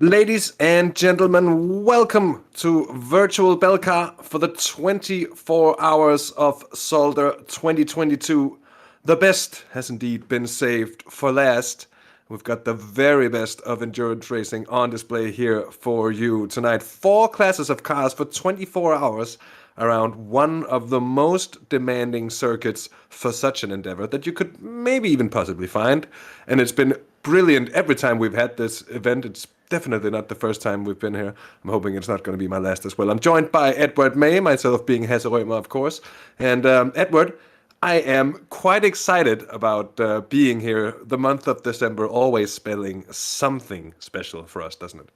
Ladies and gentlemen, welcome to virtual Belcar for the 24 hours of Zolder 2022. The best has indeed been saved for last. We've got the very best of endurance racing on display here for you tonight. 4 classes of cars for 24 hours around one of the most demanding circuits for such an endeavor that you could maybe even possibly find. And it's been brilliant every time we've had this event. It's definitely not the first time we've been here. I'm hoping it's not going to be my last as well. I'm joined by Edward May, myself being Hesse Reumer, of course. And Edward, I am quite excited about being here. The month of December always spelling something special for us, doesn't it?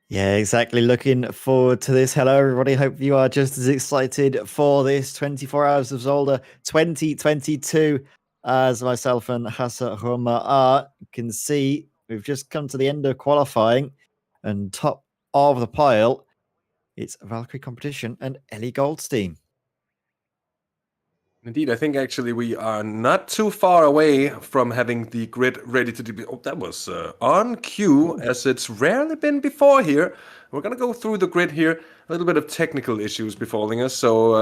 Yeah, exactly. Looking forward to this. Hello, everybody. Hope you are just as excited for this 24 Hours of Zolder 2022 as myself and Hesse Reumer are. You can see we've just come to the end of qualifying, and top of the pile, it's Valkyrie Competition and Ellie Goldstein. Indeed, I think actually we are not too far away from having the grid ready to be. Oh, that was on cue, as it's rarely been before here. We're going to go through the grid here. A little bit of technical issues befalling us, so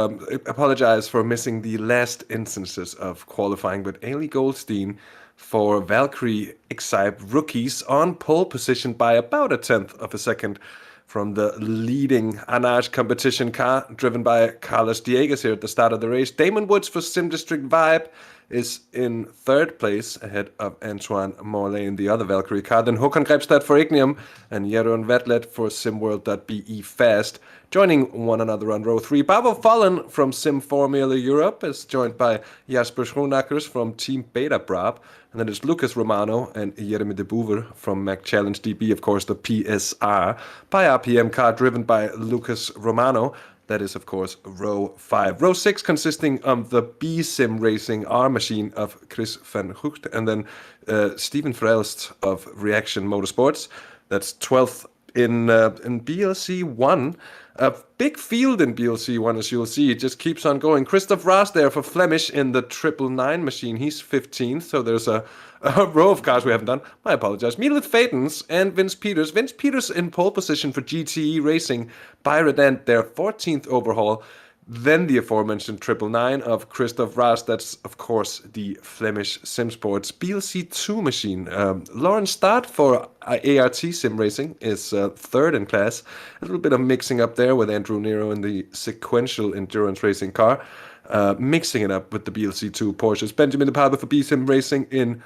apologize for missing the last instances of qualifying. But Ellie Goldstein for Valkyrie Exype rookies on pole position by about a tenth of a second from the leading Anage competition car, driven by Carlos Diegues here at the start of the race. Damon Woods for Sim District Vibe is in third place, ahead of Antoine Morley in the other Valkyrie car. Then Håkon Grebstad for Ignium and Jeroen Vetlet for SimWorld.be Fast, joining one another on row 3. Bavo Fallen from Sim Formula Europe is joined by Jasper Schoenakers from Team Beta Brab. And then it's Lucas Romano and Jeremy de Boever from Mac Challenge DB, of course, the PSR by RPM car driven by Lucas Romano. That is, of course, row 5. Row 6 consisting of the B-Sim Racing R machine of Chris van Gucht, and then Steven Verelst of Reaction Motorsports. That's 12th in BLC 1. A big field in BLC 1, as you'll see. It just keeps on going. Christoph Raas there for Flemish in the 999 machine. He's 15th, so there's a row of cars we haven't done. I apologize. Mielith Phaetons and Vince Peters. Vince Peters in pole position for GTE Racing by Redent, their 14th overhaul. Then the aforementioned 999 of Christoph Raas. That's, of course, the Flemish SimSports BLC2 machine. Lauren Stad for ART Sim Racing is third in class. A little bit of mixing up there with Andrew Nero in the sequential endurance racing car. Mixing it up with the BLC2 Porsches. Benjamin De Palme for B-Sim Racing in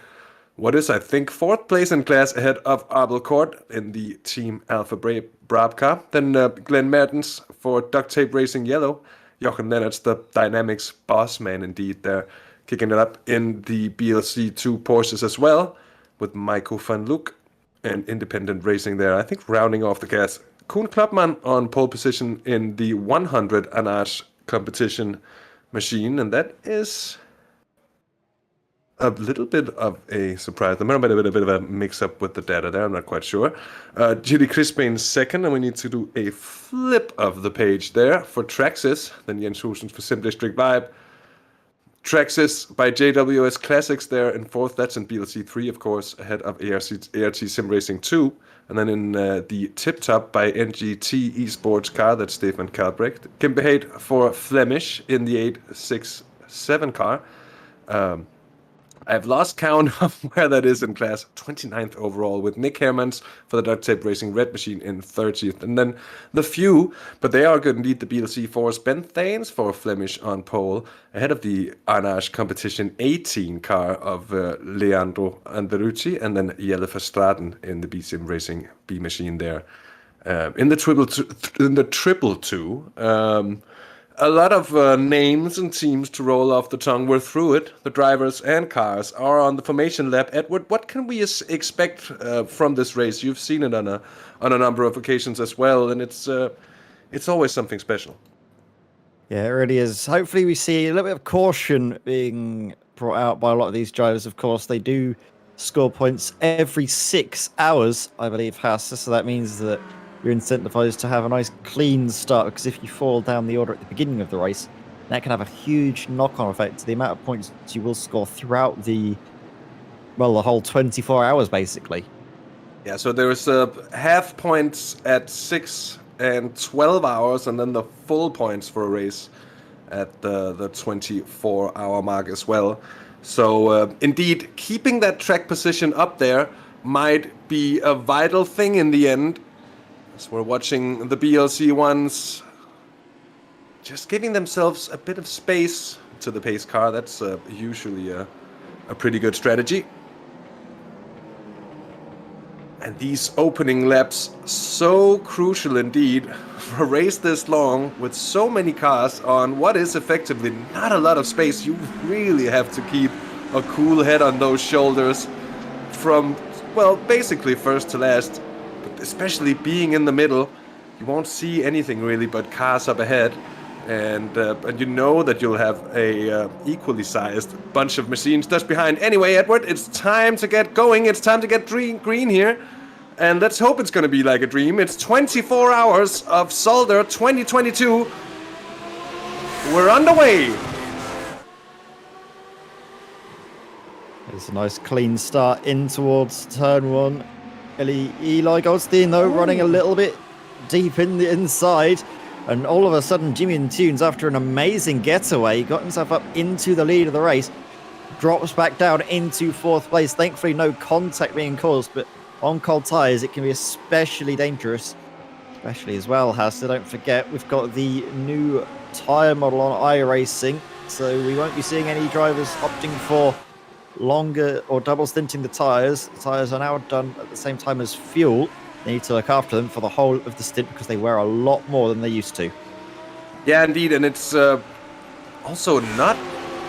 what is, I think, 4th place in class, ahead of Abel Court in the Team Alpha Brab car. Then Glenn Mertens for Duct Tape Racing Yellow. Jochen Lennart's the Dynamics boss man indeed. They're kicking it up in the BLC2 Porsches as well, with Michael van Loek and Independent Racing there. I think rounding off the gas. Koen Klapman on pole position in the 100 Anage competition machine, and that is a little bit of a surprise. There might have been a bit of a mix-up with the data there. I'm not quite sure. Judy Crispin second, and we need to do a flip of the page there for Traxxas. Then Jens Husens for Sim District Vibe. Traxxas by JWS Classics there in 4th. That's in BLC 3, of course, ahead of ART Sim Racing 2. And then in the tip-top by NGT eSports car, that's Stefan Kalbrecht. Kim Behaid for Flemish in the 867 car. I've lost count of where that is in class. 29th overall, with Nick Hermans for the Duct Tape Racing Red Machine in 30th. And then the few, but they are good indeed, the BLC 4s. Ben Thanes for Flemish on pole, ahead of the Anage Competition 18 car of Leandro Anderucci, and then Jelle Verstraeten in the B-Sim Racing B machine there. In the triple two, a lot of names and teams to roll off the tongue. We're through it. The drivers and cars are on the formation lap. Edward, what can we expect from this race? You've seen it on a number of occasions as well, and it's always something special. Yeah, it really is. Hopefully we see a little bit of caution being brought out by a lot of these drivers. Of course, they do score points every 6 hours, I believe, Hasse. So that means that you're incentivized to have a nice clean start, because if you fall down the order at the beginning of the race, that can have a huge knock-on effect to the amount of points you will score throughout the whole 24 hours, basically. Yeah, so there's half points at 6 and 12 hours, and then the full points for a race at the 24-hour mark as well. So indeed, keeping that track position up there might be a vital thing in the end. As we're watching the BLC ones just giving themselves a bit of space to the pace car. That's usually a pretty good strategy. And these opening laps, so crucial indeed for a race this long with so many cars on what is effectively not a lot of space. You really have to keep a cool head on those shoulders from, well, basically first to last. But especially being in the middle, you won't see anything really but cars up ahead. And you know that you'll have a equally sized bunch of machines just behind. Anyway, Edward, it's time to get going. It's time to get green here. And let's hope it's going to be like a dream. It's 24 hours of Zolder 2022. We're underway. It's a nice clean start in towards turn one. Eli Goldstein, though, running a little bit deep in the inside. And all of a sudden, Jimmy and Tunes, after an amazing getaway, got himself up into the lead of the race. Drops back down into fourth place. Thankfully, no contact being caused, but on cold tyres, it can be especially dangerous. Especially as well, Hasta, don't forget, we've got the new tyre model on iRacing, so we won't be seeing any drivers opting for longer or double stinting the tyres. The tyres are now done at the same time as fuel. They need to look after them for the whole of the stint because they wear a lot more than they used to. Yeah, indeed, and it's also not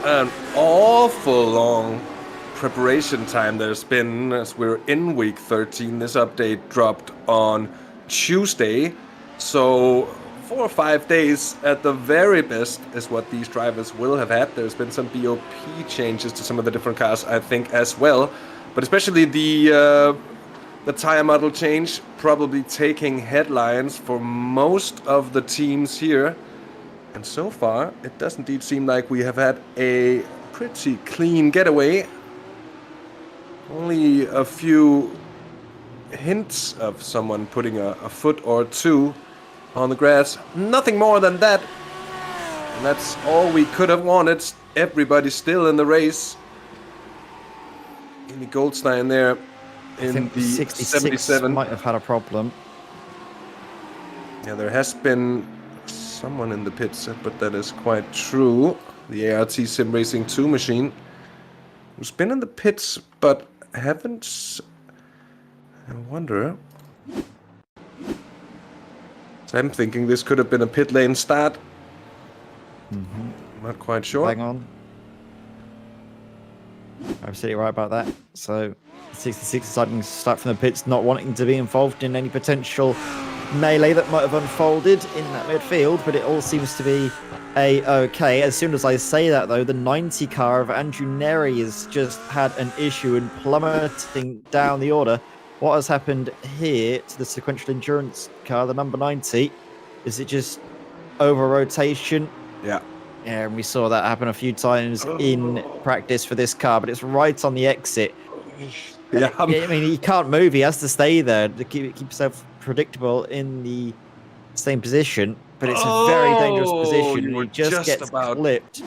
an awful long preparation time there's been as we're in week 13. This update dropped on Tuesday, so 4 or 5 days at the very best is what these drivers will have had. There's been some BOP changes to some of the different cars, I think, as well, but especially the tire model change probably taking headlines for most of the teams here. And so far, it does indeed seem like we have had a pretty clean getaway. Only a few hints of someone putting a foot or two on the grass. Nothing more than that. And that's all we could have wanted. Everybody's still in the race. Amy Goldstein there. I think the 77 might have had a problem. Yeah, there has been someone in the pits, but that is quite true. The ART Sim Racing 2 machine, who's been in the pits, but haven't... I wonder... So I'm thinking this could have been a pit lane start. Not quite sure. Hang on. I'm absolutely right about that. So 66 deciding to start from the pits, not wanting to be involved in any potential melee that might have unfolded in that midfield, but it all seems to be a-okay. As soon as I say that, though, the 90 car of Andrew Neri has just had an issue in plummeting down the order. What has happened here to the sequential endurance car, the number 90, is it just over rotation? Yeah. Yeah, and we saw that happen a few times in practice for this car, but it's right on the exit. Yeah, I mean, he can't move. He has to stay there to keep himself predictable in the same position, but it's a very dangerous position. He just gets clipped.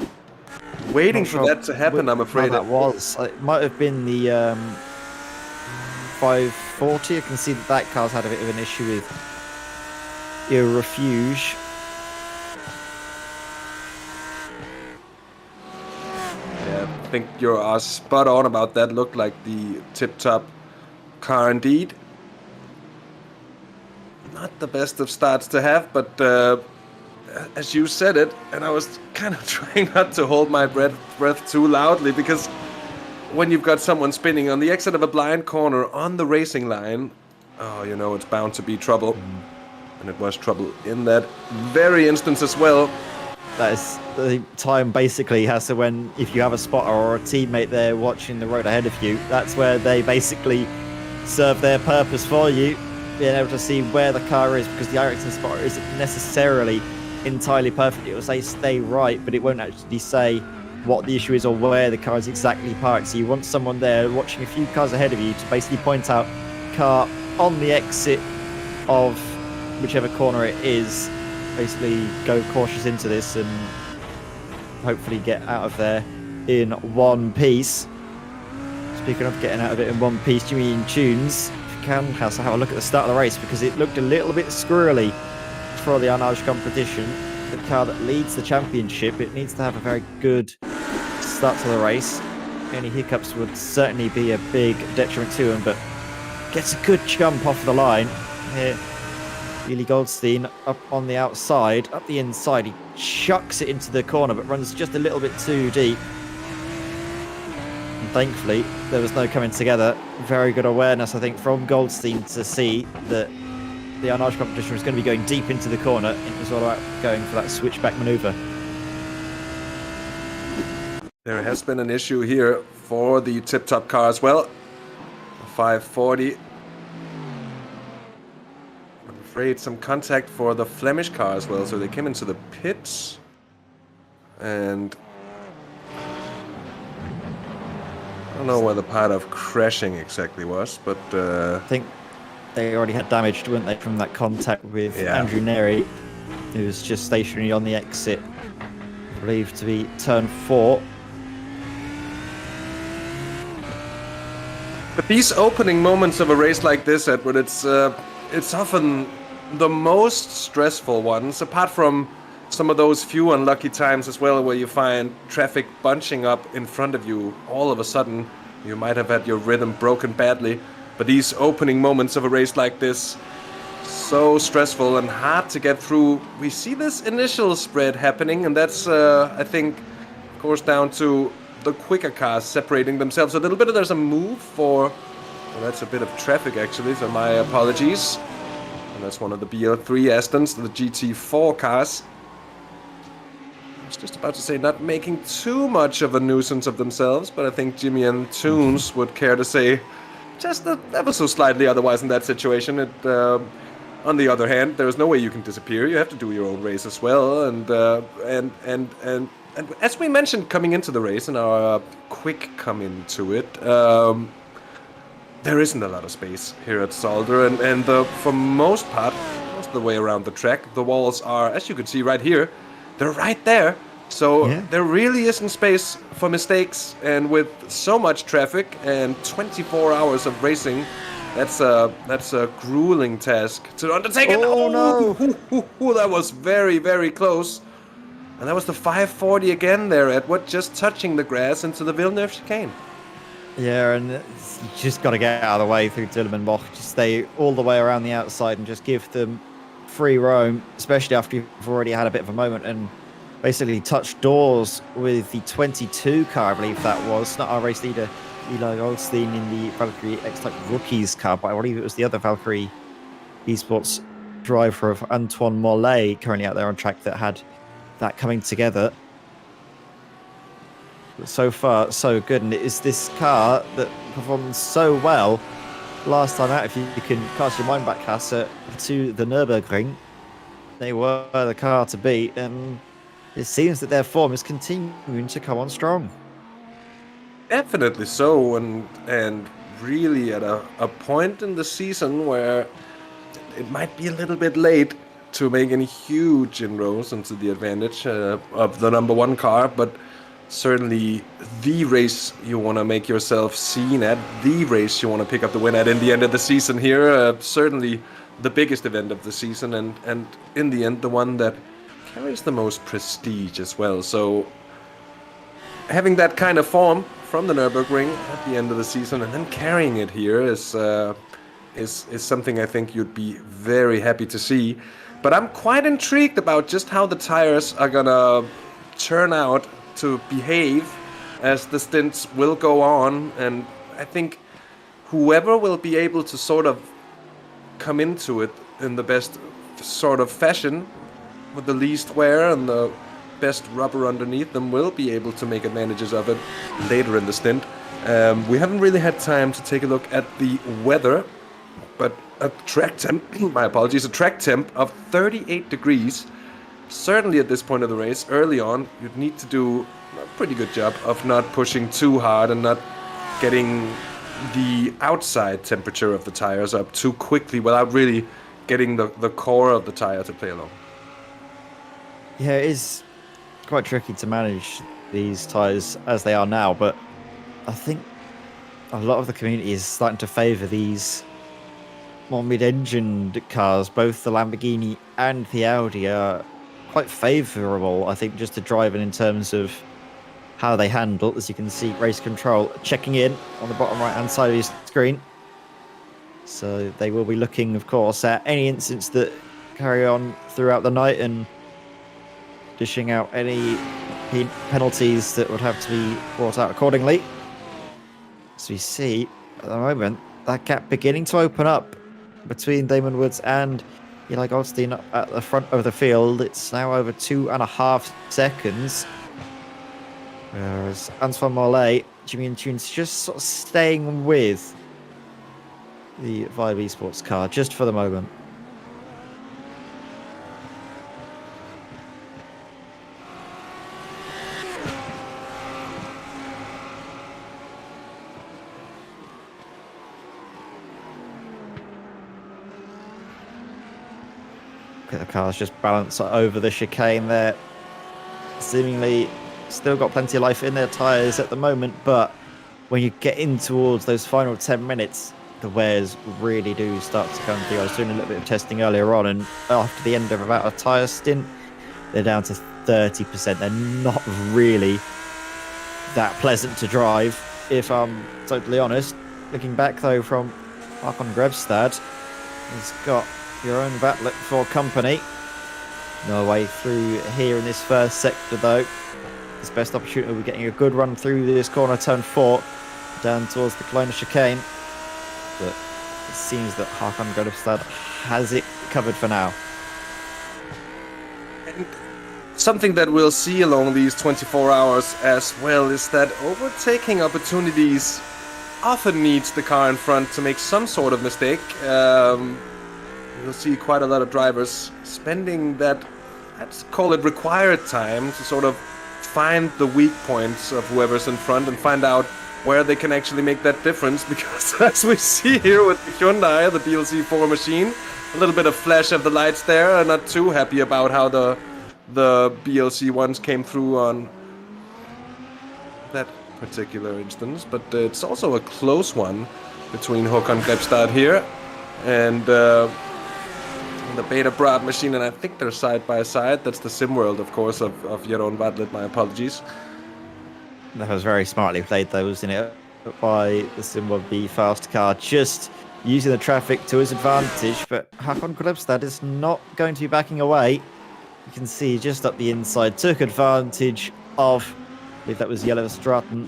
Waiting for that to happen, I'm afraid. That was. It might have been the 540. I can see that car's had a bit of an issue with your refuge. I think you're spot on about that. Looked like the tip-top car indeed. Not the best of starts to have, but as you said it, and I was kind of trying not to hold my breath too loudly, because when you've got someone spinning on the exit of a blind corner on the racing line, oh, you know it's bound to be trouble. And it was trouble in that very instance as well. That is the time basically has to when, if you have a spotter or a teammate there watching the road ahead of you, that's where they basically serve their purpose for you, being able to see where the car is, because the iRacing spotter isn't necessarily entirely perfect. It will say stay right, but it won't actually say what the issue is or where the car is exactly parked. So you want someone there watching a few cars ahead of you to basically point out, car on the exit of whichever corner it is. Basically go cautious into this and hopefully get out of there in one piece. Speaking of getting out of it in one piece, Jimmy in Tunes, if you can, has to have a look at the start of the race because it looked a little bit squirrely for the Arnage competition. The car that leads the championship, it needs to have a very good start to the race. Any hiccups would certainly be a big detriment to him, but gets a good jump off the line here. Eli Goldstein up on the outside, up the inside. He chucks it into the corner, but runs just a little bit too deep. And thankfully, there was no coming together. Very good awareness, I think, from Goldstein to see that the Arnage competition was going to be going deep into the corner. It was all about going for that switchback maneuver. There has been an issue here for the tip-top car as well. 540. I'm afraid some contact for the Flemish car as well, so they came into the pits. And I don't know where the part of crashing exactly was, but I think they already had damage, weren't they, from that contact with Andrew Neri, who was just stationary on the exit, believed to be turn 4. But these opening moments of a race like this, Edward, it's often the most stressful ones, apart from some of those few unlucky times as well where you find traffic bunching up in front of you. All of a sudden, you might have had your rhythm broken badly. But these opening moments of a race like this, so stressful and hard to get through. We see this initial spread happening, and that's, I think, of course, down to the quicker cars separating themselves a little bit. There's a move for, well, that's a bit of traffic actually, so my apologies. And that's one of the BL3 Astons, the GT4 cars. I was just about to say not making too much of a nuisance of themselves, but I think Jimmy and Toons would care to say just ever so slightly otherwise in that situation. On the other hand, there's no way you can disappear. You have to do your own race as well, and as we mentioned coming into the race in our quick come into it, there isn't a lot of space here at Zolder, and for most part, most of the way around the track, the walls are, as you can see right here, they're right there. So there really isn't space for mistakes, and with so much traffic and 24 hours of racing, that's a grueling task to undertake. Oh no! That was very, very close. And that was the 540 again there, Edward, just touching the grass into the Villeneuve chicane. Yeah, and you just got to get out of the way through Dillenbosch. Just stay all the way around the outside and just give them free roam, especially after you've already had a bit of a moment and basically touched doors with the 22 car, I believe that was. Not our race leader, Eli Goldstein, in the Valkyrie X-Type Rookies car, but I believe it was the other Valkyrie eSports driver of Antoine Mollet currently out there on track that had that coming together. But so far, so good. And it is this car that performed so well last time out. If you can cast your mind back, Hasse, to the Nürburgring, they were the car to beat. And it seems that their form is continuing to come on strong. Definitely so. And really at a point in the season where it might be a little bit late to make any huge inroads into the advantage of the number one car, but certainly the race you want to make yourself seen at, the race you want to pick up the win at in the end of the season here, certainly the biggest event of the season, and in the end the one that carries the most prestige as well. So having that kind of form from the Nürburgring at the end of the season and then carrying it here is something I think you'd be very happy to see. But I'm quite intrigued about just how the tires are gonna turn out to behave as the stints will go on, and I think whoever will be able to sort of come into it in the best sort of fashion with the least wear and the best rubber underneath them will be able to make advantages of it later in the stint. We haven't really had time to take a look at the weather, but a track temp, my apologies, a track temp of 38 degrees. Certainly at this point of the race, early on, you'd need to do a pretty good job of not pushing too hard and not getting the outside temperature of the tires up too quickly without really getting the core of the tire to play along. Yeah, it is quite tricky to manage these tires as they are now, but I think a lot of the community is starting to favour these more mid-engined cars. Both the Lamborghini and the Audi are quite favourable, I think, just to driving in terms of how they handle. As you can see, race control checking in on the bottom right-hand side of your screen. So they will be looking, of course, at any incidents that carry on throughout the night and dishing out any penalties that would have to be brought out accordingly. So we see, at the moment, that gap beginning to open up between Damon Woods and Eli Goldstein at the front of the field. It's now over 2.5 seconds. Whereas Antoine Mollet, Jimmy and Tunes just sort of staying with the Vibe eSports car just for the moment. The car's just balanced over the chicane there. Seemingly still got plenty of life in their tyres at the moment, but when you get in towards those final 10 minutes, the wears really do start to come through. I was doing a little bit of testing earlier on, and after the end of about a tyre stint, they're down to 30%. They're not really that pleasant to drive, if I'm totally honest. Looking back, though, from Håkon Grebstad, he's got your own Vatlet for company. No way through here in this first sector, though. His best opportunity will be getting a good run through this corner, turn 4, down towards the Kleiner chicane. But it seems that Håkon Grebstad has it covered for now. And something that we'll see along these 24 hours as well is that overtaking opportunities often needs the car in front to make some sort of mistake. You'll see quite a lot of drivers spending that, let's call it required time, to sort of find the weak points of whoever's in front and find out where they can actually make that difference. Because as we see here with the Hyundai, the BLC4 machine, a little bit of flash of the lights there. I'm not too happy about how the BLC ones came through on that particular instance, but it's also a close one between Håkon Grebstad here and the Beta Brad machine, and I think they're side by side. That's the sim world, of course, of Jeroen Vatlet. My apologies. That was very smartly played, though, wasn't it? By the sim world, the fast car, just using the traffic to his advantage. But Håkon Grebstad is not going to be backing away. You can see just up the inside, took advantage of, I believe that was Yellow Stratton,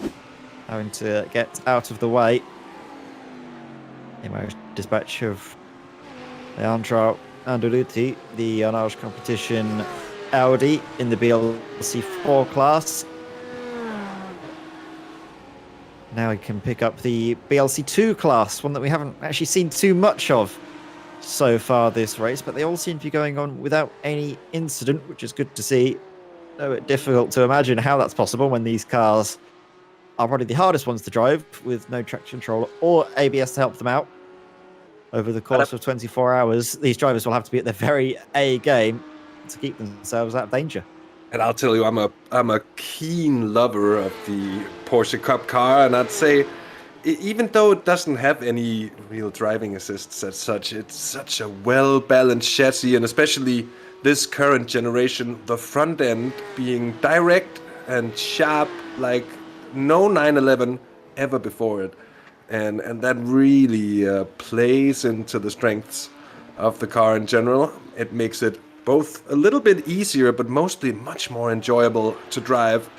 having to get out of the way. The dispatch of Leandro Andaluti, the Honage competition Audi in the BLC4 class. Now he can pick up the BLC2 class, one that we haven't actually seen too much of so far this race, but they all seem to be going on without any incident, which is good to see. Though it's difficult to imagine how that's possible when these cars are probably the hardest ones to drive, with no traction control or ABS to help them out. Over the course of 24 hours, these drivers will have to be at their very A game to keep themselves out of danger. And I'll tell you, I'm a keen lover of the Porsche Cup car, and I'd say, even though it doesn't have any real driving assists as such, it's such a well-balanced chassis, and especially this current generation, the front end being direct and sharp like no 911 ever before it. And that really plays into the strengths of the car in general. It makes it both a little bit easier, but mostly much more enjoyable to drive.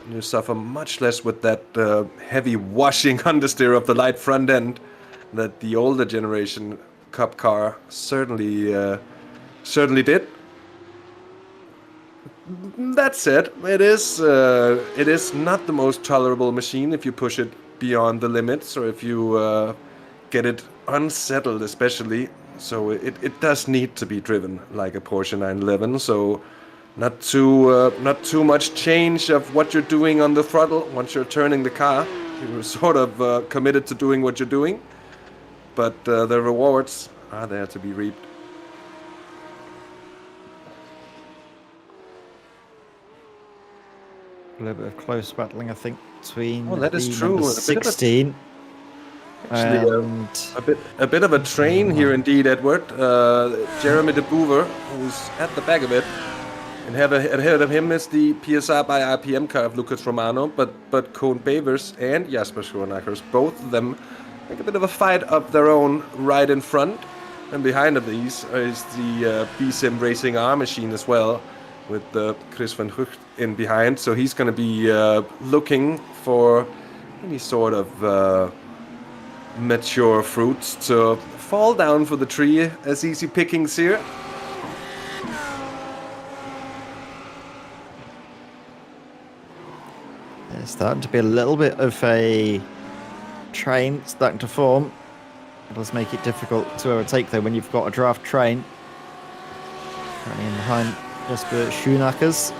And you suffer much less with that heavy washing understeer of the light front end that the older generation Cup car certainly did. That said, it is not the most tolerable machine if you push it beyond the limits, or if you get it unsettled especially. So it does need to be driven like a Porsche 911. So not too much change of what you're doing on the throttle once you're turning the car. You're sort of committed to doing what you're doing, but the rewards are there to be reaped. A little bit of close battling, I think, between That is the true. number 16 Actually, and a bit of a train here indeed, Edward. Jeremy de Boever, who's at the back of it, and ahead of him is the PSR by RPM car of Lucas Romano, but Koen Bevers and Jasper Schoenakers, both of them make a bit of a fight of their own right in front, and behind of these is the B-Sim Racing R machine as well, with Chris van Gucht in behind. So he's going to be looking for any sort of mature fruits to fall down for the tree as easy pickings here. There's starting to be a little bit of a train starting to form. It does make it difficult to overtake though when you've got a draft train. Running in behind Jasper Schoenakers.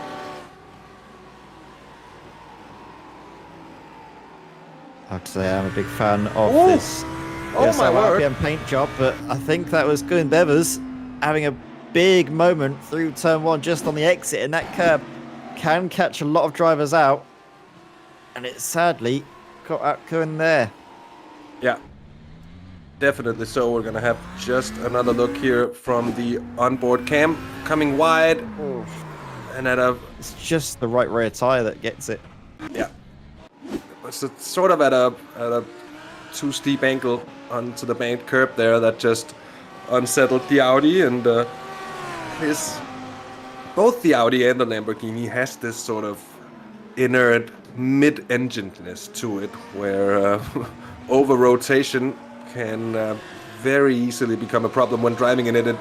I have to say I'm a big fan of this my word. RPM paint job, but I think that was Koen Bevers having a big moment through turn 1 just on the exit, and that curb can catch a lot of drivers out, and it sadly got out Koen there. Yeah, definitely so. We're going to have just another look here from the onboard cam coming wide. And it's just the right rear tire that gets it. Yeah. It's sort of at a too steep angle onto the banked curb there that just unsettled the Audi, and both the Audi and the Lamborghini has this sort of inert mid-enginedness to it, where over rotation can very easily become a problem when driving in it. It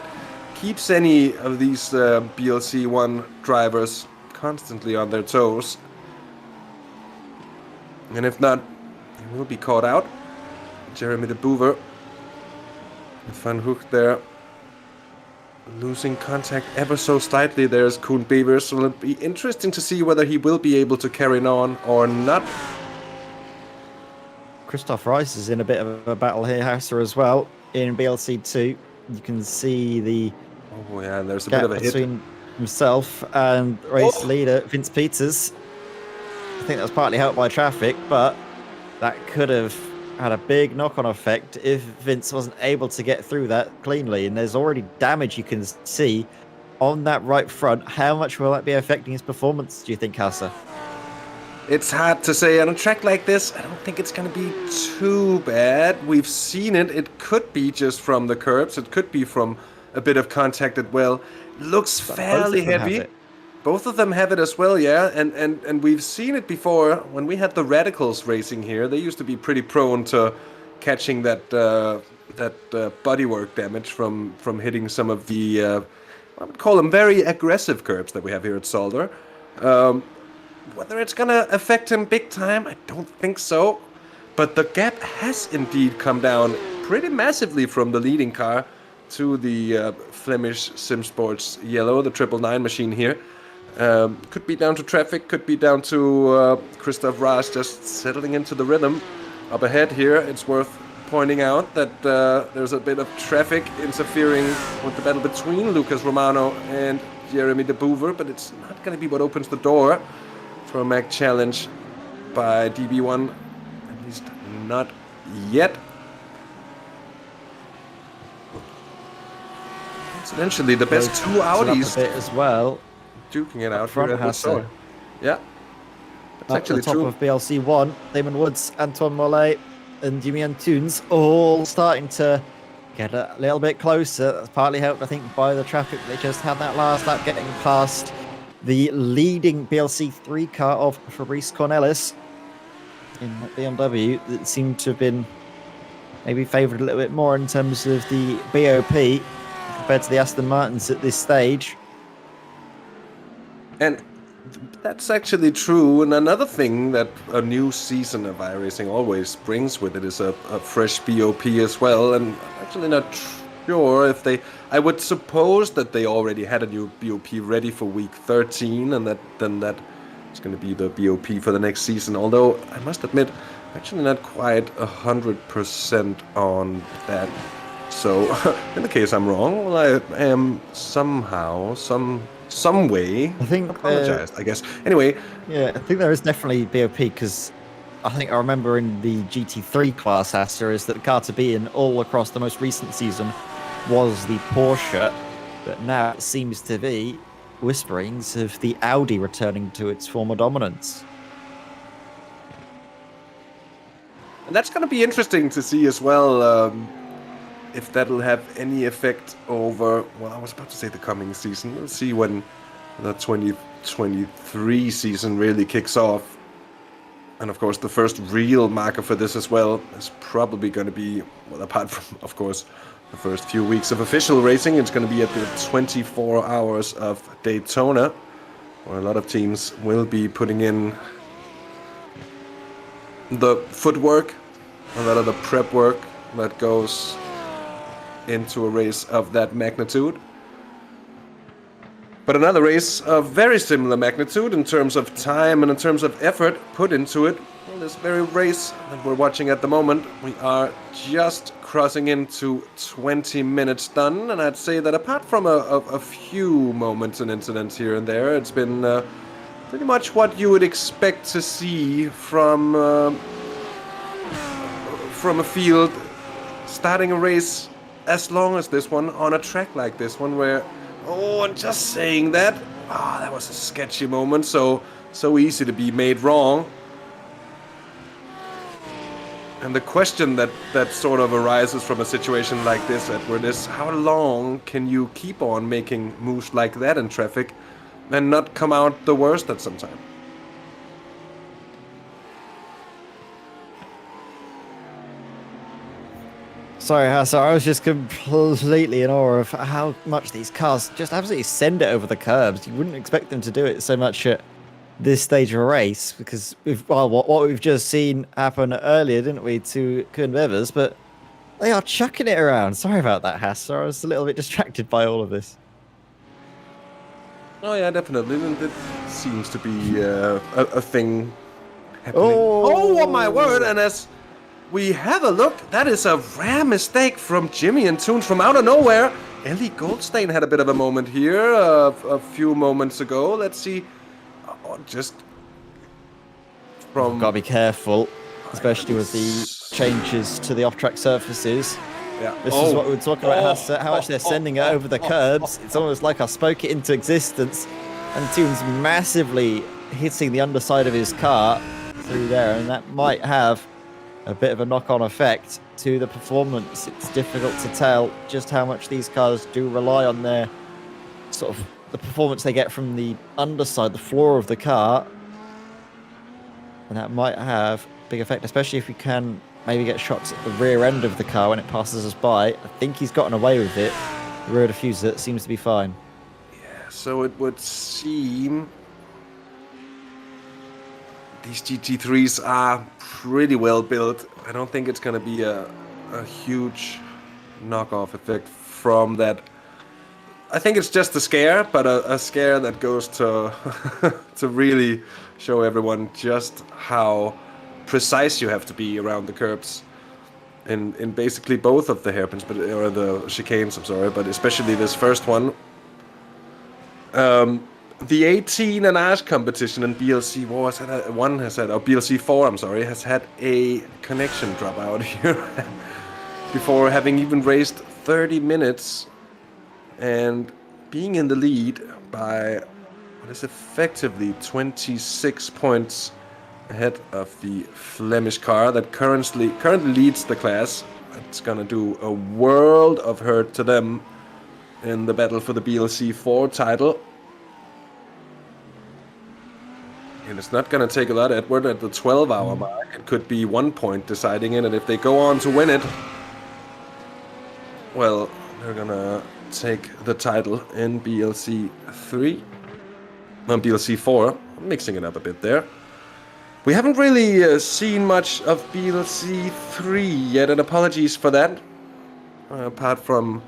keeps any of these BLC1 drivers constantly on their toes. And if not, he will be caught out. Jeremy de Boever with Van Gucht there, losing contact ever so slightly. There's Koen Bevers, so it'll be interesting to see whether he will be able to carry on or not. Christoph Rice is in a bit of a battle here, Hauser, as well. In BLC2, you can see the there's a gap bit of a hit between himself and race leader Vince Peters. I think that was partly helped by traffic, but that could have had a big knock-on effect if Vince wasn't able to get through that cleanly. And there's already damage you can see on that right front. How much will that be affecting his performance, do you think, Hauser? It's hard to say. On a track like this, I don't think it's going to be too bad. We've seen it. It could be just from the curbs. It could be from a bit of contact as well. Looks fairly heavy. Both of them have it as well, yeah. And we've seen it before when we had the Radicals racing here. They used to be pretty prone to catching that bodywork damage from hitting some of the, I would call them very aggressive curbs that we have here at Zolder. Whether it's going to affect him big time, I don't think so. But the gap has indeed come down pretty massively from the leading car to the Flemish SimSports Yellow, the 999 machine here. Could be down to traffic, could be down to Christoph Raas just settling into the rhythm. Up ahead here, it's worth pointing out that there's a bit of traffic interfering with the battle between Lucas Romano and Jeremy de Boever, but it's not going to be what opens the door for a Mac challenge by DB1, at least not yet. Incidentally, the best two Audis a bit as well, duking it out front here at the Yeah, that's actually the top true. of BLC1, Damon Woods, Antoine Mollet, and Jimmy Antunes all starting to get a little bit closer. That's partly helped, I think, by the traffic they just had that last lap, getting past the leading BLC3 car of Fabrice Cornelis in that BMW that seemed to have been maybe favoured a little bit more in terms of the BOP compared to the Aston Martins at this stage. And that's actually true. And another thing that a new season of iRacing always brings with it is a fresh BOP as well. And I'm actually not sure if they... I would suppose that they already had a new BOP ready for week 13, and that is going to be the BOP for the next season. Although, I must admit, Actually not quite 100% on that. So, in the case I'm wrong, well, I am somehow, some way I think apologized, I guess. Anyway, yeah, I think there is definitely BOP because I think I remember in the GT3 class, Aster, is that the car to be in all across the most recent season was the Porsche, but now it seems to be whisperings of the Audi returning to its former dominance. and that's going to be interesting to see as well, if that'll have any effect over, well, I was about to say the coming season. We'll see when the 2023 season really kicks off. And of course, the first real marker for this as well is probably going to be, well, apart from, of course, the first few weeks of official racing, it's going to be at the 24 hours of Daytona, where a lot of teams will be putting in the footwork, a lot of the prep work that goes into a race of that magnitude. But another race of very similar magnitude in terms of time and in terms of effort put into it. Well, this very race that we're watching at the moment, we are just crossing into 20 minutes done. And I'd say that apart from a few moments and incidents here and there, it's been pretty much what you would expect to see from a field starting a race as long as this one on a track like this one where, oh, and just saying that, that was a sketchy moment, so easy to be made wrong. And the question that sort of arises from a situation like this, Edward, is how long can you keep on making moves like that in traffic and not come out the worst at some time? Sorry, Hassan, I was just completely in awe of how much these cars just absolutely send it over the curbs. You wouldn't expect them to do it so much at this stage of a race because what we've just seen happen earlier, didn't we, to Kuhn Bevers, but they are chucking it around. Sorry about that, Hassan. I was a little bit distracted by all of this. Oh yeah, definitely. It seems to be a thing happening. Oh my word! And as we have a look, that is a rare mistake from Jimmy and Toons from out of nowhere. Ellie Goldstein had a bit of a moment here a few moments ago. Let's see. Just from... Gotta be careful, especially with the changes to the off-track surfaces. Yeah. This is what we were talking about, how much they're sending it over the curbs. It's almost like I spoke it into existence, and Toons massively hitting the underside of his car through there, and that might have a bit of a knock-on effect to the performance. It's difficult to tell just how much these cars do rely on their sort of the performance they get from the underside, the floor of the car, and that might have a big effect, especially if you can maybe get shots at the rear end of the car when it passes us by. I think he's gotten away with it. The rear diffuser seems to be fine. Yeah, so it would seem these GT3s are pretty well built. I don't think it's going to be a huge knock-off effect from that. I think it's just a scare, but a scare that goes to to really show everyone just how precise you have to be around the curbs in basically both of the hairpins, or the chicanes, I'm sorry, but especially this first one. The 18 and Ash competition in BLC BLC 4, I'm sorry, has had a connection drop out here before having even raced 30 minutes and being in the lead by what is effectively 26 points ahead of the Flemish car that currently leads the class. It's gonna do a world of hurt to them in the battle for the BLC 4 title. And it's not going to take a lot, Edward, at the 12-hour mark. It could be 1 point deciding it, and if they go on to win it, well, they're going to take the title in BLC 3. No, BLC 4. I'm mixing it up a bit there. We haven't really seen much of BLC 3 yet, and apologies for that. Apart from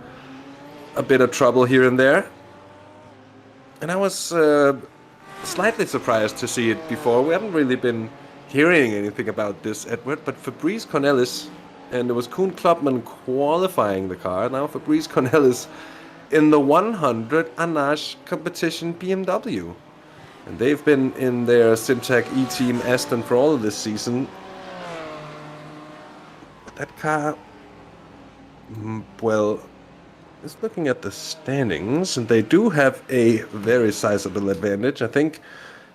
a bit of trouble here and there. And I was... slightly surprised to see it before. We haven't really been hearing anything about this, Edward, but Fabrice Cornelis, and it was Koen Klopman qualifying the car. Now Fabrice Cornelis in the 100 Anache competition BMW. And they've been in their Simtech E-Team Aston for all of this season. But that car, well, just looking at the standings, and they do have a very sizable advantage. I think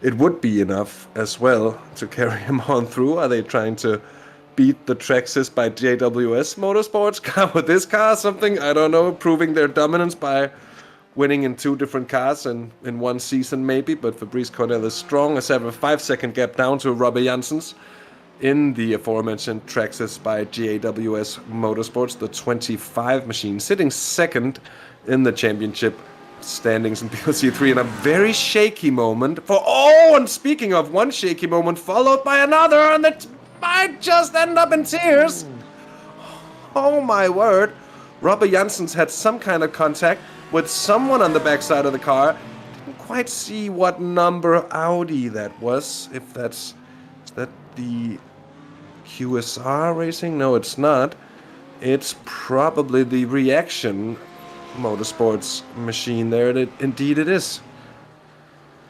it would be enough as well to carry him on through. Are they trying to beat the Traxxas by JWS Motorsports car with this car? Something, I don't know, proving their dominance by winning in 2 different cars in one season maybe. But Fabrice Cornelis strong, a 5-second gap down to Robert Janssens in the aforementioned Traxxas by GAWS Motorsports, the 25 machine, sitting second in the championship standings in PLC3 in a very shaky moment. And speaking of one shaky moment, followed by another, and that might just end up in tears. Oh my word. Robert Janssens had some kind of contact with someone on the backside of the car. Didn't quite see what number Audi that was. Is that the QSR Racing? No, it's not. It's probably the Reaction Motorsports machine there. Indeed it is.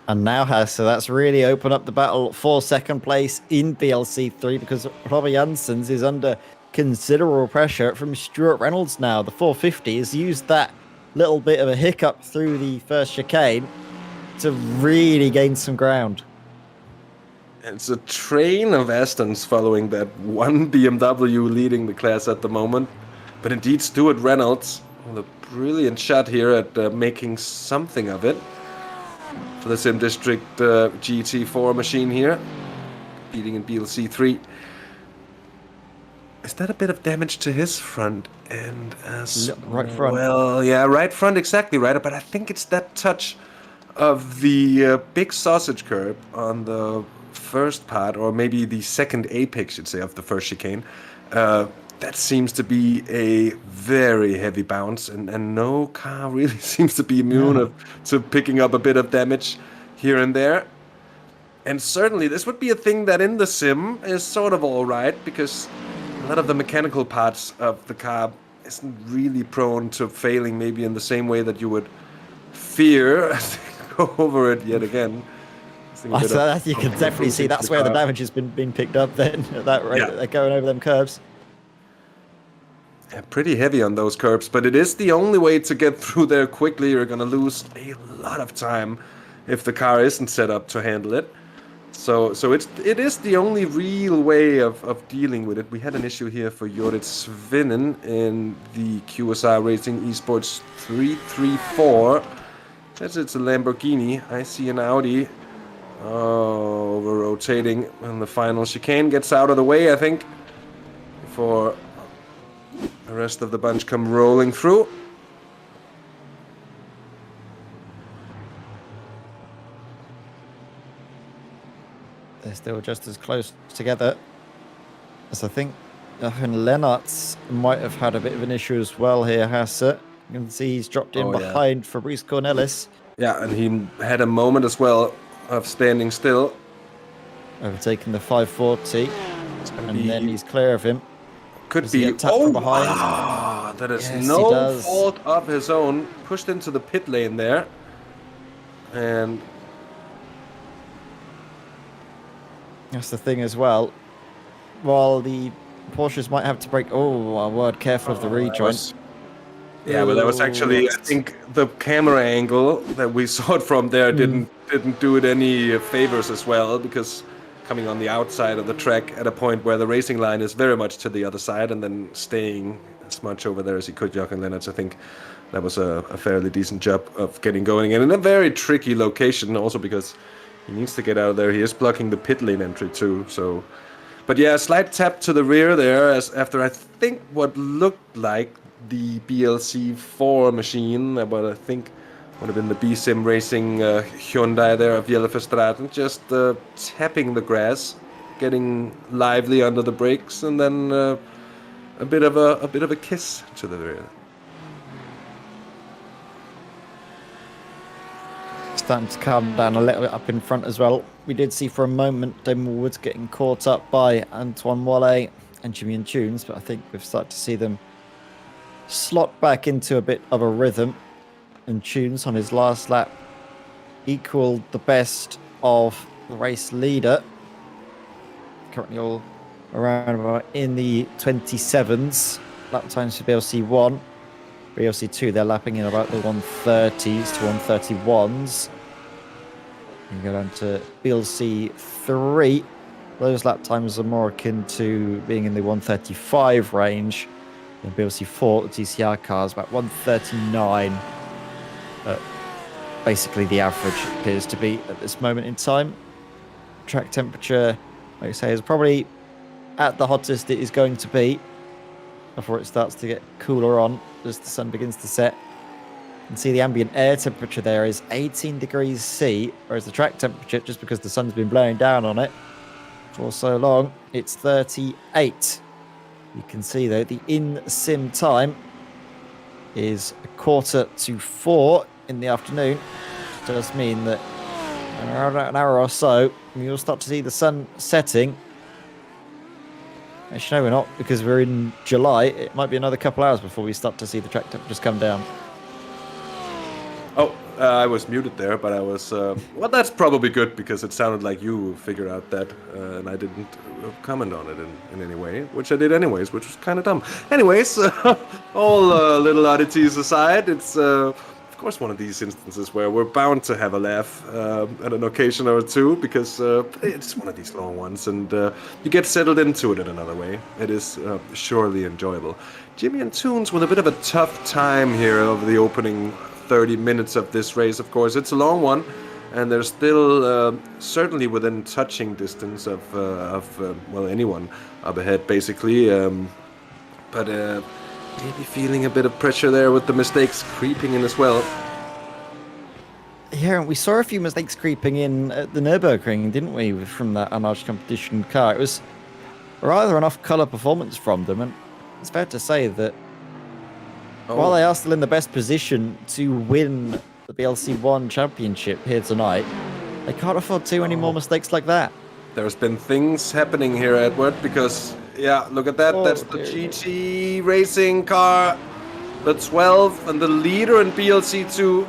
And now, so that's really opened up the battle for second place in PLC3, because Robert Janssens is under considerable pressure from Stuart Reynolds now. The 450 has used that little bit of a hiccup through the first chicane to really gain some ground. It's a train of Astons following that one BMW leading the class at the moment. But indeed, Stuart Reynolds with a brilliant shot here at making something of it for the Sim District GT4 machine here, competing in PLC3. Is that a bit of damage to his front end as right front? Well, yeah, right front, exactly right. But I think it's that touch of the big sausage curb on the first part, or maybe the second apex, you'd say, of the first chicane. That seems to be a very heavy bounce, and no car really seems to be immune to picking up a bit of damage here and there. And certainly this would be a thing that in the sim is sort of all right, because a lot of the mechanical parts of the car isn't really prone to failing maybe in the same way that you would fear as they go over it yet again. You can definitely see that's where the damage has been picked up then, at that rate that they're going over them curbs. Yeah, pretty heavy on those curbs, but it is the only way to get through there quickly. You're going to lose a lot of time if the car isn't set up to handle it. So it is the only real way of dealing with it. We had an issue here for Jorrit Svinen in the QSR Racing eSports 334. It's a Lamborghini. I see an Audi. Over rotating, and the final chicane gets out of the way, I think, before the rest of the bunch come rolling through. They're still just as close together as I think Lennart's might have had a bit of an issue as well here, Hasse. You can see he's dropped in behind Fabrice Cornelis. Yeah, and he had a moment as well of standing still. Overtaking the 540, and then he's clear of him. Could be from behind. That is no fault of his own. Pushed into the pit lane there, and that's the thing as well. While the Porsches might have to brake. Oh, word! Careful of the rejoin. Yeah, but that was actually, I think, the camera angle that we saw it from there didn't do it any favors as well, because coming on the outside of the track at a point where the racing line is very much to the other side, and then staying as much over there as he could, Jochen Lennartz, I think that was a fairly decent job of getting going, and in a very tricky location also, because he needs to get out of there. He is blocking the pit lane entry too, so... But yeah, a slight tap to the rear there, as after I think what looked like the BLC4 machine, what I think would have been the B-Sim Racing Hyundai there of Jelleverstraten, just tapping the grass, getting lively under the brakes, and then a bit of a kiss to the rear. starting to calm down a little bit up in front as well. We did see for a moment Damon Woods getting caught up by Antoine Wale and Jimmy and Tunes, but I think we've started to see them slot back into a bit of a rhythm. And Tunes on his last lap equaled the best of the race leader. Currently all around about in the 27s. Lap times for BLC1. BLC2, they're lapping in about the 130s to 131s. You go down to BLC3. Those lap times are more akin to being in the 135 range. In BLC4, the TCR cars, about 139. Basically, the average appears to be at this moment in time. Track temperature, like I say, is probably at the hottest it is going to be before it starts to get cooler on as the sun begins to set. You can see the ambient air temperature there is 18 degrees C, whereas the track temperature, just because the sun's been blowing down on it for so long, it's 38. You can see though the in-sim time is 3:45 in the afternoon, which does mean that in around an hour or so you'll start to see the sun setting. Actually, no, we're not, because we're in July. It might be another couple hours before we start to see the track temperatures come down. Oh, I was muted there, but I was... well, that's probably good, because it sounded like you figured out that, and I didn't comment on it in any way, which I did anyways, which was kind of dumb. Anyways, all little oddities aside, it's... of course, one of these instances where we're bound to have a laugh at an occasion or two, because it's one of these long ones, and you get settled into it in another way. It is surely enjoyable. Jimmy and Tunes with a bit of a tough time here over the opening 30 minutes of this race. Of course, it's a long one, and they're still certainly within touching distance of well, anyone up ahead, basically. But maybe feeling a bit of pressure there with the mistakes creeping in as well. Yeah, we saw a few mistakes creeping in at the Nürburgring, didn't we, from that unarched competition car? It was rather an off-colour performance from them, and it's fair to say that while they are still in the best position to win the BLC1 championship here tonight, they can't afford too many more mistakes like that. There's been things happening here, Edward, because... yeah, look at that. That's the GT racing car, the 12, and the leader in BLC2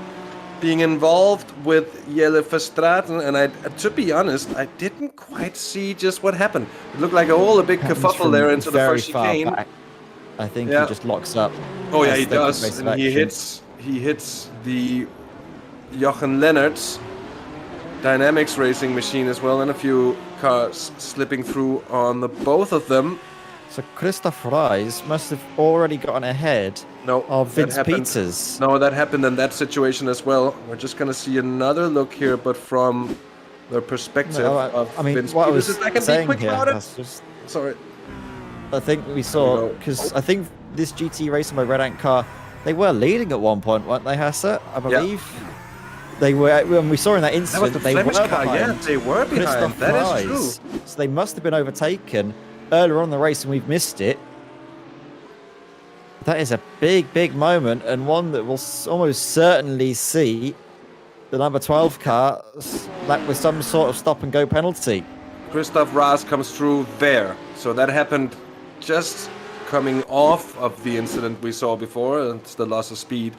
being involved with Jelle Verstraeten. And to be honest, I didn't quite see just what happened. It looked like a big kerfuffle there into the first chicane. Back. I think he just locks up. Oh yeah, he does. And he hits the Jochen Lennart's Dynamics racing machine as well, and a few cars slipping through on the both of them. So Christoph Reis must have already gotten ahead of Vince Peters. No, that happened in that situation as well. We're just going to see another look here, but from the perspective of Vince Peters. If I can be quick about it. Sorry. I think we saw, because I think this GT racing by Red Ant car, they were leading at one point, weren't they, Hasse? I believe. Yeah. They were, when we saw in that incident, that was the Flemish car. Yeah, they were behind. That is true. So they must have been overtaken earlier on in the race, and we've missed it. That is a big moment, and one that will almost certainly see the number 12 car with some sort of stop-and-go penalty. Christoph Raas comes through there. So that happened just coming off of the incident we saw before, and it's the loss of speed.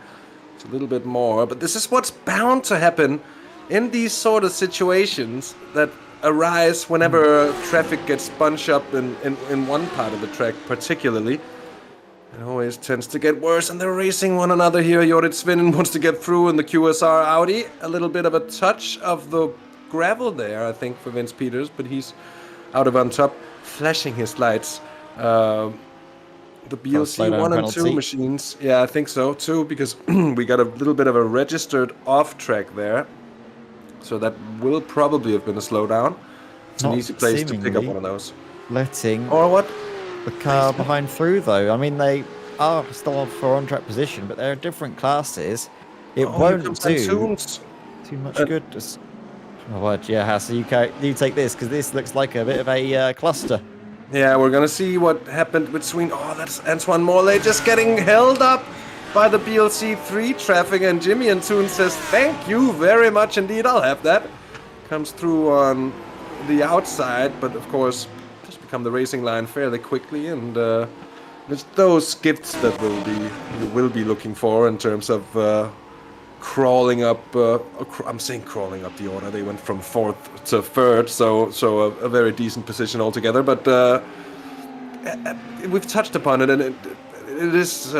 It's a little bit more, but this is what's bound to happen in these sort of situations that arise whenever traffic gets bunched up in one part of the track, particularly. It always tends to get worse, and they're racing one another here. Jorrit Svinen wants to get through in the QSR Audi. A little bit of a touch of the gravel there, I think, for Vince Peters, but he's out of on top, flashing his lights. The BLC 1 and 2 machines, yeah, I think so too, because we got a little bit of a registered off track there. So that will probably have been a slowdown. It's an easy place to pick up one of those. Letting or what? The car behind through, though. I mean, they are still for on-track position, but they're different classes. It won't do too much good. Yeah, Hasse, you take this, because this looks like a bit of a cluster. Yeah, we're going to see what happened between... oh, that's Antoine Morley just getting held up by the BLC3 traffic, and Jimmy and Toon says, thank you very much indeed, I'll have that. Comes through on the outside, but of course, just become the racing line fairly quickly, and it's those gifts that you will be looking for in terms of crawling up. I'm saying crawling up the order. They went from 4th to 3rd, so a very decent position altogether. But we've touched upon it, and it is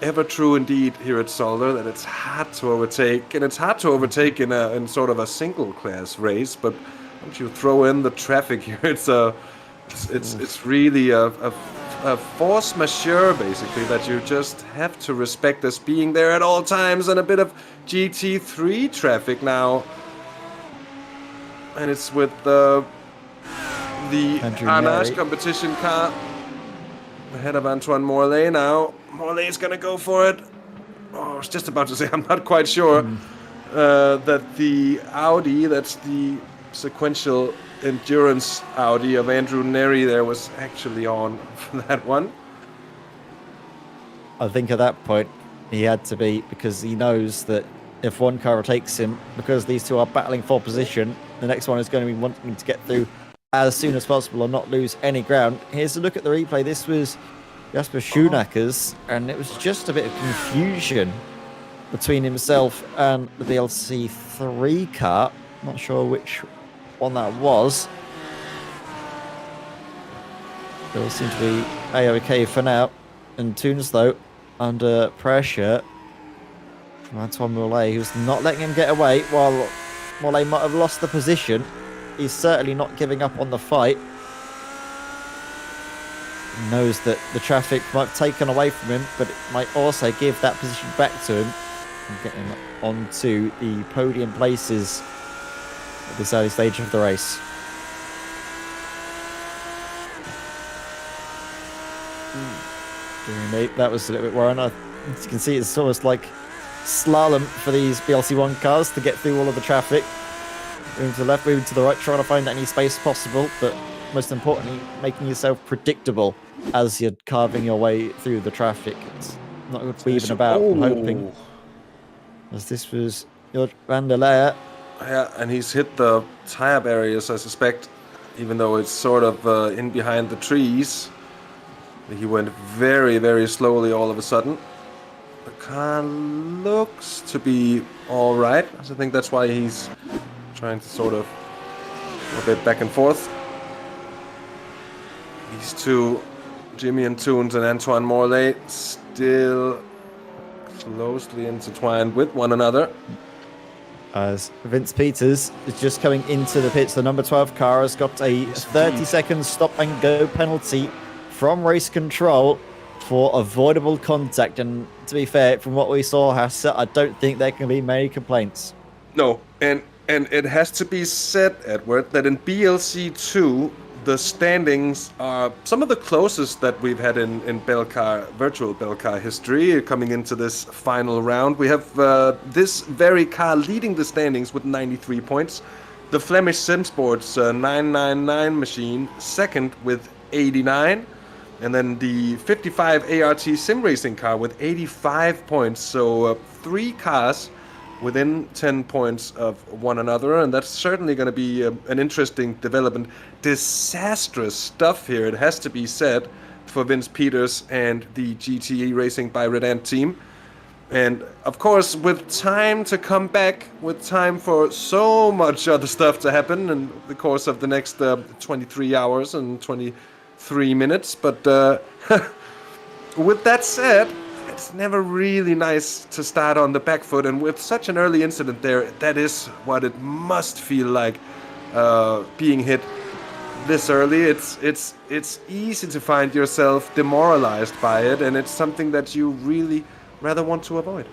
ever true indeed here at Zolder that it's hard to overtake, and it's hard to overtake in sort of a single class race. But once you throw in the traffic here, it's really a force majeure, basically, that you just have to respect as being there at all times, and a bit of GT3 traffic now. And it's with the Arnage competition car ahead of Antoine Morlaix now. Morlaix is going to go for it. Oh, I was just about to say, I'm not quite sure that the Audi, that's the sequential endurance Audi of Andrew Neri there, was actually on for that one. I think at that point he had to be, because he knows that if one car takes him, because these two are battling for position, the next one is going to be wanting to get through as soon as possible and not lose any ground. Here's a look at the replay. This was Jasper Schoenakers, and it was just a bit of confusion between himself and the BLC3 car. Not sure which one that was. They all seem to be A-OK for now. And Toons, though, under pressure from Antoine Morlaix, who's not letting him get away. While Morlaix might have lost the position, he's certainly not giving up on the fight. He knows that the traffic might have taken away from him, but it might also give that position back to him and get him onto the podium places at this early stage of the race. That was a little bit worrying. As you can see, it's almost like slalom for these BLC1 cars to get through all of the traffic. Moving to the left, moving to the right, trying to find any space possible, but most importantly, making yourself predictable as you're carving your way through the traffic. It's not good to be even about hoping. As this was Jörg van der Leyen. Yeah, and he's hit the tire barriers, I suspect, even though it's sort of in behind the trees. He went very, very slowly all of a sudden. The car looks to be all right. So I think that's why he's trying to sort of a bit back and forth. These two, Jimmy and Toons and Antoine Morlaix, still closely intertwined with one another. As Vince Peters is just coming into the pits, the number 12 car has got a 30-second stop-and-go penalty from race control for avoidable contact. And to be fair, from what we saw, Hasse, I don't think there can be many complaints. No, and it has to be said, Edward, that in BLC2, the standings are some of the closest that we've had in Belcar, virtual Belcar history coming into this final round. We have this very car leading the standings with 93 points. The Flemish SimSports 999 machine second with 89. And then the 55 ART Sim Racing car with 85 points. So 3 cars within 10 points of one another, and that's certainly going to be an interesting development. Disastrous stuff here, it has to be said, for Vince Peters and the GTE Racing by Red Ant team. And of course, with time to come back, with time for so much other stuff to happen in the course of the next 23 hours and 23 minutes. But with that said, it's never really nice to start on the back foot, and with such an early incident there, that is what it must feel like, being hit this early. It's easy to find yourself demoralized by it, and it's something that you really rather want to avoid.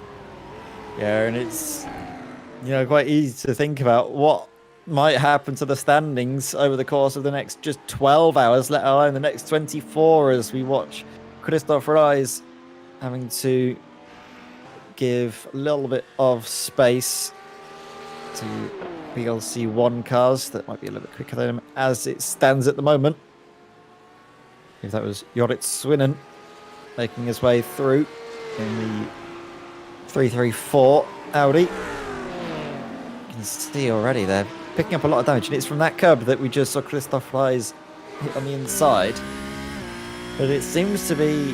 Yeah, and it's quite easy to think about what might happen to the standings over the course of the next just 12 hours, let alone the next 24, as we watch Christoph Reis having to give a little bit of space to BLC1 cars that might be a little bit quicker than him as it stands at the moment. If that was Jorrit Swinnen making his way through. in the 334 Audi. You can see already they're picking up a lot of damage, and it's from that curb that we just saw Christoph Reis hit on the inside. But it seems to be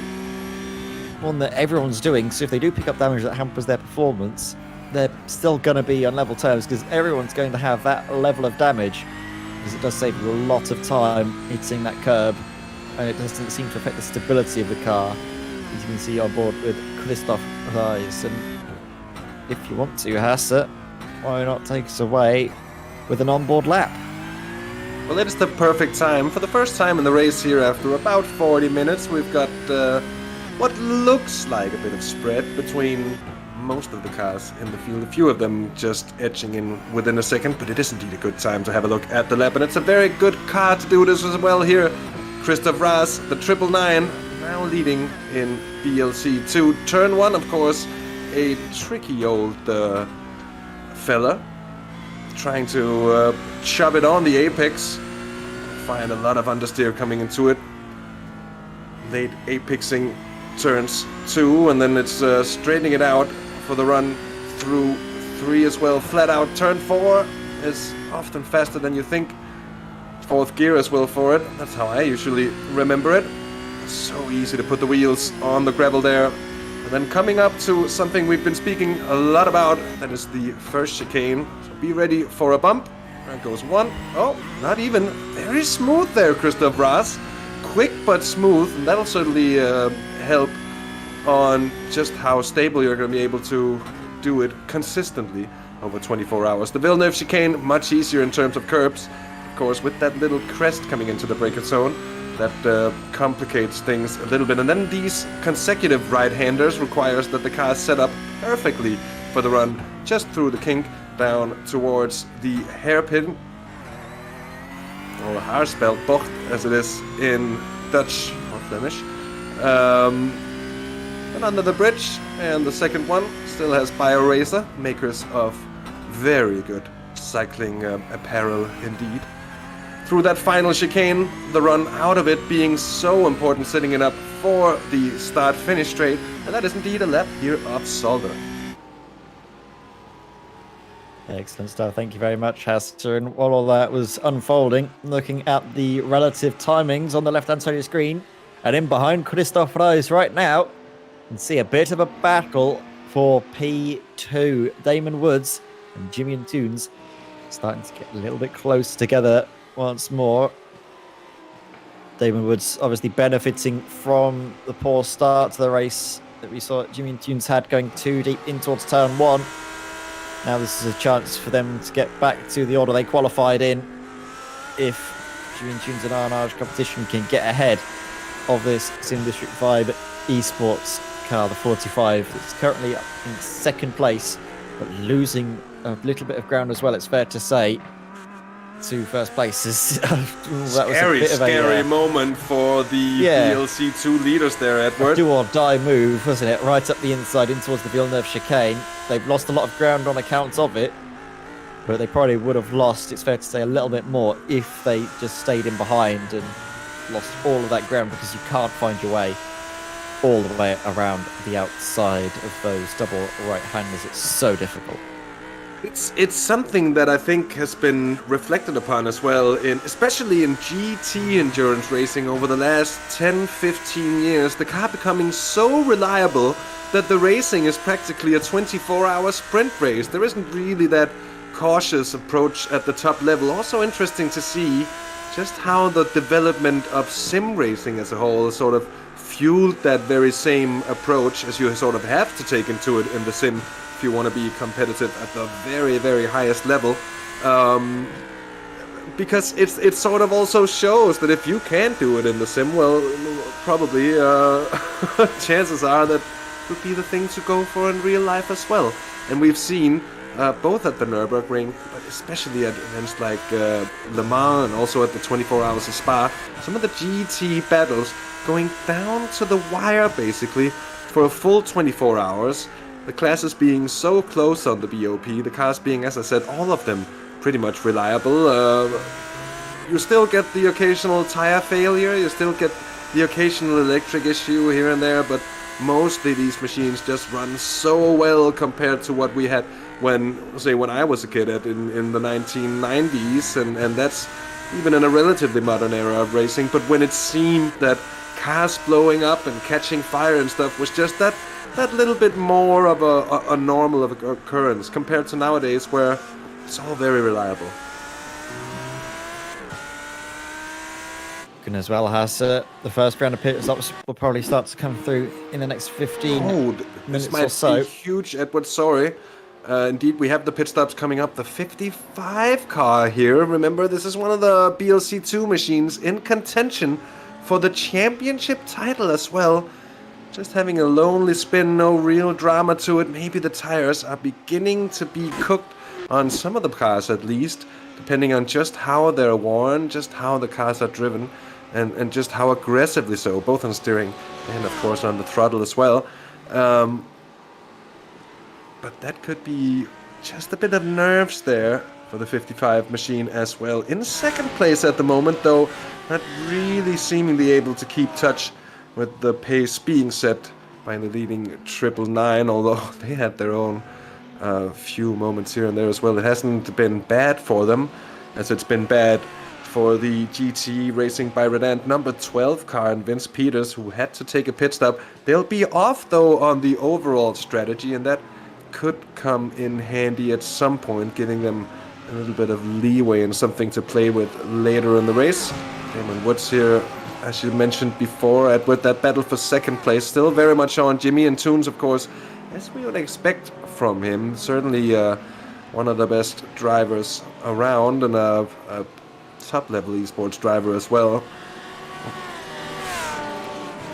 one that everyone's doing, so if they do pick up damage that hampers their performance, they're still going to be on level terms, because everyone's going to have that level of damage, because it does save you a lot of time hitting that curb, and it doesn't seem to affect the stability of the car, as you can see on board with Christoph Reis. And if you want to, Hasse, why not take us away with an onboard lap? Well, it is the perfect time. For the first time in the race here, after about 40 minutes, we've got what looks like a bit of spread between most of the cars in the field. A few of them just edging in within a second, but it is indeed a good time to have a look at the lap, and it's a very good car to do this as well here. Christoph Reis, the 999, now leading in BLC 2. Turn 1, of course, a tricky old fella, trying to shove it on the apex. Find a lot of understeer coming into it. Late apexing turns 2, and then it's straightening it out for the run through 3 as well. Flat out turn 4 is often faster than you think. 4th gear as well for it. That's how I usually remember it. So easy to put the wheels on the gravel there. And then coming up to something we've been speaking a lot about, that is the first chicane. So be ready for a bump. There goes 1. Oh, not even. Very smooth there, Christoph Reis. Quick but smooth, and that'll certainly help on just how stable you're going to be able to do it consistently over 24 hours. The Villeneuve chicane, much easier in terms of curbs. Of course, with that little crest coming into the bracket zone, that complicates things a little bit. And then these consecutive right-handers requires that the car is set up perfectly for the run just through the kink down towards the hairpin, or Haarspelbocht as it is in Dutch or Flemish. And under the bridge, and the second one still has BioRacer, makers of very good cycling apparel indeed. Through that final chicane, the run out of it being so important, setting it up for the start-finish straight, and that is indeed a lap here of Zolder. Excellent stuff. Thank you very much, Hasse. And while all that was unfolding, looking at the relative timings on the left-hand side of your screen, and in behind Christoph Reis right now, you can see a bit of a battle for P2. Damon Woods and Jimmy and Toons starting to get a little bit close together once more. Damon Woods obviously benefiting from the poor start to the race that we saw Jimmy and Toons had, going too deep in towards turn 1. Now this is a chance for them to get back to the order they qualified in, if Jimmy and Toons and Arnage competition can get ahead of this Sim District Vibe eSports car, the 45. It's currently up in second place, but losing a little bit of ground as well, it's fair to say, to first places. That was a scary moment for the BLC2 leaders there, Edward. Do or die move, wasn't it? Right up the inside in towards the Villeneuve chicane. They've lost a lot of ground on account of it, but they probably would have lost, it's fair to say, a little bit more if they just stayed in behind and lost all of that ground, because you can't find your way all the way around the outside of those double right-handers. It's so difficult. It's something that I think has been reflected upon as well, especially in GT endurance racing over the last 10-15 years. The car becoming so reliable that the racing is practically a 24-hour sprint race. There isn't really that cautious approach at the top level. Also interesting to see just how the development of sim racing as a whole sort of fueled that very same approach as you sort of have to take into it in the sim if you want to be competitive at the very, very highest level. Because it sort of also shows that if you can't do it in the sim, well, probably chances are that would be the thing to go for in real life as well. And we've seen both at the Nürburgring, but especially at events like Le Mans and also at the 24 Hours of Spa, some of the GT battles going down to the wire basically for a full 24 hours. The classes being so close on the BOP, the cars being, as I said, all of them pretty much reliable. You still get the occasional tire failure, you still get the occasional electric issue here and there, but mostly these machines just run so well compared to what we had when I was a kid in the 1990s, and that's even in a relatively modern era of racing. But when it seemed that cars blowing up and catching fire and stuff was just that little bit more of a normal of occurrence compared to nowadays, where it's all very reliable. As well as the first round of pit stops will probably start to come through in the next 15 minutes this might or so. be huge, Edward. Sorry. Indeed, we have the pit stops coming up. The 55 car here. Remember, this is one of the BLC2 machines in contention for the championship title as well. Just having a lonely spin, no real drama to it. Maybe the tires are beginning to be cooked on some of the cars at least, depending on just how they're worn, just how the cars are driven, and just how aggressively so, both on steering and of course on the throttle as well. But that could be just a bit of nerves there for the 55 machine as well. In second place at the moment, though, not really seemingly able to keep touch with the pace being set by the leading 999, although they had their own few moments here and there as well. It hasn't been bad for them, as it's been bad for the GT Racing by Redant number 12 car and Vince Peters, who had to take a pit stop. They'll be off, though, on the overall strategy, and that could come in handy at some point, giving them a little bit of leeway and something to play with later in the race. Damon Woods here, as you mentioned before, Edward, that battle for second place still very much on. Jimmy and Toons, of course, as we would expect from him. Certainly one of the best drivers around, and a top-level esports driver as well.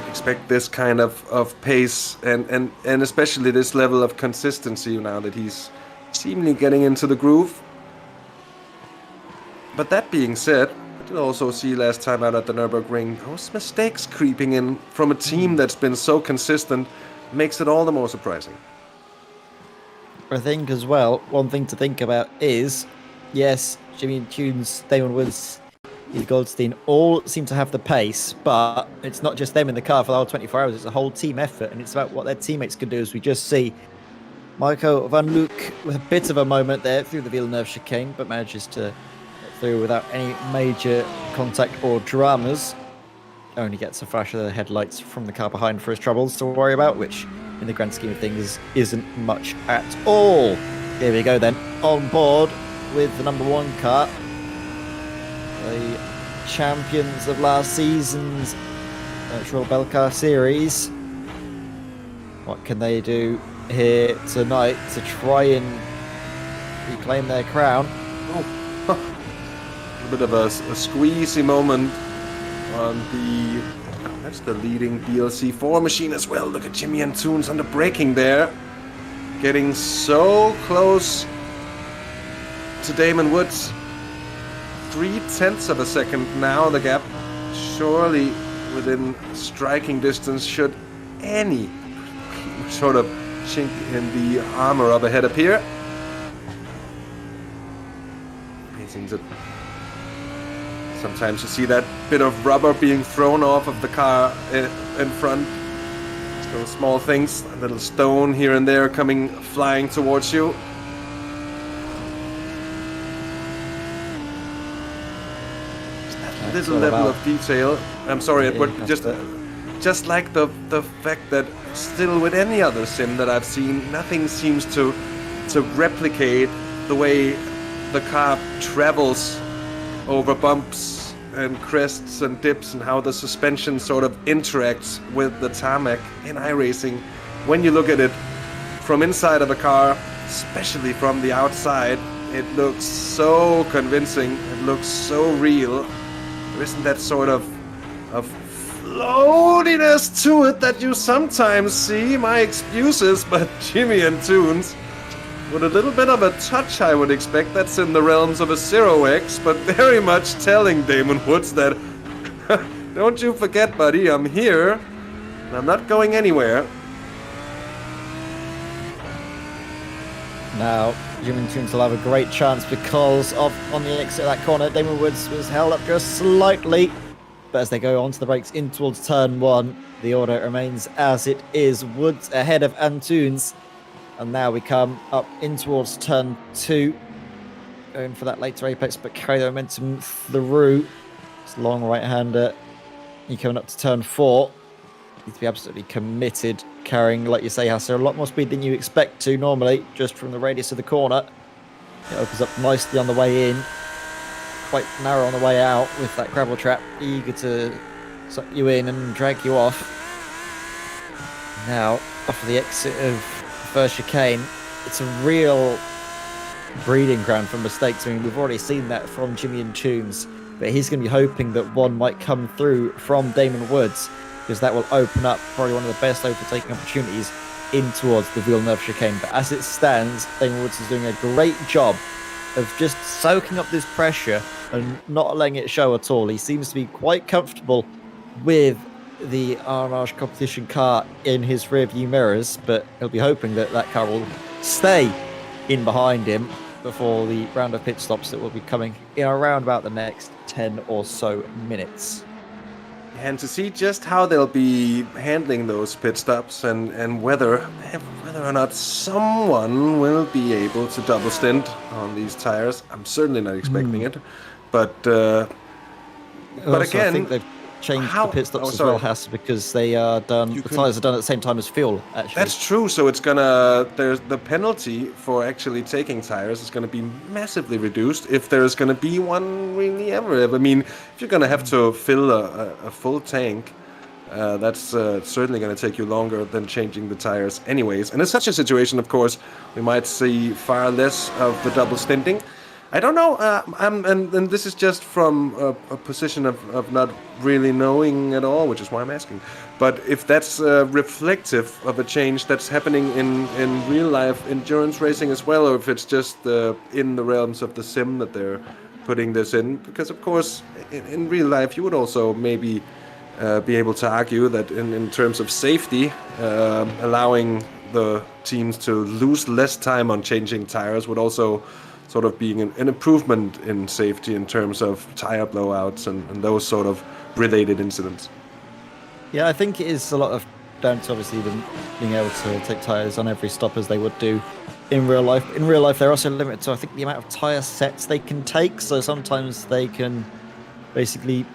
Expect this kind of pace and especially this level of consistency now that he's seemingly getting into the groove. But that being said, I did also see last time out at the Nürburgring those mistakes creeping in from a team that's been so consistent makes it all the more surprising. I think as well, one thing to think about is, yes, Jimmy Tunes, Damon Woods, Eve Goldstein all seem to have the pace, but it's not just them in the car for the whole 24 hours, it's a whole team effort, and it's about what their teammates can do, as we just see Michael Van Luke with a bit of a moment there through the Villeneuve chicane, but manages to get through without any major contact or dramas. Only gets a flash of the headlights from the car behind for his troubles to worry about, which in the grand scheme of things isn't much at all. Here we go then, on board with the number 1 car, the champions of last season's virtual Belcar series. What can they do here tonight to try and reclaim their crown? A bit of a squeezy moment on that's the leading BLC4 machine as well. Look at Jimmy and Toons on the braking there, getting so close to Damon Woods. 0.3 of a second now, the gap surely within striking distance should any sort of chink in the armor of ahead appear. Amazing that sometimes you see that bit of rubber being thrown off of the car in front. Those small things, a little stone here and there coming flying towards you. Little level of detail. I'm sorry, Edward. Just like the fact that still with any other sim that I've seen, nothing seems to replicate the way the car travels over bumps and crests and dips, and how the suspension sort of interacts with the tarmac in iRacing. When you look at it from inside of a car, especially from the outside, it looks so convincing. It looks so real. There isn't that sort of floatiness to it that you sometimes see. My excuses, but Jimmy and Toons, with a little bit of a touch, I would expect. That's in the realms of a 0x, but very much telling Damon Woods that, don't you forget, buddy, I'm here, and I'm not going anywhere. Now, Jim and Toons will have a great chance because of on the exit of that corner, Damon Woods was held up just slightly But as they go onto the brakes in towards turn 1, the order remains as it is. Woods ahead of Antunes. And now we come up in towards turn 2. Going for that later apex, but carry the momentum through. It's long right-hander. You're coming up to turn 4. Need to be absolutely committed, carrying, like you say, Hasser, a lot more speed than you expect to normally, just from the radius of the corner. It opens up nicely on the way in. Quite narrow on the way out with that gravel trap, eager to suck you in and drag you off. Now, off of the exit of the first chicane, it's a real breeding ground for mistakes. I mean, we've already seen that from Jimmy and Tunes, but he's going to be hoping that one might come through from Damon Woods, because that will open up probably one of the best overtaking opportunities in towards the Villeneuve chicane. But as it stands, Damon Woods is doing a great job of just soaking up this pressure and not letting it show at all. He seems to be quite comfortable with the Arnage competition car in his rearview mirrors, but he'll be hoping that that car will stay in behind him before the round of pit stops that will be coming in around about the next 10 or so minutes. And to see just how they'll be handling those pit stops and whether or not someone will be able to double stint on these tires. I'm certainly not expecting it, but Also, again, I think they've changed the pit stops as well, Hass, because they are done. The tires are done at the same time as fuel. Actually, that's true. So it's there's the penalty for actually taking tires is gonna be massively reduced if there's gonna be one really ever. I mean, if you're gonna have to fill a full tank, that's certainly gonna take you longer than changing the tires, anyways. And in such a situation, of course, we might see far less of the double stinting. I don't know, and this is just from a position of not really knowing at all, which is why I'm asking. But if that's reflective of a change that's happening in real life endurance racing as well, or if it's just in the realms of the sim that they're putting this in, because of course in real life you would also maybe be able to argue that in terms of safety, allowing the teams to lose less time on changing tires would also sort of being an improvement in safety in terms of tire blowouts and those sort of related incidents. Yeah, I think it is a lot of down to obviously them being able to take tires on every stop as they would do in real life. In real life, they're also limited to, I think, the amount of tire sets they can take. So sometimes they can basically,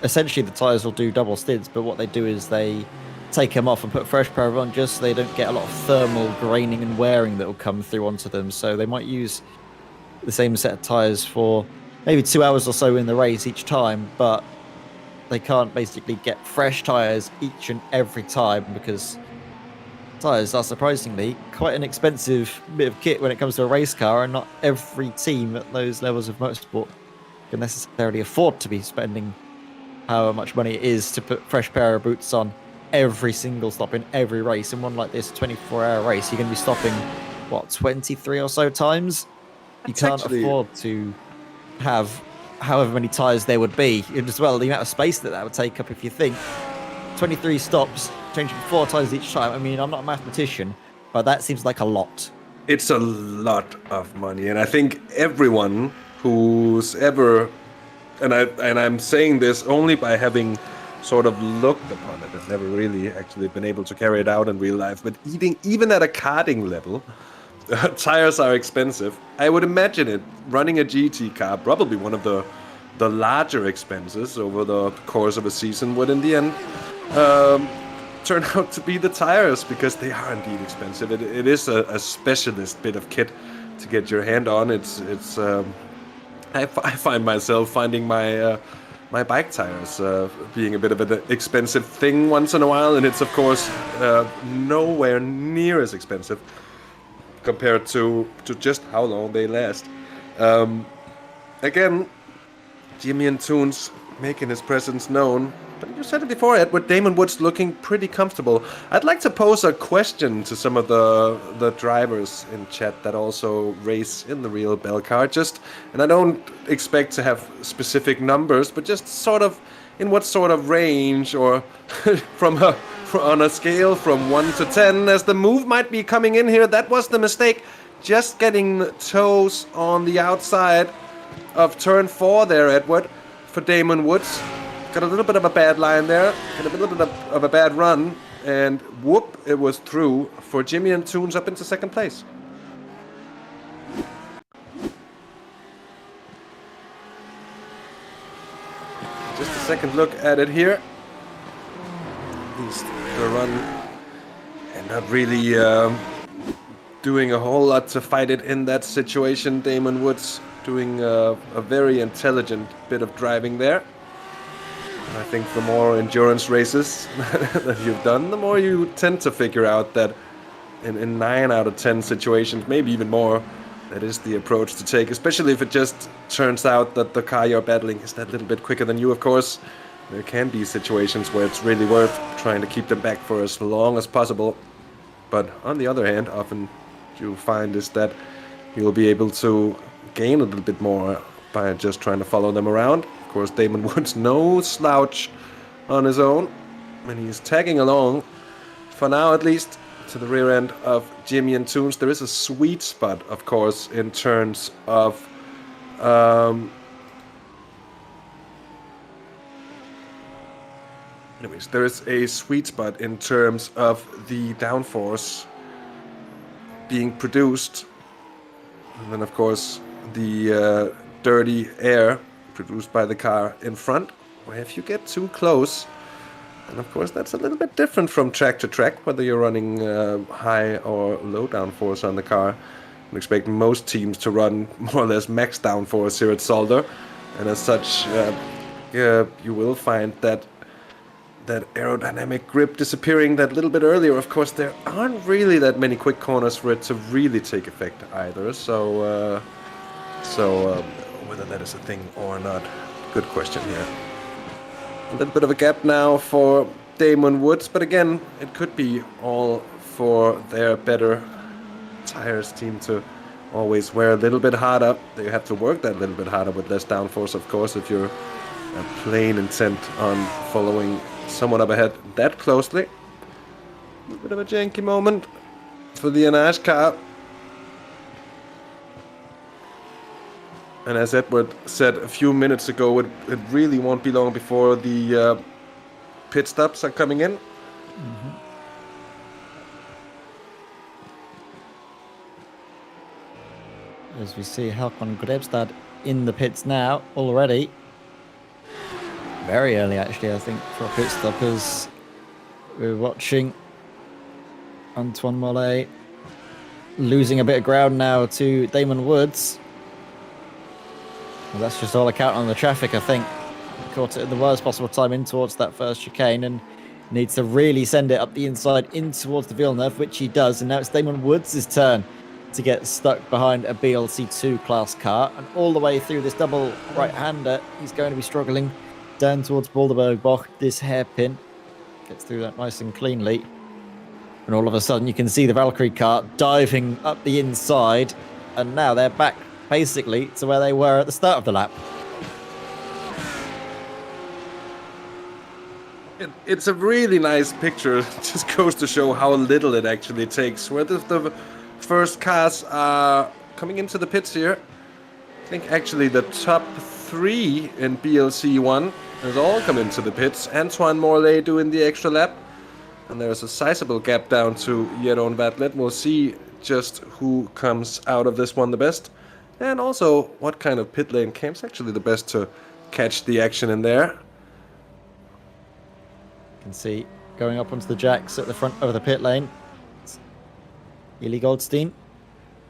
essentially the tires will do double stints, but what they do is they take them off and put fresh pair on just so they don't get a lot of thermal graining and wearing that will come through onto them. So they might use the same set of tires for maybe 2 hours or so in the race each time, but they can't basically get fresh tires each and every time because tires are surprisingly quite an expensive bit of kit when it comes to a race car, and not every team at those levels of motorsport can necessarily afford to be spending however much money it is to put fresh pair of boots on every single stop in every race. In one like this 24-hour race, you're going to be stopping, what, 23 or so times? You can't afford to have however many tires there would be. And as well, the amount of space that would take up, if you think 23 stops, changing 4 tires each time. I mean, I'm not a mathematician, but that seems like a lot. It's a lot of money, and I think everyone who's ever, and I'm saying this only by having sort of looked upon it. I've never really actually been able to carry it out in real life, but even at a karting level, tires are expensive. I would imagine it running a GT car, probably one of the larger expenses over the course of a season, would in the end turn out to be the tires, because they are indeed expensive. It is a specialist bit of kit to get your hand on. I find myself finding my bike tires being a bit of an expensive thing once in a while, and it's of course nowhere near as expensive compared to just how long they last. Again, Jimmy and Tunes making his presence known. But you said it before, Edward, Damon Woods looking pretty comfortable. I'd like to pose a question to some of the drivers in chat that also race in the real Belcar. And I don't expect to have specific numbers, but just sort of in what sort of range, or on a scale from 1 to 10, as the move might be coming in here. That was the mistake. Just getting the toes on the outside of turn 4 there, Edward, for Damon Woods. got a little bit of a bad line there, got a little bit of a bad run, and whoop, it was through for Jimmy and Toons up into second place. Just a second look at it here. At least the run, and not really doing a whole lot to fight it in that situation. Damon Woods doing a very intelligent bit of driving there. And I think the more endurance races that you've done, the more you tend to figure out that in 9 out of 10 situations, maybe even more, that is the approach to take, especially if it just turns out that the car you're battling is that little bit quicker than you, of course. There can be situations where it's really worth trying to keep them back for as long as possible. But on the other hand, often you'll find is that you'll be able to gain a little bit more by just trying to follow them around. Of course, Damon Woods no slouch on his own, and he's tagging along, for now at least, to the rear end of Jimmy and Toons. There is a sweet spot, of course, in terms of anyways, there is a sweet spot in terms of the downforce being produced, and then of course the dirty air produced by the car in front, where if you get too close, and of course that's a little bit different from track to track, whether you're running high or low downforce on the car. I expect most teams to run more or less max downforce here at Zolder, and as such you will find that aerodynamic grip disappearing that little bit earlier. Of course, there aren't really that many quick corners for it to really take effect either, so whether that is a thing or not, good question here. A little bit of a gap now for Damon Woods, but again, it could be all for their better tires team to always wear a little bit harder. They have to work that little bit harder with less downforce, of course, if you're plain intent on following someone up ahead that closely. A little bit of a janky moment for the Anash car. And as Edward said a few minutes ago, it really won't be long before the pit stops are coming in. Mm-hmm. As we see Håkon Grebstad in the pits now already. Very early, actually, I think, for a pit stop, as we're watching Antoine Mollet losing a bit of ground now to Damon Woods. Well, that's just all account on the traffic, I think. Caught it at the worst possible time in towards that first chicane and needs to really send it up the inside in towards the Villeneuve, which he does. And now it's Damon Woods' turn to get stuck behind a BLC2 class car. And all the way through this double right-hander, he's going to be struggling down towards Boulderberg Boch. This hairpin gets through that nice and cleanly. And all of a sudden, you can see the Valkyrie car diving up the inside. And now they're back basically to where they were at the start of the lap. It's a really nice picture. It just goes to show how little it actually takes. Where the first cars are coming into the pits here, I think actually the top 3 in BLC1 has all come into the pits. Antoine Morley doing the extra lap. And there's a sizable gap down to Jeroen Vatlet. We'll see just who comes out of this one the best. And also what kind of pit lane cam's actually the best to catch the action in there. You can see going up onto the jacks at the front of the pit lane. Eli Goldstein.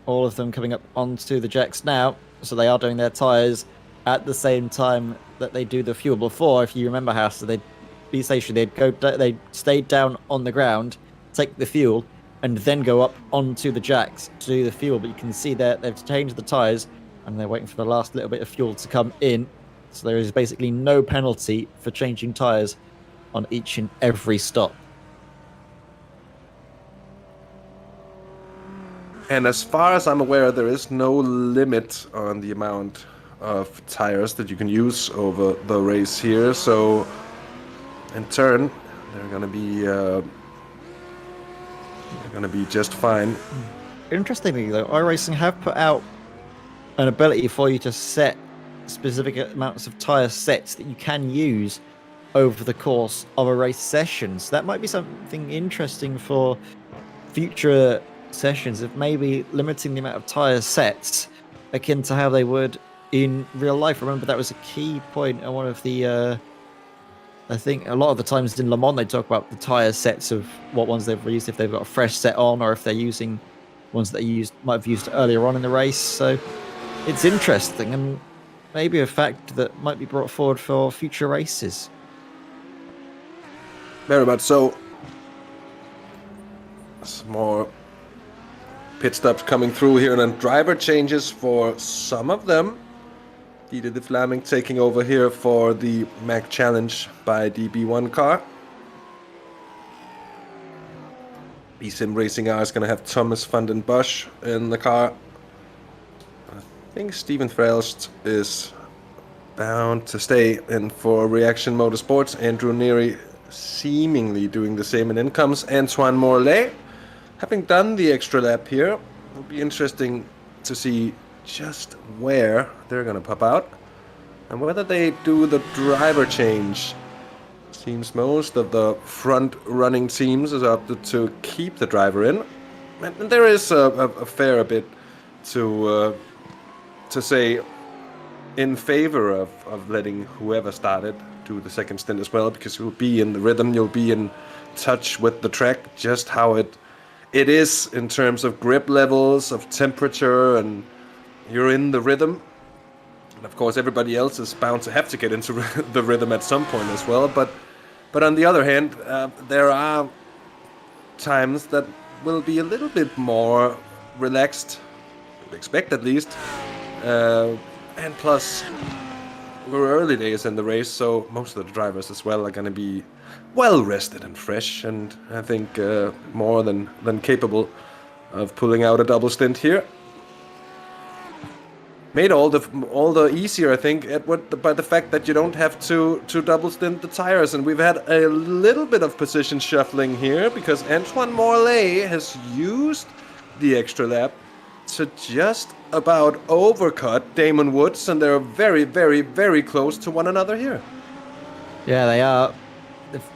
All of them coming up onto the jacks now. So they are doing their tyres at the same time that they do the fuel. Before, if you remember how, so they'd be stationary, they'd stay down on the ground, take the fuel, and then go up onto the jacks to do the fuel. But you can see that they've changed the tyres and they're waiting for the last little bit of fuel to come in. So there is basically no penalty for changing tyres on each and every stop. And as far as I'm aware, there is no limit on the amount of tires that you can use over the race here. So in turn, they're gonna be just fine. Interestingly, though, iRacing have put out an ability for you to set specific amounts of tyre sets that you can use over the course of a race session. So that might be something interesting for future sessions, of maybe limiting the amount of tyre sets akin to how they would in real life. Remember, that was a key point on one of the I think a lot of the times in Le Mans they talk about the tyre sets of what ones they've reused, if they've got a fresh set on, or if they're using ones that might have used earlier on in the race. So it's interesting, and maybe a fact that might be brought forward for future races. Very much so. Some more pit stops coming through here, and then driver changes for some of them. Dieter de Vlaming taking over here for the Mac Challenge by the B1 car. B-Sim Racing R is going to have Thomas van den Bosch in the car. I think Steven Frelst is bound to stay in for Reaction Motorsports. Andrew Neary seemingly doing the same, and in comes Antoine Morlaix. Having done the extra lap here, it'll be interesting to see just where they're going to pop out and whether they do the driver change. Seems most of the front running teams is opted to keep the driver in, and there is a fair bit to say in favor of letting whoever started do the second stint as well, because you'll be in the rhythm, you'll be in touch with the track, just how it is in terms of grip levels, of temperature, and you're in the rhythm. And of course everybody else is bound to have to get into the rhythm at some point as well, but on the other hand, there are times that will be a little bit more relaxed, I would expect at least, and plus we're early days in the race, so most of the drivers as well are going to be well rested and fresh, and I think more than capable of pulling out a double stint here. Made all the easier, I think, Edward, by the fact that you don't have to double stint the tires, and we've had a little bit of position shuffling here because Antoine Morlaix has used the extra lap to just about overcut Damon Woods, and they're very, very, very close to one another here. Yeah, they are. They've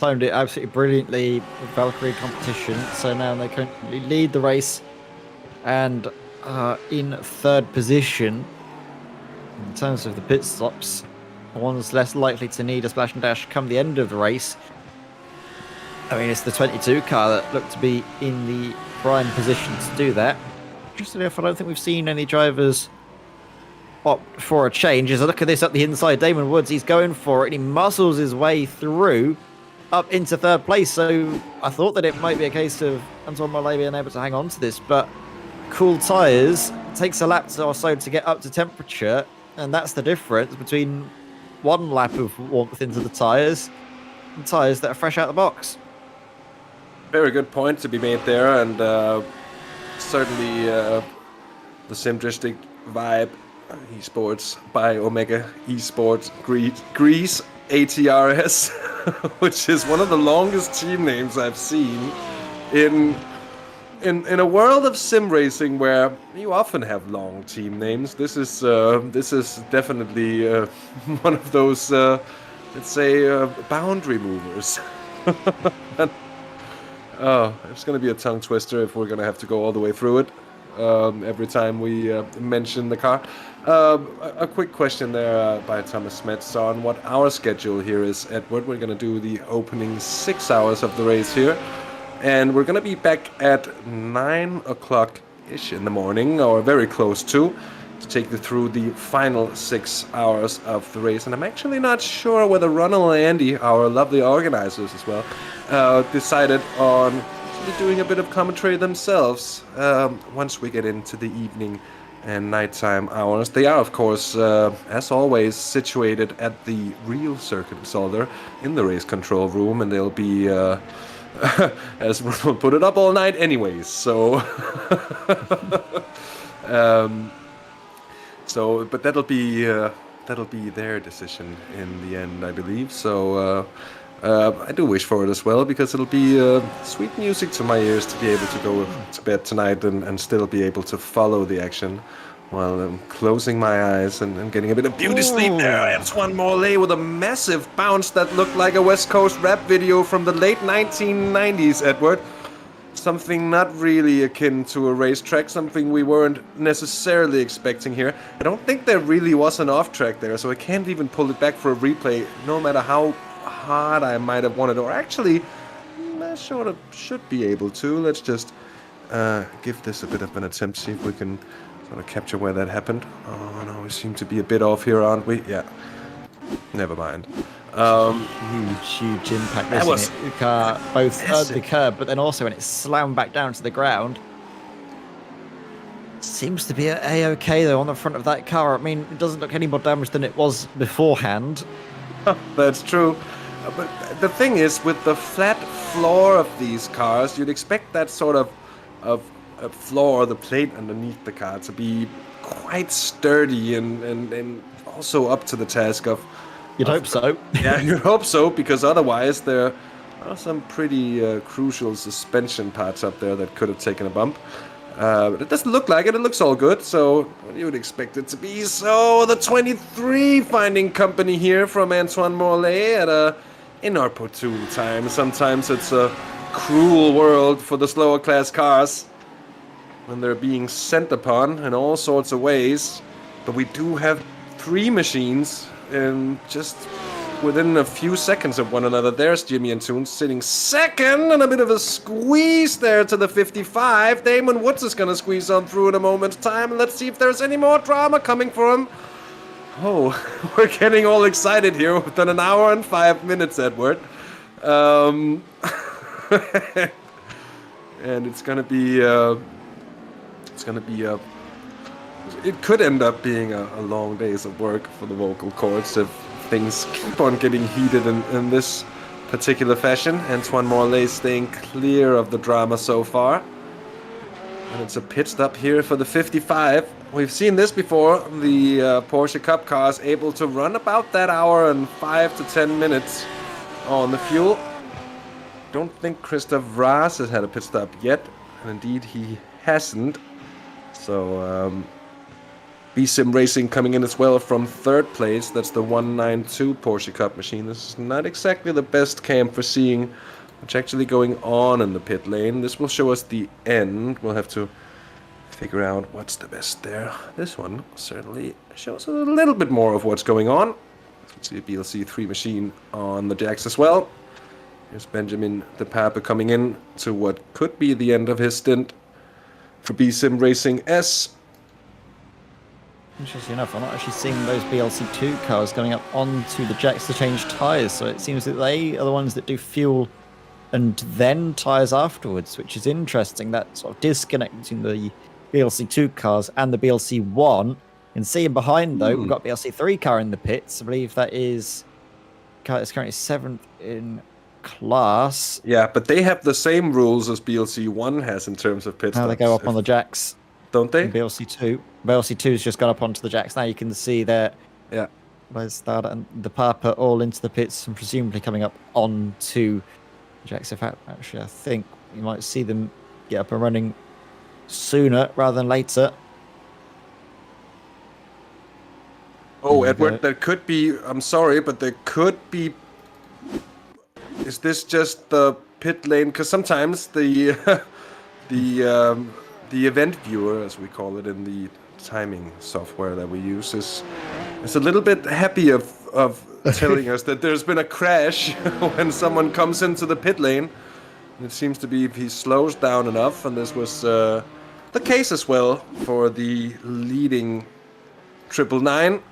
timed it absolutely brilliantly with Valkyrie competition, so now they currently lead the race and in third position. In terms of the pit stops, one's less likely to need a splash and dash come the end of the race. I mean, it's the 22 car that looked to be in the prime position to do that. Interestingly enough, I don't think we've seen any drivers opt for a change. As I look at this up the inside, Damon Woods, he's going for it, and he muscles his way through up into third place. So I thought that it might be a case of Antoine Morlaix being able to hang on to this, but cool tyres, takes a lap or so to get up to temperature, and that's the difference between one lap of warmth into the tyres and tyres that are fresh out the box. Very good point to be made there, and certainly the Simdristic vibe, eSports by Omega eSports Greece ATRS, which is one of the longest team names I've seen in a world of sim racing where you often have long team names. This is definitely one of those let's say boundary movers. Oh, it's going to be a tongue twister if we're going to have to go all the way through it every time we mention the car. A quick question there by Thomas Smets on what our schedule here is, Edward. We're going to do the opening 6 hours of the race here, and we're going to be back at 9 o'clock-ish in the morning, or very close to take you through the final 6 hours of the race. And I'm actually not sure whether Ronald and Andy, our lovely organizers as well, decided on doing a bit of commentary themselves once we get into the evening and nighttime hours. They are, of course, as always, situated at the real circuit of Zolder in the race control room, and they'll be, as we'll put it up all night anyways. So, but that'll be their decision in the end, I believe. So I do wish for it as well, because it'll be sweet music to my ears to be able to go to bed tonight and still be able to follow the action while I'm closing my eyes and getting a bit of beauty sleep there. Antoine Morlaix with a massive bounce that looked like a West Coast rap video from the late 1990s, Edward. Something not really akin to a racetrack, something we weren't necessarily expecting here. I don't think there really was an off-track there, so I can't even pull it back for a replay, no matter how hard I might have wanted. Or actually, I sort of should be able to. Let's just give this a bit of an attempt, see if we can sort of capture where that happened. Oh no, we seem to be a bit off here, aren't we? Yeah. Never mind. Huge impact. That was the car both at the curb, but then also when it slammed back down to the ground. Seems to be a-okay though on the front of that car. I mean, it doesn't look any more damaged than it was beforehand. That's true. But the thing is, with the flat floor of these cars, you'd expect that sort of floor, the plate underneath the car, to be quite sturdy and also up to the task of... You'd hope so. Yeah, you'd hope so, because otherwise there are some pretty crucial suspension parts up there that could have taken a bump. But it doesn't look like it. It looks all good, so you would expect it to be. So the 23 finding company here from Antoine Morlaix at a inopportune time. Sometimes it's a cruel world for the slower class cars when they're being sent upon in all sorts of ways. But we do have 3 machines in just within a few seconds of one another. There's Jimmy and Toons sitting second, and a bit of a squeeze there to the 55. Damon Woods is going to squeeze on through in a moment's time. Let's see if there's any more drama coming for him. Oh, we're getting all excited here within an hour and 5 minutes, Edward. And it's going to be... it could end up being a long days of work for the vocal cords if things keep on getting heated in this particular fashion. Antoine Morlaix staying clear of the drama so far. And it's a pit stop here for the 55. We've seen this before. The Porsche Cup cars able to run about that hour and 5 to 10 minutes on the fuel. Don't think Christoph Raas has had a pit stop yet. And indeed he hasn't. So B-Sim Racing coming in as well from 3rd place. That's the 192 Porsche Cup machine. This is not exactly the best cam for seeing what's actually going on in the pit lane. This will show us the end. We'll have to figure out what's the best there. This one certainly shows a little bit more of what's going on. Let's see a BLC 3 machine on the jacks as well. Here's Benjamin De Pape coming in to what could be the end of his stint for B-Sim Racing S. Interesting enough, I'm not actually seeing those BLC2 cars going up onto the jacks to change tyres, so it seems that they are the ones that do fuel and then tyres afterwards, which is interesting. That sort of disconnect between the BLC2 cars and the BLC1. You can see him behind, though, we've got BLC3 car in the pits. I believe that is car that's currently 7th in class. Yeah, but they have the same rules as BLC1 has in terms of pit stops. Now they go up on the jacks. Don't they? BLC2. BLC2's just gone up onto the jacks. Now you can see that. Yeah. There's that and the Papa all into the pits and presumably coming up onto the jacks. In fact, actually, I think you might see them get up and running sooner rather than later. Oh, Edward, there could be... I'm sorry, but there could be... Is this just the pit lane? Because sometimes the event viewer, as we call it in the timing software that we use, is a little bit happy of telling us that there's been a crash when someone comes into the pit lane. And it seems to be if he slows down enough, and this was the case as well for the leading 999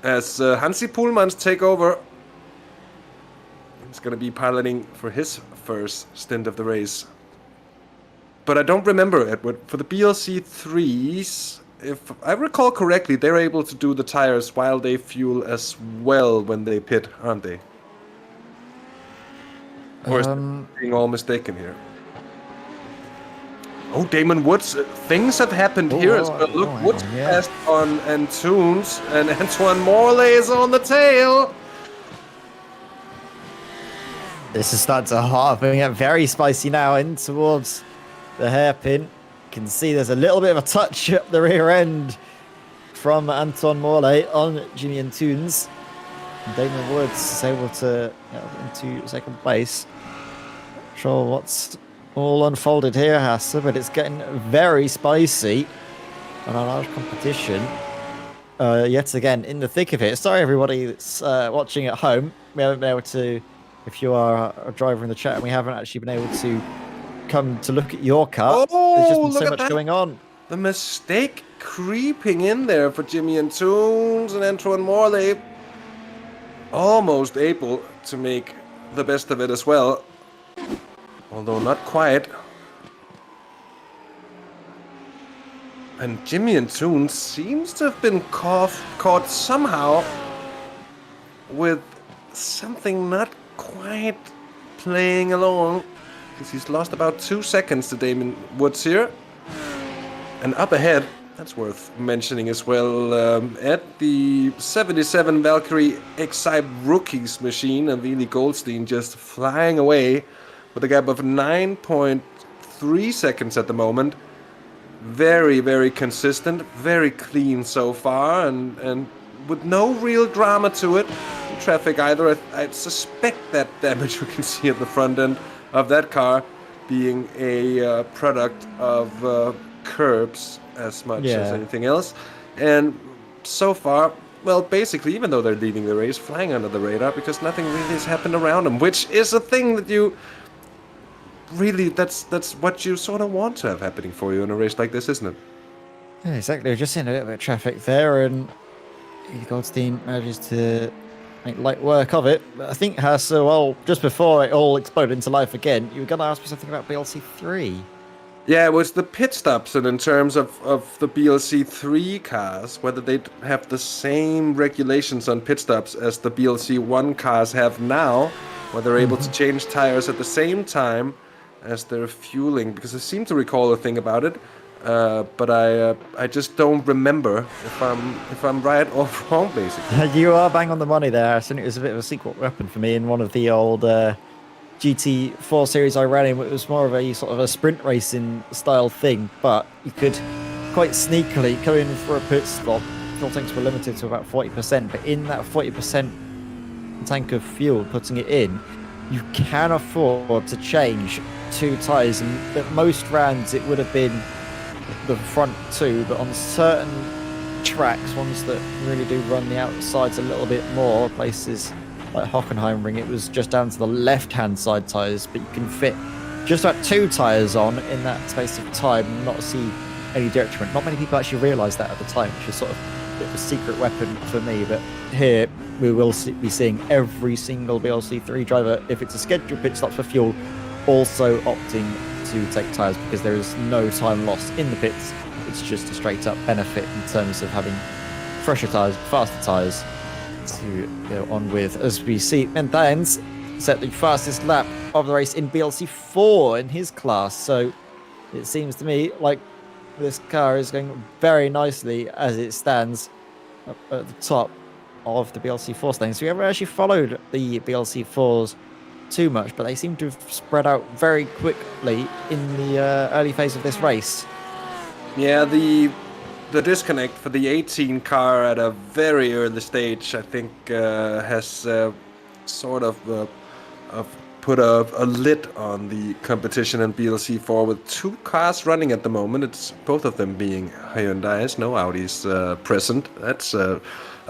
as Hansi Poolman's take over. He's going to be piloting for his first stint of the race. But I don't remember, Edward, for the BLC3s, if I recall correctly, they're able to do the tires while they fuel as well when they pit, aren't they? Or is being all mistaken here? Oh, Damon Woods, things have happened here as well. Look, Woods passed on Antunes, and Antoine Morlaix is on the tail. This is starting to get very spicy now in towards the hairpin. You can see there's a little bit of a touch up the rear end from Anton Morley on Jimmy and Toons. Damon Woods is able to get into second place. Not sure what's all unfolded here, Hassa, but it's getting very spicy on a large competition. Yet again, in the thick of it. Sorry, everybody that's watching at home. We haven't been able to, if you are a driver in the chat, and we haven't actually been able to come to look at your car. There's just been so much going on. The mistake creeping in there for Jimmy and Toons, and Antoine Morley almost able to make the best of it as well. Although not quite. And Jimmy and Toons seems to have been caught somehow with something not quite playing along. Because he's lost about 2 seconds to Damon Woods here. And up ahead, that's worth mentioning as well, at the 77 Valkyrie XI Rookies machine, and Vili Goldstein just flying away with a gap of 9.3 seconds at the moment. Very, very consistent, very clean so far, and with no real drama to it in traffic either. I suspect that damage we can see at the front end of that car being a product of curbs as much as anything else. And so far, well, basically, even though they're leading the race, flying under the radar because nothing really has happened around them, which is a thing that you really, that's what you sort of want to have happening for you in a race like this, isn't it? Yeah, exactly. We're just seeing a little bit of traffic there, and Goldstein manages to make light work of it. But I think Hassa, well, just before it all exploded into life again, you were going to ask me something about BLC 3. Yeah, it was the pit stops, and in terms of the BLC 3 cars, whether they have the same regulations on pit stops as the BLC 1 cars have now, whether they're able to change tires at the same time as they're fueling, because I seem to recall a thing about it, but I just don't remember if I'm right or wrong, basically. You are bang on the money there. I think it was a bit of a secret weapon for me in one of the old GT4 series I ran in. It was more of a sort of a sprint racing style thing, but you could quite sneakily come in for a pit stop. Fuel tanks were limited to about 40%, but in that 40% tank of fuel, putting it in, you can afford to change 2 tyres, and at most rounds it would have been the front 2, but on certain tracks, ones that really do run the outsides a little bit more, places like Hockenheimring, it was just down to the left-hand side tyres, but you can fit just about 2 tyres on in that space of time and not see any detriment. Not many people actually realise that at the time, which is sort of a bit of a secret weapon for me, but here we will be seeing every single BLC3 driver, if it's a scheduled pit stop for fuel, also opting to take tyres, because there is no time lost in the pits. It's just a straight up benefit in terms of having fresher tyres, faster tyres to go on with. As we see, Menthaens set the fastest lap of the race in BLC4 in his class, so it seems to me like this car is going very nicely as it stands up at the top of the BLC4 standings. We haven't actually followed the BLC4s too much, but they seem to have spread out very quickly in the early phase of this race. Yeah, the disconnect for the 18 car at a very early stage, I think, has sort of put a lid on the competition in BLC4 with 2 cars running at the moment. It's both of them being Hyundais, no Audis present. That's a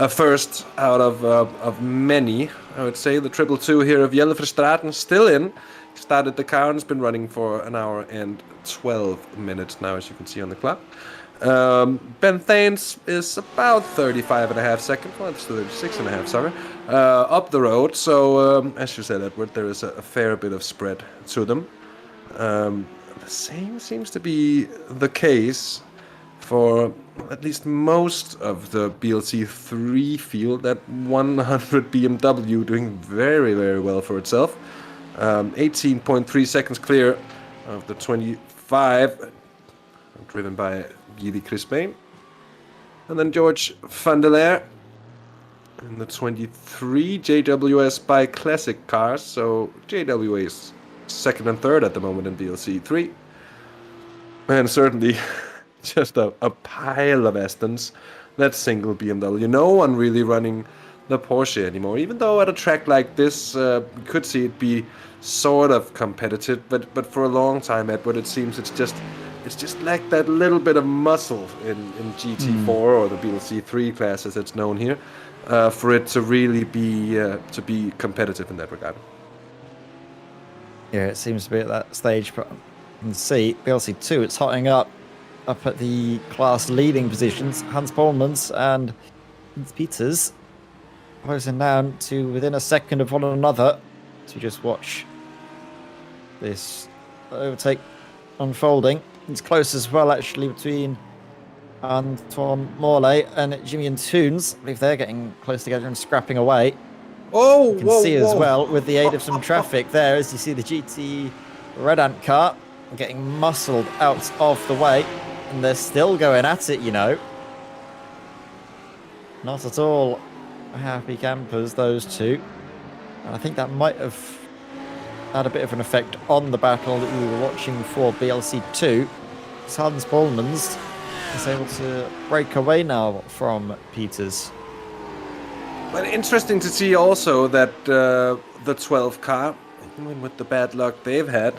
first out of many, I would say. The 222 here of Jelleverstraten still in. Started the car and has been running for 1 hour and 12 minutes now, as you can see on the clock. Ben Thanes is about 35.5 seconds, well, it's 36.5, sorry, up the road. So, as you said, Edward, there is a fair bit of spread to them. The same seems to be the case for at least most of the BLC3 field. That 100 BMW doing very, very well for itself. 18.3 seconds clear of the 25, driven by Guidi Crispin. And then George van der Leer in the 23 JWS by Classic cars. So JWA is second and third at the moment in BLC3. And certainly just a pile of Astons that single BMW. No one really running the Porsche anymore. Even though at a track like this, you could see it be sort of competitive, but for a long time, Edward, it seems it's just like that little bit of muscle in GT4 or the BLC3 class as it's known here, for it to really be competitive in that regard. Yeah, it seems to be at that stage, but you can see BLC2, it's hotting up at the class leading positions. Hans Polmans and Vince Peters closing down to within a second of one another. So just watch this overtake unfolding. It's close as well, actually, between Antoine Morlaix and Jimmy and Toons. I believe they're getting close together and scrapping away. Oh, you can see as well, with the aid of some traffic there, as you see the GT Red Ant car getting muscled out of the way. And they're still going at it, you know. Not at all happy campers, those two. And I think that might have had a bit of an effect on the battle that we were watching for BLC2. Hans Polmans is able to break away now from Peters. But interesting to see also that the 12 car, even with the bad luck they've had,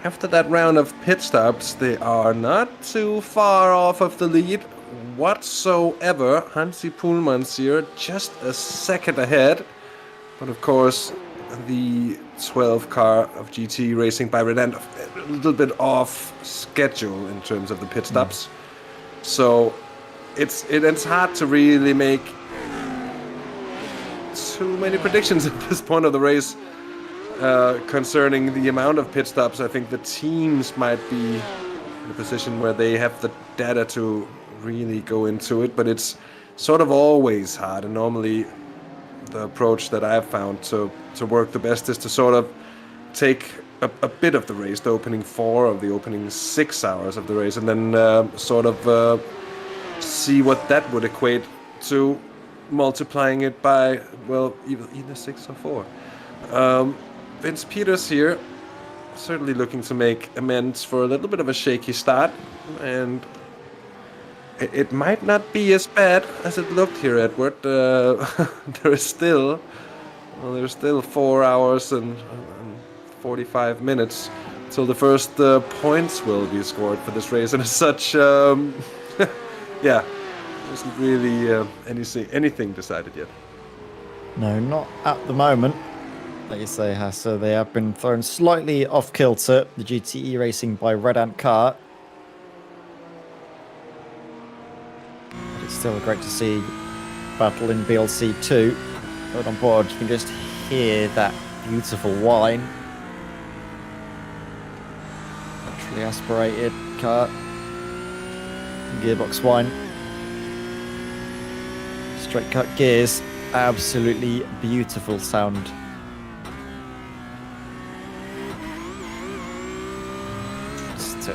after that round of pit stops, they are not too far off of the lead whatsoever. Hansi Poolmans here just a second ahead. But of course, the 12 car of GT Racing by Red Ant a little bit off schedule in terms of the pit stops. So it's hard to really make too many predictions at this point of the race concerning the amount of pit stops. I think the teams might be in a position where they have the data to really go into it, but it's sort of always hard. And normally the approach that I've found to work the best is to sort of take a bit of the race, the opening 4 of the opening 6 hours of the race, and then sort of see what that would equate to, multiplying it by, well, either 6 or 4. Vince Peters here, certainly looking to make amends for a little bit of a shaky start, and it might not be as bad as it looked here, Edward. There's still 4 hours and 45 minutes till the first points will be scored for this race, and as such, yeah, isn't really anything decided yet. No, not at the moment. Like you say, Hassa, they have been thrown slightly off kilter, the GTE Racing by Red Ant car. But it's still great to see battle in BLC2. But on board, you can just hear that beautiful whine. Naturally aspirated car. Gearbox whine. Straight cut gears. Absolutely beautiful sound.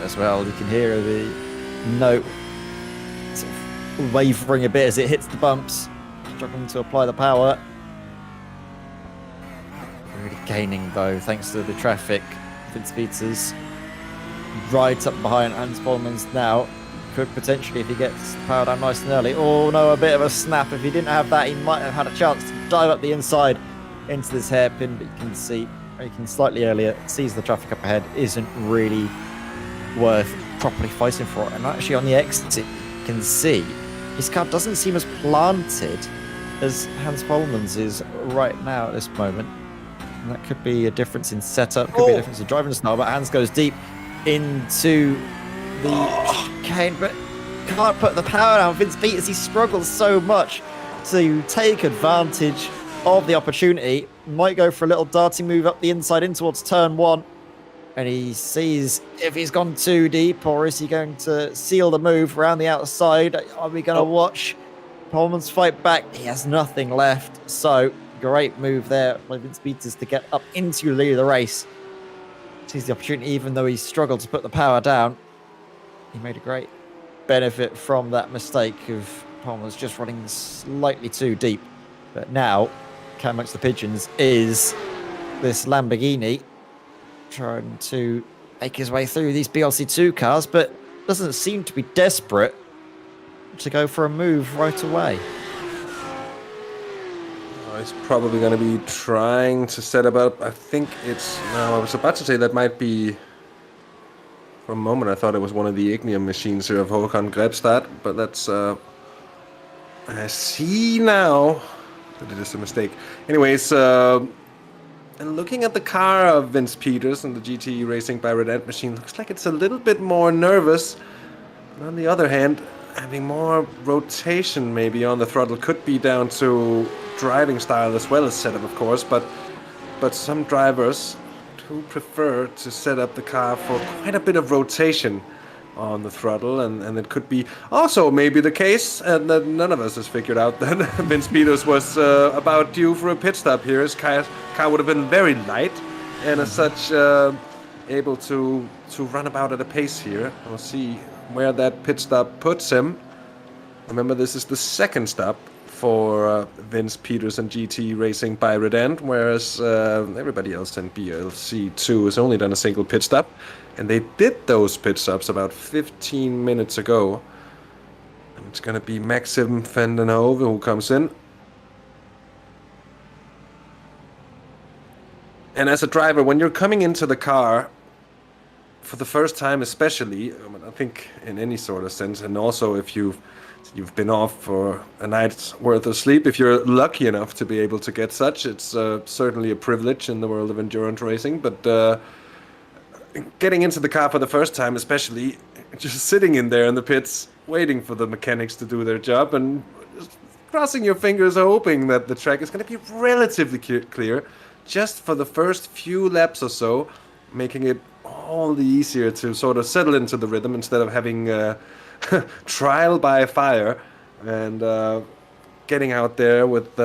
As well, you can hear the note sort of wavering a bit as it hits the bumps, struggling to apply the power. Really gaining though, thanks to the traffic. Vince Peters right up behind Hans Polmans now. Could potentially, if he gets the power down nice and early. Oh no, a bit of a snap. If he didn't have that, he might have had a chance to dive up the inside into this hairpin, but you can see, making slightly earlier, sees the traffic up ahead, isn't really worth properly fighting for it. And actually on the exit, you can see his car doesn't seem as planted as Hans Polmans is right now at this moment. And that could be a difference in setup, could be a difference in driving style, but Hans goes deep into the chicane, but can't put the power down. Vince Peters, he struggles so much to take advantage of the opportunity. Might go for a little darting move up the inside in towards turn 1. And he sees if he's gone too deep, or is he going to seal the move around the outside? Are we going to watch Polmans fight back? He has nothing left. So, great move there by Vince Peters to get up into the lead of the race. Sees the opportunity, even though he struggled to put the power down. He made a great benefit from that mistake of Polmans just running slightly too deep. But now, came amongst the pigeons is this Lamborghini, trying to make his way through these BLC2 cars, but doesn't seem to be desperate. to go for a move right away. He's probably going to be trying to set up. I think it's... No, I was about to say that might be... For a moment, I thought it was one of the Ignium machines here of Håkan Grebstad, but that's... I see now that it is a mistake. Anyways, and looking at the car of Vince Peters and the GT Racing by Red Ant machine, looks like it's a little bit more nervous. And on the other hand, having more rotation maybe on the throttle could be down to driving style as well as setup, of course, but some drivers do prefer to set up the car for quite a bit of rotation on the throttle, and it could be also maybe the case, and that none of us has figured out that Vince Peters was about due for a pit stop here. His car would have been very light, and as such able to run about at a pace here. We'll see where that pit stop puts him. Remember, this is the second stop for Vince Peters and GT Racing by Red Ant, whereas everybody else in BLC2 has only done a single pit stop. And they did those pit stops about 15 minutes ago. And it's going to be Maxim Vandenhove who comes in. And as a driver, when you're coming into the car, for the first time especially, I think in any sort of sense, and also if you've been off for a night's worth of sleep, if you're lucky enough to be able to get such, it's certainly a privilege in the world of endurance racing, but getting into the car for the first time, especially just sitting in there in the pits, waiting for the mechanics to do their job and just crossing your fingers, hoping that the track is going to be relatively clear just for the first few laps or so, making it all the easier to sort of settle into the rhythm instead of having trial by fire and getting out there with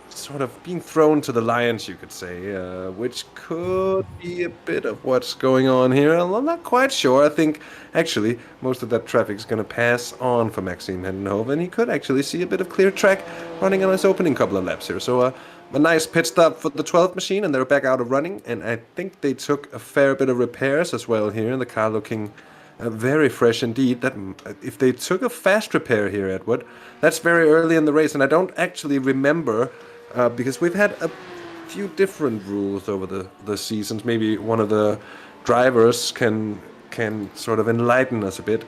sort of being thrown to the lions, you could say, which could be a bit of what's going on here. I'm not quite sure. I think, actually, most of that traffic is going to pass on for Maxime Vandenhove, and he could actually see a bit of clear track running on his opening couple of laps here. So a nice pit stop for the 12th machine, and they're back out of running, and I think they took a fair bit of repairs as well here, the car looking very fresh indeed. That if they took a fast repair here, Edward, that's very early in the race, and I don't actually remember... because we've had a few different rules over the seasons. Maybe one of the drivers can sort of enlighten us a bit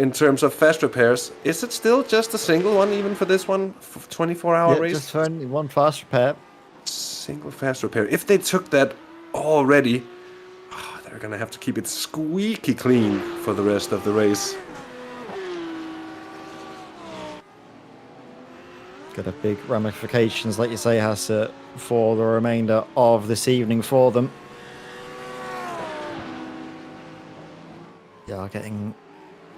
in terms of fast repairs. Is it still just a single one, even for this one, 24-hour race? Just only one fast repair. Single fast repair. If they took that already, they're going to have to keep it squeaky clean for the rest of the race. Got a big ramifications, like you say, Hasse, for the remainder of this evening for them. Yeah, getting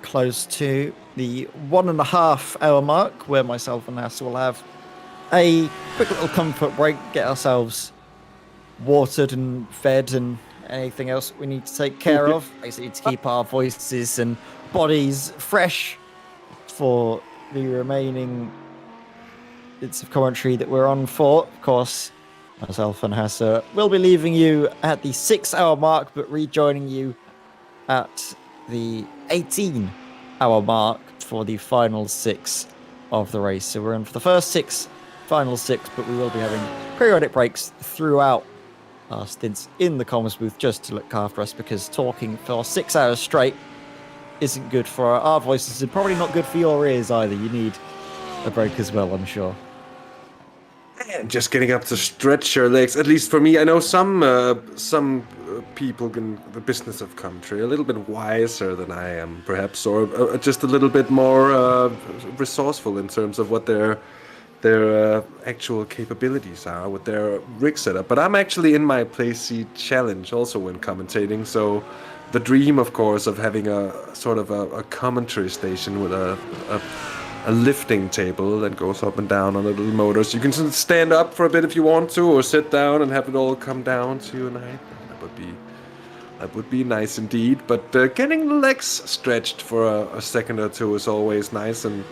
close to the 1.5 hour mark, where myself and Hasse will have a quick little comfort break, get ourselves watered and fed and anything else we need to take care of, basically to keep our voices and bodies fresh for the remaining bits of commentary that we're on for. Of course, myself and Hasse will be leaving you at the 6 hour mark, but rejoining you at the 18-hour mark for the final 6 of the race. So we're in for the first 6, final 6, but we will be having periodic breaks throughout our stints in the comms booth just to look after us, because talking for 6 hours straight isn't good for our voices and probably not good for your ears either. You need a break as well, I'm sure. And just getting up to stretch your legs, at least for me. I know some people in the business of commentary a little bit wiser than I am, perhaps, or just a little bit more resourceful in terms of what their actual capabilities are with their rig setup. But I'm actually in my Play Seat challenge also when commentating, so the dream, of course, of having a sort of a commentary station with a lifting table that goes up and down on the little motors. You can stand up for a bit if you want to, or sit down and have it all come down to you. And that would be nice indeed. But getting the legs stretched for a second or two is always nice, and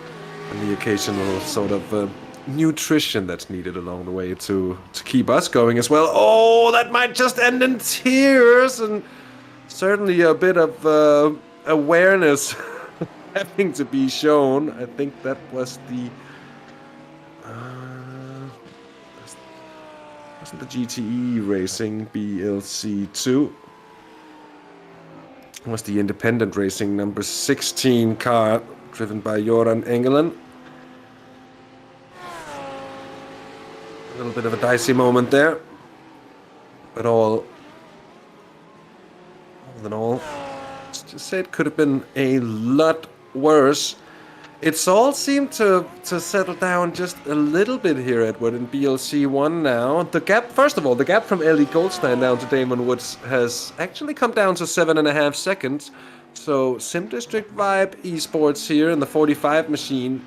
the occasional sort of nutrition that's needed along the way to keep us going as well. Oh, that might just end in tears, and certainly a bit of awareness having to be shown. I think that was the wasn't the GTE Racing BLC2. It was the Independent Racing number 16 car driven by Joran Engelen. A little bit of a dicey moment there, but all in all, let's just say it could have been a lot worse. It's all seemed to settle down just a little bit here, Edward, in BLC1 now. The gap, first of all, the gap from Ellie Goldstein down to Damon Woods has actually come down to 7.5 seconds. So Sim District Vibe eSports here in the 45 machine,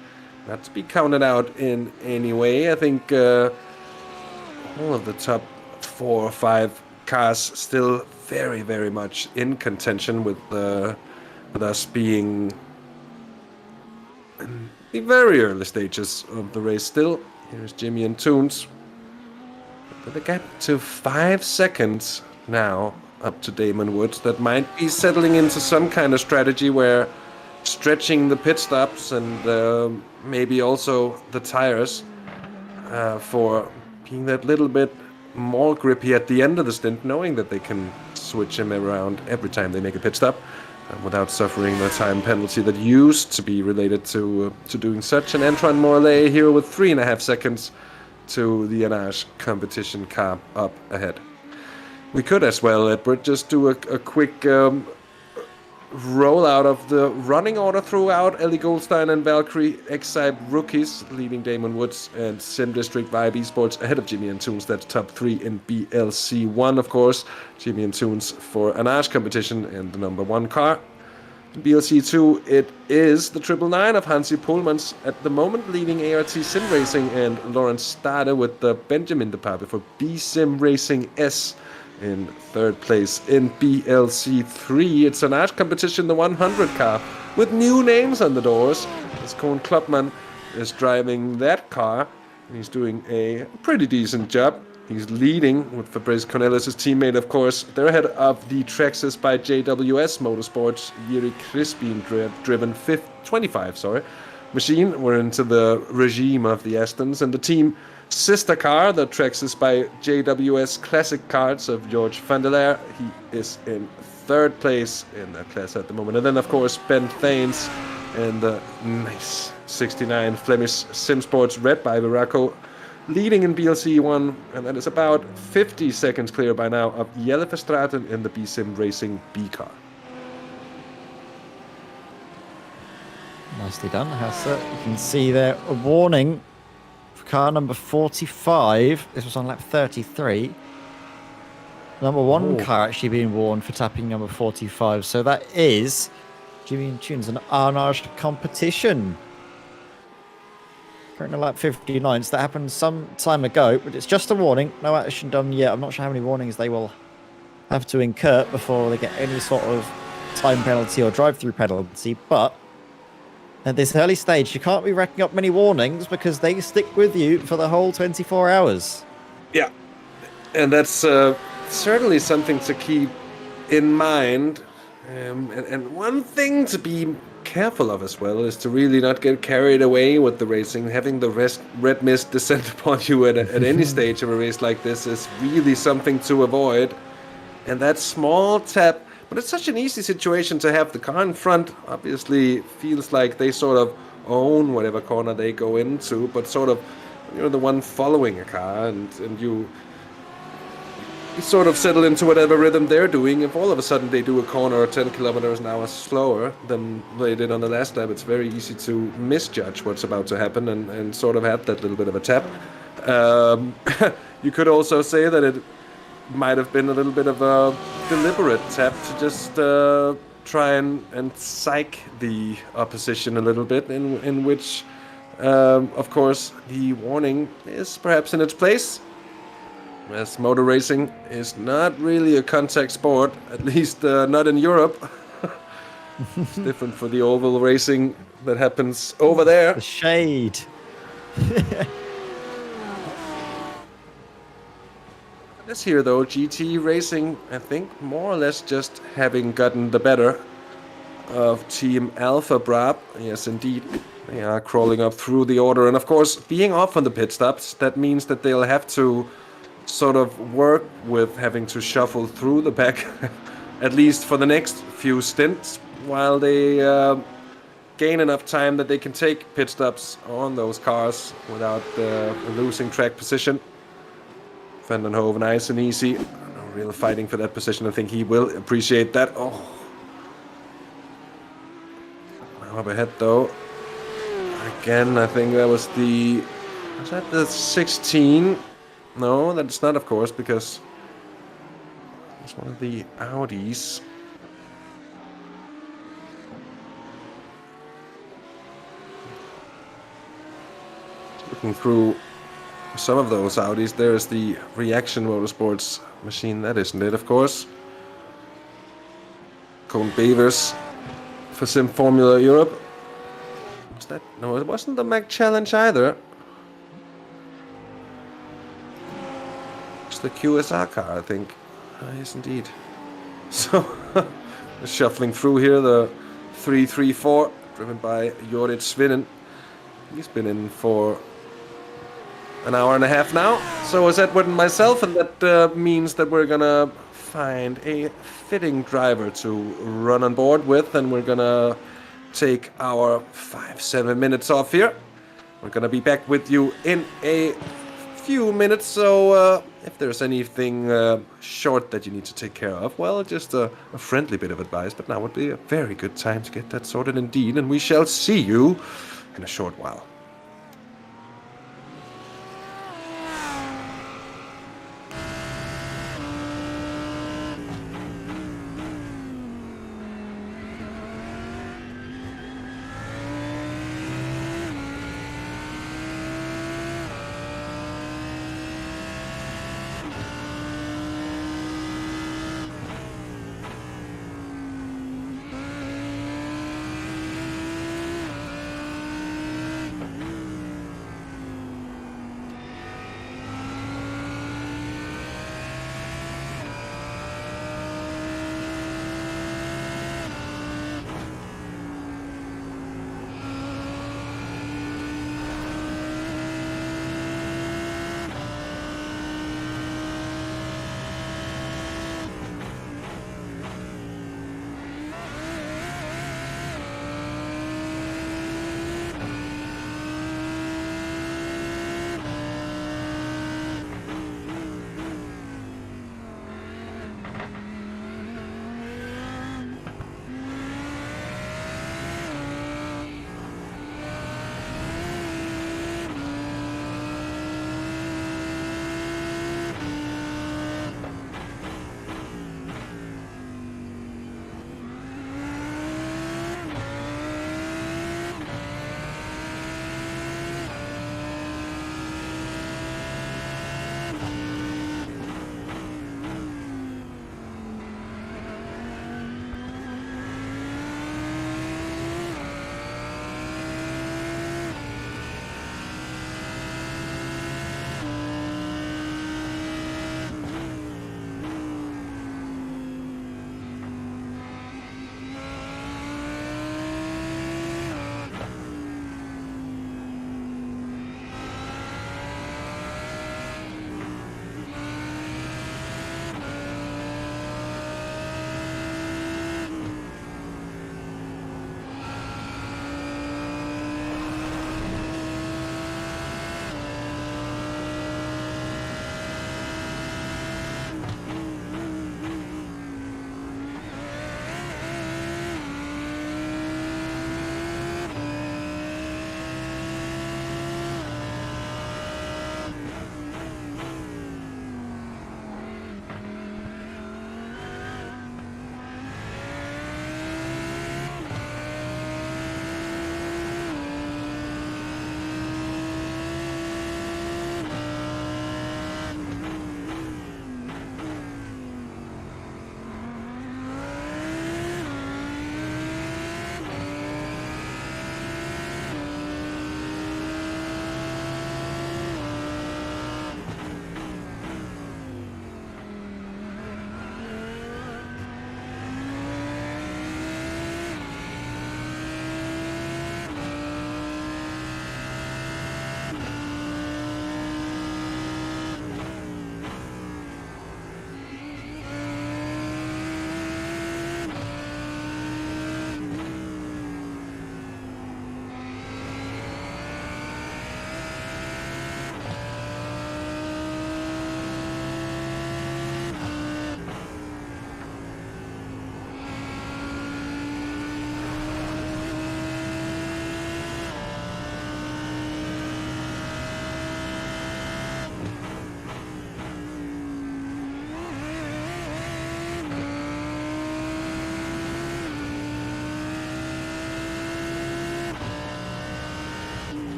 not to be counted out in any way. I think all of the top 4 or 5 cars still very, very much in contention with us being in the very early stages of the race still. Here's Jimmy and Toons. But they get to 5 seconds now up to Damon Woods. That might be settling into some kind of strategy where stretching the pit stops and maybe also the tires for being that little bit more grippy at the end of the stint, knowing that they can switch him around every time they make a pit stop without suffering the time penalty that used to be related to doing such. And Antoine Morlaix here with 3.5 seconds to the Anage competition car up ahead. We could as well, Edward, just do a quick rollout of the running order throughout. Ellie Goldstein and Valkyrie Exide rookies leading Damon Woods and Sim District Vibe Esports ahead of Jimmy and Toons. That's top 3 in BLC1, of course. Jimmy and Toons for Anage competition and the number 1 car. In BLC2, it is the 999 of Hansi Pohlmans at the moment leading ART Sim Racing and Lawrence Stade with the Benjamin Depape for B Sim Racing S in 3rd place. In BLC3, it's an Anage competition, the 100 car, with new names on the doors. As Koen Klopman is driving that car, and he's doing a pretty decent job. He's leading with Fabrice Cornelis' teammate, of course. They're ahead of the Traxxas by JWS Motorsports, Jiri Crispin driven 25 machine. We're into the regime of the Astons, and the team sister car, the Traxxas by JWS Classic Cards of George van der Leer. He is in 3rd place in that class at the moment. And then, of course, Ben Thanes and the nice 69 Flemish SimSports Red by Veraco leading in BLC1, and that is about 50 seconds clear by now of Jelle Verstraeten in the B-Sim Racing B car. Nicely done, Hasse. You can see there a warning for car number 45. This was on lap 33. Number 1 car actually being warned for tapping number 45. So that is Jimmy and Tunes, an Anage competition. Currently lap 59, so that happened some time ago, but it's just a warning. No action done yet. I'm not sure how many warnings they will have to incur before they get any sort of time penalty or drive-through penalty, but at this early stage, you can't be racking up many warnings because they stick with you for the whole 24 hours. Yeah, and that's certainly something to keep in mind. And one thing to be careful of as well is to really not get carried away with the racing. Having the red mist descend upon you at any stage of a race like this is really something to avoid. And that small tap, but it's such an easy situation to have. The car in front obviously feels like they sort of own whatever corner they go into, but sort of you're the one following a car, and you sort of settle into whatever rhythm they're doing. If all of a sudden they do a corner 10 kilometers an hour slower than they did on the last lap, it's very easy to misjudge what's about to happen and sort of have that little bit of a tap. You could also say that it might have been a little bit of a deliberate tap to just try and psych the opposition a little bit, in which, of course, the warning is perhaps in its place. As motor racing is not really a contact sport, at least not in Europe. It's different for the oval racing that happens over there. The shade. This here, though, GT racing, I think, more or less just having gotten the better of Team Alpha Brab. Yes, indeed. They are crawling up through the order. And of course, being off on the pit stops, that means that they'll have to sort of work with having to shuffle through the pack, at least for the next few stints, while they gain enough time that they can take pit stops on those cars without losing track position. Vandenhoven, nice and easy. No real fighting for that position. I think he will appreciate that. Oh. Now up ahead, though. Again, I think that was the... Was that the 16? No, that's not, of course, because it's one of the Audis. Looking through some of those Audis, there's the Reaction Motorsports machine. That isn't it, of course. Cone Bevers for Sim Formula Europe. Was that? No, it wasn't the Mac Challenge either. It's the QSR car, I think. Yes, indeed. So, shuffling through here, the 334, driven by Jorrit Svinen. He's been in for an hour and a half now. So is Edward and myself, and that means that we're gonna find a fitting driver to run on board with, and we're gonna take our 5-7 minutes off here. We're gonna be back with you in a few minutes, so if there's anything short that you need to take care of, well, just a friendly bit of advice, but now would be a very good time to get that sorted indeed, and we shall see you in a short while.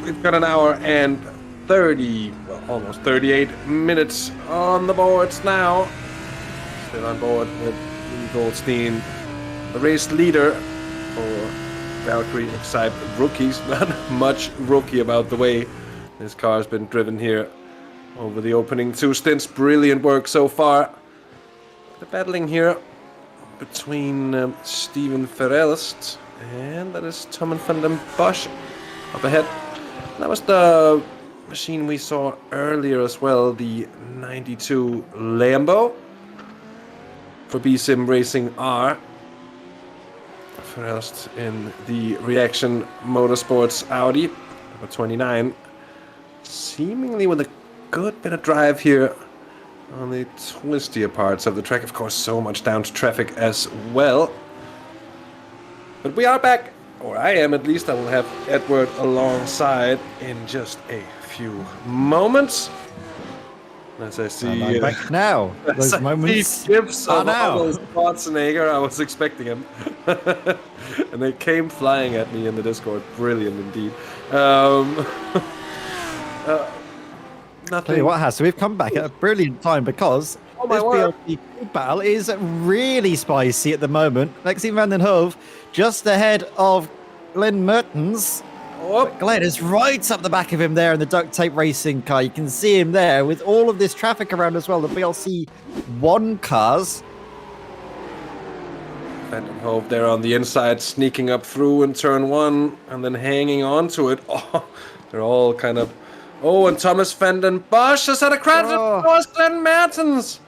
we've got an hour and 30, well, almost 38 minutes on the boards now. Still on board with Lee Goldstein, the race leader for Valkyrie Excite rookies. Not much rookie about the way this car has been driven here over the opening 2 stints. Brilliant work so far. The battling here between Steven Verelst and that is Tom van den Bosch up ahead. That was the machine we saw earlier as well, the 92 Lambo for BSim Racing R. Verelst in the Reaction Motorsports Audi, number 29. Seemingly with a good bit of drive here on the twistier parts of the track. Of course, so much down to traffic as well. But we are back, or I am at least. I will have Edward alongside in just a few moments. As I see... I'm back now. Those moments gifts are of now. Arnold Schwarzenegger, I was expecting him. And they came flying at me in the Discord. Brilliant indeed. Nothing. Tell you what, Has, so we've come back at a brilliant time because this BLT battle is really spicy at the moment. Maxime van den Hove just ahead of Glenn Mertens. Oh. Glenn is right up the back of him there in the duct tape racing car. You can see him there with all of this traffic around as well. The BLC 1 cars. Van den Hove there on the inside, sneaking up through in turn 1 and then hanging on to it. Oh, they're all kind of... Oh, and Thomas van den Bosch has had a crash across Glenn Mertens.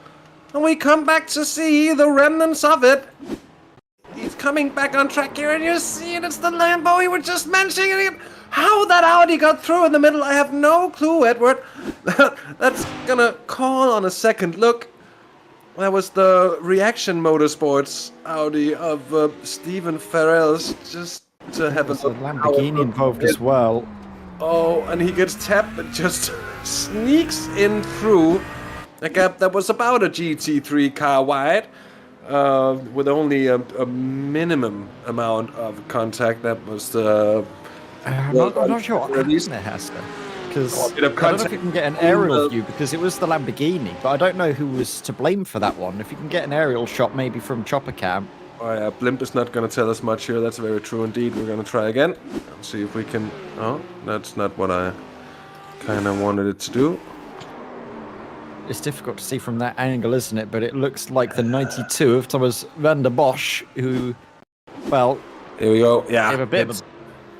And we come back to see the remnants of it. He's coming back on track here, and you see it. It's the Lambo we were just mentioning it. How that Audi got through in the middle, I have no clue, Edward. That's gonna call on a second look. That was the Reaction Motorsports Audi of Steven Verelst, just to have There's a Lamborghini involved as well. Oh, and he gets tapped and just sneaks in through a gap that was about a GT3 car wide, with only a minimum amount of contact. That was the... I'm not sure what happened there, Hester. Because I don't know if you can get an aerial view, because it was the Lamborghini, but I don't know who was to blame for that one. If you can get an aerial shot, maybe from Chopper Cam. Oh yeah, Blimp is not going to tell us much here. That's very true indeed. We're going to try again. Let's see if we can... Oh, that's not what I kind of wanted it to do. It's difficult to see from that angle, isn't it? But it looks like the 92 of Thomas van der Bosch, who, well... Here we go. Yeah, gave a bit of a...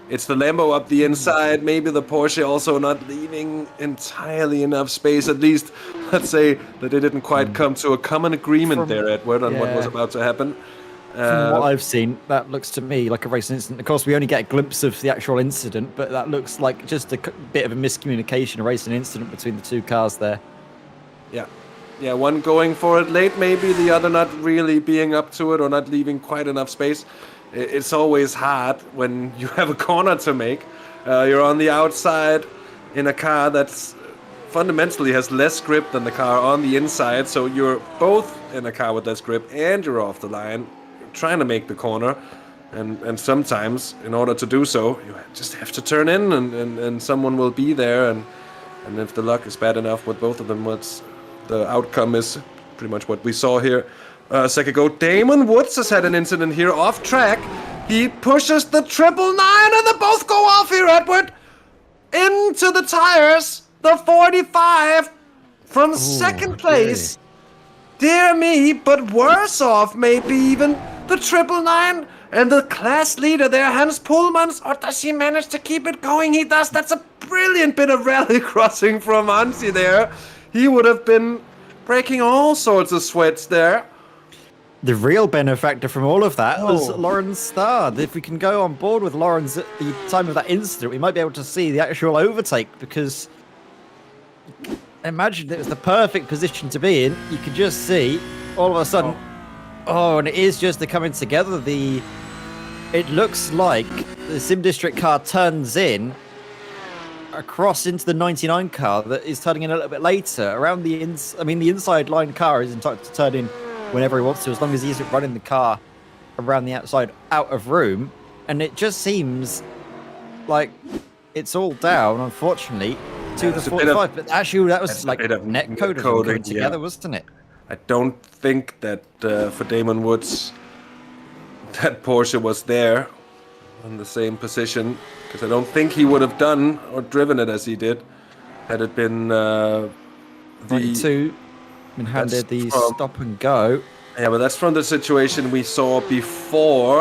It's the Lambo up the inside. Maybe the Porsche also not leaving entirely enough space. At least, let's say that they didn't quite come to a common agreement there, Edward, on what was about to happen. From what I've seen, that looks to me like a racing incident. Of course, we only get a glimpse of the actual incident, but that looks like just a bit of a miscommunication, a racing incident between the two cars there. Yeah, one going for it late, maybe the other not really being up to it or not leaving quite enough space. It's always hard when you have a corner to make. You're on the outside in a car that's fundamentally has less grip than the car on the inside, so you're both in a car with less grip and you're off the line, trying to make the corner. And sometimes, in order to do so, you just have to turn in and someone will be there. And if the luck is bad enough with both of them, the outcome is pretty much what we saw here a second ago. Damon Woods has had an incident here off track. He pushes the 999 and they both go off here, Edward. Into the tires. The 45 from second place. Dear me, but worse off maybe even the 999 and the class leader there, Hans Pullmans. Or does he manage to keep it going? He does. That's a brilliant bit of rally crossing from Hansi there. He would have been breaking all sorts of sweats there. The real benefactor from all of that was Lawrence Starr. If we can go on board with Lawrence at the time of that incident, we might be able to see the actual overtake, because imagine it was the perfect position to be in. You could just see all of a sudden, and it is just the coming together. It looks like the Sim District car turns in across into the 99 car that is turning in a little bit later. Around the inside line car is entitled to turn in whenever he wants to, as long as he isn't running the car around the outside out of room. And it just seems like it's all down, unfortunately, to the It's a bit of- 45. But actually, that was That's a like bit of net net code of them coding, coming together, yeah. wasn't it? I don't think that for Damon Woods, that Porsche was there in the same position, because I don't think he would have done or driven it as he did had it been the 92 been handed the from- stop and go. Yeah, but that's from the situation we saw beforehand,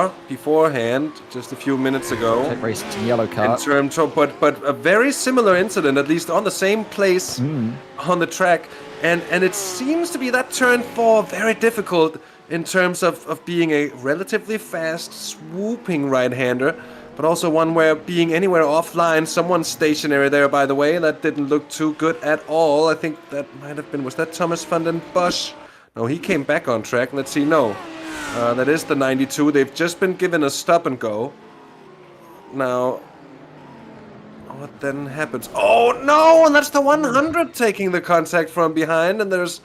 just a few minutes ago. Tech racing to yellow car. In terms of, but a very similar incident, at least on the same place on the track, and it seems to be that turn 4 very difficult in terms of being a relatively fast, swooping right-hander, but also one where being anywhere offline, someone's stationary there, by the way, that didn't look too good at all. I think that might have been, was that Thomas van den Bosch? No, he came back on track. Let's see, no. That is the 92. They've just been given a stop and go. Now, what then happens? Oh, no, and that's the 100 taking the contact from behind, and there's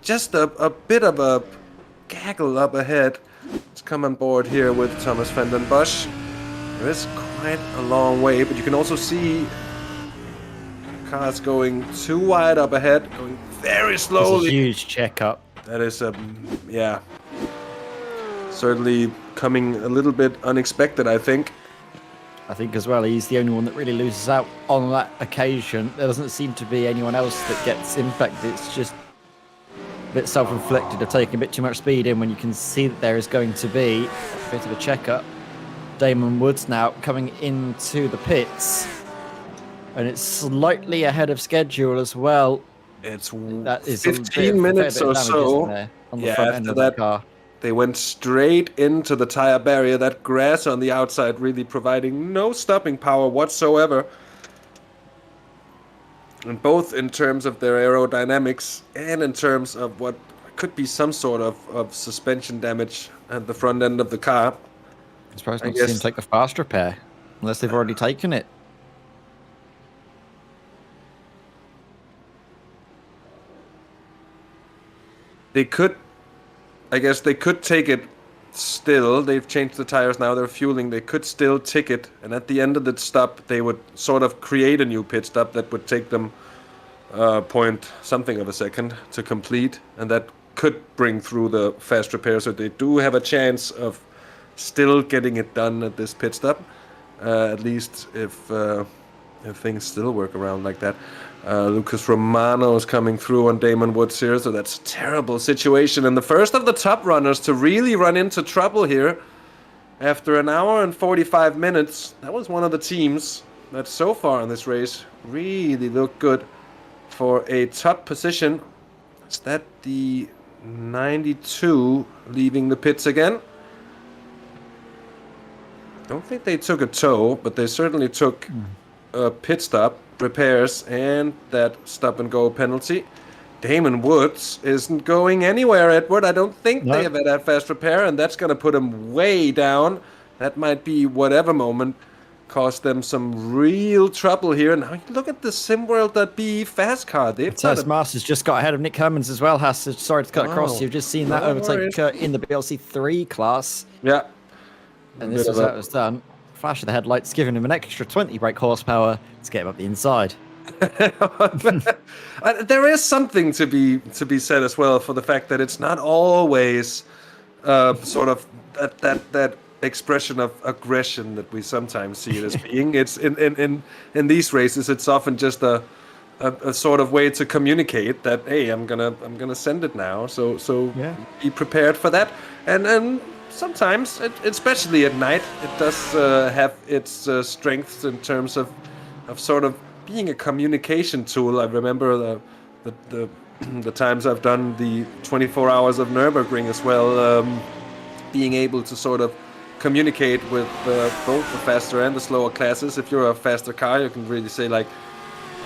just a bit of a gaggle up ahead. Let's come on board here with Thomas van den Bosch. There is quite a long way, but you can also see cars going too wide up ahead, going very slowly. It's a huge checkup. That is, yeah, certainly coming a little bit unexpected, I think. I think as well, he's the only one that really loses out on that occasion. There doesn't seem to be anyone else that gets impacted. It's just a bit self-inflicted of taking a bit too much speed in when you can see that there is going to be a bit of a checkup. Damon Woods now coming into the pits, and it's slightly ahead of schedule as well. It's That is 15 minutes or so. On the front end after of that, the car. they went straight into the tire barrier. That grass on the outside really providing no stopping power whatsoever. And both in terms of their aerodynamics and in terms of what could be some sort of suspension damage at the front end of the car. I'm surprised not to see him take the fast repair, unless they've already taken it. They could, I guess they could take it still. They've changed the tires now, they're fueling. They could still tick it, and at the end of the stop, they would sort of create a new pit stop that would take them point something of a second to complete, and that could bring through the fast repair. So they do have a chance of still getting it done at this pit stop, at least if things still work around like that. Lucas Romano is coming through on Damon Woods here, so that's a terrible situation. And the first of the top runners to really run into trouble here after an hour and 45 minutes. That was one of the teams that so far in this race really looked good for a top position. Is that the 92 leaving the pits again? Don't think they took a tow, but they certainly took a pit stop, repairs, and that stop and go penalty. Damon Woods isn't going anywhere, Edward. I don't think they have had that fast repair, and that's going to put him way down. That might be whatever moment caused them some real trouble here. Now look at the SimWorld.be fast car. Tess Masters just got ahead of Nick Hermans as well. Sorry to cut across. You've just seen that overtake in the BLC 3 class. Yeah. And this was how it was done. Flash of the headlights, giving him an extra 20 brake horsepower to get him up the inside. There is something to be said as well for the fact that it's not always sort of that expression of aggression that we sometimes see it as being. It's in these races, it's often just a sort of way to communicate that, hey, I'm gonna send it now. So yeah. Be prepared for that. And sometimes, especially at night, it does have its strengths in terms of sort of being a communication tool. I remember the times I've done the 24 hours of Nürburgring as well, being able to sort of communicate with both the faster and the slower classes. If you're a faster car, you can really say, like,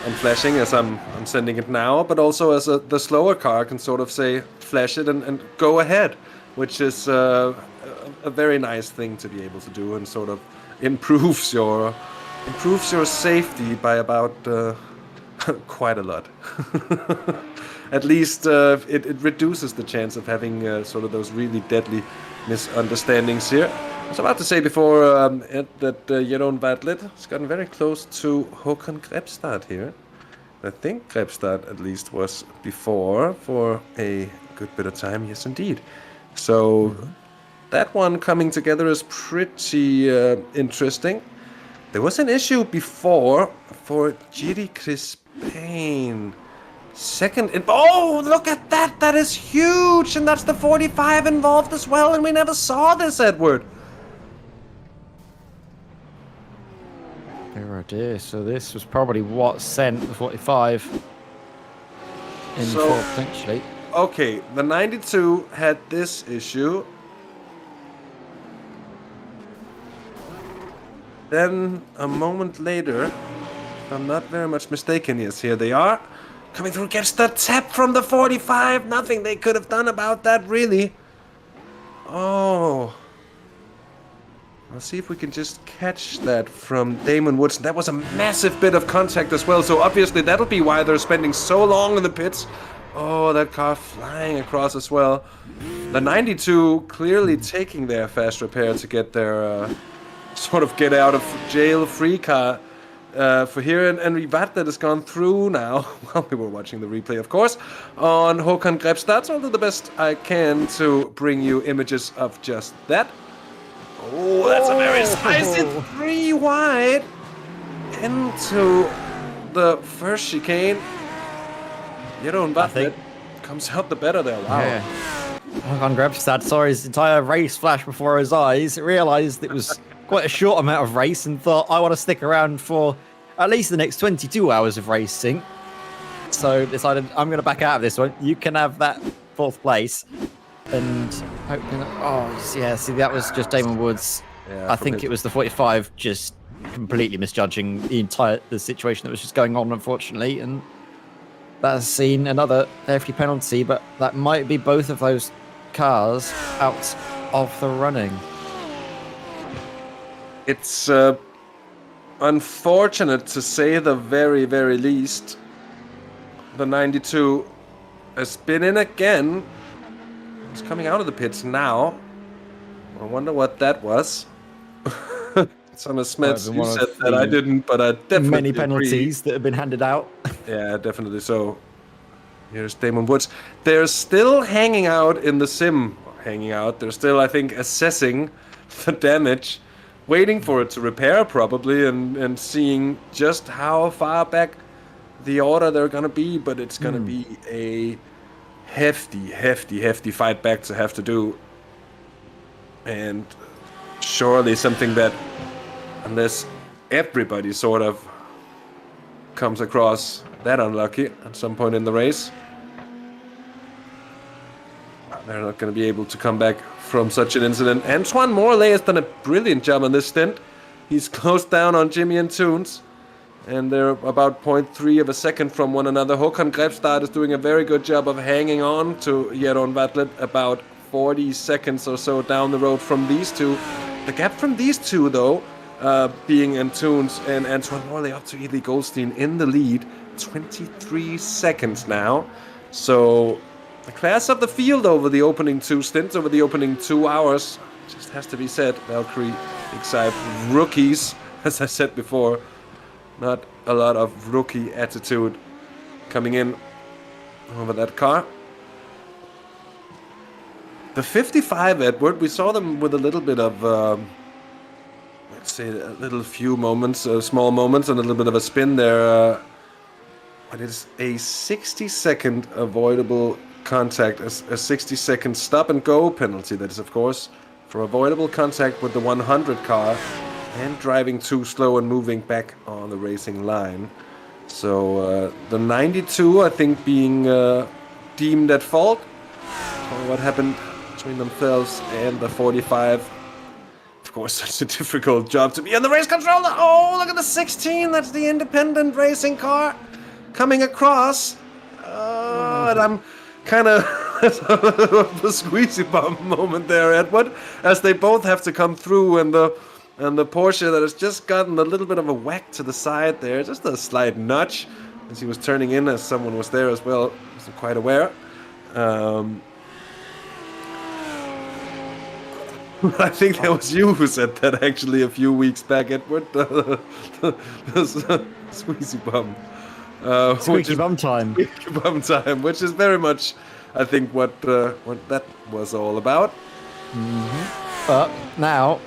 I'm flashing as I'm sending it now, but also as the slower car can sort of say, flash it and go ahead, which is a very nice thing to be able to do, and sort of improves your safety by about quite a lot. At least it reduces the chance of having sort of those really deadly misunderstandings here. I was about to say before that Jeroen Bartlett has gotten very close to Håkan Grebstad here. I think Grebstad at least was before for a good bit of time. Yes, indeed. So that one coming together is pretty interesting. There was an issue before for Jiri Crispane. Second, oh, look at that! That is huge, and that's the 45 involved as well, and we never saw this, Edward. Oh dear, so this was probably what sent the 45 in So- for potentially. Okay, the 92 had this issue. Then, a moment later, if I'm not very much mistaken, yes, here they are. Coming through, gets the tap from the 45. Nothing they could have done about that, really. Oh. Let's see if we can just catch that from Damon Woods. That was a massive bit of contact as well, so obviously that'll be why they're spending so long in the pits. Oh, that car flying across as well. The 92 clearly taking their fast repair to get their sort of get out of jail free car for here. And Rivat that has gone through now, while we were watching the replay, of course, on Håkan Grebstad. So I'll do the best I can to bring you images of just that. Oh, that's a very spicy 3 wide into the first chicane. Jeroen Bartlett comes out the better there. Wow. Yeah. Håkan Grebstad saw his entire race flash before his eyes, realised it was quite a short amount of race and thought, I want to stick around for at least the next 22 hours of racing. So decided, I'm going to back out of this one. You can have that 4th place. And yeah, see, that was just Damon Woods. Yeah, I think it was the 45 just completely misjudging the situation that was just going on, unfortunately. And that's seen another safety penalty, but that might be both of those cars out of the running. It's unfortunate to say the very, very least. The 92 has been in again. He's coming out of the pits now. I wonder what that was. Thomas Smith, you said that, I didn't, but I definitely many penalties agree. that have been handed out. Yeah, definitely so. Here's Damon Woods. They're still hanging out in the sim. Hanging out. They're still, I think, assessing the damage. Waiting for it to repair, probably, and seeing just how far back the order they're going to be. But it's going to be a hefty fight back to have to do. And surely something that, unless everybody sort of comes across that unlucky at some point in the race, they're not going to be able to come back from such an incident. Antoine Morley has done a brilliant job on this stint. He's closed down on Jimmy and Toons, and they're about 0.3 of a second from one another. Håkan Grebstad is doing a very good job of hanging on to Jeroen Bartlett, about 40 seconds or so down the road from these two. The gap from these two, though, being Antunes and Antoine Morley up to Ely Goldstein in the lead, 23 seconds now. So the class of the field over the opening 2 stints, over the opening 2 hours, just has to be said. Valkyrie, Big Side, rookies, as I said before. Not a lot of rookie attitude coming in over that car. The 55, Edward, we saw them with a little bit of, let's say, a little few moments, small moments, and a little bit of a spin there. But it's a 60-second avoidable contact, a 60-second stop-and-go penalty, that is, of course, for avoidable contact with the 100 car and driving too slow and moving back on the racing line. So the 92, I think, being deemed at fault for what happened between themselves and the 45. Of course, such a difficult job to be on the race controller. Oh, look at the 16. That's the independent racing car coming across. And I'm kind of a squeezy bum moment there, Edward, as they both have to come through, and the Porsche that has just gotten a little bit of a whack to the side there, just a slight nudge as he was turning in, as someone was there as well. I wasn't quite aware. I think that was you who said that actually a few weeks back, Edward. Squeezy bum. Which Squeaky is bum time. squeaky bum time, which is very much, I think, what that was all about. But now,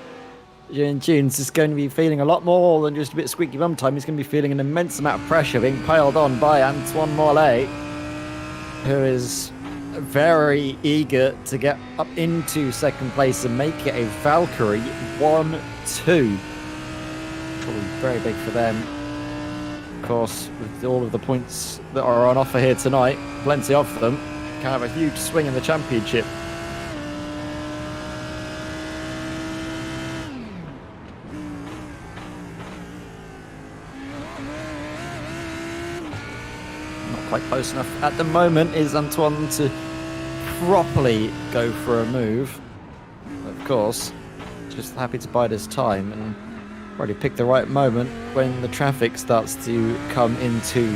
June Tunes is going to be feeling a lot more than just a bit squeaky bum time. He's going to be feeling an immense amount of pressure being piled on by Antoine Morlaix, who is very eager to get up into second place and make it a Valkyrie 1-2. Probably very big for them. Of course, with all of the points that are on offer here tonight, plenty of them, can have a huge swing in the championship. Quite close enough at the moment is Antoine to properly go for a move. Of course, just happy to bide his time and already pick the right moment when the traffic starts to come into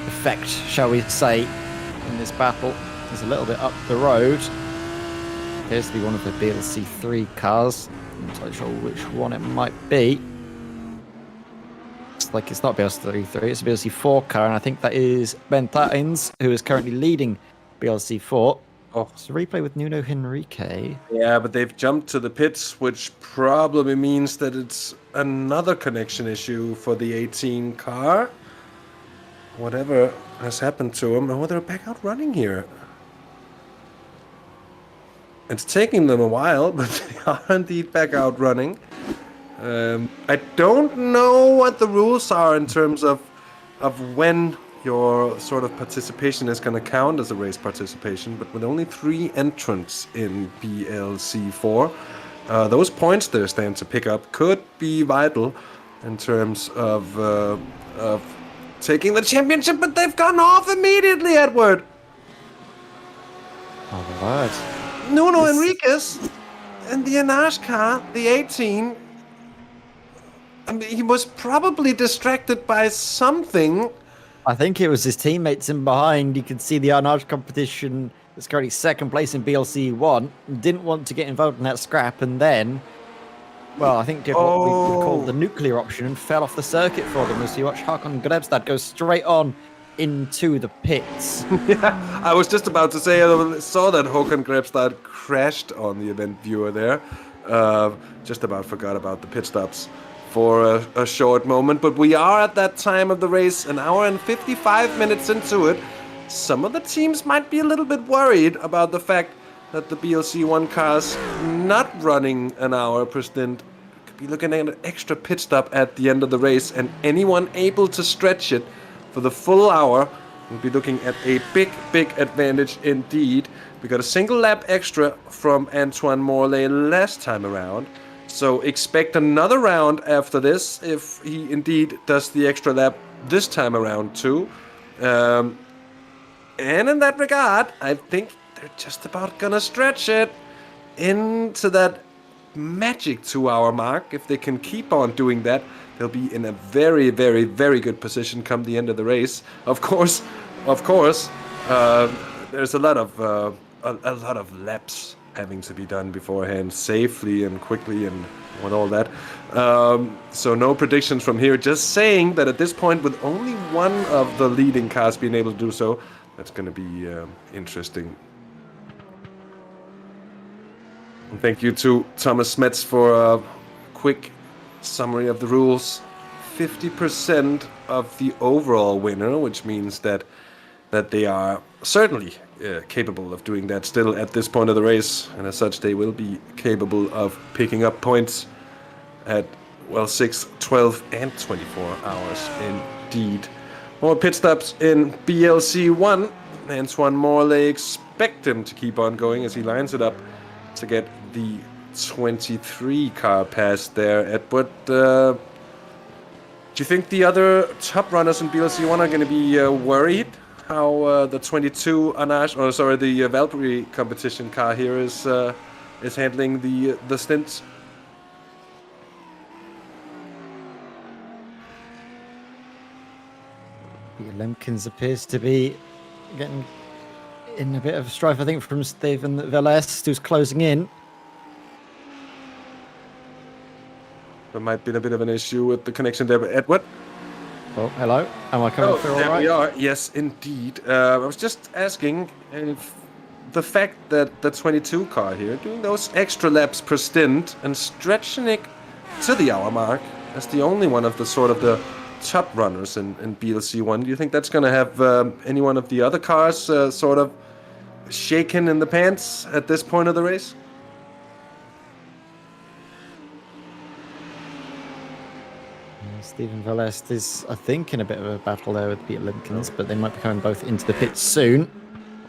effect, shall we say, in this battle. He's a little bit up the road. Appears to be one of the BLC 3 cars. I'm not entirely sure which one it might be. Like it's not BLC 3, it's a BLC 4 car, and I think that is Ben Tattins, who is currently leading BLC 4. Oh, It's a replay with Nuno Henrique. yeah, but they've jumped to the pits, which probably means that it's another connection issue for the 18 car. Whatever has happened to them. Oh, they're back out running here. It's taking them a while, but they are indeed back out running. I don't know what the rules are in terms of when your sort of participation is going to count as a race participation, but with only 3 entrants in BLC4, those points they stand to pick up could be vital in terms of taking the championship, but they've gone off immediately, Edward. Oh, my word. Nuno Enriquez and the Anash car, the 18. I mean, he was probably distracted by something. I think it was his teammates in behind. You could see the Arnage competition is currently second place in BLC 1. Didn't want to get involved in that scrap, and then, well, I think did what we would call the nuclear option and fell off the circuit for them as you watch Hakan Grebstad go straight on into the pits. Yeah, I was just about to say, I saw that Håkan Grebstad crashed on the event viewer there. Just about forgot about the pit stops for a short moment, but we are at that time of the race, an hour and 55 minutes into it. Some of the teams might be a little bit worried about the fact that the BLC1 cars not running an hour per stint. Could be looking at an extra pit stop at the end of the race, and anyone able to stretch it for the full hour will be looking at a big advantage indeed. We got a single lap extra from Antoine Morlaix last time around. So expect another round after this if he indeed does the extra lap this time around too. And in that regard, I think they're just about gonna stretch it into that magic 2-hour mark. If they can keep on doing that, they'll be in a very good position come the end of the race. Of course, there's a lot of laps having to be done beforehand safely and quickly and all that. So no predictions from here. Just saying that at this point, with only one of the leading cars being able to do so, that's going to be interesting. And thank you to Thomas Smets for a quick summary of the rules. 50% of the overall winner, which means that they are certainly capable of doing that still at this point of the race, and as such they will be capable of picking up points at 6, 12 and 24 hours indeed. More pit stops in BLC 1. Antoine Morlaix, expect him to keep on going as he lines it up to get the 23 car past there. Edward, do you think the other top runners in BLC 1 are going to be worried how the 22 the Valkyrie competition car here is handling the stints? Lemkins appears to be getting in a bit of strife, I think, from Steven Velez, who's closing in. There might be a bit of an issue with the connection there, but Edward. Oh, hello. Am I coming through all there right? we are. Yes, indeed. I was just asking if the fact that the 22 car here doing those extra laps per stint and stretching it to the hour mark as the only one of the sort of the top runners in BLC 1, do you think that's going to have any one of the other cars sort of shaken in the pants at this point of the race? Stephen Valest is, I think, in a bit of a battle there with Peter Limkins, but they might be coming both into the pits soon.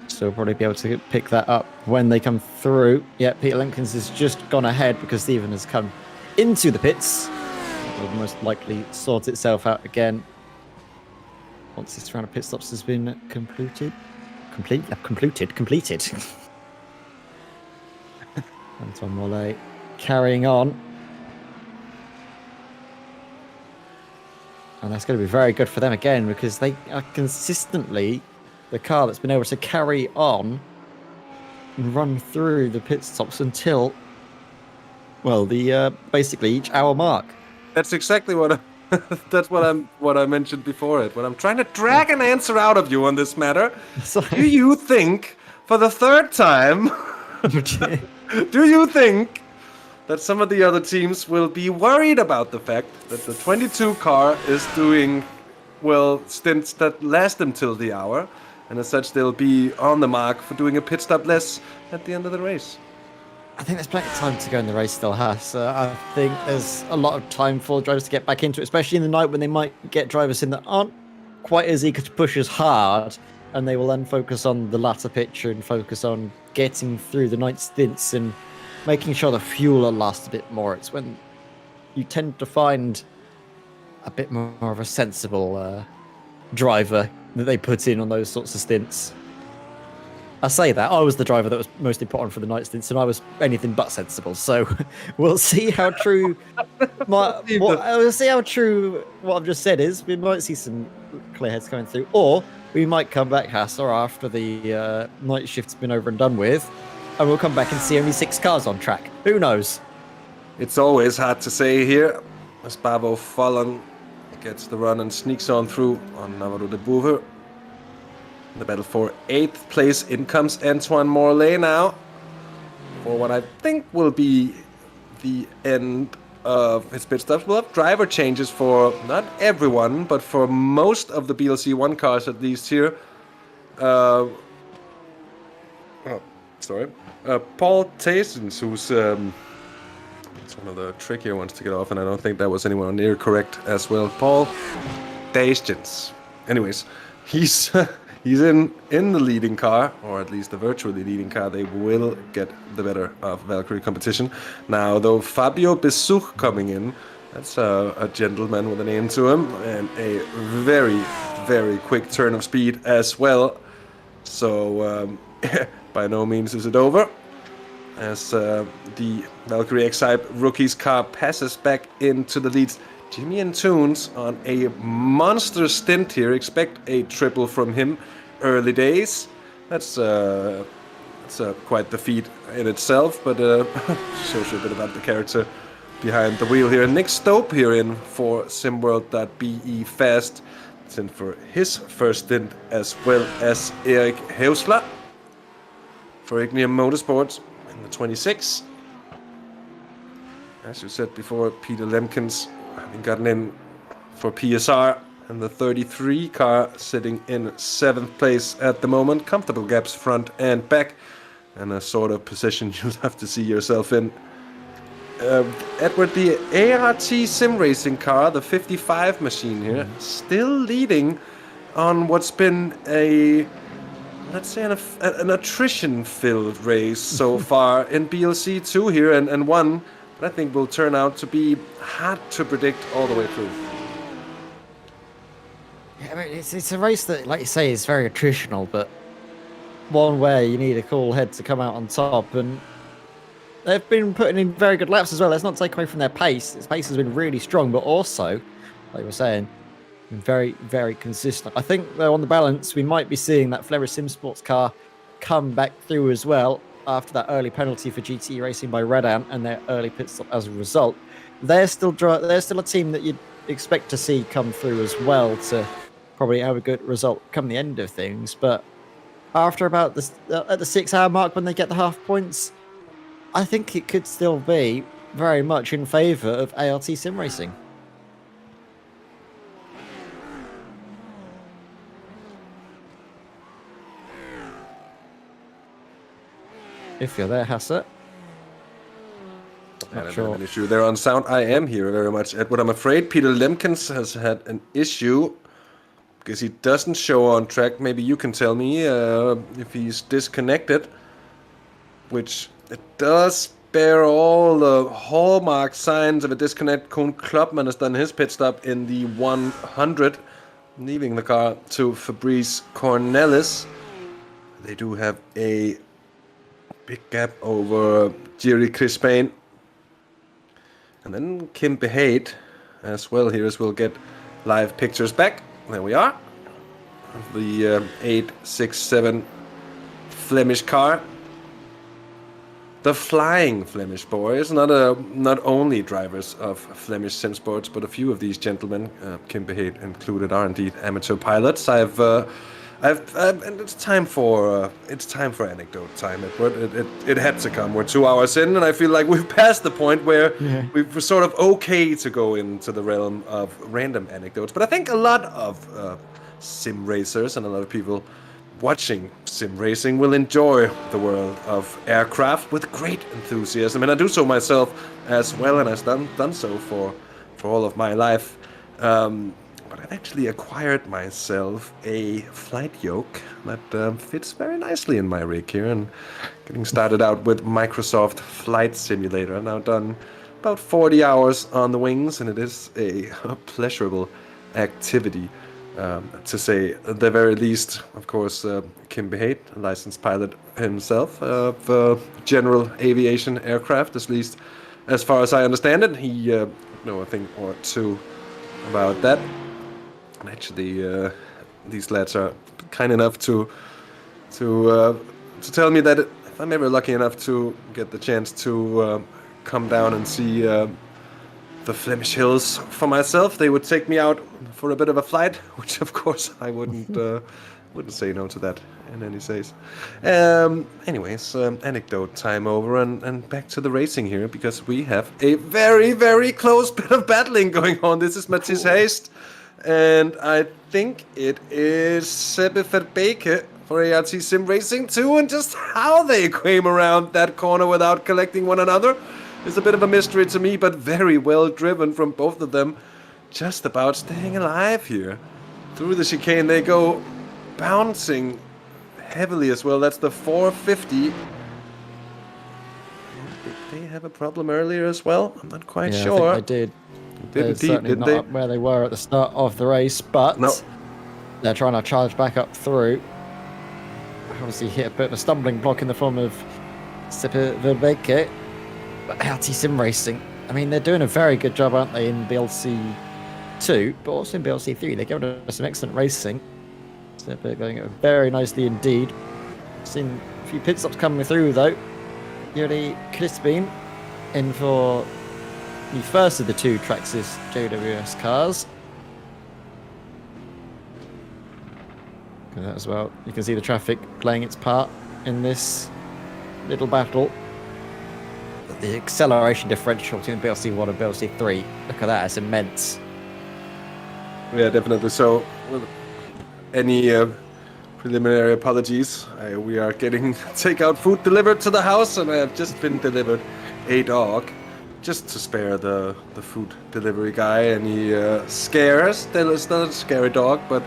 So we'll probably be able to pick that up when they come through. Yeah, Peter Limkins has just gone ahead because Stephen has come into the pits. It will most likely sort itself out again once this round of pit stops has been completed. Anton Mollet carrying on. And that's going to be very good for them again because they are consistently the car that's been able to carry on and run through the pit stops until, well, the basically each hour mark. That's exactly what what I mentioned before it. When I'm trying to drag an answer out of you on this matter, do you think for the third time, do you think that some of the other teams will be worried about the fact that the 22 car is doing, well, stints that last them till the hour, and as such they'll be on the mark for doing a pit stop less at the end of the race? I think there's plenty of time to go in the race still, Haas. I think there's a lot of time for drivers to get back into it, especially in the night when they might get drivers in that aren't quite as eager to push as hard, and they will then focus on the latter picture and focus on getting through the night stints and making sure the fuel will last a bit more. It's when you tend to find a bit more of a sensible driver that they put in on those sorts of stints. I say that I was the driver that was mostly put on for the night stints, and I was anything but sensible. So we'll see how true we'll see how true what I've just said is. We might see some clear heads coming through, or we might come back, Hassler, after the night shift's been over and done with, and we'll come back and see only 6 cars on track. Who knows? It's always hard to say here, as Babo Fallon gets the run and sneaks on through on Navarro de Bouver. The battle for 8th place. In comes Antoine Morlaix now for what I think will be the end of his pit stops. We'll have driver changes for not everyone, but for most of the BLC 1 cars at least here. Paul Taysens, who's it's one of the trickier ones to get off, and I don't think that was anywhere near correct as well. Paul Taysens. Anyways, he's in the leading car, or at least the virtually leading car. They will get the better of Valkyrie competition. Now, though, Fabio Besuch coming in, that's a gentleman with a name to him, and a very, very quick turn of speed as well. So, by no means is it over, as the Valkyrie X-Type Rookies car passes back into the leads. Jimmy and Toons on a monster stint here. Expect a triple from him. Early days. That's quite the feat in itself, but shows you a bit about the character behind the wheel here. Nick Stope here in for SimWorld.be Fast. It's in for his first stint, as well as Erik Heusler for Ignium Motorsports in the 26. As you said before, Peter Lemkins having gotten in for PSR, and the 33 car sitting in 7th place at the moment. Comfortable gaps front and back, and a sort of position you'll have to see yourself in. Edward, the ART sim racing car, the 55 machine here, still leading on what's been a, let's say, an attrition-filled race so far in BLC 2 here, and one that I think will turn out to be hard to predict all the way through. Yeah, I mean, it's a race that, like you say, is very attritional, but one where you need a cool head to come out on top, and they've been putting in very good laps as well. Let's not take away from their pace. Its pace has been really strong, but also, like you were saying, been very, very consistent. I think, though, on the balance, we might be seeing that Fleury Sim Sports car come back through as well after that early penalty for GTE Racing by Redan and their early pit stop as a result. they're still a team that you'd expect to see come through as well to probably have a good result come the end of things. But after about at the 6-hour mark when they get the half points, I think it could still be very much in favour of ART Sim Racing. If you're there, Hassett. Not sure. An issue there on sound. I am here very much, Edward. I'm afraid Peter Lemkins has had an issue because he doesn't show on track. Maybe you can tell me if he's disconnected, which it does bear all the hallmark signs of a disconnect. Koen Klopman has done his pit stop in the 100, leaving the car to Fabrice Cornelis. They do have a big gap over Jerry Crispin. And then Kim Behate as well here, as we'll get live pictures back. There we are. The 867 Flemish car. The flying Flemish boys, not only drivers of Flemish sim sports, but a few of these gentlemen, Kim Behate included, are indeed amateur pilots. And it's time for anecdote time, Edward. It had to come. We're 2 hours in, and I feel like we've passed the point where we're sort of okay to go into the realm of random anecdotes. But I think a lot of sim racers and a lot of people watching sim racing will enjoy the world of aircraft with great enthusiasm, and I do so myself as well, and I've done so for all of my life. But I've actually acquired myself a flight yoke that fits very nicely in my rig here, and getting started out with Microsoft Flight Simulator. I've now done about 40 hours on the wings, and it is a pleasurable activity, to say the very least. Of course, Kim Behate, a licensed pilot himself of general aviation aircraft, at least as far as I understand it. He know a thing or two about that. And actually, these lads are kind enough to tell me that if I'm ever lucky enough to get the chance to come down and see the Flemish hills for myself, they would take me out for a bit of a flight, which of course I wouldn't say no to that in any case. Anyways, anecdote time over, and back to the racing here, because we have a very, very close bit of battling going on. This is Mathis Haste, and I think it is Sebbe Verbeke for ART Sim Racing 2, and just how they came around that corner without collecting one another is a bit of a mystery to me, but very well driven from both of them. Just about staying alive here. Through the chicane they go, bouncing heavily as well. That's the 450. Did they have a problem earlier as well? I'm not quite sure. I think they did. They're certainly not up where they were at the start of the race, but they're trying to charge back up through. Obviously hit a bit of a stumbling block in the form of Sebbe Verbeke. But ART Sim Racing, I mean, they're doing a very good job, aren't they, in BLC 2, but also in BLC 3. They're giving us some excellent racing. So they're going very nicely indeed. Seen a few pit stops coming through, though. Yuri Crispin in for the first of the two Traxxas JWS cars. Look at that as well. You can see the traffic playing its part in this little battle. The acceleration differential between BLC 1 and BLC 3, look at that, it's immense. Yeah, definitely. So, any preliminary apologies. We are getting takeout food delivered to the house, and I have just been delivered a dog, just to spare the food delivery guy any scares. It's not a scary dog, but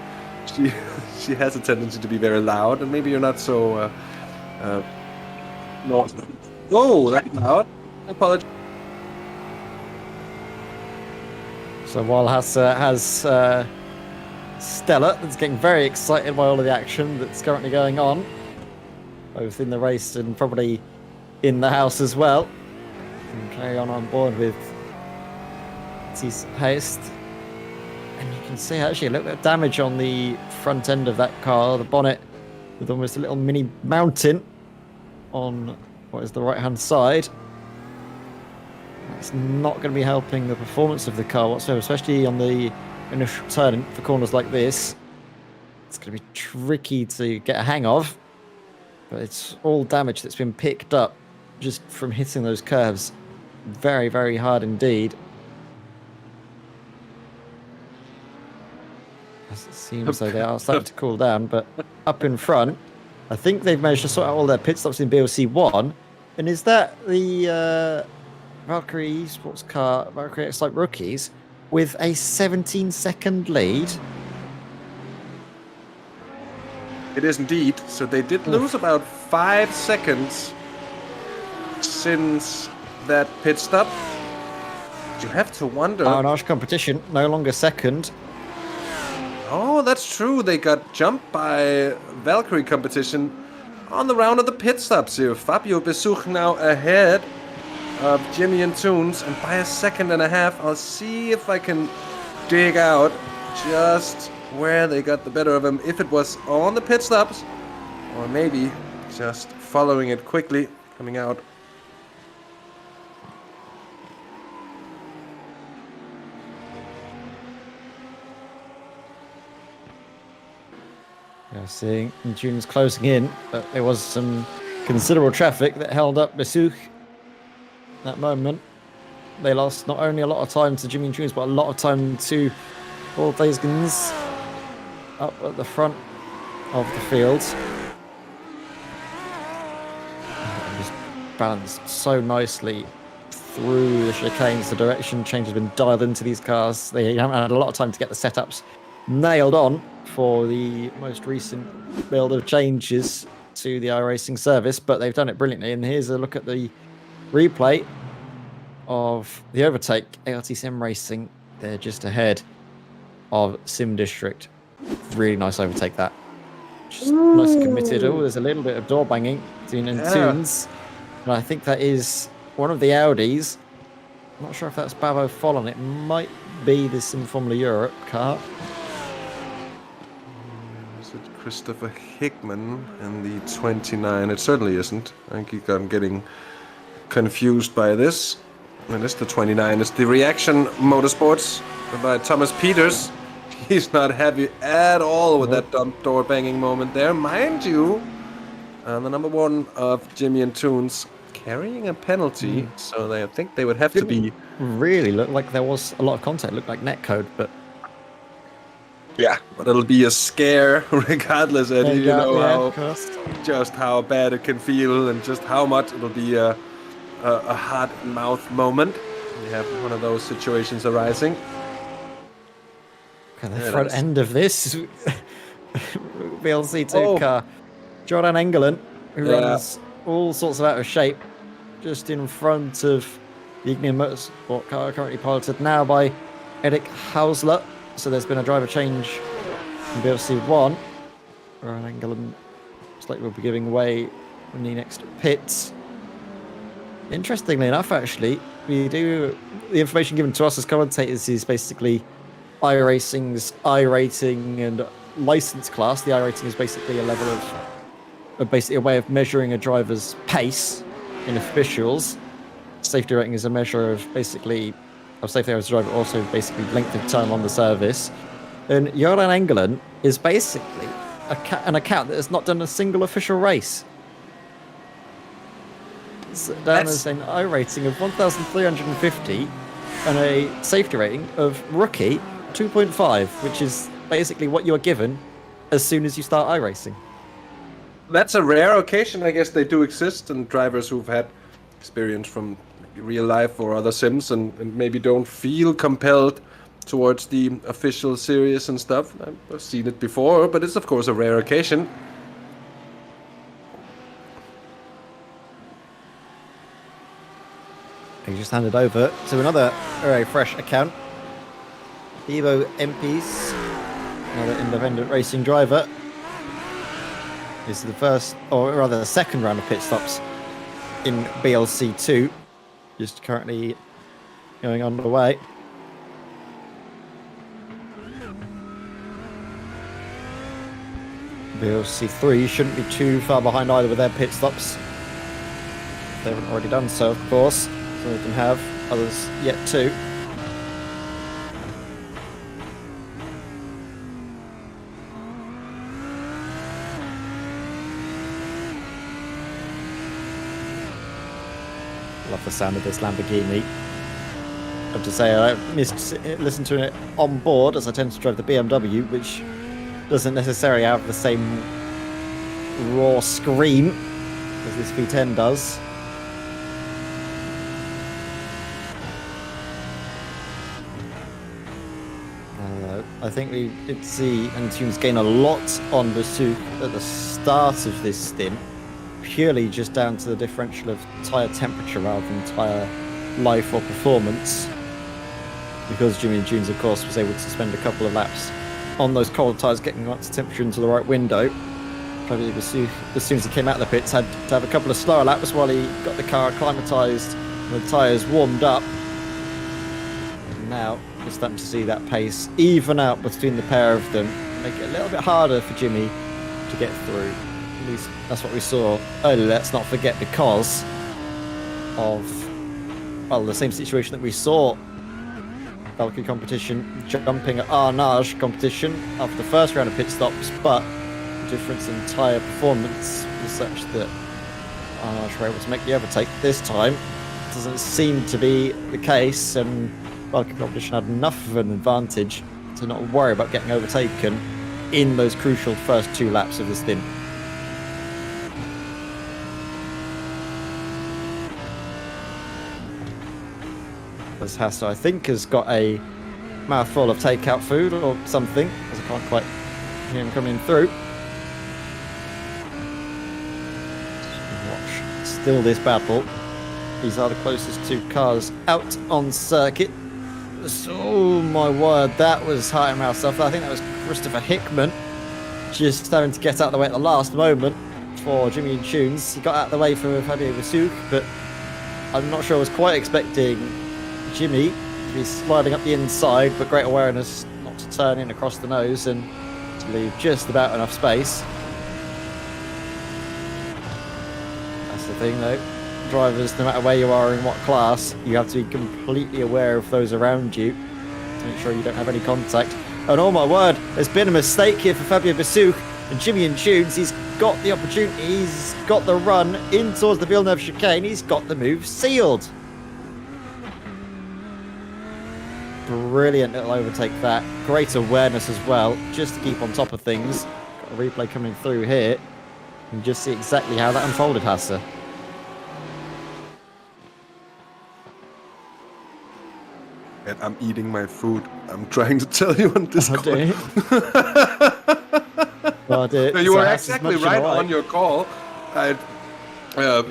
she has a tendency to be very loud, and maybe you're not so not. Oh, that's loud. I apologize. So while Hasse has Stella, that's getting very excited by all of the action that's currently going on, both in the race and probably in the house as well. And carry on board with his haste. And you can see actually a little bit of damage on the front end of that car, the bonnet, with almost a little mini mountain on what is the right hand side. it's not going to be helping the performance of the car whatsoever, especially on the initial turn for corners like this. It's going to be tricky to get a hang of, but it's all damage that's been picked up just from hitting those curves. Very, very hard indeed. As it seems though they are starting to cool down, but up in front, I think they've managed to sort out all their pit stops in BLC 1. And is that the Valkyrie eSports car, Valkyrie X-Type Rookies, with a 17-second lead? It is indeed. So they did lose about 5 seconds since that pit stop. You have to wonder. Harsh competition, no longer second. Oh, that's true. They got jumped by Valkyrie competition on the round of the pit stops here. Fabio Besuch now ahead of Jimmy and Toons, and by 1.5 seconds. I'll see if I can dig out just where they got the better of him. If it was on the pit stops, or maybe just following it quickly, coming out. Yeah, seeing Tunes closing in, but there was some considerable traffic that held up Besuch that moment. They lost not only a lot of time to Jimmy and Tunes, but a lot of time to Paul Daskins up at the front of the field. Just balanced so nicely through the chicanes. The direction change has been dialed into these cars. They haven't had a lot of time to get the setups nailed on for the most recent build of changes to the iRacing service, but they've done it brilliantly. And here's a look at the replay of the overtake. ART Sim Racing, they're just ahead of Sim District. Really nice overtake that. Just nice and committed. Oh, there's a little bit of door banging between Tunes. And I think that is one of the Audis. I'm not sure if that's Bavo Fallon. It might be the Sim Formula Europe car. Is it Christopher Hickman in the 29? It certainly isn't. I think I'm getting confused by this. It is the 29. It's the Reaction Motorsports by Thomas Peters. He's not happy at all with that dump door banging moment there. Mind you, the number 1 of Jimmy and Toons carrying a penalty, so I think they would have to be... Really look like there was a lot of contact. It looked like netcode, but... Yeah, but it'll be a scare regardless, Eddie. You know just how bad it can feel and just how much it'll be a hot mouth moment. You have one of those situations arising. Okay, the front end of this BLC2 car. Jordan Engelin, who runs all sorts of out of shape, just in front of the Ignium Motorsport car, currently piloted now by Eric Hausler. So there's been a driver change in BLC 1. Jordan Engelin looks like we'll be giving way in the next pits. Interestingly enough, actually, the information given to us as commentators is basically iRacing's iRating and license class. The iRating is basically a level of basically a way of measuring a driver's pace in officials. Safety rating is a measure of basically safety as a driver, also basically length of time on the service. And Jordan Engelin is basically an account that has not done a single official race. It's down as an iRating of 1,350 and a safety rating of rookie 2.5, which is basically what you are given as soon as you start iRacing. That's a rare occasion. I guess they do exist, and drivers who've had experience from real life or other sims and maybe don't feel compelled towards the official series and stuff. I've seen it before, but it's of course a rare occasion. He just handed over to another very fresh account. Evo MPs, another independent racing driver. This is the first, or rather the second round of pit stops in BLC 2. Just currently going underway. BLC 3 shouldn't be too far behind either with their pit stops. They haven't already done so, of course, so they can have Others yet too. Love the sound of this Lamborghini. I have to say, I missed listening to it on board as I tend to drive the BMW, which doesn't necessarily have the same raw scream as this V10 does. I think we did see Antunes gain a lot on Besuch at the start of this stint, purely just down to the differential of tyre temperature rather than tyre life or performance. Because Jimmy Antunes, of course, was able to spend a couple of laps on those cold tyres, getting up to temperature into the right window. Probably Besuch, as soon as he came out of the pits, had to have a couple of slower laps while he got the car acclimatised and the tyres warmed up. And now we're starting to see that pace even out between the pair of them, make it a little bit harder for Jimmy to get through. At least that's what we saw earlier, let's not forget, because of, well, the same situation that we saw Belcar competition jumping at Arnage competition after the first round of pit stops, but the difference in tyre performance was such that Arnage were able to make the overtake. This time it doesn't seem to be the case, and Belcar competition had enough of an advantage to not worry about getting overtaken in those crucial first 2 laps of the stint. As Hasso, I think, has got a mouthful of takeout food or something, as I can't quite hear him coming through. Watch still this battle. These are the closest 2 cars out on circuit. Oh my word, that was heart and mouth stuff. I think that was Christopher Hickman just having to get out of the way at the last moment for Jimmy Antunes. He got out of the way for Fabio Besuch, but I'm not sure I was quite expecting Jimmy to be sliding up the inside, but great awareness not to turn in across the nose and to leave just about enough space. That's the thing though. Drivers, no matter where you are in what class, you have to be completely aware of those around you to make sure you don't have any contact. And oh my word, there's been a mistake here for Fabio Besuch and Jimmy Antunes. He's got the opportunity, he's got the run in towards the Villeneuve chicane, he's got the move sealed. Brilliant little overtake that. Great awareness as well, just to keep on top of things. Got a replay coming through here. You can just see exactly how that unfolded, Hasse. And I'm eating my food. I'm trying to tell you on Discord. Oh, dear. No, you were exactly right on your call.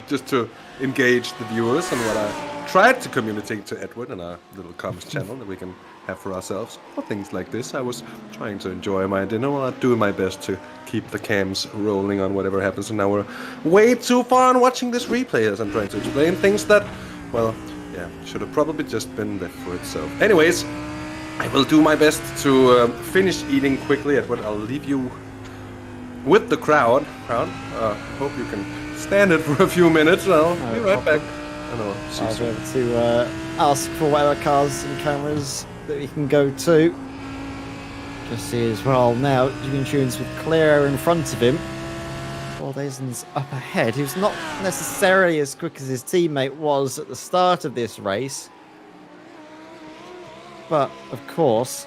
Just to engage the viewers on what I tried to communicate to Edward in our little comms channel that we can have for ourselves. For things like this, I was trying to enjoy my dinner while I'm doing my best to keep the cams rolling on whatever happens. And now we're way too far on watching this replay as I'm trying to explain things that, well, yeah, should have probably just been left for itself. Anyways, I will do my best to finish eating quickly. Edward, I'll leave you with the crowd. Hope you can stand it for a few minutes. I'll be right back. I'll be able to ask for whatever cars and cameras that we can go to. Just see as well now, Jimmy Antunes with clear air in front of him. Dazen's up ahead. He was not necessarily as quick as his teammate was at the start of this race. But, of course,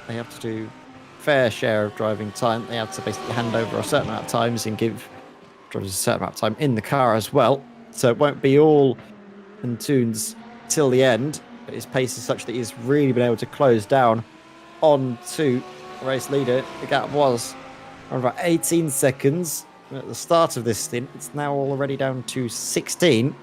they have to do a fair share of driving time. They have to basically hand over a certain amount of times and give drivers a certain amount of time in the car as well. So it won't be all Antunes till the end. But his pace is such that he's really been able to close down onto the race leader. The gap was around about 18 seconds at the start of this stint. It's now already down to 16.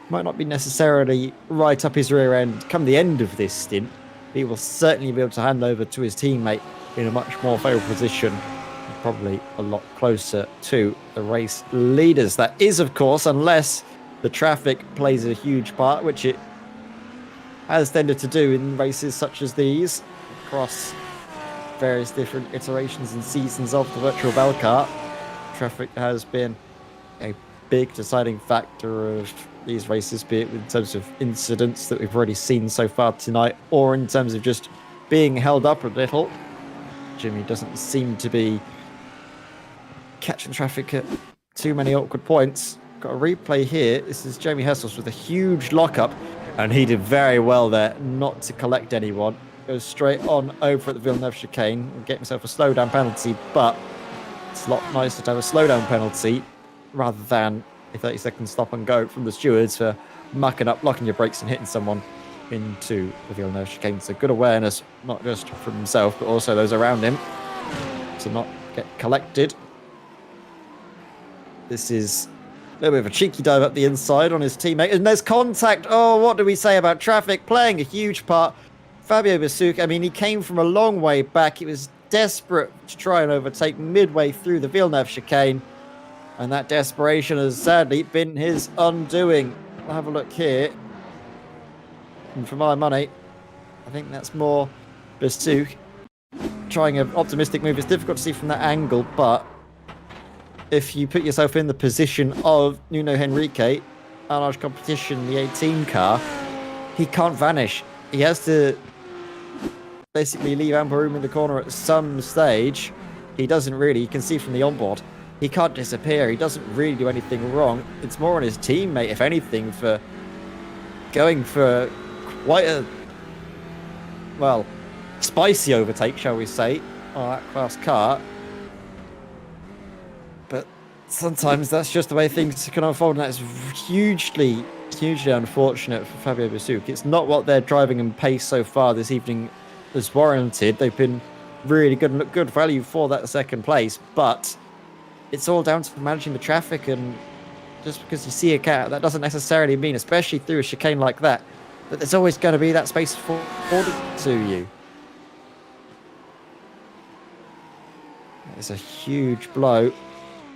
Might not be necessarily right up his rear end come the end of this stint, but he will certainly be able to hand over to his teammate in a much more favourable position, and probably a lot closer to the race leaders. That is, of course, unless the traffic plays a huge part, which it has tended to do in races such as these across various different iterations and seasons of the virtual Belcar. Traffic has been a big deciding factor of these races, be it in terms of incidents that we've already seen so far tonight, or in terms of just being held up a little. Jimmy doesn't seem to be catching traffic at too many awkward points. Got a replay here. This is Jamie Hessels with a huge lockup, and he did very well there not to collect anyone. Goes straight on over at the Villeneuve chicane and get himself a slowdown penalty, but it's a lot nicer to have a slowdown penalty rather than a 30-second stop and go from the stewards for mucking up, locking your brakes and hitting someone into the Villeneuve chicane. So good awareness, not just from himself, but also those around him to not get collected. This is a little bit of a cheeky dive up the inside on his teammate. And there's contact. Oh, what do we say about traffic? Playing a huge part. Fabio Basuc, I mean, he came from a long way back. He was desperate to try and overtake midway through the Villeneuve chicane. And that desperation has sadly been his undoing. I'll have a look here. And for my money, I think that's more Basuc trying an optimistic move. It's difficult to see from that angle, but if you put yourself in the position of Nuno Henrique, a large competition, the 18 car, he can't vanish. He has to basically leave ample room in the corner at some stage. He doesn't really. You can see from the onboard. He can't disappear. He doesn't really do anything wrong. It's more on his teammate, if anything, for going for quite a, well, spicy overtake, shall we say, on that class car. But sometimes that's just the way things can unfold, and that's hugely unfortunate for Fabio Basuc. It's not what their driving and pace so far this evening has warranted. They've been really good and look good value for that second place, but it's all down to managing the traffic, and just because you see a cat, that doesn't necessarily mean, especially through a chicane like that there's always going to be that space afforded to you. It's a huge blow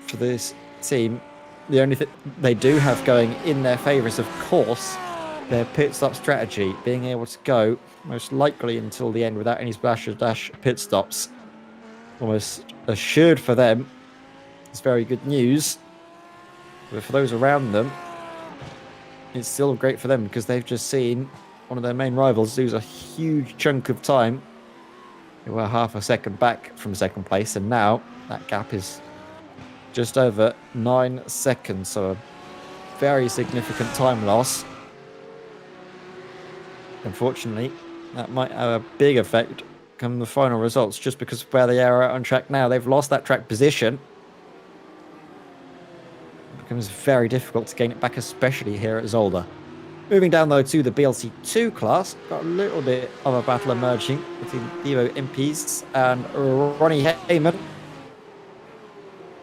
for this team. The only thing they do have going in their favour is, of course, their pit stop strategy, being able to go most likely until the end without any splash or dash pit stops. Almost assured for them. It's very good news. But for those around them, it's still great for them because they've just seen one of their main rivals lose a huge chunk of time. They were half a second back from second place, and now that gap is just over 9 seconds, so a very significant time loss. Unfortunately, that might have a big effect come the final results, just because of where they are on track now. They've lost that track position. It becomes very difficult to gain it back, especially here at Zolder. Moving down, though, to the BLC2 class, got a little bit of a battle emerging between Evo MPs and Ronnie Heyman.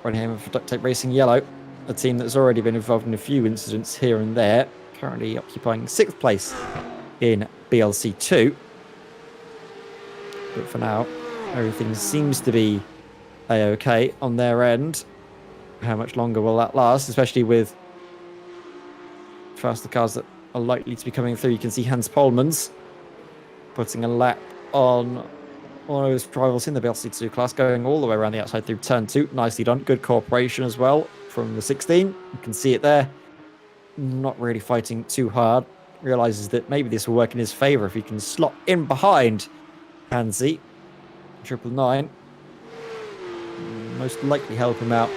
Ronnie Heyman for Duct Tape Racing Yellow, a team that's already been involved in a few incidents here and there, currently occupying 6th place in BLC2. But for now, everything seems to be a-okay on their end. How much longer will that last, especially with faster cars that are likely to be coming through? You can see Hans Polmans putting a lap on one of his rivals in the BLC2 class, going all the way around the outside through turn 2. Nicely done. Good cooperation as well from the 16. You can see it there. Not really fighting too hard. Realizes that maybe this will work in his favor if he can slot in behind Hansi. 999. Most likely help him out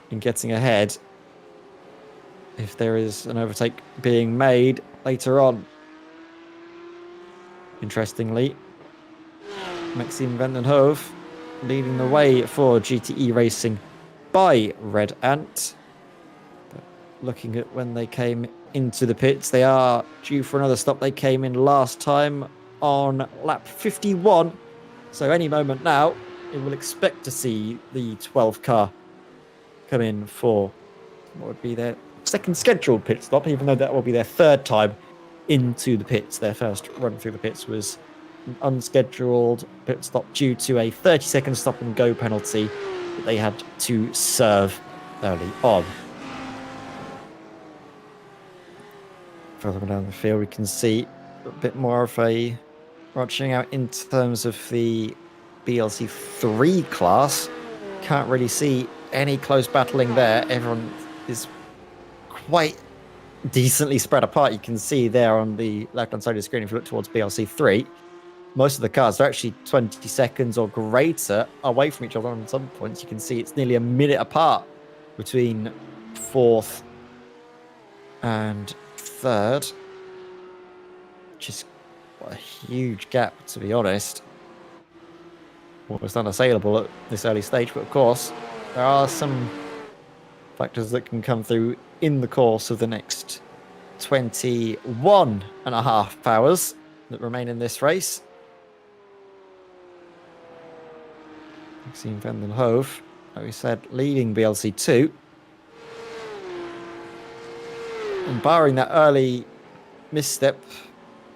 in getting ahead if there is an overtake being made later on. Interestingly, Maxime Vandenhove leading the way for GTE Racing by Red Ant. But looking at when they came into the pits, they are due for another stop. They came in last time on lap 51. So any moment now, we will expect to see the 12 car come in for what would be their second scheduled pit stop, even though that will be their third time into the pits. Their first run through the pits was an unscheduled pit stop due to a 30-second stop and go penalty that they had to serve early on. Further down the field, we can see a bit more of a watching out in terms of the BLC 3 class. Can't really see any close battling there. Everyone is quite decently spread apart. You can see there on the left-hand side of the screen, if you look towards BLC3, most of the cars are actually 20 seconds or greater away from each other. On some points, you can see it's nearly a minute apart between fourth and third, which is a huge gap, to be honest. Almost unassailable at this early stage, but of course, there are some factors that can come through in the course of the next 21 and a half hours that remain in this race. Maxime van den Hove, like we said, leading BLC2. And barring that early misstep,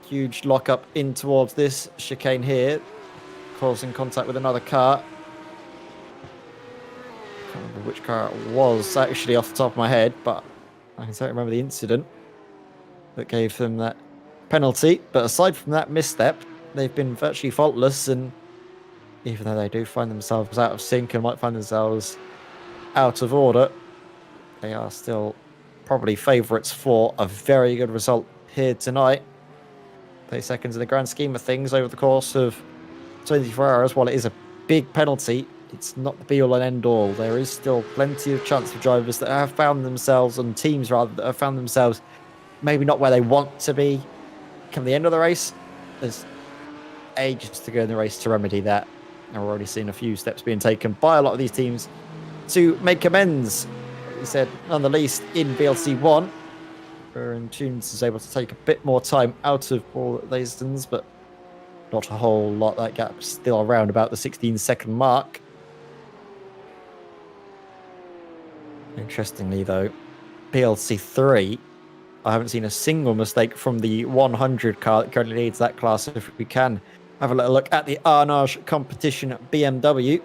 huge lock-up in towards this chicane here, causing contact with another car. I can't remember which car it was actually off the top of my head, but I can certainly remember the incident that gave them that penalty. But aside from that misstep, they've been virtually faultless, and even though they do find themselves out of sync and might find themselves out of order, they are still probably favourites for a very good result here tonight. 30 seconds in the grand scheme of things over the course of 24 hours, while it is a big penalty, it's not the be-all and end-all. There is still plenty of chance for drivers that have found themselves, and teams rather, that have found themselves maybe not where they want to be come the end of the race. There's ages to go in the race to remedy that. And we're already seeing a few steps being taken by a lot of these teams to make amends. Like we said, none the least in BLC 1, where Tunes is able to take a bit more time out of Paul Lasdens, but not a whole lot. That gap's still around about the 16-second mark. Interestingly, though, BLC 3, I haven't seen a single mistake from the 100 car that currently leads that class. If we can have a little look at the Arnage competition BMW,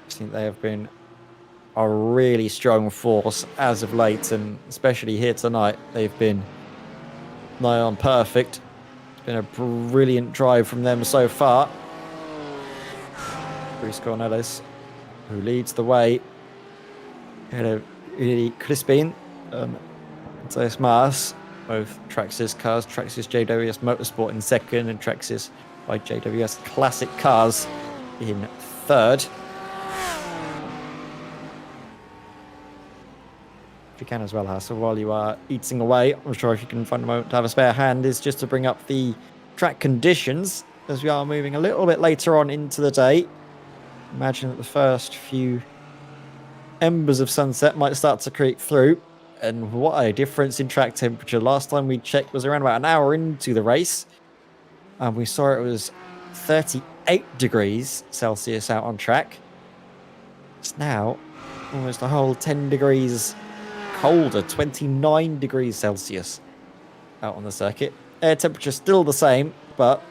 I think they have been a really strong force as of late, and especially here tonight, they've been nigh on perfect. It's been a brilliant drive from them so far. Bruce Cornelis, who leads the way, ahead of Uli Crispin and Matthias Maas, both Traxxas cars, Traxxas JWS Motorsport in second, and Traxxas by JWS Classic Cars in third. If you can as well, Hassel, while you are eating away, I'm sure if you can find a moment to have a spare hand, is just to bring up the track conditions as we are moving a little bit later on into the day. Imagine that the first few embers of sunset might start to creep through. And what a difference in track temperature. Last time we checked was around about an hour into the race, and we saw it was 38 degrees Celsius out on track. It's now almost a whole 10 degrees colder, 29 degrees Celsius out on the circuit. Air temperature still the same, but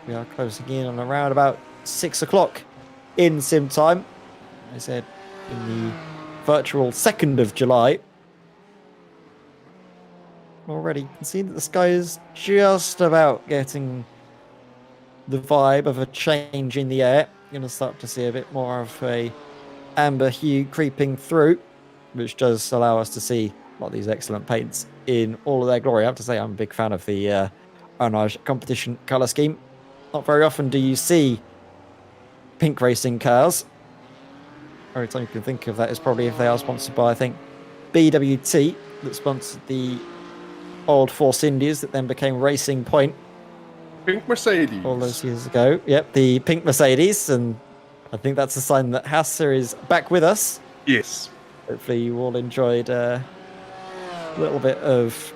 we are closing in on around about 6 o'clock in sim time. I said in the virtual 2nd of July. Already you can see that the sky is just about getting the vibe of a change in the air. You're going to start to see a bit more of a amber hue creeping through, which does allow us to see a lot of these excellent paints in all of their glory. I have to say I'm a big fan of the Arnage competition colour scheme. Not very often do you see pink racing cars. Every time you can think of that is probably if they are sponsored by, I think, BWT, that sponsored the old Force Indies that then became Racing Point. Pink Mercedes. All those years ago. Yep, the pink Mercedes, and I think that's a sign that Hasser is back with us. Yes. Hopefully you all enjoyed a little bit of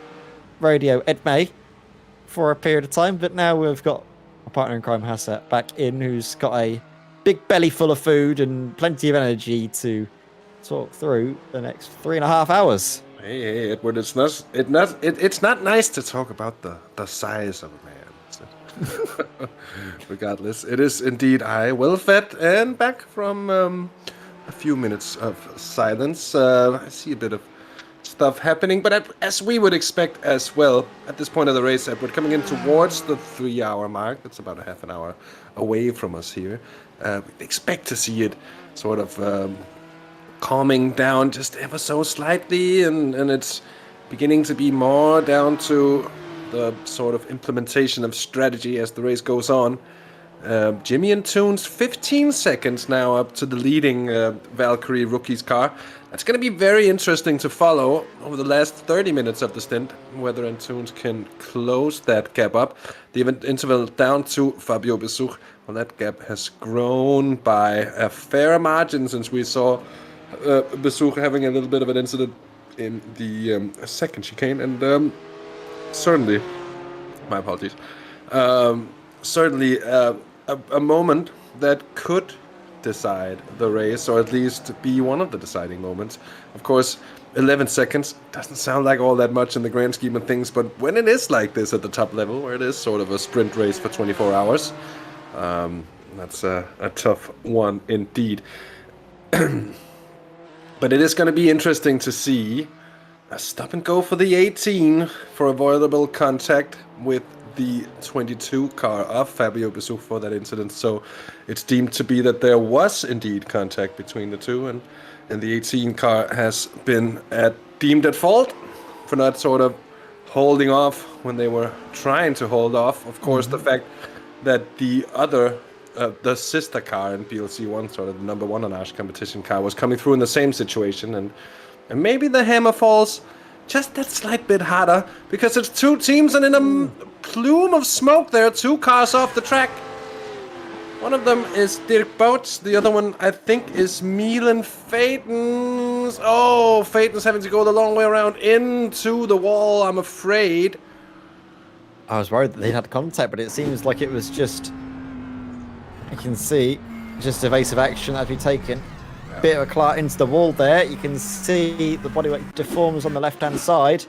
Radio Ed May for a period of time, but now we've got a partner in crime, Hasser, back in, who's got a big belly full of food and plenty of energy to talk through the next 3.5 hours. Hey, Edward, it's not nice to talk about the size of a man. Regardless, it is indeed well fed and back from a few minutes of silence. I see a bit of stuff happening, but as we would expect as well at this point of the race, Edward, coming in towards the 3-hour mark, that's about a half an hour away from us here. We expect to see it sort of calming down just ever so slightly, and it's beginning to be more down to the sort of implementation of strategy as the race goes on. Jimmy and Toons 15 seconds now up to the leading Valkyrie rookie's car. That's going to be very interesting to follow over the last 30 minutes of the stint, whether Toons can close that gap up. The event interval down to Fabio Besuch. Well, that gap has grown by a fair margin since we saw Besuch having a little bit of an incident in the second chicane, and certainly, my apologies, certainly a moment that could decide the race, or at least be one of the deciding moments. Of course, 11 seconds doesn't sound like all that much in the grand scheme of things, but when it is like this at the top level, where it is sort of a sprint race for 24 hours, that's a tough one indeed. But it is going to be interesting to see a stop and go for the 18 for avoidable contact with the 22 car of Fabio Besuch for that incident. So it's deemed to be that there was indeed contact between the two, and the 18 car has been deemed at fault for not sort of holding off when they were trying to hold off. Of course, the fact that the other the sister car in BLC1, sort of the number one on Ash competition car, was coming through in the same situation, and maybe the hammer falls just that slight bit harder, because it's two teams, and in a plume of smoke there, two cars off the track. One of them is Dirk Bout's, the other one I think is Milan Phaetons. Oh, Phaetons having to go the long way around into the wall, I'm afraid. I was worried that they had contact, but it seems like it was just, you can see, just evasive action that had been taken. Bit of a clot into the wall there. You can see the bodywork deforms on the left-hand side.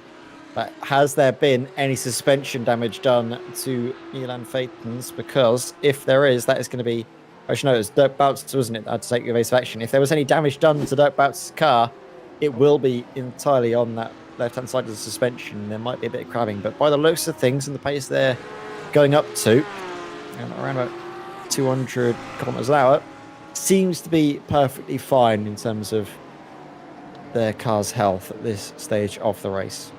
But has there been any suspension damage done to Milan Phaetons? Because if there is, that is going to be... Actually, no, it was Dirk Bout's, wasn't it, that had to take evasive action. If there was any damage done to Dirk Bout's car, it will be entirely on that left-hand side of the suspension. There might be a bit of crabbing, but by the looks of things and the pace they're going up to, around about 200 kilometers an hour, seems to be perfectly fine in terms of their car's health at this stage of the race.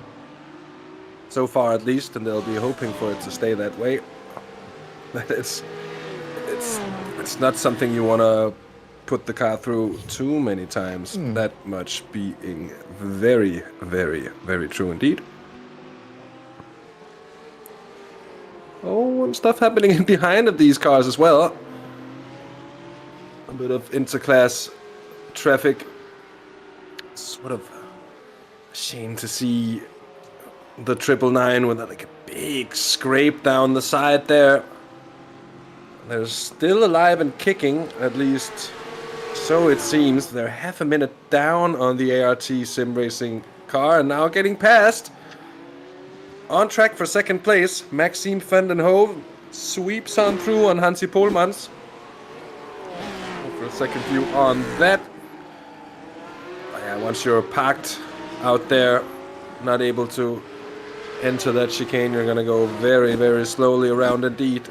So far, at least, and they'll be hoping for it to stay that way. It's not something you want to put the car through too many times. That much being very, very, very true indeed. Oh, and stuff happening in behind of these cars as well. A bit of interclass traffic. Sort of a shame to see the 999 with like a big scrape down the side there. They're still alive and kicking, at least so it seems. They're half a minute down on the ART sim racing car, and now getting past. On track for second place, Maxime van den Hove sweeps on through on Hansi Polmans. For a second view on that. Yeah, once you're parked out there, not able to enter that chicane, you're going to go very, very slowly around indeed.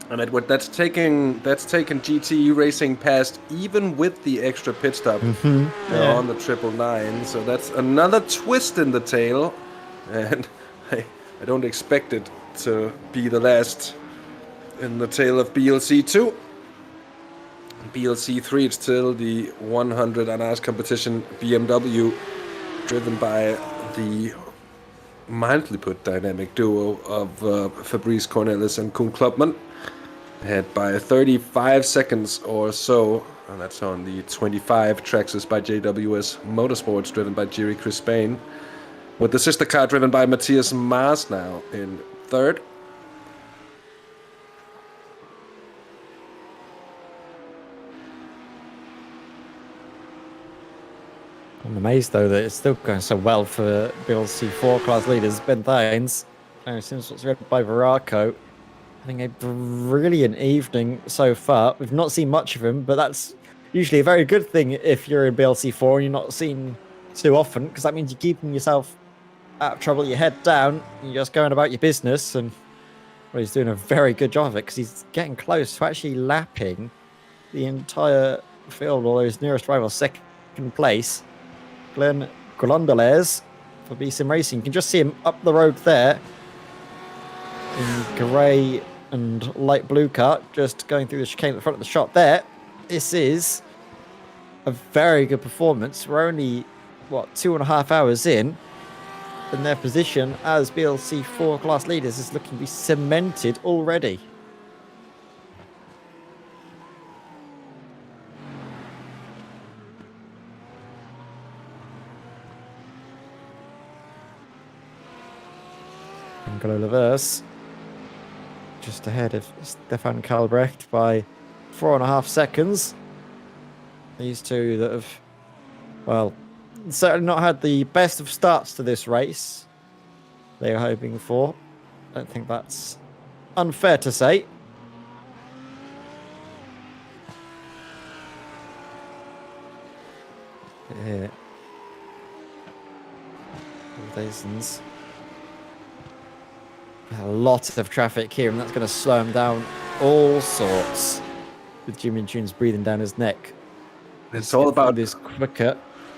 And Edward, that's taken GT racing past even with the extra pit stop on the 999. So that's another twist in the tail, and I don't expect it to be the last in the tail of BLC2. BLC3, it's still the 100 Anas competition BMW, driven by the mildly put dynamic duo of Fabrice Cornelis and Koen Klopman. Ahead by 35 seconds or so, and that's on the 25 Traxxas by JWS Motorsports, driven by Jiri Crispain, with the sister car driven by Matthias Maas now in third. I'm amazed, though, that it's still going so well for BLC4 class leaders. Ben Thanes, since what's read by Veraco, having a brilliant evening so far. We've not seen much of him, but that's usually a very good thing if you're in BLC4 and you're not seen too often, because that means you're keeping yourself out of trouble, you head down, you're just going about your business, and well, he's doing a very good job of it because he's getting close to actually lapping the entire field, although his nearest rival, second place, Glenn Glondelez for BSIM Racing. You can just see him up the road there in grey and light blue car, just going through the chicane at the front of the shot there. This is a very good performance. We're only, 2.5 hours in, and their position as BLC 4 class leaders is looking to be cemented already. Angelo Laverse just ahead of Stefan Kalbrecht by 4.5 seconds. These two that have, certainly not had the best of starts to this race they were hoping for. I don't think that's unfair to say. Yeah. Dazens. A lot of traffic here, and that's going to slow him down all sorts. With Jimmy and Tunes breathing down his neck. It's all about this quicker.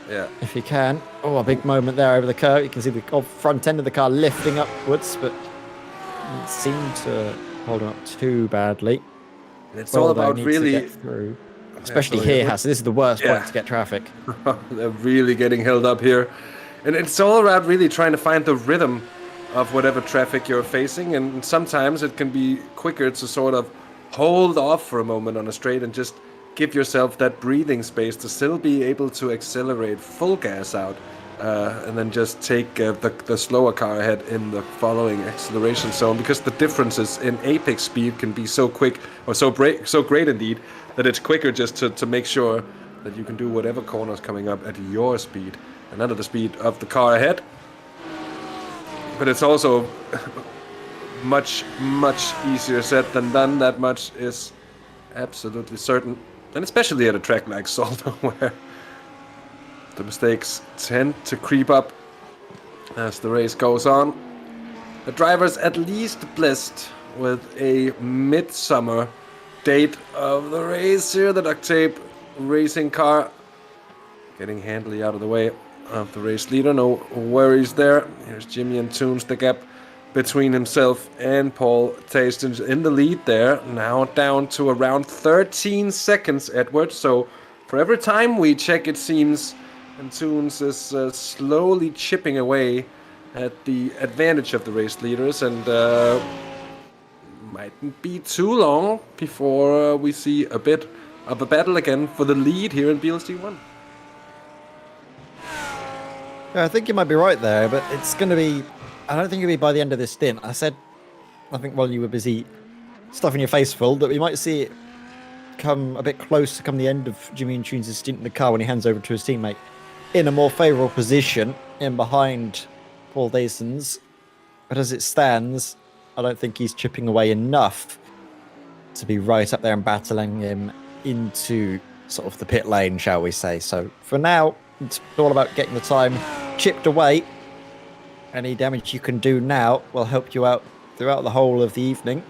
Yeah. If you can. Oh, a big moment there over the curve. You can see the front end of the car lifting upwards, but didn't seem to hold him up too badly. It's all about really get through. Especially here, Hasse. This is the worst point to get traffic. They're really getting held up here. And it's all about really trying to find the rhythm of whatever traffic you're facing, and sometimes it can be quicker to sort of hold off for a moment on a straight and just give yourself that breathing space to still be able to accelerate full gas out, and then just take the slower car ahead in the following acceleration zone, because the differences in apex speed can be so quick or so great indeed that it's quicker just to make sure that you can do whatever corners coming up at your speed and not at the speed of the car ahead. But it's also much easier said than done. That much is absolutely certain. And especially at a track like Zolder, where the mistakes tend to creep up as the race goes on. The driver's at least blessed with a midsummer date of the race here. The duct tape racing car getting handily out of the way of the race leader. No worries there. Here's Jimmy and Tunes, the gap between himself and Paul Tastens in the lead there. Now down to around 13 seconds, Edward. So for every time we check, it seems, and Tunes is slowly chipping away at the advantage of the race leaders, and mightn't be too long before we see a bit of a battle again for the lead here in BLC 1. Yeah, I think you might be right there, but it's going to be... I don't think it'll be by the end of this stint. I think while you were busy stuffing your face full, that we might see it come a bit close to come the end of Jimmy and Tunes' stint in the car when he hands over to his teammate in a more favourable position in behind Paul Dazens. But as it stands, I don't think he's chipping away enough to be right up there and battling him into sort of the pit lane, shall we say. So for now, it's all about getting the time chipped away. Any damage you can do now will help you out throughout the whole of the evening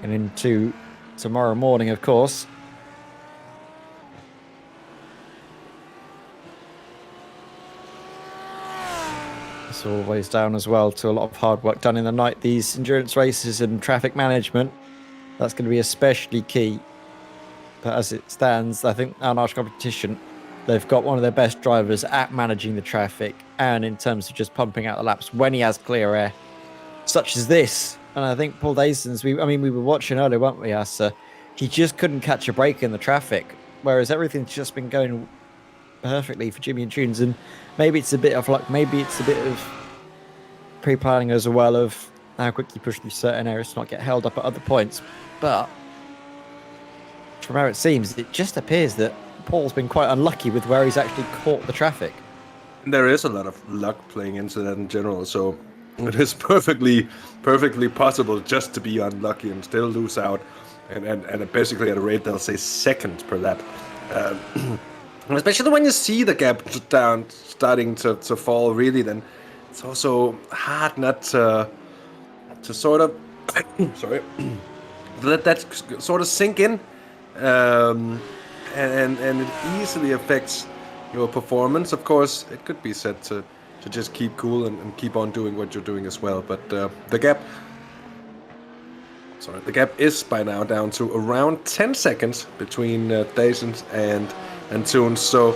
and into tomorrow morning, of course. It's always down as well to a lot of hard work done in the night. These endurance races and traffic management, that's going to be especially key. But as it stands, I think our Nash competition, they've got one of their best drivers at managing the traffic and in terms of just pumping out the laps when he has clear air, such as this. And I think Paul Dazens, we were watching earlier, weren't we, Asa? He just couldn't catch a break in the traffic, whereas everything's just been going perfectly for Jimmy and Tunes. And maybe it's a bit of luck, maybe it's a bit of pre-planning as well of how quick you push through certain areas to not get held up at other points. But from how it seems, it just appears that Paul's been quite unlucky with where he's actually caught the traffic. There is a lot of luck playing into that in general, so it is perfectly possible just to be unlucky and still lose out, and basically at a rate they'll say seconds per lap. Especially when you see the gap down starting to fall, really, then it's also hard not to sort of sorry, let that sort of sink in, and it easily affects your performance. Of course, it could be said to just keep cool and keep on doing what you're doing as well. But the gap is by now down to around 10 seconds between Daisons and Toons. So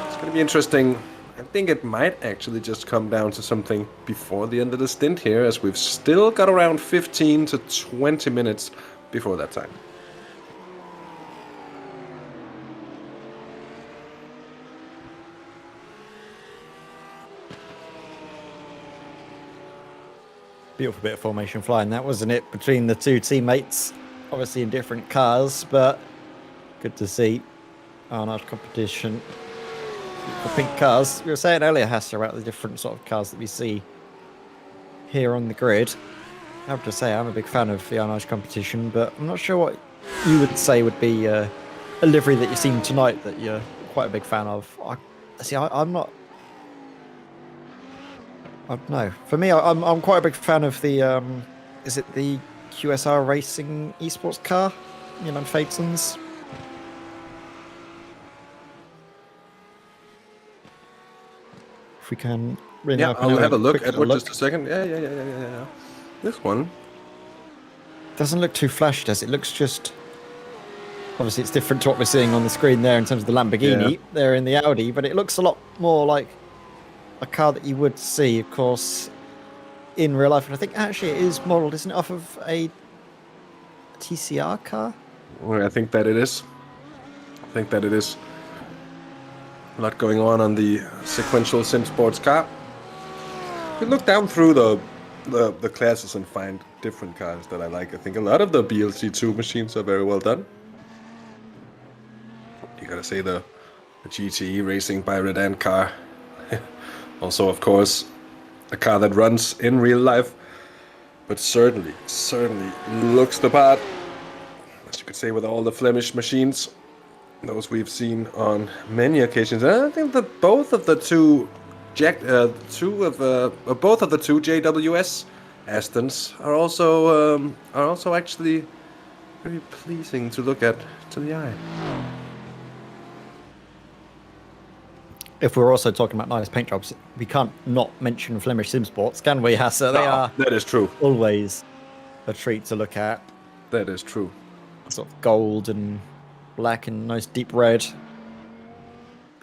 it's going to be interesting. I think it might actually just come down to something before the end of the stint here, as we've still got around 15 to 20 minutes before that time. Beautiful bit of formation flying, that wasn't it, between the two teammates, obviously in different cars, but good to see Arnage competition for pink cars. We were saying earlier, Hasser, about the different sort of cars that we see here on the grid. I have to say, I'm a big fan of the Arnage competition, but I'm not sure what you would say would be a livery that you've seen tonight that you're quite a big fan of. I'm not. I don't know. For me, I'm quite a big fan of the is it the QSR Racing eSports car, Phaeton's. If we can bring Yeah, up I'll have a look. Edward, just a second. Yeah. This one doesn't look too flashy, does it? Looks just, obviously it's different to what we're seeing on the screen there in terms of the Lamborghini there in the Audi, but it looks a lot more like a car that you would see, of course, in real life. And I think actually it is modelled, isn't it, off of a TCR car? Well, I think that it is. A lot going on the sequential sim sports car. You can look down through the classes and find different cars that I like. I think a lot of the BLC2 machines are very well done. You gotta say the GTE Racing by Redan car. Also, of course, a car that runs in real life, but certainly looks the part, as you could say, with all the Flemish machines, those we've seen on many occasions. And I think that both of the two JWS Astons are also actually very pleasing to look at to the eye. If we're also talking about nice paint jobs, we can't not mention Flemish Sim Sports, can we, Hasse? They are. That is true. Always a treat to look at. That is true. Sort of gold and black and nice deep red.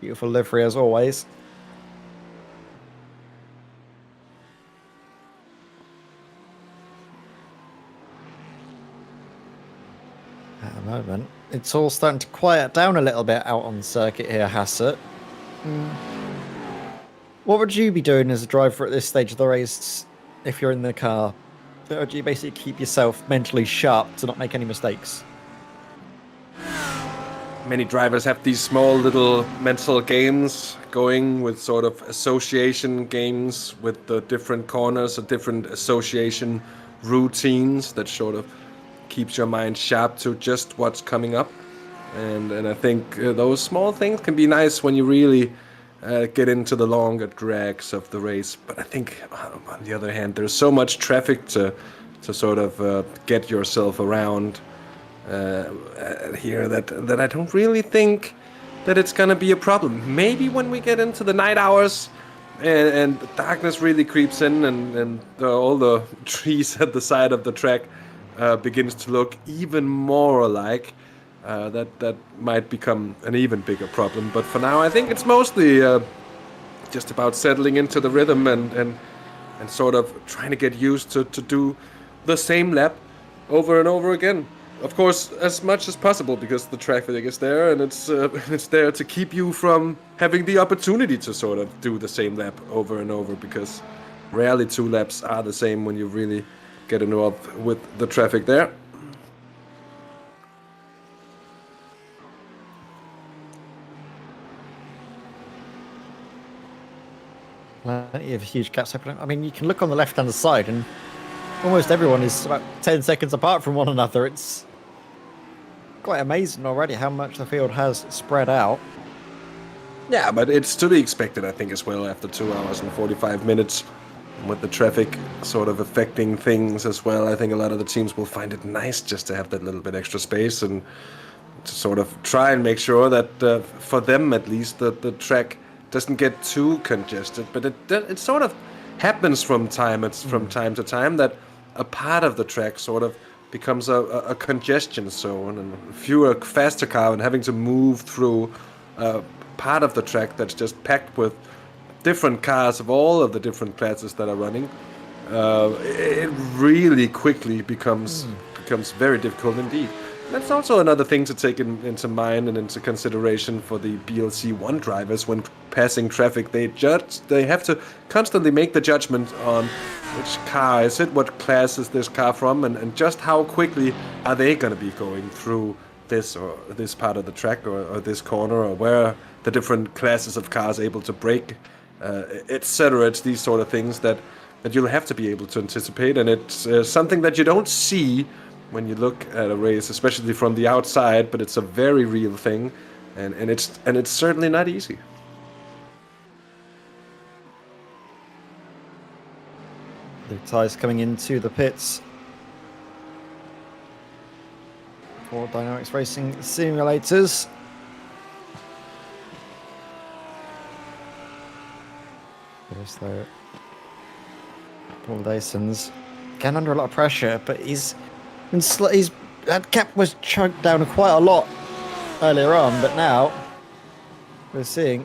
Beautiful livery as always. At the moment, it's all starting to quiet down a little bit out on the circuit here, Hasse. What would you be doing as a driver at this stage of the race if you're in the car? How do you basically keep yourself mentally sharp to not make any mistakes? Many drivers have these small little mental games going with sort of association games with the different corners or different association routines that sort of keeps your mind sharp to just what's coming up. And I think those small things can be nice when you really get into the longer drags of the race. But I think, on the other hand, there's so much traffic to sort of get yourself around here that I don't really think that it's going to be a problem. Maybe when we get into the night hours and the darkness really creeps in and all the trees at the side of the track begins to look even more alike, that might become an even bigger problem. But for now, I think it's mostly just about settling into the rhythm and sort of trying to get used to do the same lap over and over again. Of course, as much as possible, because the traffic is there and it's there to keep you from having the opportunity to sort of do the same lap over and over, because rarely two laps are the same when you really get involved with the traffic there. Plenty of huge gaps happening. I mean, you can look on the left-hand side and almost everyone is about 10 seconds apart from one another. It's quite amazing already how much the field has spread out. Yeah, but it's to be expected, I think, as well, after 2 hours and 45 minutes. with the traffic sort of affecting things as well, I think a lot of the teams will find it nice just to have that little bit extra space and to sort of try and make sure that for them at least the track doesn't get too congested. But it sort of happens from time to time that a part of the track sort of becomes a congestion zone, and fewer faster car and having to move through part of the track that's just packed with different cars of all of the different classes that are running. It really quickly becomes very difficult indeed. That's also another thing to take into mind and into consideration for the BLC1 drivers when passing traffic. They have to constantly make the judgment on which car is it, what class is this car from, and just how quickly are they going to be going through this or this part of the track or this corner, or where the different classes of cars able to brake, etc. It's these sort of things that you'll have to be able to anticipate, and it's something that you don't see when you look at a race, especially from the outside, but it's a very real thing, and it's certainly not easy. The tyres coming into the pits for Dynamics Racing Simulators. There's the Paul Dyson's again under a lot of pressure, but that gap was chunked down quite a lot earlier on, but now we're seeing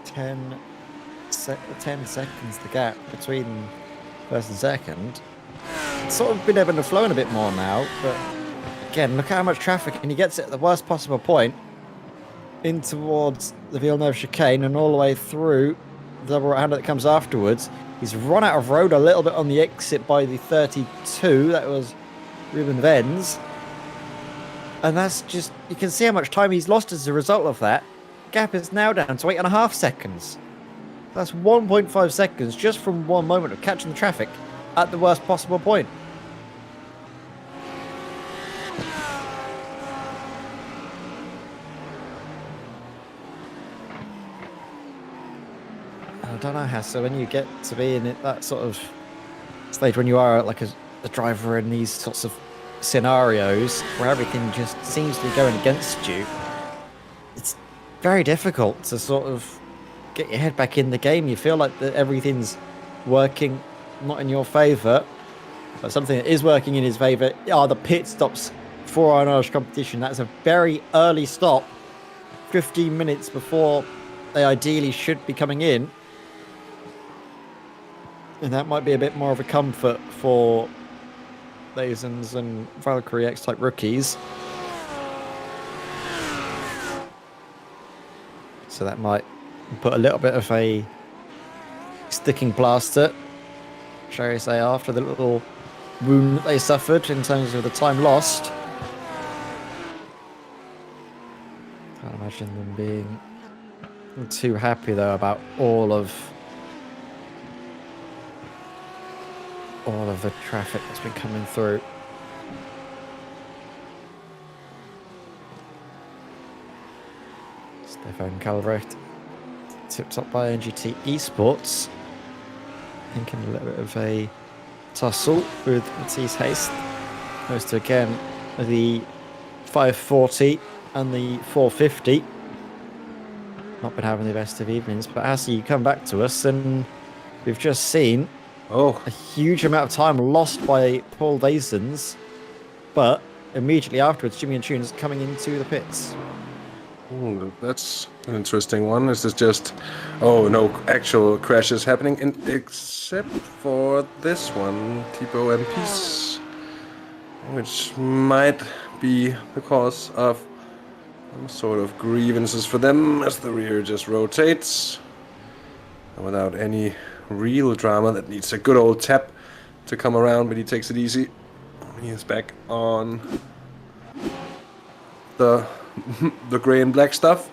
10 seconds the gap between first and second. It's sort of been ebbing and flowing a bit more now, but again, look how much traffic, and he gets it at the worst possible point in towards the Villeneuve chicane and all the way through the double right-hander that comes afterwards. He's run out of road a little bit on the exit by the 32. That was Ruben Venz. And that's just, you can see how much time he's lost as a result of that. Gap is now down to 8.5 seconds. That's 1.5 seconds just from one moment of catching the traffic at the worst possible point. I don't know, Hassa, when you get to be in that sort of stage, when you are like a driver in these sorts of scenarios where everything just seems to be going against you, it's very difficult to sort of get your head back in the game. You feel like that everything's working not in your favour, but something that is working in his favour are the pit stops for our Irish competition. That's a very early stop, 15 minutes before they ideally should be coming in. And that might be a bit more of a comfort for Lazens and Valkyrie X-type rookies. So that might put a little bit of a sticking plaster, shall we say, after the little wound that they suffered in terms of the time lost. Can't imagine them being too happy though about all of the traffic that's been coming through. Stefan Calvrecht tipped up by NGT eSports. I think in a little bit of a tussle with Matisse Haste. Goes to again the 540 and the 450. Not been having the best of evenings, but as you come back to us, and we've just seen a huge amount of time lost by Paul Dasons, but immediately afterwards, Jimmy and Tunes coming into the pits. Ooh, that's an interesting one. This is just, no actual crashes happening, except for this one, Thibaut and Peace, which might be the cause of some sort of grievances for them as the rear just rotates without any real drama. That needs a good old tap to come around, but he takes it easy. He is back on the gray and black stuff.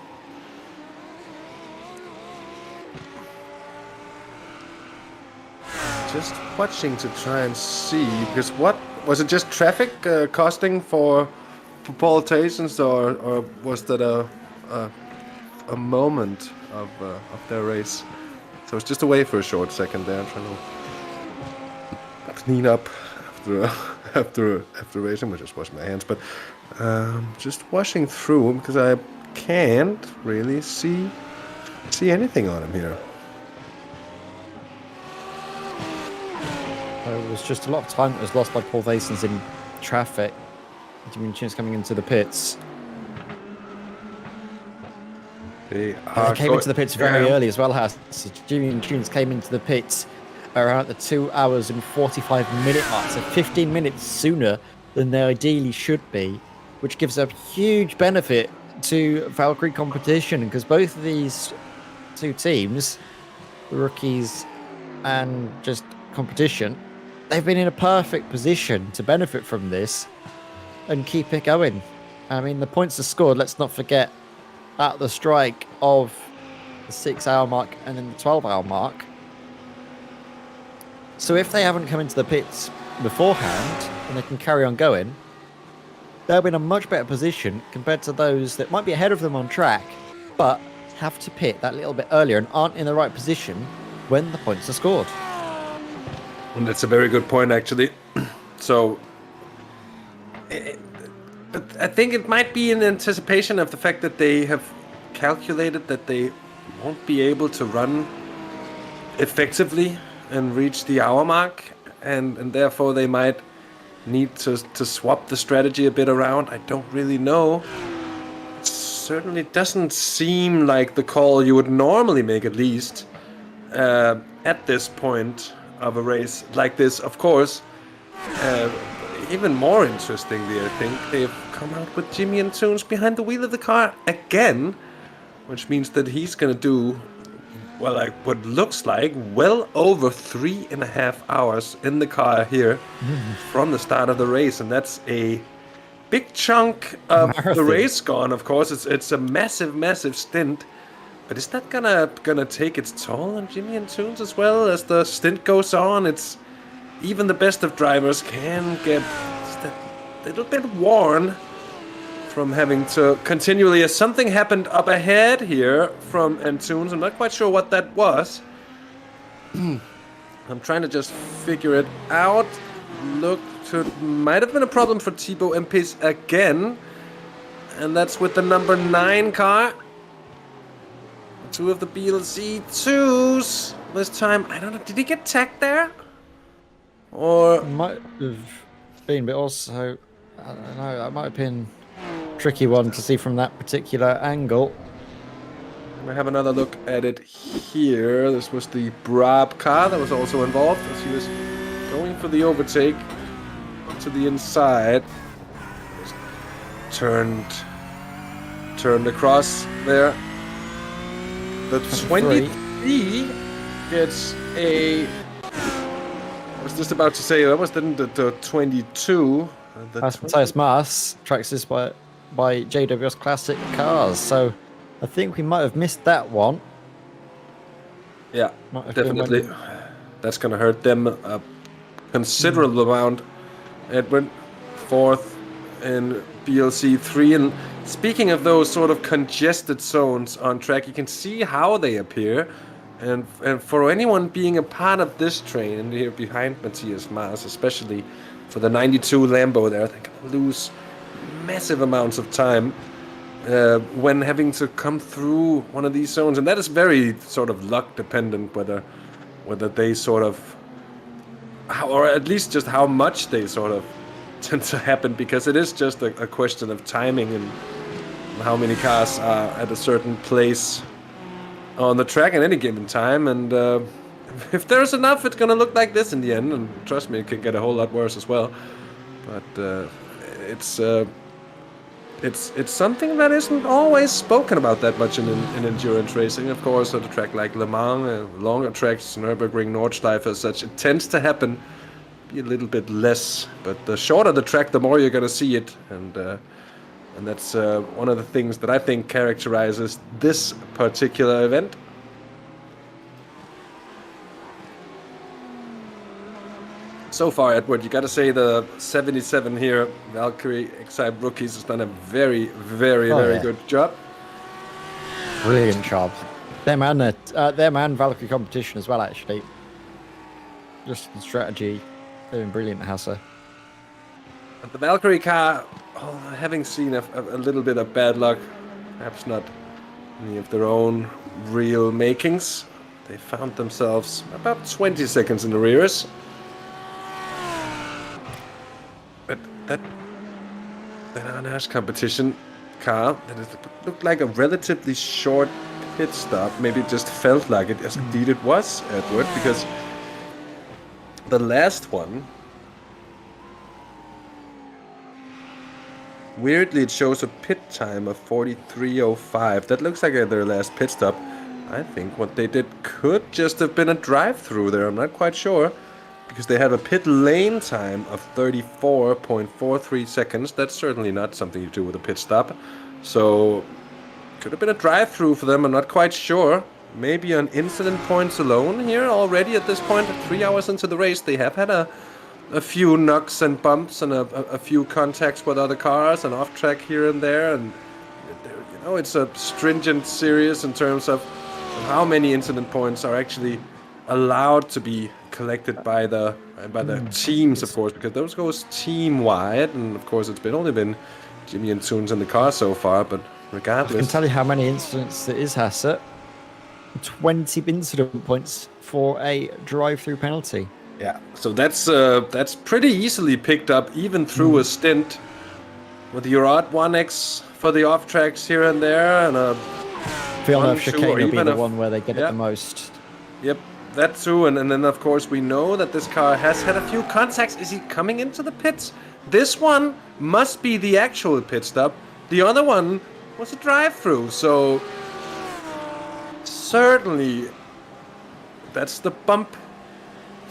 Just watching to try and see, because what was it, just traffic costing for Paul Tasons, or was that a moment of their race? So I was just away for a short second there, trying to clean up after racing. I just washed my hands, but just washing through because I can't really see anything on him here. It was just a lot of time that was lost by Paul Vasons in traffic. Jimmy Tunes coming into the pits. They came into the pits very early as well, Haas. So Jimmy Tunes came into the pits around the 2 hours and 45-minute mark, so 15 minutes sooner than they ideally should be, which gives a huge benefit to Valkyrie competition, because both of these two teams, rookies and just competition, they've been in a perfect position to benefit from this and keep it going. I mean, the points are scored, let's not forget, at the strike of the 6-hour mark and then the 12-hour mark. So if they haven't come into the pits beforehand and they can carry on going, they'll be in a much better position compared to those that might be ahead of them on track, but have to pit that little bit earlier and aren't in the right position when the points are scored. And that's a very good point, actually. So, but I think it might be in anticipation of the fact that they have calculated that they won't be able to run effectively and reach the hour mark, and therefore they might need to swap the strategy a bit around. I don't really know. It certainly doesn't seem like the call you would normally make, at least at this point of a race like this. Of course, even more interestingly, I think they've come out with Jimmy and Tunes behind the wheel of the car again, which means that he's gonna do, well, like what looks like well over 3.5 hours in the car here from the start of the race, and that's a big chunk of the race gone. Of course, it's a massive stint, but is that gonna take its toll on Jimmy and Tunes as well as the stint goes on? It's even the best of drivers can get a little bit worn from having to continually, as something happened up ahead here from Tunes. I'm not quite sure what that was. I'm trying to just figure it out. Might have been a problem for Thibaut MPs again, and that's with the number 9 car. 2 of the BLC 2s this time. I don't know, did he get tagged there? Or might have been, but also, I don't know, that might have been a tricky one to see from that particular angle. I have another look at it here. This was the Brab car that was also involved as he was going for the overtake to the inside. Just turned across there. The 23 gets a... I was just about to say, that was the 22. That's Matthias Maas, tracks this by JWS Classic Cars. So I think we might have missed that one. Yeah, definitely. That's going to hurt them a considerable amount. Edwin, 4th in BLC 3. And speaking of those sort of congested zones on track, you can see how they appear. And for anyone being a part of this train, and here behind Matthias Maas, especially for the 92 Lambo there, they can lose massive amounts of time when having to come through one of these zones. And that is very sort of luck dependent, whether they sort of, or at least just how much they sort of tend to happen, because it is just a question of timing and how many cars are at a certain place on the track at any given time. And if there's enough, it's gonna look like this in the end, and trust me, it can get a whole lot worse as well. But it's something that isn't always spoken about that much in endurance racing. Of course, at a track like Le Mans, longer tracks, Nürburgring, Nordschleife as such, it tends to happen be a little bit less. But the shorter the track, the more you're gonna see it, and that's one of the things that I think characterizes this particular event. So far, Edward, you got to say the 77 here, Valkyrie Excite Rookies, has done a very good job. Brilliant job. Them and Valkyrie competition as well, actually. Just the strategy, they're doing brilliant, Hassa. But the Valkyrie car, having seen a little bit of bad luck, perhaps not any of their own real makings, they found themselves about 20 seconds in the rears. But that Anash competition car, looked like a relatively short pit stop. Maybe it just felt like it, as indeed it was, Edward, because the last one, weirdly, it shows a pit time of 43:05. That looks like their last pit stop. I think what they did could just have been a drive-through there. I'm not quite sure, because they have a pit lane time of 34.43 seconds. That's certainly not something you do with a pit stop. So, could have been a drive-through for them. I'm not quite sure. Maybe on incident points alone here already at this point. 3 hours into the race, they have had a few knocks and bumps and a few contacts with other cars and off track here and there, and you know, it's a stringent series in terms of how many incident points are actually allowed to be collected by the teams, of course, because those goes team wide, and of course it's only been Jimmy and Toons in the car so far, but regardless, I can tell you how many incidents there is, Hassa. 20 incident points for a drive-through penalty. Yeah, so that's pretty easily picked up even through a stint with your odd 1x for the off tracks here and there, and a Villeneuve chicane will be the one where they get it the most. Yep, that too, and then of course we know that this car has had a few contacts. Is he coming into the pits? This one must be the actual pit stop. The other one was a drive-through, so certainly that's the bump.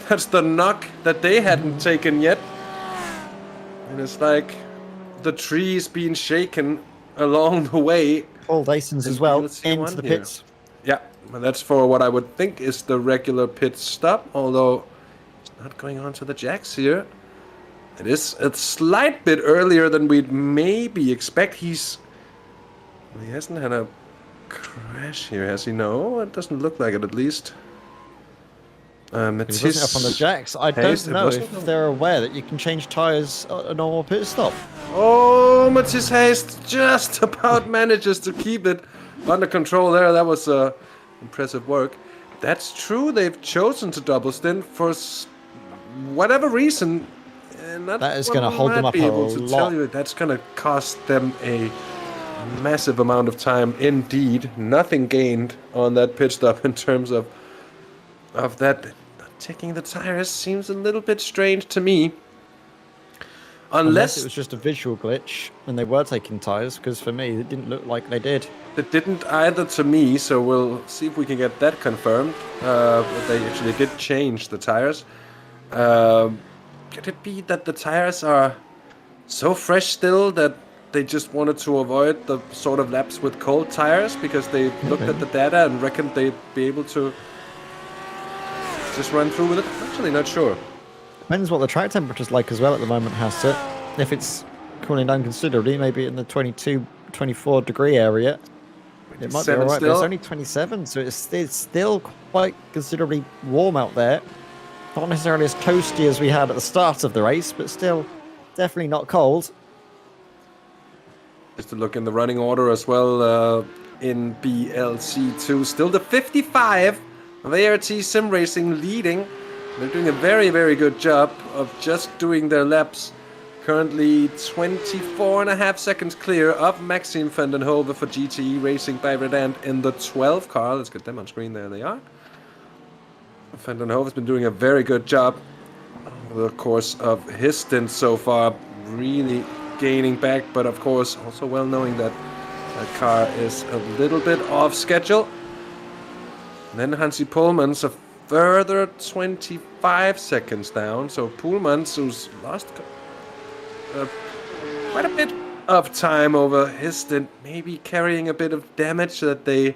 That's the knock that they hadn't taken yet. And it's like the trees being shaken along the way. Paul Dyson's as well into the pits. Yeah, and that's for what I would think is the regular pit stop, although it's not going on to the jacks here. It is a slight bit earlier than we'd maybe expect. He hasn't had a crash here, has he? No, it doesn't look like it, at least. It wasn't up on the jacks. I don't know if they're aware that you can change tyres at a normal pit stop. Oh, Matthias Hayes just about manages to keep it under control there. That was impressive work. That's true. They've chosen to double stint for whatever reason. And that is going to hold them up a lot. That's going to cost them a massive amount of time indeed. Nothing gained on that pit stop in terms of that. Checking the tires seems a little bit strange to me. Unless it was just a visual glitch and they were taking tires, because for me it didn't look like they did. It didn't either to me, so we'll see if we can get that confirmed. They actually did change the tires. Could it be that the tires are so fresh still that they just wanted to avoid the sort of laps with cold tires because they looked at the data and reckoned they'd be able to just run through with it? I'm actually not sure. Depends what the track temperature's like as well at the moment, has to. If it's cooling down considerably, maybe in the 22, 24 degree area, it might be alright, but it's only 27, so it's still quite considerably warm out there. Not necessarily as toasty as we had at the start of the race, but still definitely not cold. Just to look in the running order as well, in BLC2, still the 55 of ART Sim Racing leading. They're doing a very, very good job of just doing their laps. Currently 24.5 seconds clear of Maxime van den Hove for GTE Racing by Redant in the 12 car. Let's get them on screen. There they are. Van den Hove has been doing a very good job over the course of his stint so far. Really gaining back, but of course also well knowing that that car is a little bit off schedule. And then Hansi Pullmans a further 25 seconds down. So Pullmans, who's lost quite a bit of time over his stint, maybe carrying a bit of damage that they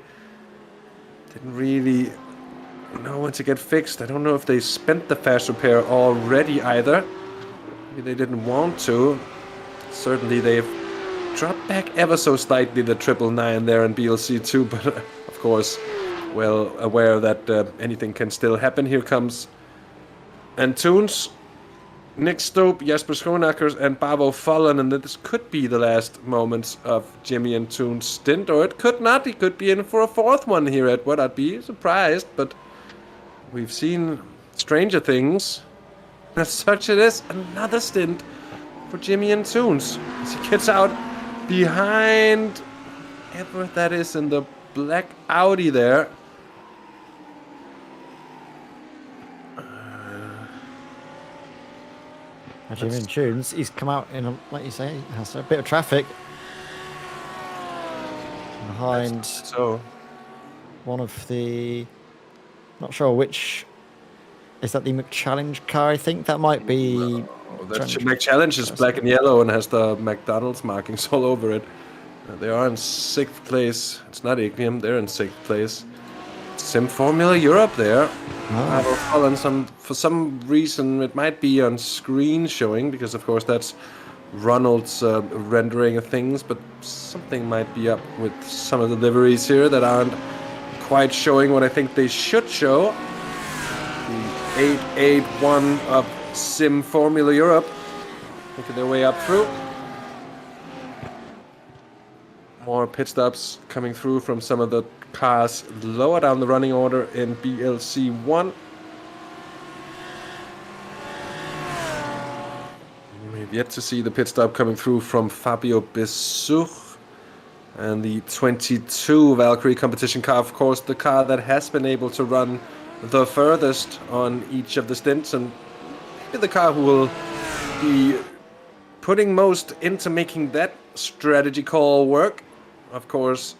didn't really know when to get fixed. I don't know if they spent the fast repair already either. Maybe they didn't want to. Certainly they've dropped back ever so slightly the 999 there in BLC2, but of course well aware that anything can still happen. Here comes Antunes, Nick Stope, Jesper Schoenakers, and Bavo Fallen, and this could be the last moments of Jimmy Antunes' stint, or it could not. He could be in for a fourth one here, Edward. I'd be surprised, but we've seen stranger things. As such, it is another stint for Jimmy Antunes as he gets out behind Edward, that is in the black Audi there. Jimmy Tunes, he's come out in, like you say, has a bit of traffic behind one of the, not sure which, is that the McChallenge car? I think that might be. That McChallenge is black and yellow and has the McDonald's markings all over it. They are in 6th place. It's not Ignium, they're in 6th place. Sim Formula Europe there. For some reason, it might be on screen showing, because of course that's Ronald's rendering of things, but something might be up with some of the liveries here that aren't quite showing what I think they should show. The 881 of Sim Formula Europe making their way up through. More pit stops coming through from some of the cars lower down the running order in BLC1. We've yet to see the pit stop coming through from Fabio Besuch. And the 22 Valkyrie competition car, of course, the car that has been able to run the furthest on each of the stints, and maybe the car who will be putting most into making that strategy call work. Of course,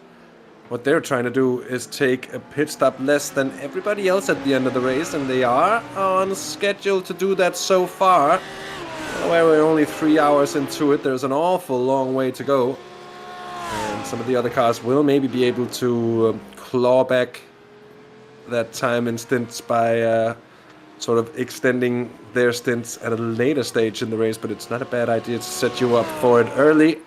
what they're trying to do is take a pit stop less than everybody else at the end of the race, and they are on schedule to do that so far. Well, we're only 3 hours into it. There's an awful long way to go. And some of the other cars will maybe be able to claw back that time in stints by sort of extending their stints at a later stage in the race, but it's not a bad idea to set you up for it early.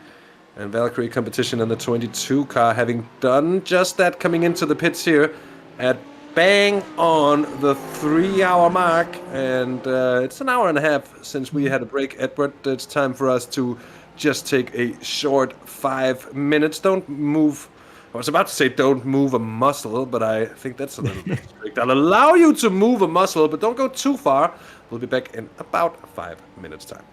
And Valkyrie competition in the 22 car having done just that, coming into the pits here at bang on the 3 hour mark. And it's an hour and a half since we had a break, Edward. It's time for us to just take a short 5 minutes. Don't move. I was about to say don't move a muscle, but I think that's a little bit strict. I'll allow you to move a muscle, but don't go too far. We'll be back in about 5 minutes time.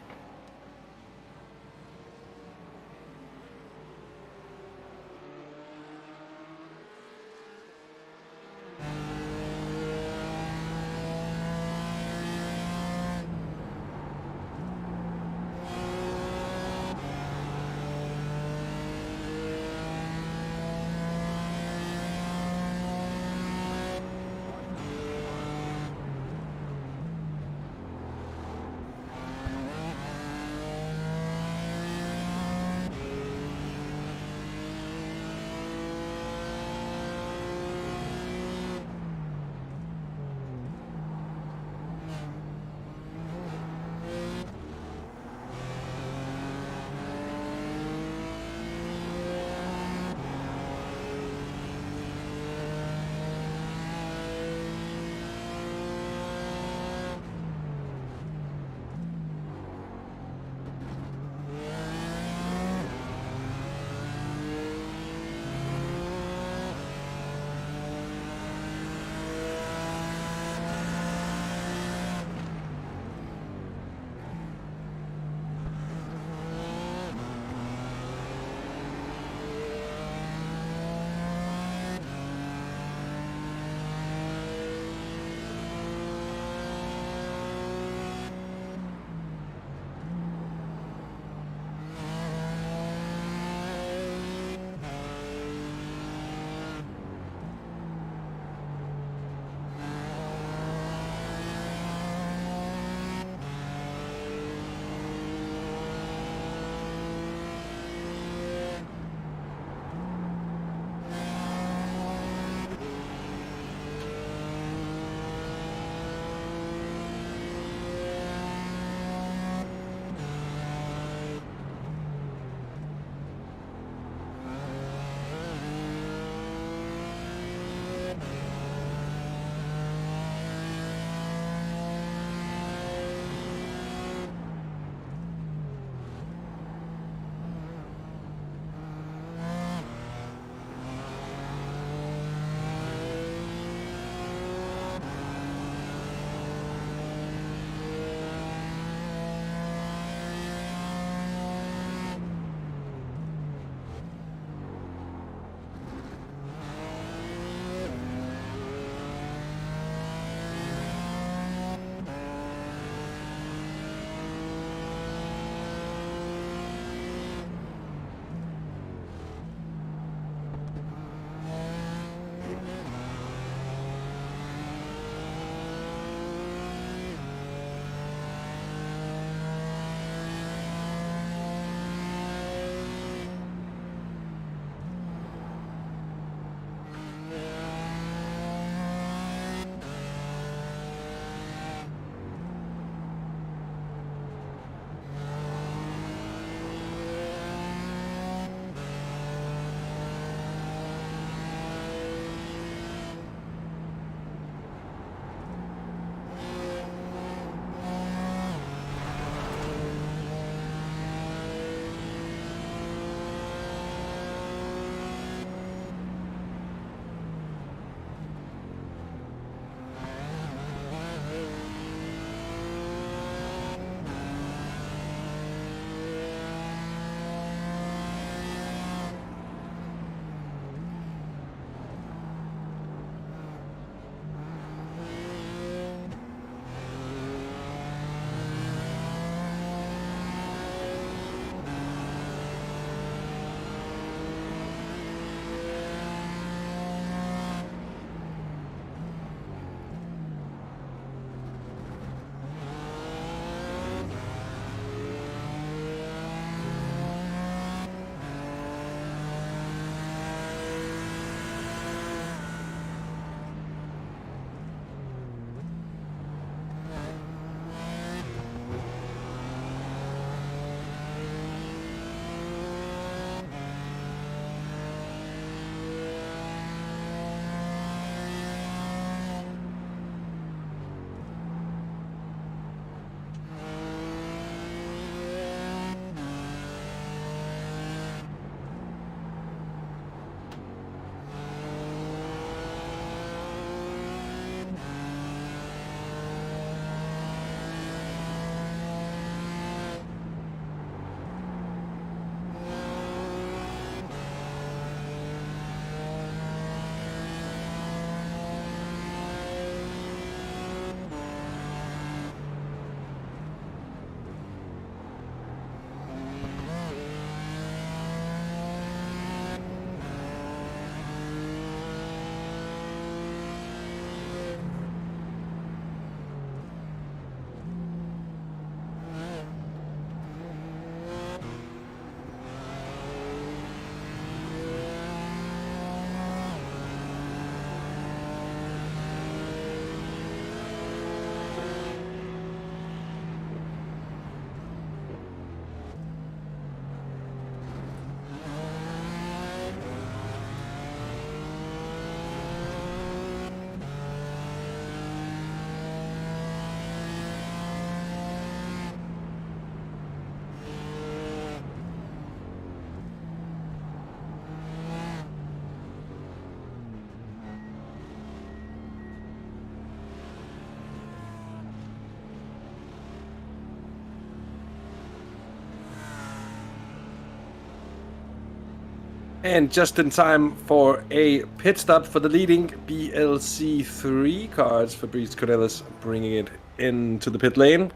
And just in time for a pit stop for the leading BLC3 cars, Fabrice Cornelis bringing it into the pit lane.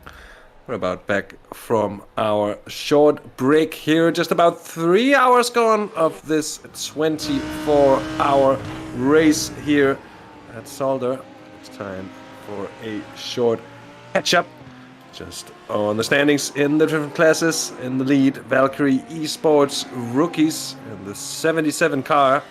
We're about back from our short break here. Just about 3 hours gone of this 24-hour race here at Zolder. It's time for a short catch-up. Just on the standings in the different classes. In the lead, Valkyrie eSports rookies in the 77 car,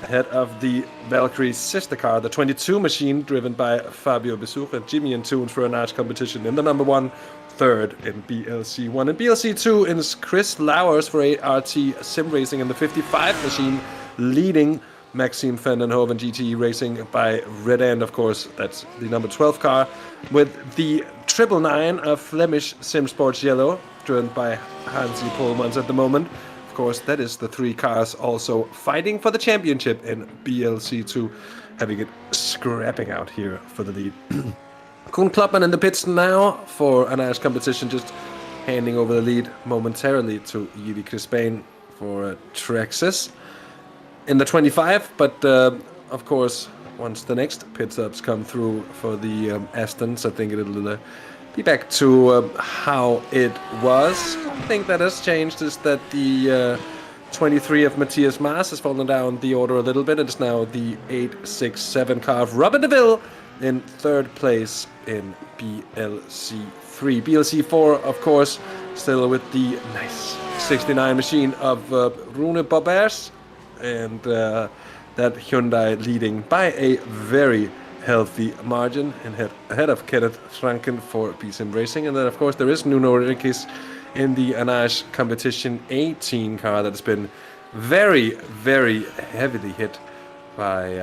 ahead of the Valkyrie sister car, the 22 machine, driven by Fabio Besuch and Jimmy and Toons for a large competition in the number 1. Third in BLC1. In BLC2 is Chris Lowers for ART Sim Racing in the 55 machine, leading Maxime Vandenhoven GTE Racing by Red End, of course. That's the number 12 car, with the 999 of Flemish Sim Sports Yellow, driven by Hansi Polmans at the moment. Of course, that is the 3 cars also fighting for the championship in BLC2, having it scrapping out here for the lead. Koen Klopman in the pits now for an Irish competition, just handing over the lead momentarily to Yuri Crispin for Traxxas in the 25, but of course, once the next pit stops come through for the Astons, I think it'll be back to how it was. I think that has changed is that the 23 of Matthias Maas has fallen down the order a little bit. It is now the 867 car of Robin DeVille in third place in BLC3. BLC4, of course, still with the nice 69 machine of Rune Bobers, and that Hyundai leading by a very healthy margin and ahead of Kenneth Franken for BSIM Racing. And then, of course, there is Nuno Riquez in the Anash Competition 18 car that has been very, very heavily hit by,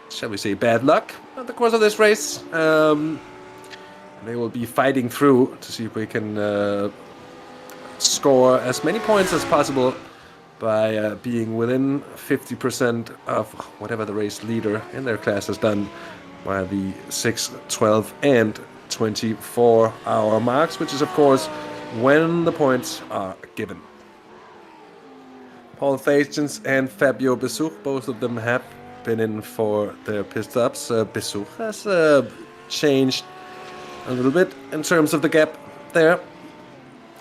shall we say, bad luck at the course of this race. They will be fighting through to see if we can score as many points as possible by being within 50% of whatever the race leader in their class has done by the 6, 12, and 24-hour marks, which is, of course, when the points are given. Paul Fations and Fabio Besuch, both of them have been in for their pit stops. Besuch has changed a little bit in terms of the gap there.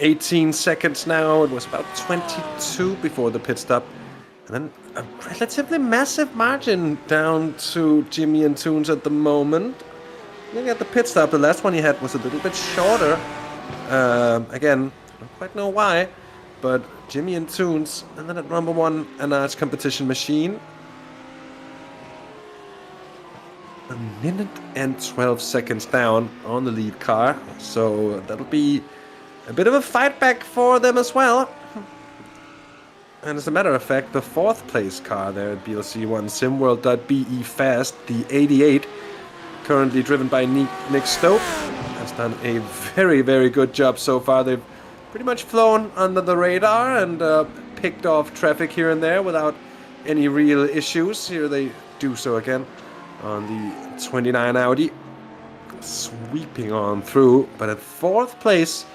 18 seconds now. It was about 22 before the pit stop. And then a relatively massive margin down to Jimmy and Toons at the moment. Looking at the pit stop, the last one he had was a little bit shorter. Again, I don't quite know why, but Jimmy and Toons, and then at number 1, an Arch Competition machine. A minute and 12 seconds down on the lead car. So that'll be a bit of a fight back for them as well. And as a matter of fact, the 4th place car there at BLC1, SimWorld.be Fast, the 88, currently driven by Nick Stope, has done a very, very good job so far. They've pretty much flown under the radar and picked off traffic here and there without any real issues. Here they do so again on the 29 Audi, sweeping on through, but at 4th place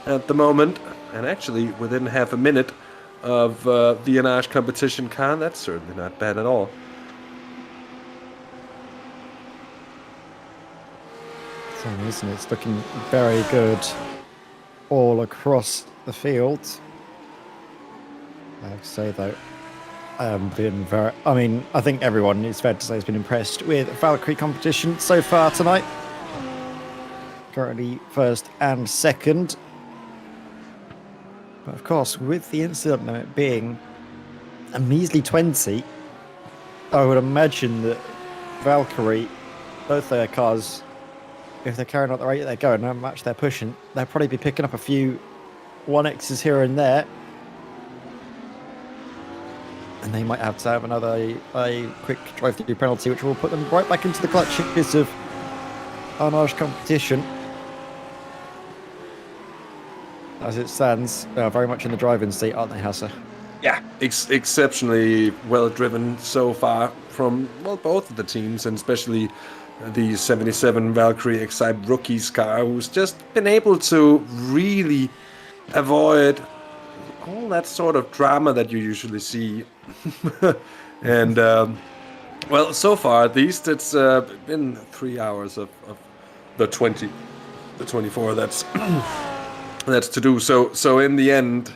at the moment, and actually within half a minute of the Anash Competition car. That's certainly not bad at all. So, isn't it? It's looking very good all across the field. I have to say, though, I think everyone, it's fair to say, has been impressed with Valkyrie competition so far tonight. Currently 1st and 2nd. But of course, with the incident limit being a measly 20, I would imagine that Valkyrie, both their cars, if they're carrying out the rate that they're going, how much they're pushing, they'll probably be picking up a few 1Xs here and there. And they might have to have a quick drive-through penalty, which will put them right back into the clutches of Arnage competition. As it stands, very much in the driving seat, aren't they, Hasse? Yeah, exceptionally well driven so far from, well, both of the teams, and especially the 77 Valkyrie Excite rookies car, who's just been able to really avoid all that sort of drama that you usually see. And well, so far at least it's been 3 hours of the 24 that's that's to do. So in the end,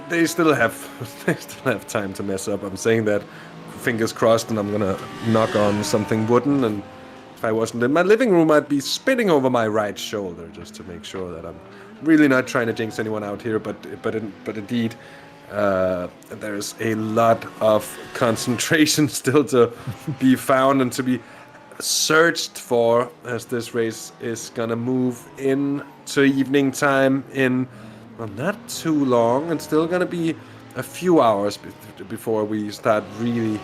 they still have time to mess up. I'm saying that, fingers crossed, and I'm gonna knock on something wooden. And if I wasn't in my living room, I'd be spitting over my right shoulder just to make sure that I'm really not trying to jinx anyone out here. But indeed, there's a lot of concentration still to be found and to be searched for, as this race is gonna move into evening time in, well, not too long. It's still gonna be a few hours before we start really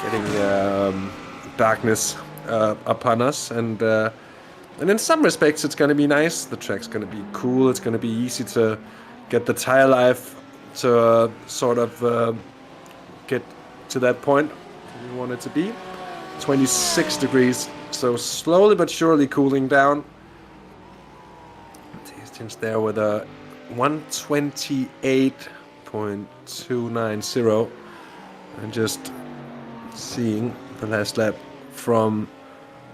getting darkness upon us, and in some respects it's gonna be nice. The track's gonna be cool. It's gonna be easy to get the tire life to sort of get to that point we want it to be. 26 degrees, so slowly but surely cooling down. Distance there with a 128.290, and just seeing the last lap from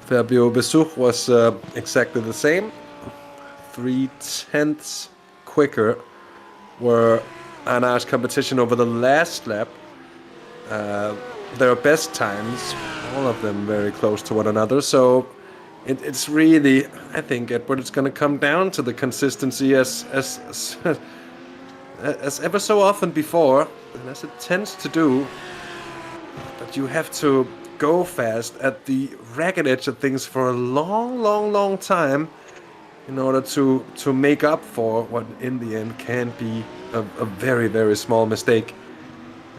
Fabio Besuch was exactly the same. 0.3 quicker were Anna's competition over the last lap. Their best times, all of them very close to one another. So it's really, I think, Edward, it's going to come down to the consistency as ever so often before, and as it tends to do. But you have to go fast at the ragged edge of things for a long time in order to make up for what in the end can be a very, very small mistake.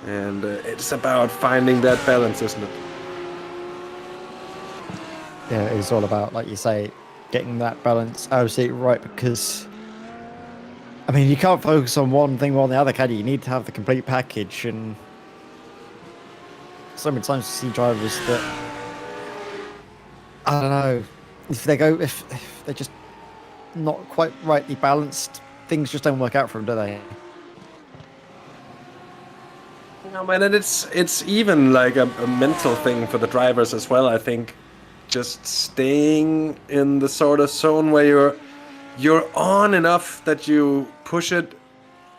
And it's about finding that balance, isn't it? Yeah, it's all about, like you say, getting that balance absolutely right, because I mean, you can't focus on one thing more than the other, can you? You need to have the complete package. And so many times you see drivers that, I don't know, if they're just not quite rightly balanced, things just don't work out for them, do they? No, man, and it's even like a mental thing for the drivers as well, I think. Just staying in the sort of zone where you're on enough that you push it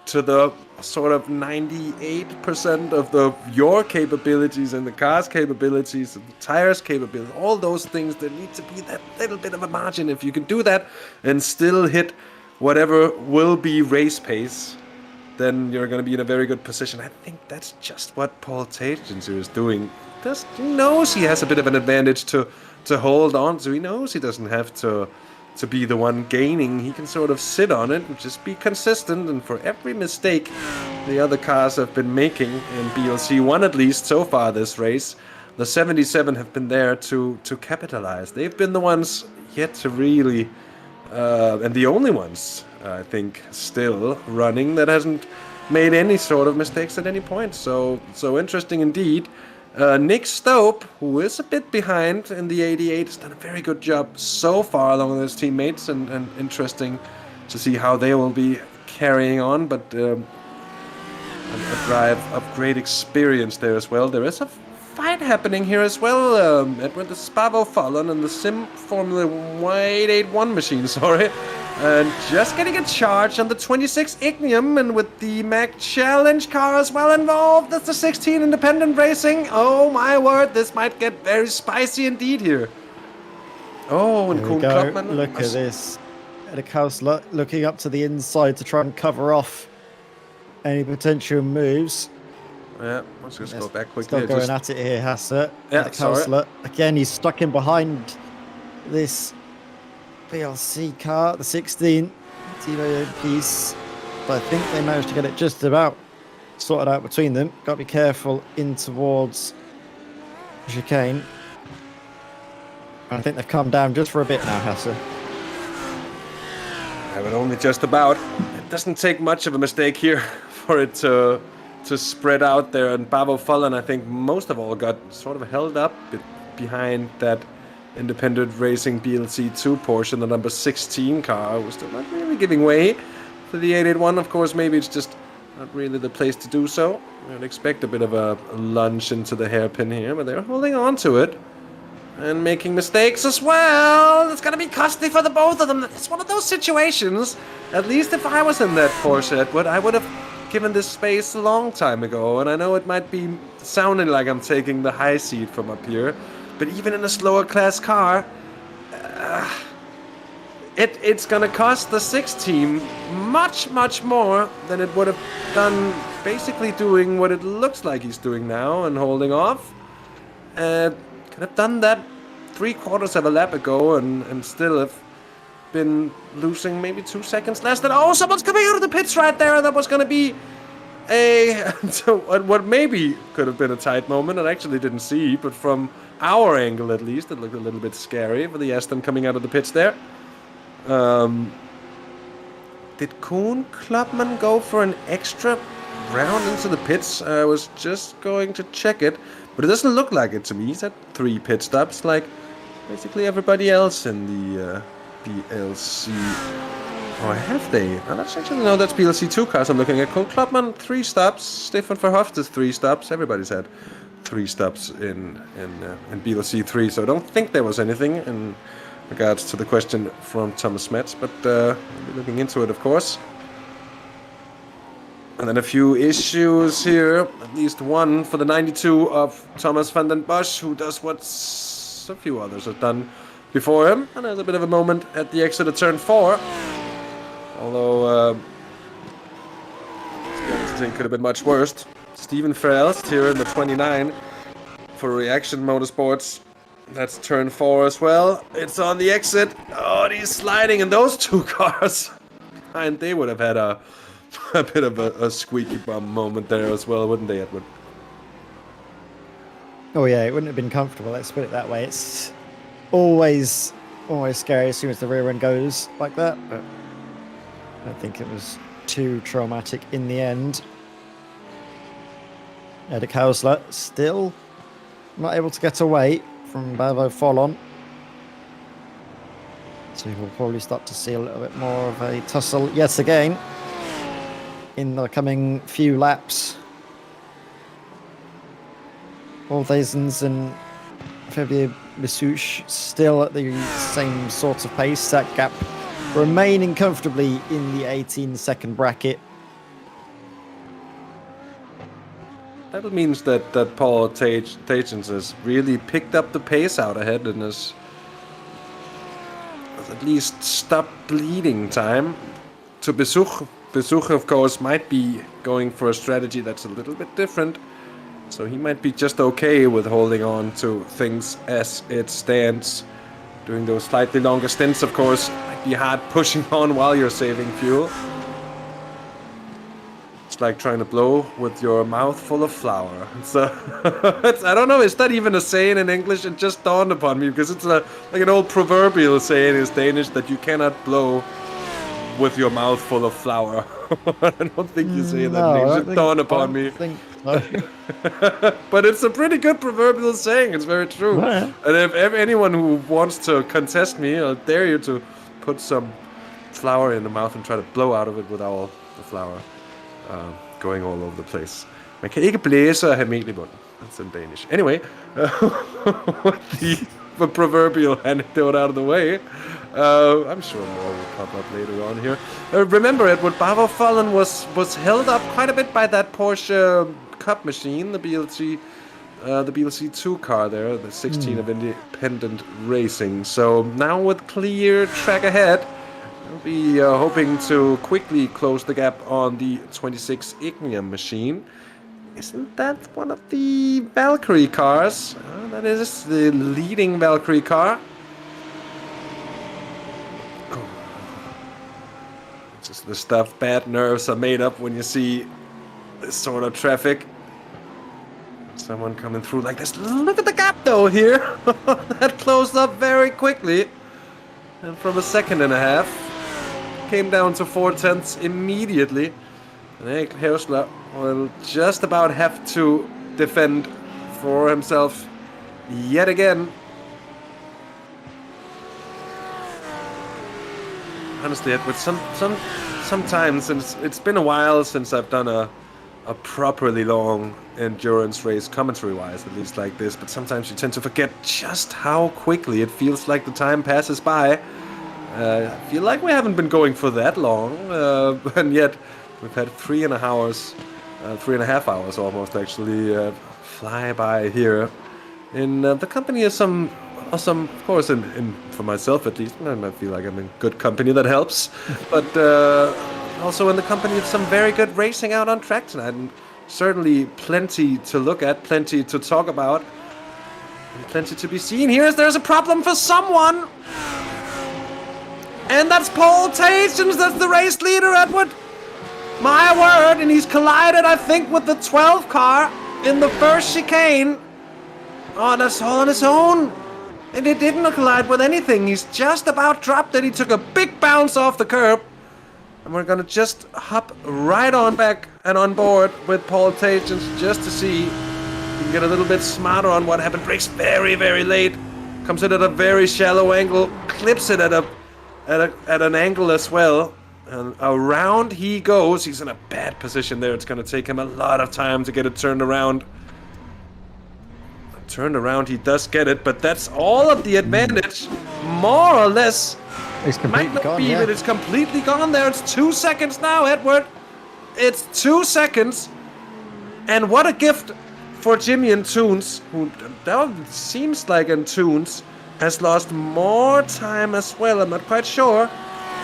to the sort of 98% of your capabilities and the car's capabilities and the tires' capabilities, all those things. There need to be that little bit of a margin. If you can do that and still hit whatever will be race pace, then you're going to be in a very good position. I think that's just what Paul Tagenser is doing. He knows he has a bit of an advantage to hold on to. He knows he doesn't have to be the one gaining. He can sort of sit on it and just be consistent. And for every mistake the other cars have been making, in BLC 1 at least so far this race, the 77 have been there to capitalize. They've been the ones yet to really, and the only ones, I think, still running that hasn't made any sort of mistakes at any point. So interesting indeed. Nick Stope, who is a bit behind in the 88, has done a very good job so far along with his teammates, and interesting to see how they will be carrying on. But a drive of great experience there as well. There is a fight happening here as well, Edward. The Spavo Fallon and the Sim Formula 881 machine, sorry. And just getting a charge on the 26 Ignium, and with the Mac Challenge car as well involved. That's the 16 Independent Racing. Oh my word, this might get very spicy indeed here. Oh, and Kuhn Kloppmann. Look at this. Eddikaus looking up to the inside to try and cover off any potential moves. Yeah, let's just go back quickly. Still going at it here, Hasse. Yeah, sorry. Again, he's stuck in behind this BLC car, the 16 TVO piece. But I think they managed to get it just about sorted out between them. Got to be careful in towards chicane. I think they've come down just for a bit now, Hasse. Yeah, but only just about. It doesn't take much of a mistake here for it to spread out there. And Bavo Fallon, I think, most of all got sort of held up behind that Independent Racing BLC2 Porsche, the number 16 car, was still not really giving way for the 881. Of course, maybe it's just not really the place to do so. I would expect a bit of a lunge into the hairpin here, but they're holding on to it. And making mistakes as well. It's gonna be costly for the both of them. It's one of those situations. At least if I was in that Porsche, Edward, I would have given this space a long time ago. And I know it might be sounding like I'm taking the high seat from up here, but even in a slower class car, it's gonna cost the 6 team much more than it would have done basically doing what it looks like he's doing now and holding off. Could have done that 3/4 of a lap ago and still have been losing maybe 2 seconds less than... Oh, someone's coming out of the pits right there. That was going to be what maybe could have been a tight moment. I actually didn't see, but from our angle at least, it looked a little bit scary for the Aston coming out of the pits there. Did Koen Klubman go for an extra round into the pits? I was just going to check it, but it doesn't look like it to me. He's had 3 pit stops, like basically everybody else in the BLC. Or have they? No, that's actually, no, that's BLC 2 cars I'm looking at. Koen Klubman, 3 stops. Stefan Verhofstadt, 3 stops. Everybody's had 3 stops in BLC 3, so I don't think there was anything in regards to the question from Thomas Metz, but we'll be looking into it, of course. And then a few issues here, at least one for the 92 of Thomas van den Bosch, who does what a few others have done before him. And there's a bit of a moment at the exit of turn 4. Although, I think could have been much worse. Steven Verelst here in the 29 for Reaction Motorsports. That's turn 4 as well. It's on the exit. Oh, he's sliding in those 2 cars. And they would have had a bit of a squeaky bum moment there as well, wouldn't they, Edward? Oh yeah, it wouldn't have been comfortable, let's put it that way. It's always scary as soon as the rear end goes like that, but I don't think it was too traumatic in the end. Erik Hausler still not able to get away from Bavo Fallon. So we'll probably start to see a little bit more of a tussle yet again in the coming few laps. Oldhazens and Fabio Missouche still at the same sort of pace. That gap remaining comfortably in the 18-second bracket. That means that Paul Tajens has really picked up the pace out ahead and has at least stopped bleeding time to Besuch. Besuch, of course, might be going for a strategy that's a little bit different. So he might be just okay with holding on to things as it stands. Doing those slightly longer stints, of course, might be hard pushing on while you're saving fuel. It's like trying to blow with your mouth full of flour. So I don't know, is that even a saying in English? It just dawned upon me because it's like an old proverbial saying in Danish that you cannot blow with your mouth full of flour. I don't think you say that in English. It dawned upon me. No. But it's a pretty good proverbial saying. It's very true. Oh, yeah. And if anyone who wants to contest me, I'll dare you to put some flour in the mouth and try to blow out of it with all the flour going all over the place. Man kan ikke blæse og have mel i munden. That's in Danish. Anyway, the proverbial anecdote out of the way. I'm sure more will pop up later on here. Remember, Edward, Bavo Fallon was held up quite a bit by that Porsche Cup machine, the BLC 2 car there, the 16 of Independent Racing. So now with clear track ahead, we'll be hoping to quickly close the gap on the 26 Ignium machine. Isn't that one of the Valkyrie cars? That is the leading Valkyrie car. Just the stuff bad nerves are made up when you see this sort of traffic. Someone coming through like this. Look at the gap though here. That closed up very quickly. And from a second and a half, came down to 4/10 immediately. And Erik Hausler will just about have to defend for himself yet again. honestly, Edward, sometimes, and it's been a while since I've done a properly long endurance race, commentary-wise, at least like this, but sometimes you tend to forget just how quickly it feels like the time passes by. I feel like we haven't been going for that long, and yet we've had 3.5 hours almost, actually, fly by here. In the company of some, of course, for myself at least, I feel like I'm in good company, that helps, but also in the company of some very good racing out on track tonight, and certainly plenty to look at, plenty to talk about, and plenty to be seen. There's a problem for someone, and that's Paul Tations, that's the race leader, Edward. My word, and he's collided, I think, with the 12 car in the first chicane. Oh, that's all on his own. And he didn't collide with anything. He's just about dropped it. He took a big bounce off the curb. And we're gonna just hop right on back and on board with Paul Tations just to see if he can get a little bit smarter on what happened. Breaks very, very late. Comes in at a very shallow angle. Clips it at an angle as well. And around he goes. He's in a bad position there. It's gonna take him a lot of time to get it turned around. Turned around, he does get it, but that's all of the advantage, more or less. It's completely gone, yeah. It's completely gone there. It's 2 seconds now, Edward. It's 2 seconds. And what a gift for Jimmy and Toons, who seems like Toons has lost more time as well. I'm not quite sure.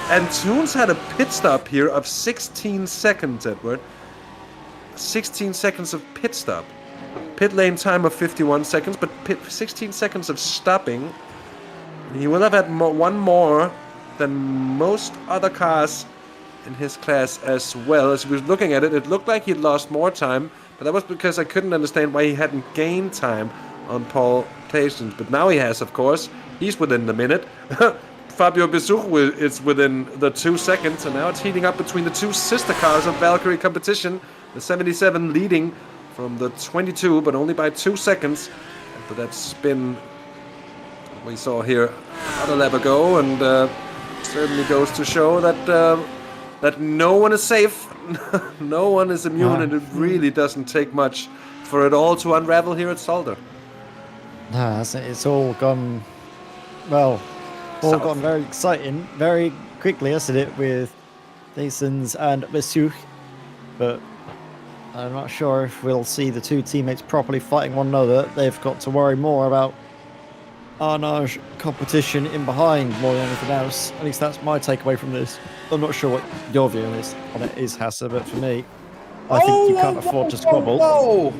And Toons had a pit stop here of 16 seconds, Edward. 16 seconds of pit stop. Pit lane time of 51 seconds, but 16 seconds of stopping. He will have had one more than most other cars in his class as well. As we were looking at it, it looked like he'd lost more time, but that was because I couldn't understand why he hadn't gained time on Paul Tations. But now he has, of course. He's within the minute. Fabio Besuch is within the 2 seconds, and now it's heating up between the two sister cars of Valkyrie competition. The 77 leading from the 22, but only by 2 seconds. But that spin we saw here about a lap ago, and certainly goes to show that no one is safe, no one is immune, and it really doesn't take much for it all to unravel here at Zolder. It's all gone, well, gone very exciting, very quickly, hasn't it, with Dasons and Besuch, but I'm not sure if we'll see the two teammates properly fighting one another. They've got to worry more about Arnage competition in behind more than anything else. At least that's my takeaway from this. I'm not sure what your view on it is, Hassa, but for me, I think you can't afford to squabble.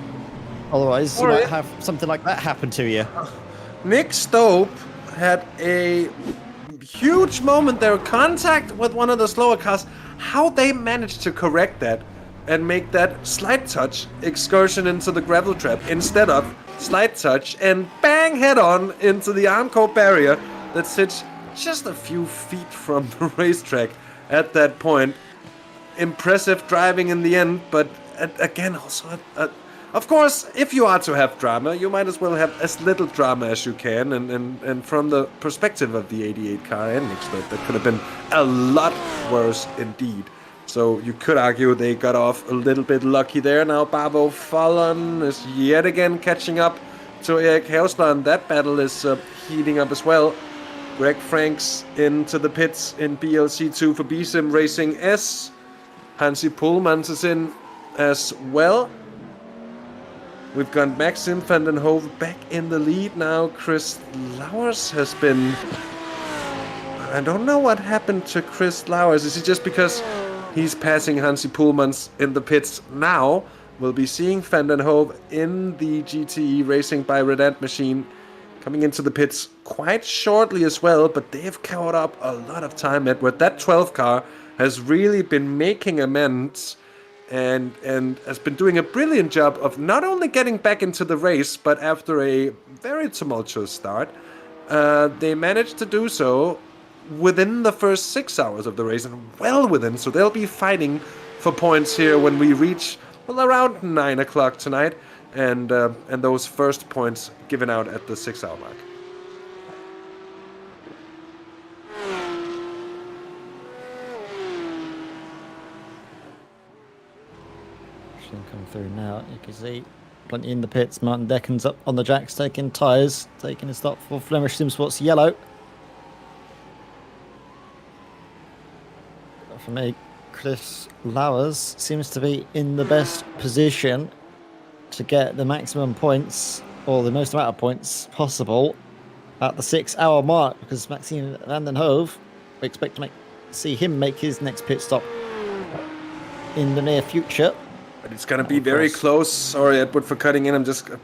Otherwise, you might have something like that happen to you. Nick Stope had a huge moment there, contact with one of the slower cars. How they managed to correct that and make that slight touch excursion into the gravel trap instead of slight touch and bang head on into the Armco barrier that sits just a few feet from the racetrack at that point. Impressive driving in the end, but again, also, of course, if you are to have drama, you might as well have as little drama as you can, and from the perspective of the 88 car and Nick Stope, that could have been a lot worse indeed. So you could argue they got off a little bit lucky there. Now Bavo Fallon is yet again catching up to Erik Hausler, and that battle is heating up as well. Greg Franks into the pits in BLC2 for BSIM Racing S. Hansi Pullmans is in as well. We've got Maxim van den Hove back in the lead now. Chris Lauers has been... I don't know what happened to Chris Lauers. Is it just because he's passing Hansi Pullmans in the pits now? We'll be seeing Van den Hove in the GTE Racing by Redant machine coming into the pits quite shortly as well, but they've caught up a lot of time, Edward. That 12 car has really been making amends and has been doing a brilliant job of not only getting back into the race, but after a very tumultuous start, they managed to do so within the first 6 hours of the race, and well within, so they'll be fighting for points here when we reach, well, around 9 o'clock tonight, and those first points given out at the 6 hour mark. watching them come through now. You can see plenty in the pits. Martin Deccan's up on the jacks, taking tyres, taking a stop for Flemish Simsports yellow. For me, Chris Lowers seems to be in the best position to get the maximum points, or the most amount of points possible, at the 6-hour mark, because Maxime van den Hove, we expect to see him make his next pit stop in the near future. But it's going to be very close. Sorry, Edward, for cutting in. I'm just a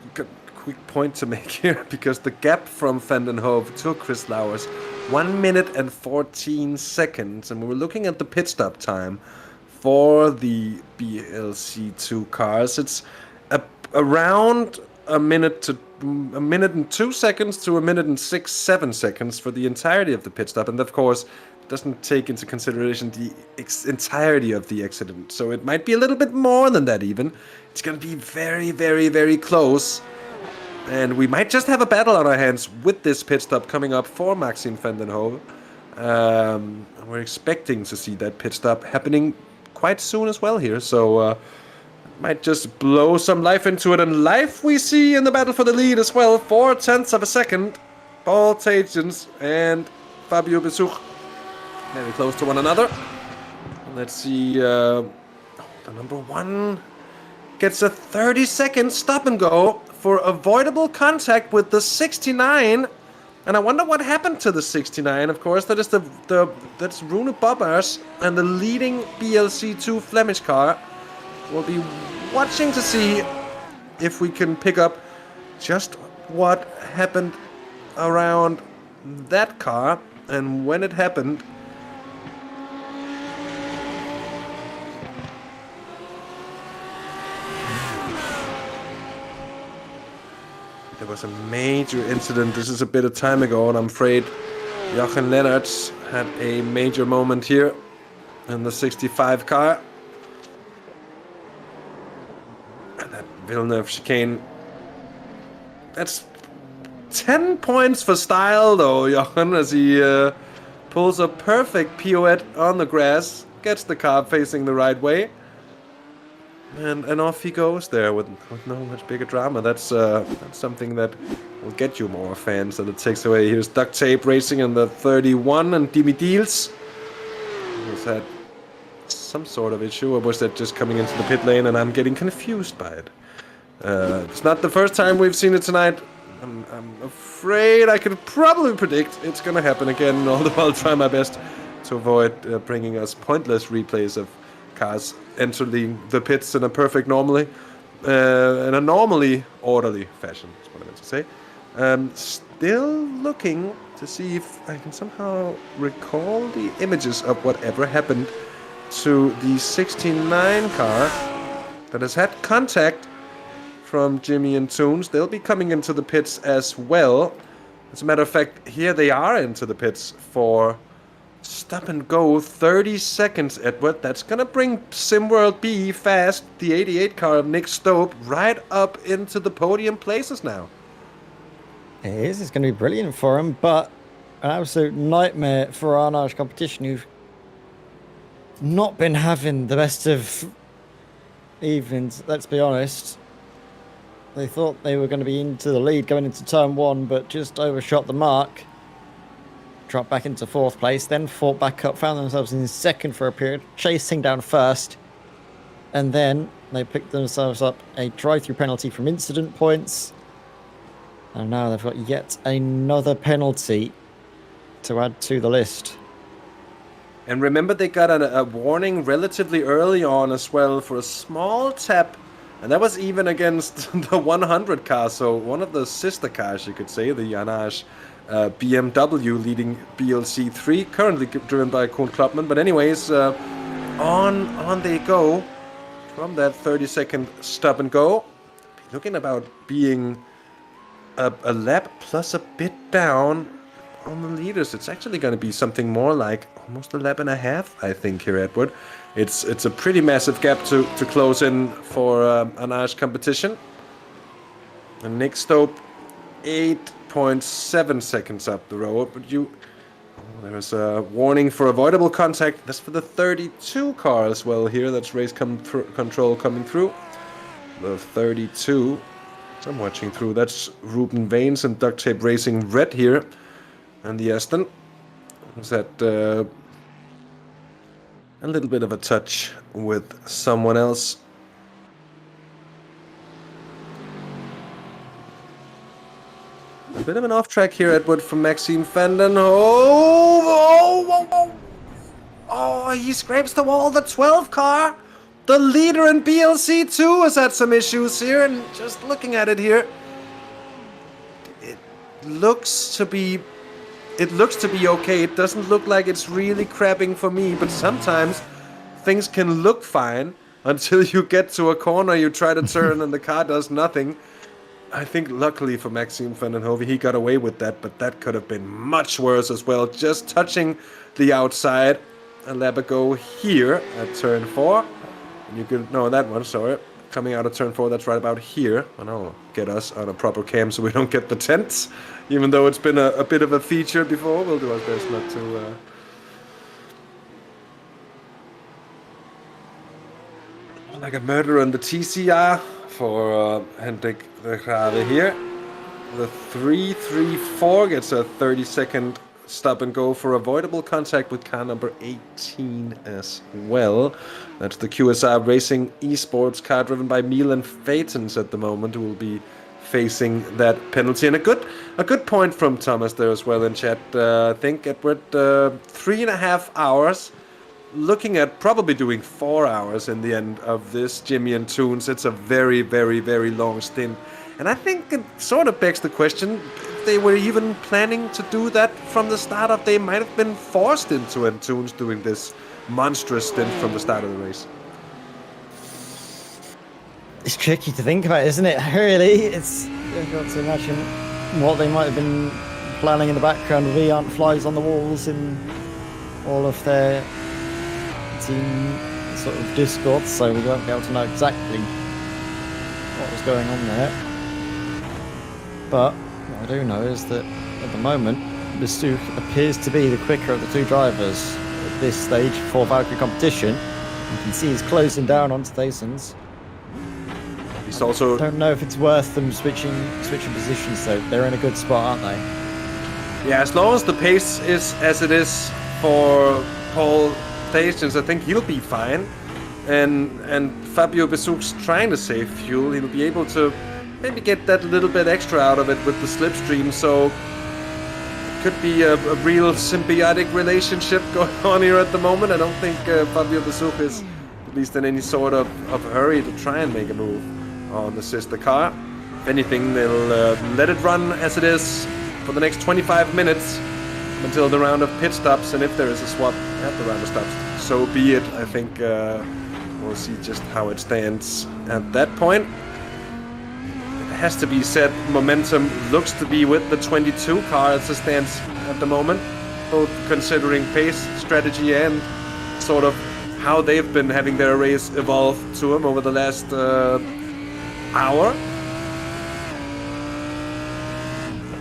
quick point to make here, because the gap from Van den Hove to Chris Lowers, 1 minute and 14 seconds. And we were looking at the pit stop time for the BLC2 cars. It's around a minute and 2 seconds to a minute and 6-7 seconds for the entirety of the pit stop. And of course, doesn't take into consideration the entirety of the accident. So it might be a little bit more than that even. It's going to be very, very, very close. And we might just have a battle on our hands with this pit stop coming up for Maxime van den Hove. We're expecting to see that pit stop happening quite soon as well here. So might just blow some life into it. And life we see in the battle for the lead as well. 0.4 of a second. Paul Tajens and Fabio Besuch very close to one another. Let's see. The number one gets a 30-second stop and go for avoidable contact with the 69. And I wonder what happened to the 69. Of course, that is that's Rune Bobbers and the leading BLC2 Flemish car. We'll be watching to see if we can pick up just what happened around that car and when it happened. There was a major incident. This is a bit of time ago, and I'm afraid Jochen Lennartz had a major moment here in the 65 car. And that Villeneuve chicane. That's 10 points for style, though, Jochen, as he pulls a perfect pirouette on the grass, gets the car facing the right way. And off he goes there with no much bigger drama. That's something that will get you more fans than it takes away. Here's Duct Tape racing in the 31 and Dimi Deals. Has had some sort of issue, or was that just coming into the pit lane and I'm getting confused by it? It's not the first time we've seen it tonight. I'm afraid I could probably predict it's going to happen again, although I'll try my best to avoid bringing us pointless replays of cars entering the pits in a perfect normally, in a normally orderly fashion, is what I meant to say. Still looking to see if I can somehow recall the images of whatever happened to the 69 car that has had contact from Jimmy and Toons. They'll be coming into the pits as well. As a matter of fact, here they are into the pits for stop and go. 30 seconds, Edward. That's going to bring SimWorld B fast, the 88 car of Nick Stope, right up into the podium places now. It is. It's going to be brilliant for him, but an absolute nightmare for our Irish competition, who've not been having the best of evenings, let's be honest. They thought they were going to be into the lead going into turn one, but just overshot the mark. Dropped back into fourth place, then fought back up, found themselves in second for a period, chasing down first, and then they picked themselves up a drive-through penalty from incident points, and now they've got yet another penalty to add to the list. And remember, they got a warning relatively early on as well for a small tap, and that was even against the 100 car, so one of the sister cars, you could say, the Janage BMW leading BLC3, currently driven by Koen Klopman. But anyways, on they go from that 30-second stop and go. Looking about being a lap plus a bit down on the leaders. It's actually going to be something more like almost a lap and a half, I think, here, Edward. It's a pretty massive gap to close in for an Irish competition. And Nick Stope, 8.7 seconds up the road, but there's a warning for avoidable contact. That's for the 32 car as well here. That's race control coming through. the 32. I'm watching through. That's Ruben Vanes and Duct Tape Racing Red here. And the Aston. Is that a little bit of a touch with someone else. A bit of an off track here, Edward, from Maxime Fanden. Oh, he scrapes the wall. The 12 car. The leader in BLC2 has had some issues here, and just looking at it here, it looks to be okay. It doesn't look like it's really crapping for me, but sometimes things can look fine until you get to a corner, you try to turn, and the car does nothing. I think luckily for Maxime Vandenhove, he got away with that, but that could have been much worse as well. Just touching the outside. A lap ago here at turn 4. And you could know that one, sorry. Coming out of turn 4, that's right about here. And I'll get us on a proper cam so we don't get the tents. Even though it's been a bit of a feature before, we'll do our best not to... Like a murder on the TCR for Hendrik de Grave here. The 334 gets a 30-second stop and go for avoidable contact with car number 18 as well. That's the QSR Racing eSports car driven by Milan Phaetons at the moment, who will be facing that penalty. And a good point from Thomas there as well in chat. I think Edward, 3.5 hours. Looking at probably doing 4 hours in the end of this Jimmy and Tunes. It's a very, very, very long stint. And I think it sort of begs the question, if they were even planning to do that from the start of, they might have been forced into Tunes doing this monstrous stint from the start of the race. It's tricky to think about, isn't it? Really, it's difficult to imagine what they might have been planning in the background. We aren't flies on the walls in all of their team sort of discords, so we won't be able to know exactly what was going on there. But what I do know is that at the moment, Bastouk appears to be the quicker of the two drivers at this stage for Valkyrie competition. You can see he's closing down onto Thasons. He's also... I don't know if it's worth them switching positions though. They're in a good spot, aren't they? Yeah, as long as the pace is as it is for Paul Thasons, I think he'll be fine. And Fabio Besouk's trying to save fuel. He'll be able to maybe get that little bit extra out of it with the slipstream, so it could be a real symbiotic relationship going on here at the moment. I don't think Fabio Besouk is at least in any sort of hurry to try and make a move on the sister car. If anything, they'll let it run as it is for the next 25 minutes until the round of pit stops, and if there is a swap at the round of stops, so be it. I think we'll see just how it stands at that point. Has to be said, momentum looks to be with the 22 car as it stands at the moment, both considering pace, strategy, and sort of how they've been having their race evolve to them over the last hour.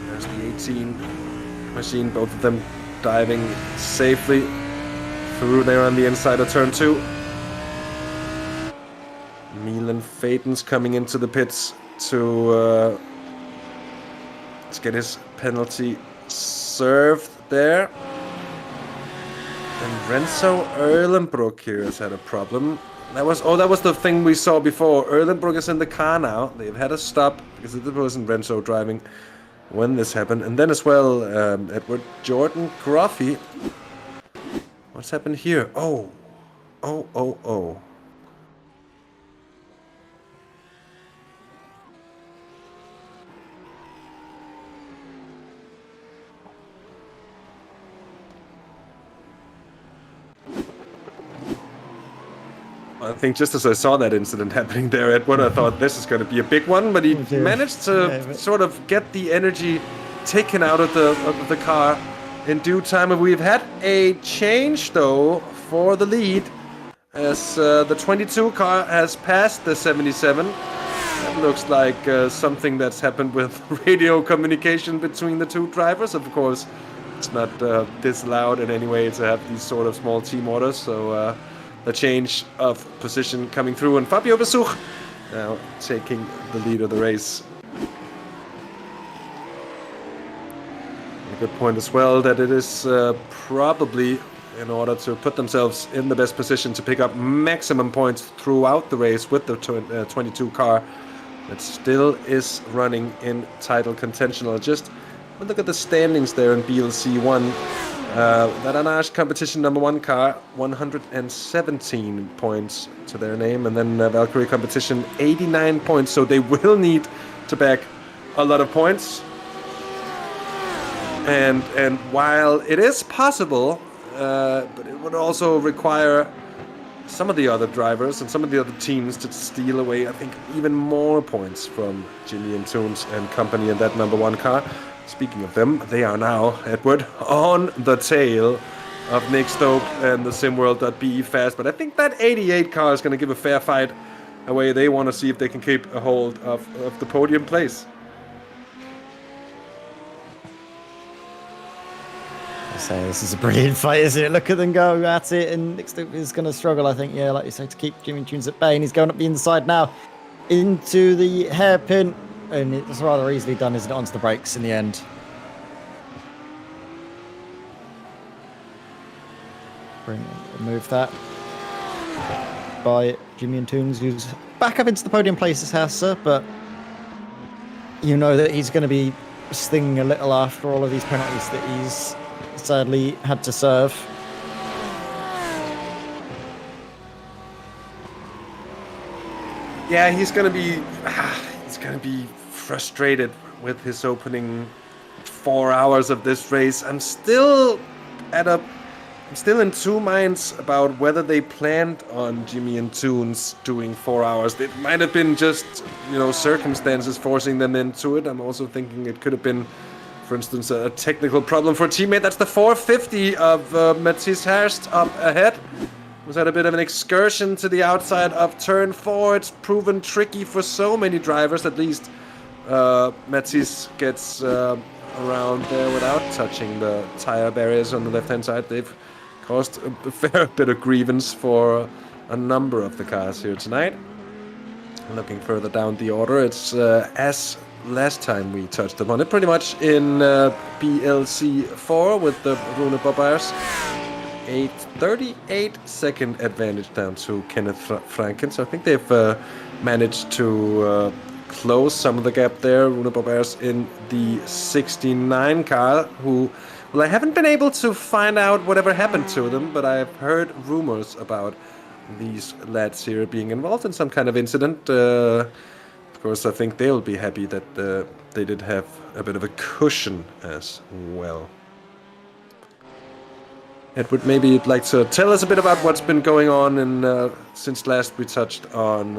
There's the 18 machine, both of them diving safely through there on the inside of turn 2. Milan Phaetons coming into the pits to let's get his penalty served there. And Renzo Erlenbrook here has had a problem. That was the thing we saw before. Erlenbrook is in the car now. They've had a stop because it wasn't Renzo driving when this happened. And then as well, Edward Jordan Groffy. What's happened here? Oh. I think just as I saw that incident happening there, Edward, I thought this is going to be a big one, but he managed to sort of get the energy taken out of the car in due time. And we've had a change, though, for the lead, as the 22 car has passed the 77. That looks like something that's happened with radio communication between the two drivers. Of course, it's not disallowed in any way to have these sort of small team orders, so... the change of position coming through, and Fabio Besouk now taking the lead of the race. A good point as well that it is probably in order to put themselves in the best position to pick up maximum points throughout the race with the 22 car that still is running in title contention. I'll just look at the standings there in BLC 1. That Anage competition number 1 car, 117 points to their name, and then Valkyrie competition, 89 points, so they will need to back a lot of points. And while it is possible, but it would also require some of the other drivers and some of the other teams to steal away, I think, even more points from Jimmy and Toons and company in that number 1 car. Speaking of them, they are now, Edward, on the tail of Nick Stoke and the SimWorld.be Fast. But I think that 88 car is going to give a fair fight away. They want to see if they can keep a hold of the podium place. I say this is a brilliant fight, isn't it? Look at them go at it, and Nick Stoke is going to struggle, I think. Yeah, like you say, to keep Jimmy Tunes at bay, and he's going up the inside now into the hairpin. And it's rather easily done, isn't it, onto the brakes in the end. Remove that by Jimmy and Toons, who's back up into the podium places, Hassa, but you know that he's going to be stinging a little after all of these penalties that he's sadly had to serve. Yeah, he's going to be frustrated with his opening 4 hours of this race. I'm still in two minds about whether they planned on Jimmy and Toons doing 4 hours. It might have been just, circumstances forcing them into it. I'm also thinking it could have been, for instance, a technical problem for a teammate. That's the 450 of Matthias Herst up ahead. Was had a bit of an excursion to the outside of turn 4. It's proven tricky for so many drivers. At least Matthias gets around there without touching the tire barriers on the left-hand side. They've caused a fair bit of grievance for a number of the cars here tonight. Looking further down the order, it's as last time we touched upon it, pretty much in BLC 4 with the Rune Bobars. A 38-second advantage down to Kenneth Franken. So I think they've managed to close some of the gap there. Rune Bobers in the 69 car, who, well, I haven't been able to find out whatever happened to them, but I've heard rumors about these lads here being involved in some kind of incident. Of course, I think they'll be happy that they did have a bit of a cushion as well. Edward, maybe you'd like to tell us a bit about what's been going on since last we touched on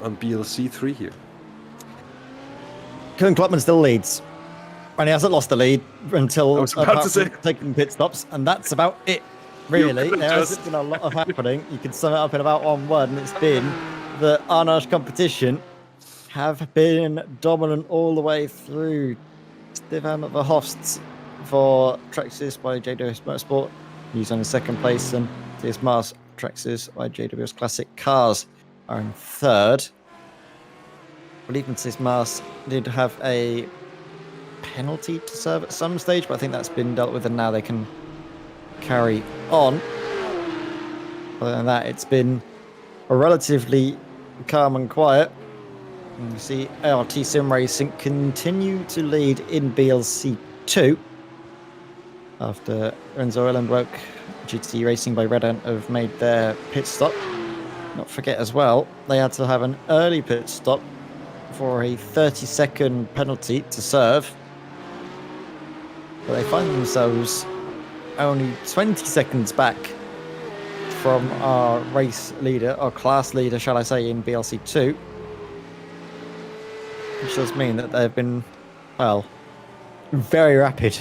BLC 3 here. Kevin Klopman still leads. And he hasn't lost the lead until I was about to say, taking pit stops, and that's about it, really. There hasn't been a lot of happening. You can sum it up in about one word, and it's been the Arnage competition have been dominant all the way through. Stefan Verhofstadt for Traxxas by JWS Motorsport. He's on the second place, and Matthias Mars, Traxxas by JWS Classic Cars, are in third. I believe Matthias Mars did have a penalty to serve at some stage, but I think that's been dealt with, and now they can carry on. Other than that, it's been a relatively calm and quiet. And you see ART Sim Racing continue to lead in BLC 2. After Renzo Ellenbroek, GT Racing by Red Ant have made their pit stop. Not forget as well, they had to have an early pit stop for a 30-second penalty to serve. But they find themselves only 20 seconds back from our race leader, or class leader, shall I say, in BLC 2. Which does mean that they've been, well, very rapid.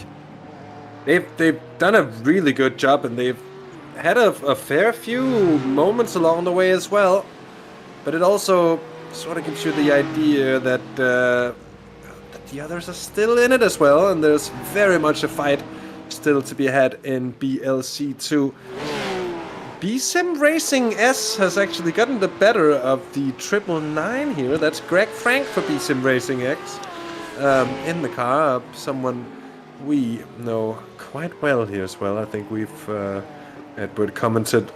They've done a really good job, and they've had a fair few moments along the way as well. But it also sort of gives you the idea that the others are still in it as well, and there's very much a fight still to be had in BLC 2. BSim Racing S has actually gotten the better of the 999 here. That's Greg Frank for BSim Racing X in the car. Someone we know quite well here as well. I think we've Edward commentated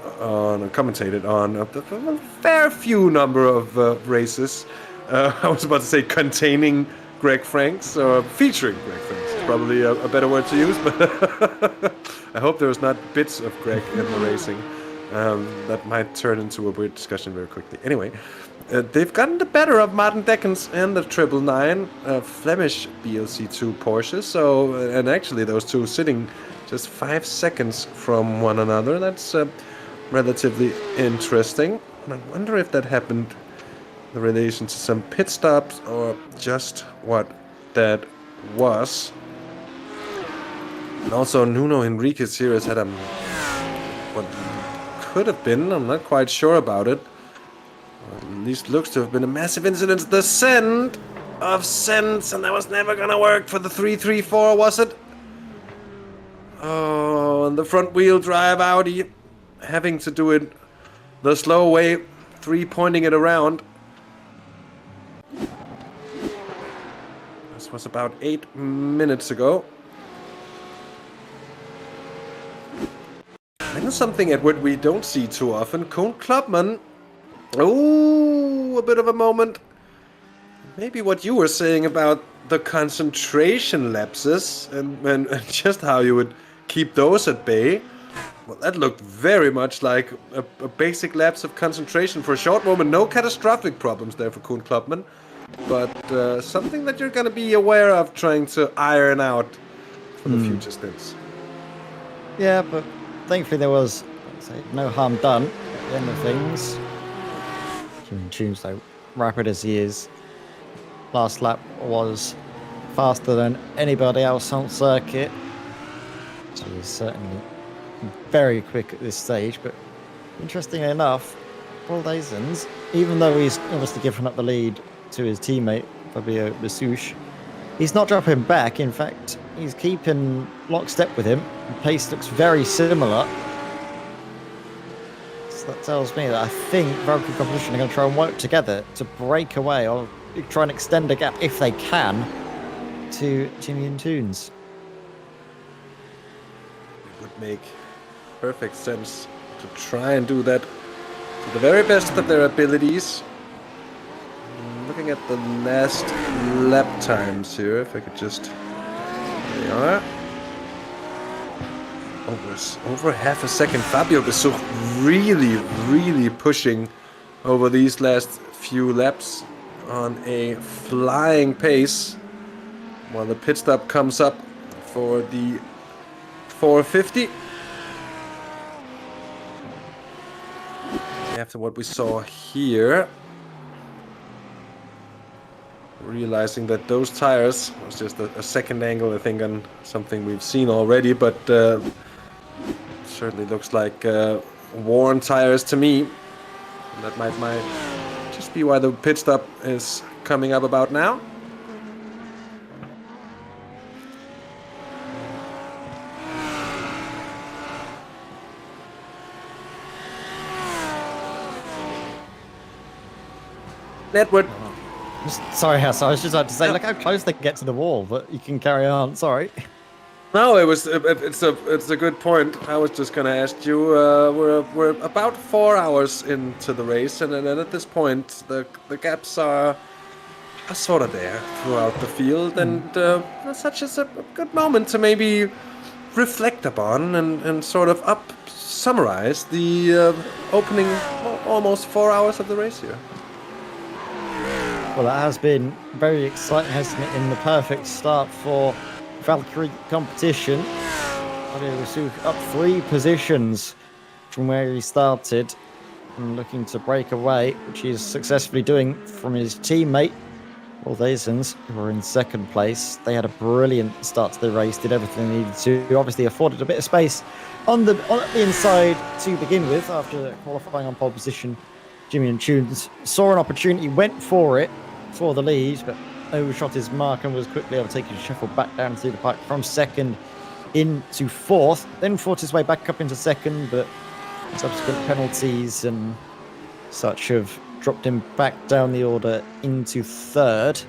on a fair few number of races. I was about to say containing Greg Franks or featuring Greg Franks. It's probably a better word to use, but I hope there's not bits of Greg in the racing. That might turn into a weird discussion very quickly. Anyway, they've gotten the better of Martin Deckens and the 999 Flemish BLC2 Porsche. So, and actually those two sitting just 5 seconds from one another. That's relatively interesting. And I wonder if that happened in relation to some pit stops or just what that was. And also Nuno Henriquez here has had what could have been, I'm not quite sure about it, or at least looks to have been a massive incident. The send of Sens, and that was never gonna work for the 334, was it? Oh, and the front wheel drive Audi having to do it the slow way, 3-pointing it around. This was about 8 minutes ago. And something, Edward, we don't see too often. Koen Klapman. Oh, a bit of a moment. Maybe what you were saying about the concentration lapses and just how you would keep those at bay. Well, that looked very much like a basic lapse of concentration for a short moment. No catastrophic problems there for Koen Klapman. But something that you're going to be aware of trying to iron out for the future stints. Yeah, but thankfully there was, no harm done at the end of things. Jimmy Tunes, though, rapid as he is, last lap was faster than anybody else on circuit. So he's certainly very quick at this stage. But interestingly enough, Paul Dazens, even though he's obviously given up the lead to his teammate Fabio Bessouche, he's not dropping back. In fact, he's keeping lockstep with him. The pace looks very similar. So that tells me that I think Belcar competition are going to try and work together to break away or try and extend a gap, if they can, to Jimmy and Tunes. It would make perfect sense to try and do that to the very best of their abilities. Looking at the last lap times here, if I could just... There they are. Over half a second. Fabio Bessouche really pushing over these last few laps on a flying pace, while the pit stop comes up for the 450. After what we saw here, realizing that those tires was just a second angle, I think, on something we've seen already, but certainly looks like worn tires to me. And that might just be why the pit stop is coming up about now. Edward. Sorry, Hass, I was just about to say, look how close they get to the wall, but you can carry on. Sorry. No, it's a good point. I was just gonna ask you. We're about 4 hours into the race, and then at this point, the gaps are sort of there throughout the field, and such as a good moment to maybe reflect upon and sort of summarize the opening almost 4 hours of the race here. Well, that has been very exciting, hasn't it? In the perfect start for Valkyrie competition. Fabio Bessouche up 3 positions from where he started and looking to break away, which he's successfully doing from his teammate, Paul Dazens, who were in second place. They had a brilliant start to the race, did everything they needed to, obviously afforded a bit of space on the inside to begin with. After qualifying on pole position, Jimmy and Tunes saw an opportunity, went for it, for the lead, but overshot his mark and was quickly overtaken and shuffled back down through the pipe from second into fourth, then fought his way back up into second, but subsequent penalties and such have dropped him back down the order into third.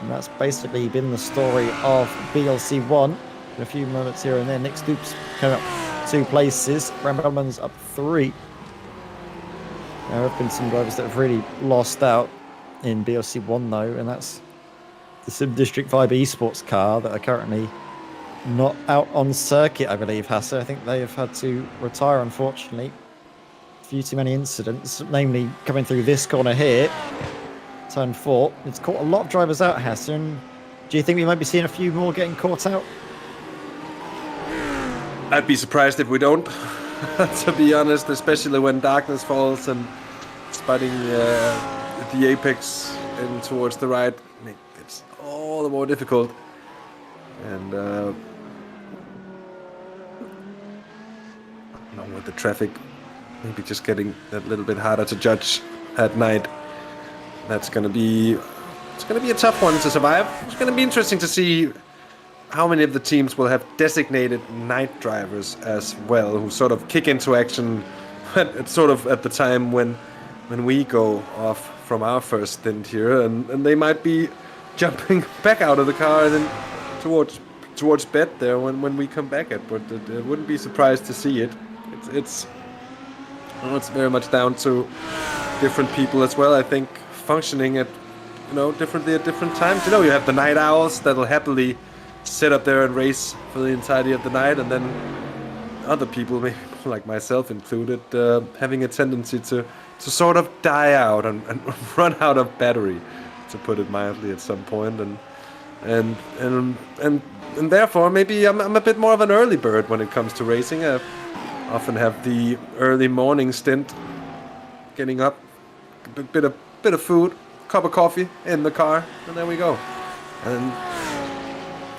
And that's basically been the story of BLC1. In a few moments here and there, Nick Stoops coming up 2 places. Rammelman's up 3. There have been some drivers that have really lost out in BLC1 though, and that's the Sim District 5 eSports car that are currently not out on circuit, I believe, Hasse. I think they have had to retire, unfortunately. A few too many incidents, namely coming through this corner here, turn 4. It's caught a lot of drivers out, Hasse, and do you think we might be seeing a few more getting caught out? I'd be surprised if we don't, to be honest, especially when darkness falls and spotting the apex in towards the right. It's all the more difficult. And along with the traffic, maybe just getting a little bit harder to judge at night. It's gonna be a tough one to survive. It's gonna be interesting to see how many of the teams will have designated night drivers as well, who sort of kick into action at sort of at the time when we go off from our first stint here, and they might be jumping back out of the car and then towards bed there when we come back at. But I wouldn't be surprised to see it. It's very much down to different people as well. I think functioning at differently at different times. You have the night owls that'll happily sit up there and race for the entirety of the night, and then other people, maybe like myself included, having a tendency to sort of die out and run out of battery, to put it mildly, at some point, and therefore maybe I'm a bit more of an early bird when it comes to racing. I often have the early morning stint, getting up, a bit of food, cup of coffee in the car, and there we go. And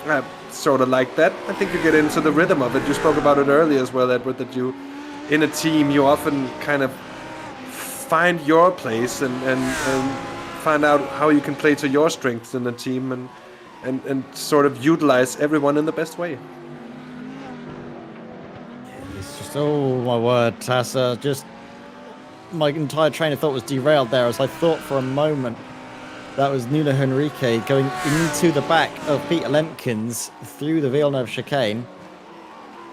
I sort of like that. I think you get into the rhythm of it. You spoke about it earlier as well, Edward, that you, in a team, you often kind of find your place and find out how you can play to your strengths in the team and sort of utilize everyone in the best way. It's just, oh my word, Tassa, just my entire train of thought was derailed there as I thought for a moment that was Nuno Henrique going into the back of Peter Lemkins through the Villeneuve chicane.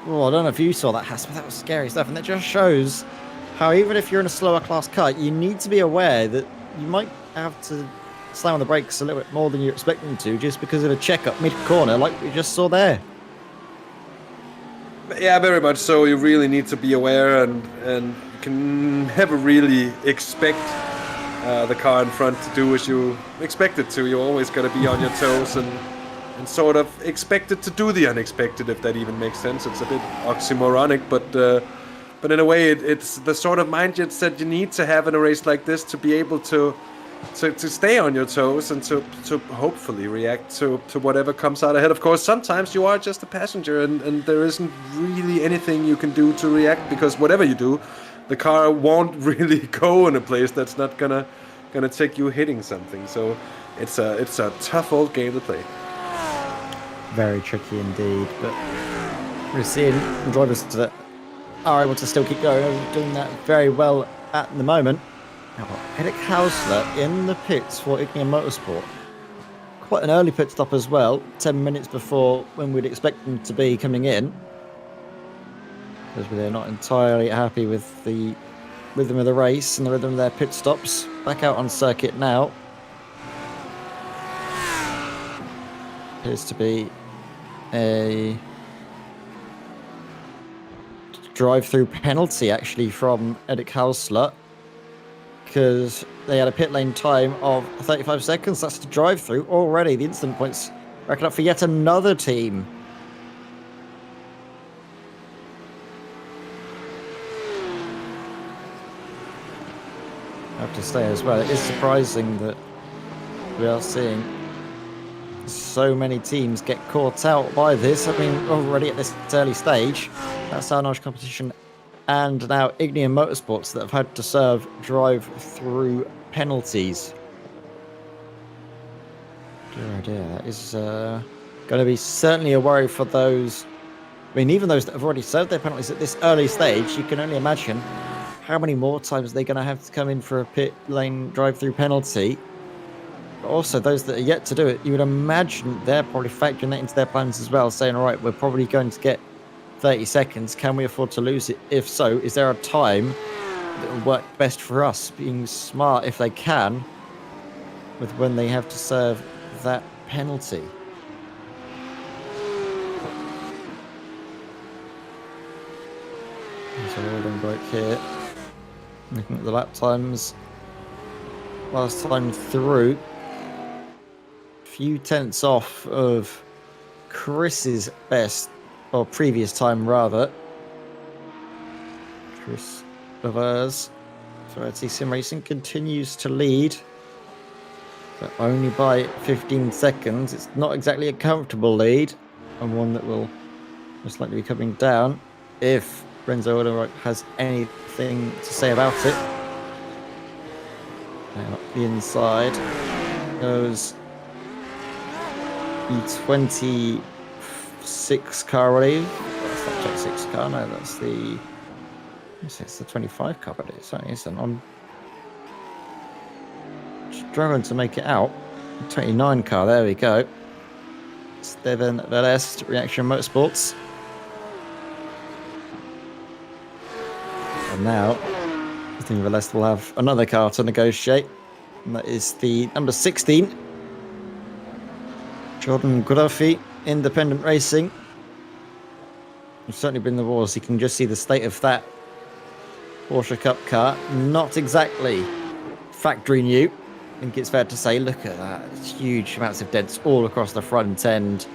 Oh, I don't know if you saw that, Hass, but that was scary stuff. And it just shows how even if you're in a slower class car, you need to be aware that you might have to slam on the brakes a little bit more than you're expecting to, just because of a check-up mid-corner like we just saw there. Yeah, very much so. You really need to be aware, and you can never really expect the car in front to do as you expect it to. You always got to be on your toes and sort of expect it to do the unexpected, if that even makes sense. It's a bit oxymoronic, but in a way it's the sort of mindset that you need to have in a race like this to be able to stay on your toes and to hopefully react to whatever comes out ahead. Of course, sometimes you are just a passenger and there isn't really anything you can do to react, because whatever you do, the car won't really go in a place that's not gonna take you hitting something. So it's a tough old game to play. Very tricky indeed, but we're seeing drivers that are able to still keep going, doing that very well at the moment. Now, Eric Hausler in the pits for Ignia Motorsport. Quite an early pit stop as well, 10 minutes before when we'd expect them to be coming in, because they're not entirely happy with the rhythm of the race and the rhythm of their pit stops. Back out on circuit now. Appears to be a drive-through penalty actually from Eric Hausler, because they had a pit lane time of 35 seconds. That's the drive-through. Already the incident points racked up for yet another team. I have to say as well, it is surprising that we are seeing so many teams get caught out by this. I mean, already at this early stage, that's Arnage Competition and now Ignia Motorsports that have had to serve drive-through penalties. Dear, oh dear, that is going to be certainly a worry for those I mean, even those that have already served their penalties at this early stage, you can only imagine how many more times they're going to have to come in for a pit lane drive-through penalty. But also, those that are yet to do it, you would imagine they're probably factoring that into their plans as well, saying, all right, we're probably going to get 30 seconds. Can we afford to lose it? If so, is there a time that will work best for us? Being smart, if they can, with when they have to serve that penalty. So rolling break here. Looking at the lap times. Last time through, a few tenths off of Chris's best, or previous time rather. Chris Bavers, Ferrari Sim Racing, continues to lead, but only by 15 seconds. It's not exactly a comfortable lead, and one that will most likely be coming down if Renzo Oderreich has anything to say about it. Now up the inside goes the 26 car, I believe. That's not 26 car, no, that's the... It's the 25 car, but it certainly isn't. I'm struggling to make it out. 29 car, there we go. Steven Velest, Reaction Motorsports. And now, I think Velest will have another car to negotiate. And that is the number 16. Jordan Graffi, Independent Racing. It's certainly been the wars. You can just see the state of that Porsche Cup car. Not exactly factory new. I think it's fair to say, look at that. It's huge amounts of dents all across the front end.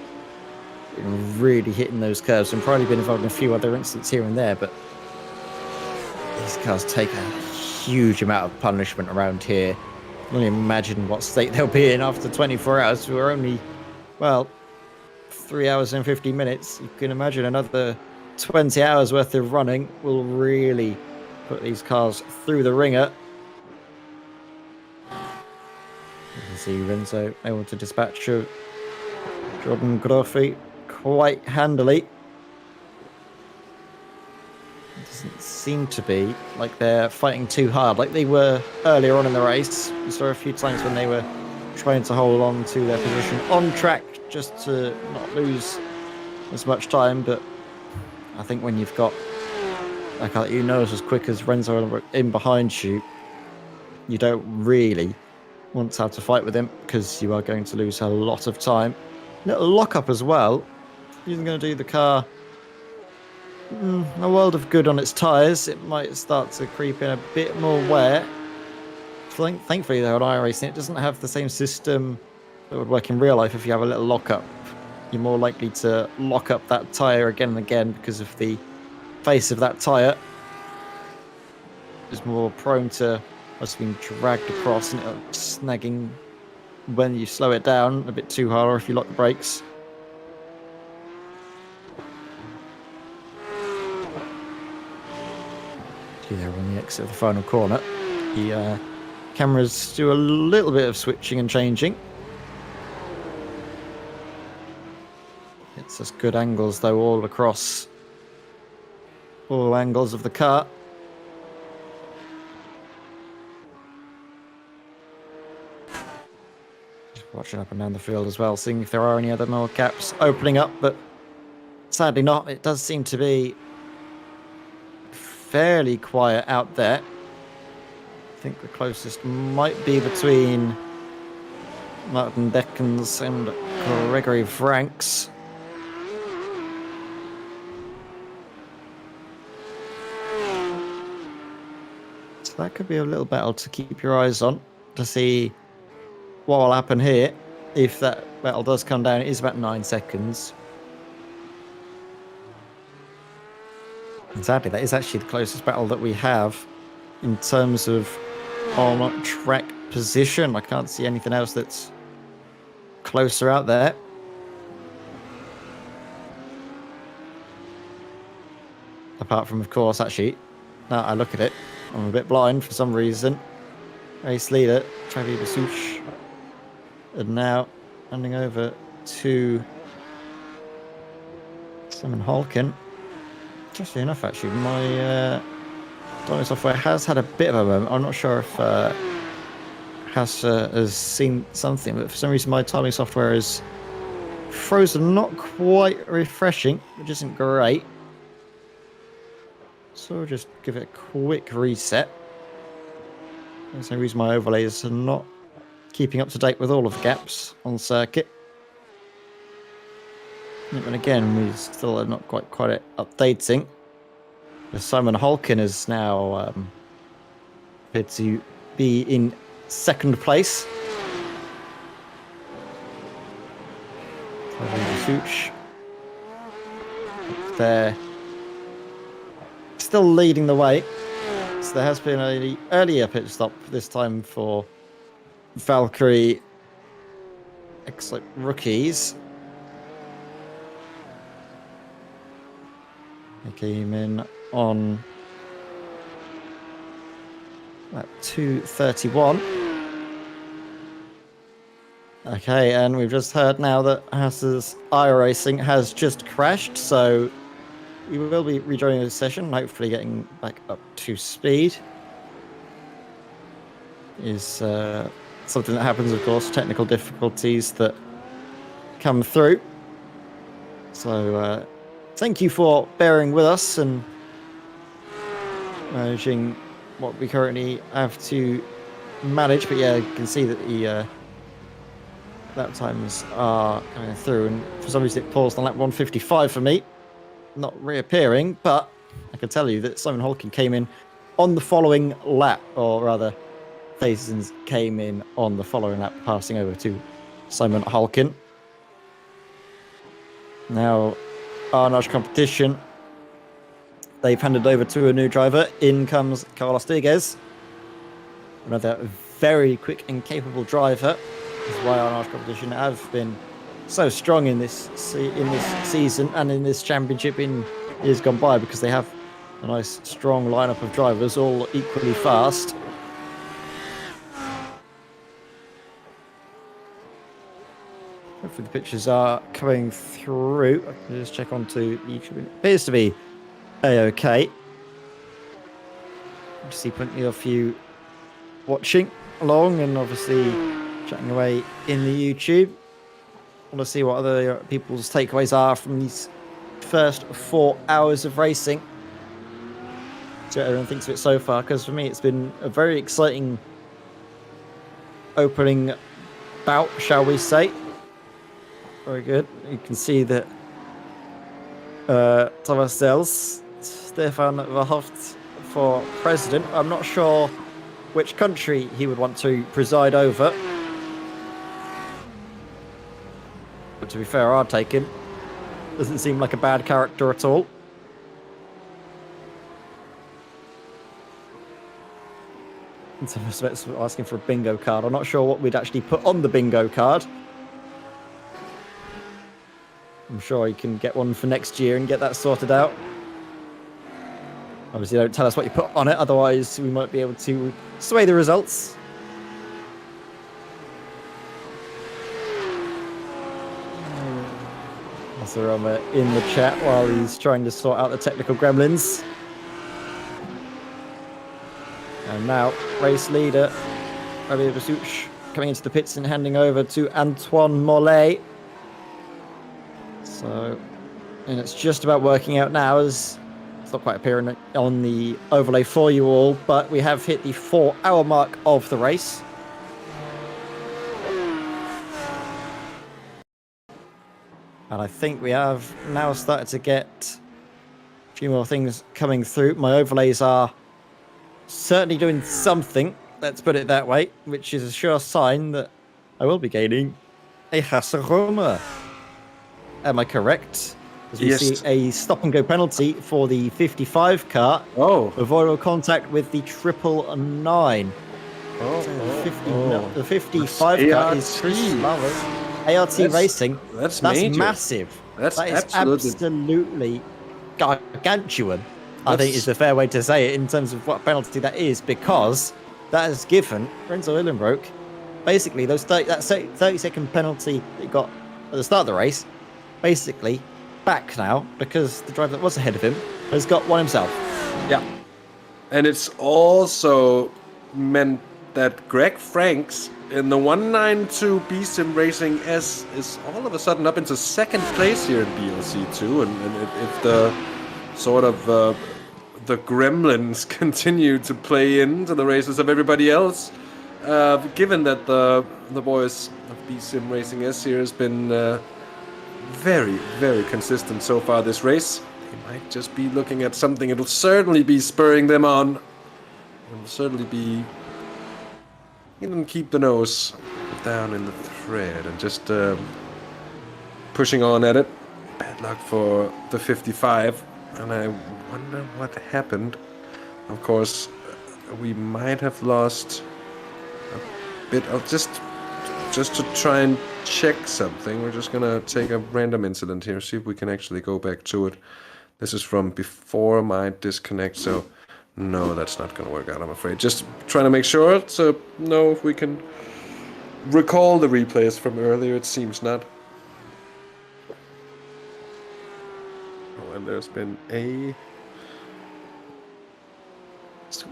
Really hitting those curves, and probably been involved in a few other incidents here and there, but these cars take a huge amount of punishment around here. I can only imagine what state they'll be in after 24 hours. We're only, well, 3 hours and 50 minutes. You can imagine another 20 hours worth of running will really put these cars through the ringer. You can see Renzo able to dispatch Jordan Graffi quite handily. It doesn't seem to be like they're fighting too hard like they were earlier on in the race. We saw a few times when they were trying to hold on to their position on track just to not lose as much time, but I think when you've got a car that you know is as quick as Renzo in behind you, you don't really want to have to fight with him because you are going to lose a lot of time. Little lockup as well. Isn't going to do the car a world of good on its tyres. It might start to creep in a bit more wear. Thankfully, though, on iRacing, it doesn't have the same system that would work in real life. If you have a little lockup, you're more likely to lock up that tyre again and again because of the face of that tyre is more prone to just being dragged across and it snagging when you slow it down a bit too hard or if you lock the brakes. There on the exit of the final corner. The cameras do a little bit of switching and changing. It's just good angles though all across all angles of the car. Just watching up and down the field as well, seeing if there are any other more gaps opening up, but sadly not. It does seem to be fairly quiet out there. I think the closest might be between Martin Deckens and Gregory Franks. So that could be a little battle to keep your eyes on to see what will happen here. If that battle does come down, it is about 9 seconds. And sadly, that is actually the closest battle that we have in terms of on-track position. I can't see anything else that's closer out there. Apart from, of course, actually, now I look at it, I'm a bit blind for some reason. Race leader, Travis Basouche. And now handing over to Simon Halkin. Interesting enough, actually, my timing software has had a bit of a moment. I'm not sure if has seen something, but for some reason my timing software is frozen, not quite refreshing, which isn't great. So we'll just give it a quick reset. There's no reason my overlays are not keeping up to date with all of the gaps on circuit. And again, we still are not quite updating. Simon Halkin is now appeared to be in second place. Such there, still leading the way. So there has been an earlier pit stop this time for Valkyrie excellent rookies. They came in on at 2:31. Okay, and we've just heard now that Haas's iRacing has just crashed, so we will be rejoining the session, hopefully getting back up to speed. Is something that happens, of course, technical difficulties that come through. So thank you for bearing with us and managing what we currently have to manage. But yeah, you can see that the lap times are coming through, and for some reason it paused on lap 155 for me, not reappearing. But I can tell you that Simon Halkin came in on the following lap, or rather Fasons came in on the following lap, passing over to Simon Halkin. Now Arnage competition, they've handed over to a new driver. In comes Carlos Diguez, another very quick and capable driver. This is why Arnage competition have been so strong in this season and in this championship in years gone by, because they have a nice strong lineup of drivers, all equally fast. Hopefully the pictures are coming through. I can just check onto YouTube. It appears to be A-OK. I see plenty of you watching along and obviously chatting away in the YouTube. I want to see what other people's takeaways are from these first 4 hours of racing. See what everyone thinks of it so far, because for me it's been a very exciting opening bout, shall we say. Very good. You can see that Thomas Dels, Stefan Verhoeft for president. I'm not sure which country he would want to preside over. But to be fair, I'd take him. Doesn't seem like a bad character at all. So asking for a bingo card. I'm not sure what we'd actually put on the bingo card. I'm sure you can get one for next year and get that sorted out. Obviously, don't tell us what you put on it, otherwise we might be able to sway the results. Sarama in the chat while he's trying to sort out the technical gremlins. And now, race leader, Rabbi Basuch, coming into the pits and handing over to Antoine Mollet. So, and it's just about working out now, as it's not quite appearing on the overlay for you all, but we have hit the 4-hour mark of the race. And I think we have now started to get a few more things coming through. My overlays are certainly doing something, let's put it that way, which is a sure sign that I will be gaining a Hasseroma. Am I correct? As we see a stop and go penalty for the 55 car. Oh. Avoidable contact with the 999. The 55 car is Chris Lovers. ART Racing. That's massive. That is absolutely gargantuan. I think is the fair way to say it in terms of what penalty that is, because that has given Renzo Illenbroek basically that 30-second penalty that he got at the start of the race, basically back now because the driver that was ahead of him has got one himself. Yeah. And it's also meant that Greg Franks in the 192 B-Sim Racing S is all of a sudden up into second place here in BLC2. And if the sort of the gremlins continue to play into the races of everybody else, given that the boys of B-Sim Racing S here has been very, very consistent so far this race, they might just be looking at something. It'll certainly be spurring them on. It'll certainly be... You can keep the nose down in the thread and just pushing on at it. Bad luck for the 55. And I wonder what happened. Of course, we might have lost a bit of... Just to try and check something, we're just gonna take a random incident here, see if we can actually go back to it. This is from before my disconnect, so no, that's not gonna work out, I'm afraid. Just trying to make sure to know if we can recall the replays from earlier. It seems not. Oh, and there's been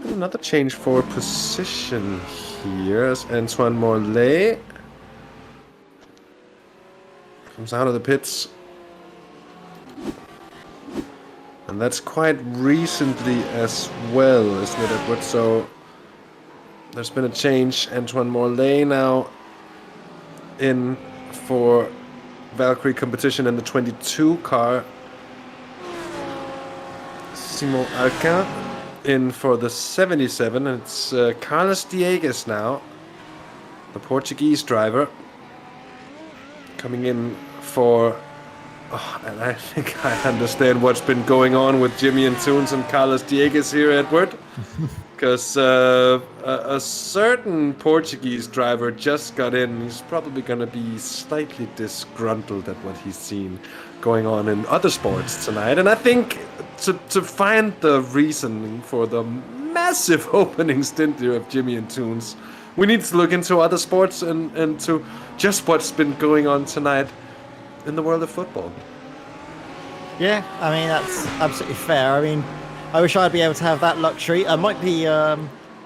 another change for position here as Antoine Morlaix comes out of the pits. And that's quite recently as well, isn't it, Edward? So there's been a change. Antoine Morlaix now in for Valkyrie competition in the 22 car. Simon Alquin in for the 77. And it's Carlos Diegues now, the Portuguese driver, coming in for... Oh, and I think I understand what's been going on with Jimmy and Toons and Carlos Diegues here, Edward. Because a certain Portuguese driver just got in. He's probably going to be slightly disgruntled at what he's seen going on in other sports tonight. And I think to find the reasoning for the massive opening stint here of Jimmy and Toons, we need to look into other sports and to just what's been going on tonight in the world of football. Yeah, I mean, that's absolutely fair. I mean, I wish I'd be able to have that luxury. I might be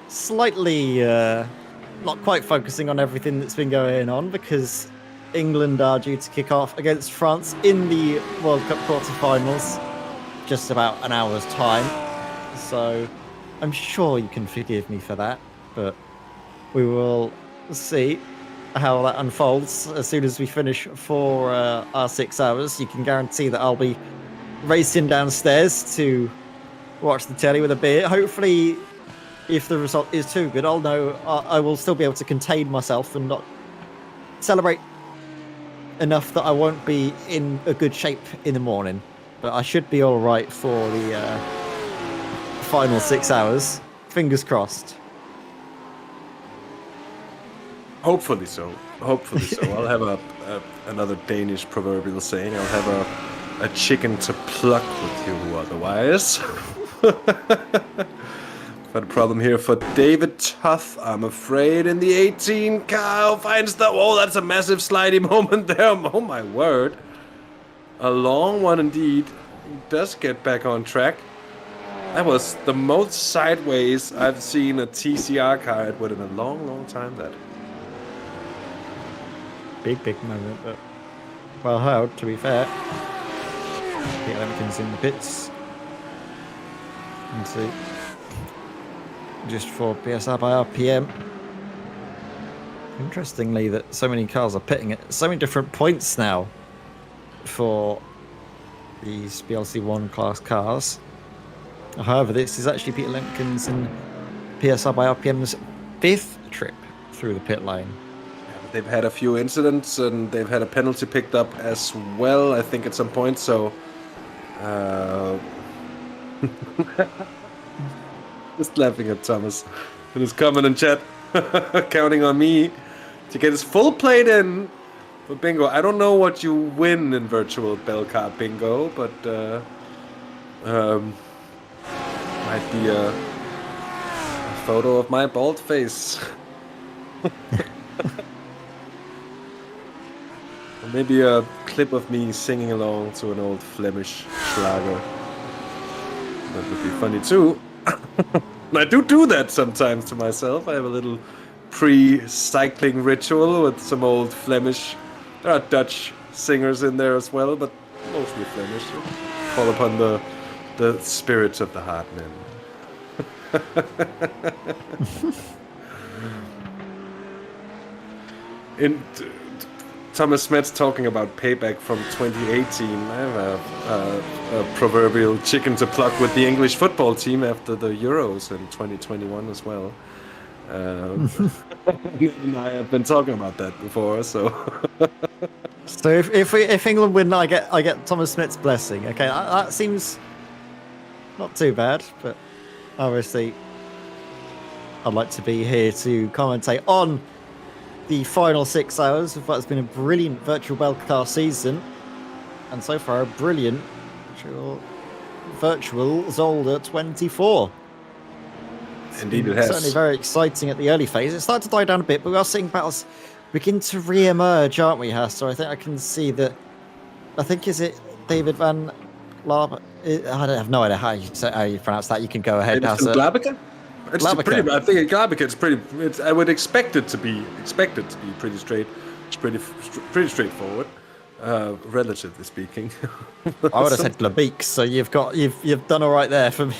slightly not quite focusing on everything that's been going on because England are due to kick off against France in the World Cup quarterfinals just about an hour's time. So I'm sure you can forgive me for that, but we will see how that unfolds. As soon as we finish for our 6 hours, you can guarantee that I'll be racing downstairs to watch the telly with a beer. Hopefully, if the result is too good, I'll know I will still be able to contain myself and not celebrate enough that I won't be in a good shape in the morning. But I should be all right for the final 6 hours. Fingers crossed. Hopefully so. Hopefully so. I'll have another Danish proverbial saying. I'll have a chicken to pluck with you otherwise. But a problem here for David Tuff, I'm afraid, in the 18 car. Finds the... Oh, that's a massive slidey moment there. Oh, my word. A long one indeed. He does get back on track. That was the most sideways I've seen a TCR car in a long, long time, that. Big moment, but well held, to be fair. Peter Lemkin's in the pits. And see. Just for PSR by RPM. Interestingly, that so many cars are pitting at so many different points now for these BLC1 class cars. However, this is actually Peter Lemkin's and PSR by RPM's 5th trip through the pit lane. They've had a few incidents and they've had a penalty picked up as well, I think, at some point. So, just laughing at Thomas in his comment in chat, counting on me to get his full plate in for bingo. I don't know what you win in virtual Belcar bingo, but might be a photo of my bald face. Or maybe a clip of me singing along to an old Flemish schlager. That would be funny too. And I do that sometimes to myself. I have a little pre-cycling ritual with some old Flemish. There are Dutch singers in there as well, but mostly Flemish. Call upon the spirits of the heart, man. Thomas Smets talking about payback from 2018. I have a proverbial chicken to pluck with the English football team after the Euros in 2021 as well. And I have been talking about that before, so. So if England win, I get Thomas Smith's blessing. Okay, that seems not too bad, but obviously I'd like to be here to commentate on the final 6 hours of what's been a brilliant virtual Belcar season, and so far a brilliant virtual Zolder 24. Indeed, it has. Certainly very exciting at the early phase. It started to die down a bit, but we are seeing battles begin to re-emerge, aren't we, Hass? So I think I can see that. I think is it David Van Laab? I have no idea how you pronounce that. You can go ahead, Hass. Glabica? It's Glabica. Pretty, I think Glabica is pretty. I would expect it to be pretty straight. It's pretty straightforward, relatively speaking. I would have said Glabeek, so you've done all right there for me.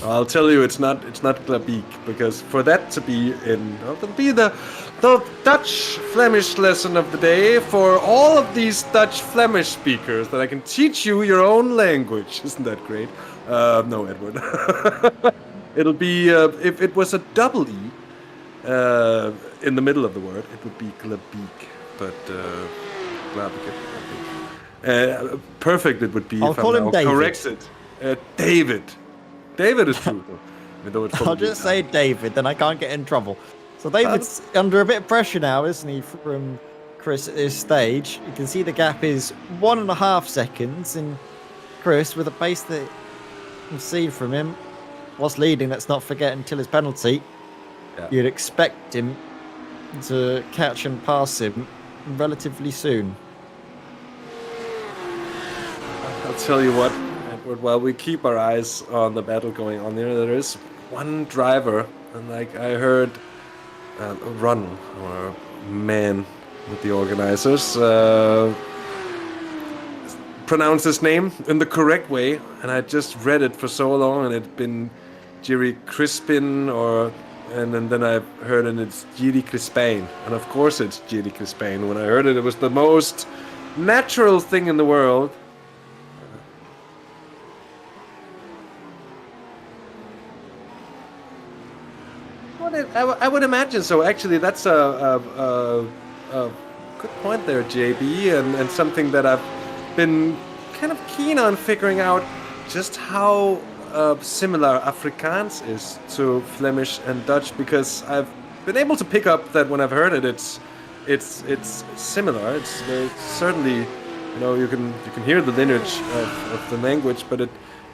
I'll tell you, it's not Glabeek, because for that to be it'll be the Dutch Flemish lesson of the day for all of these Dutch Flemish speakers, that I can teach you your own language. Isn't that great? No, Edward. It'll be if it was a double E in the middle of the word, it would be Glabeek, but Glabeek. Perfect. It would be. I'll call him David. Corrected. David. David is true, though. I'll just say David, then I can't get in trouble. So David's under a bit of pressure now, isn't he, from Chris at this stage? You can see the gap is 1.5 seconds, and Chris, with a pace that we've seen from him, was leading, let's not forget, until his penalty. Yeah. You'd expect him to catch and pass him relatively soon. I'll tell you what, Edward, while we keep our eyes on the battle going on there is one driver, and like I heard a run or a man with the organizers pronounce his name in the correct way, and I just read it for so long, and it'd been Jiri Crispin, and then I heard it, it's Jiri Crispin, and of course it's Jiri Crispin. When I heard it, it was the most natural thing in the world. I would imagine so. Actually, that's a good point there, JB, and something that I've been kind of keen on figuring out, just how similar Afrikaans is to Flemish and Dutch, because I've been able to pick up that when I've heard it, it's similar. It's certainly, you can hear the lineage of the language, but it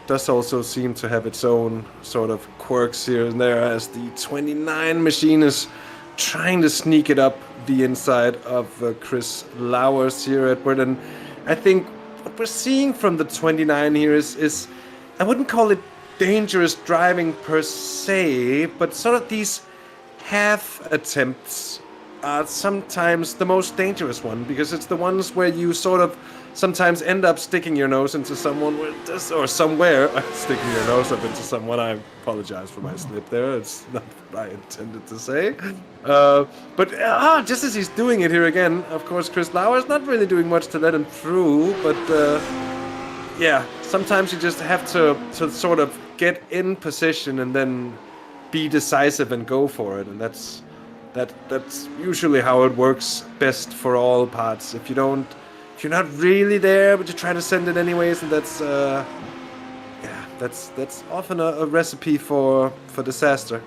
does also seem to have its own sort of quirks here and there, as the 29 machine is trying to sneak it up the inside of Chris Lauwers here, Edward. And I think what we're seeing from the 29 here is I wouldn't call it dangerous driving per se, but sort of these half attempts are sometimes the most dangerous one, because it's the ones where you sort of sometimes end up sticking your nose into someone or somewhere sticking your nose up into someone. I apologize for my slip there. It's not what I intended to say. But just as he's doing it here again, of course, Chris Lauer is not really doing much to let him through. But yeah, sometimes you just have to sort of get in position and then be decisive and go for it. And that's usually how it works best for all parts. If you're not really there, but you try to send it anyways, and that's often a recipe for disaster.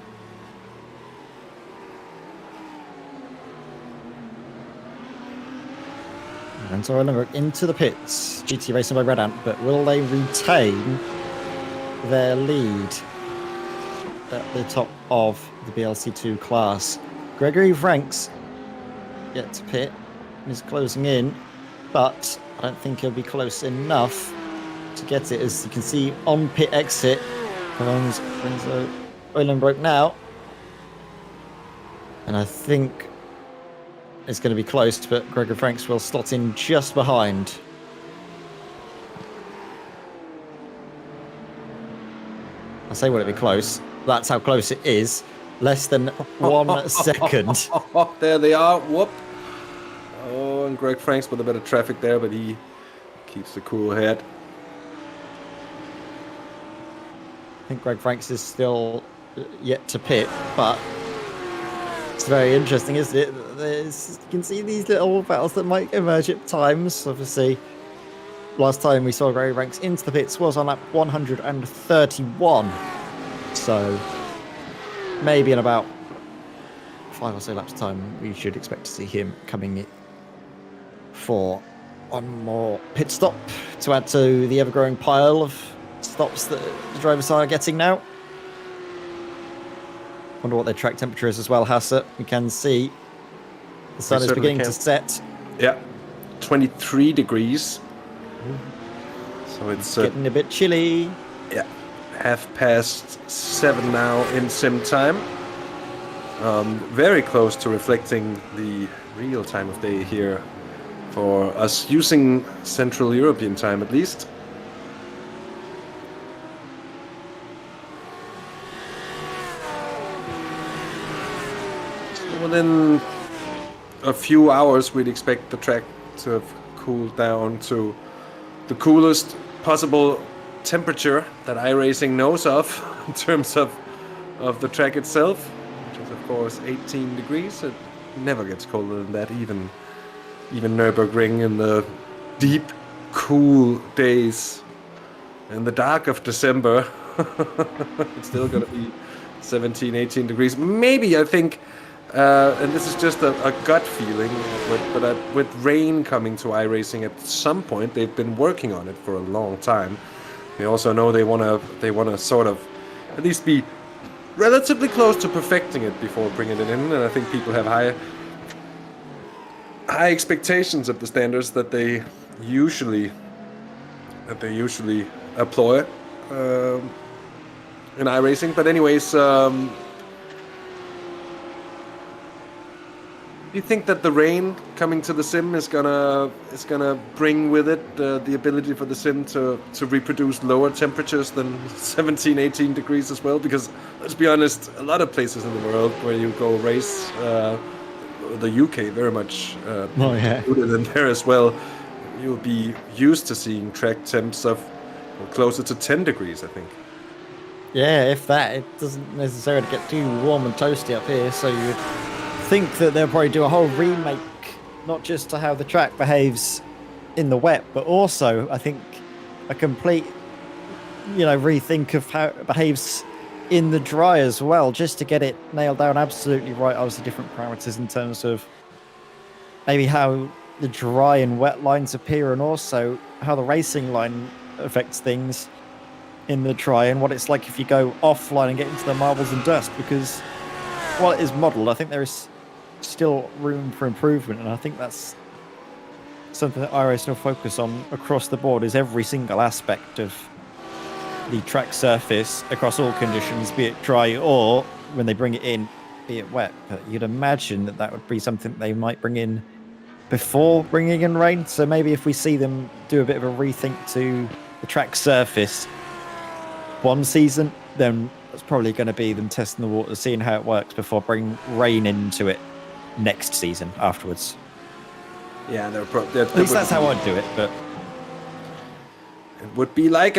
And so we're into the pits. GT racing by Red Ant, but will they retain their lead at the top of the BLC2 class? Gregory Franks yet to pit. is closing in, but I don't think he'll be close enough to get it. As you can see, on pit exit comes Renzo Eulenbroek now. And I think it's going to be close, but Gregor Franks will slot in just behind. I say will it be close? That's how close it is. Less than 1 second. There they are. Whoop. Oh, and Greg Franks with a bit of traffic there, but he keeps the cool head. I think Greg Franks is still yet to pit, but it's very interesting, isn't it? You can see these little battles that might emerge at times. Obviously, last time we saw Greg Franks into the pits was on lap 131. So maybe in about 5 or so laps time, we should expect to see him coming in for one more pit stop to add to the ever-growing pile of stops that the drivers are getting now. Wonder what their track temperature is as well, Hasse. We can see the sun is beginning to set. Yeah, 23 degrees. So it's getting a bit chilly. Yeah, 7:30 now in sim time. Very close to reflecting the real time of day here for us using Central European time at least. So within a few hours we'd expect the track to have cooled down to the coolest possible temperature that iRacing knows of in terms of the track itself, which is of course 18 degrees. It never gets colder than that, even Nürburgring in the deep cool days in the dark of December. It's still gonna be 17, 18 degrees. Maybe, I think, and this is just a gut feeling, but with rain coming to iRacing at some point, they've been working on it for a long time. They also know they wanna sort of at least be relatively close to perfecting it before bringing it in, and I think people have high expectations of the standards that they usually employ in iRacing. But anyways, do you think that the rain coming to the sim is gonna bring with it the ability for the sim to reproduce lower temperatures than 17, 18 degrees as well? Because let's be honest, a lot of places in the world where you go race, the UK very much included in there as well, you'll be used to seeing track temps of closer to 10 degrees, I think. Yeah, if that, it doesn't necessarily get too warm and toasty up here, so you'd think that they'll probably do a whole remake, not just to how the track behaves in the wet, but also I think a complete, rethink of how it behaves in the dry as well, just to get it nailed down absolutely right. Obviously different parameters in terms of maybe how the dry and wet lines appear, and also how the racing line affects things in the dry, and what it's like if you go offline and get into the marbles and dust, because while it is modelled, I think there is still room for improvement, and I think that's something that iRacing will focus on across the board, is every single aspect of the track surface across all conditions, be it dry or when they bring it in, be it wet. But you'd imagine that would be something they might bring in before bringing in rain. So maybe if we see them do a bit of a rethink to the track surface one season, then it's probably going to be them testing the water, seeing how it works before bringing rain into it next season afterwards. Yeah, at least that's how I'd do it, but it would be like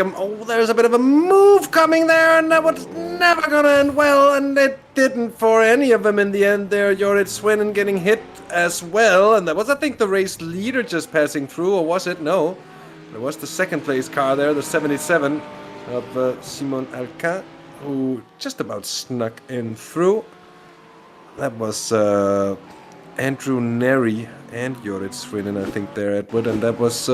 there's a bit of a move coming there, and that was never gonna end well, and it didn't for any of them in the end there. Jorrit Swinen getting hit as well, and that was, I think, the race leader just passing through, or was it? No, it was the second place car there, the 77 of Simon Alcan, who just about snuck in through. That was Andrew Neri and Jorrit Swinen, I think, there, Edward, and that was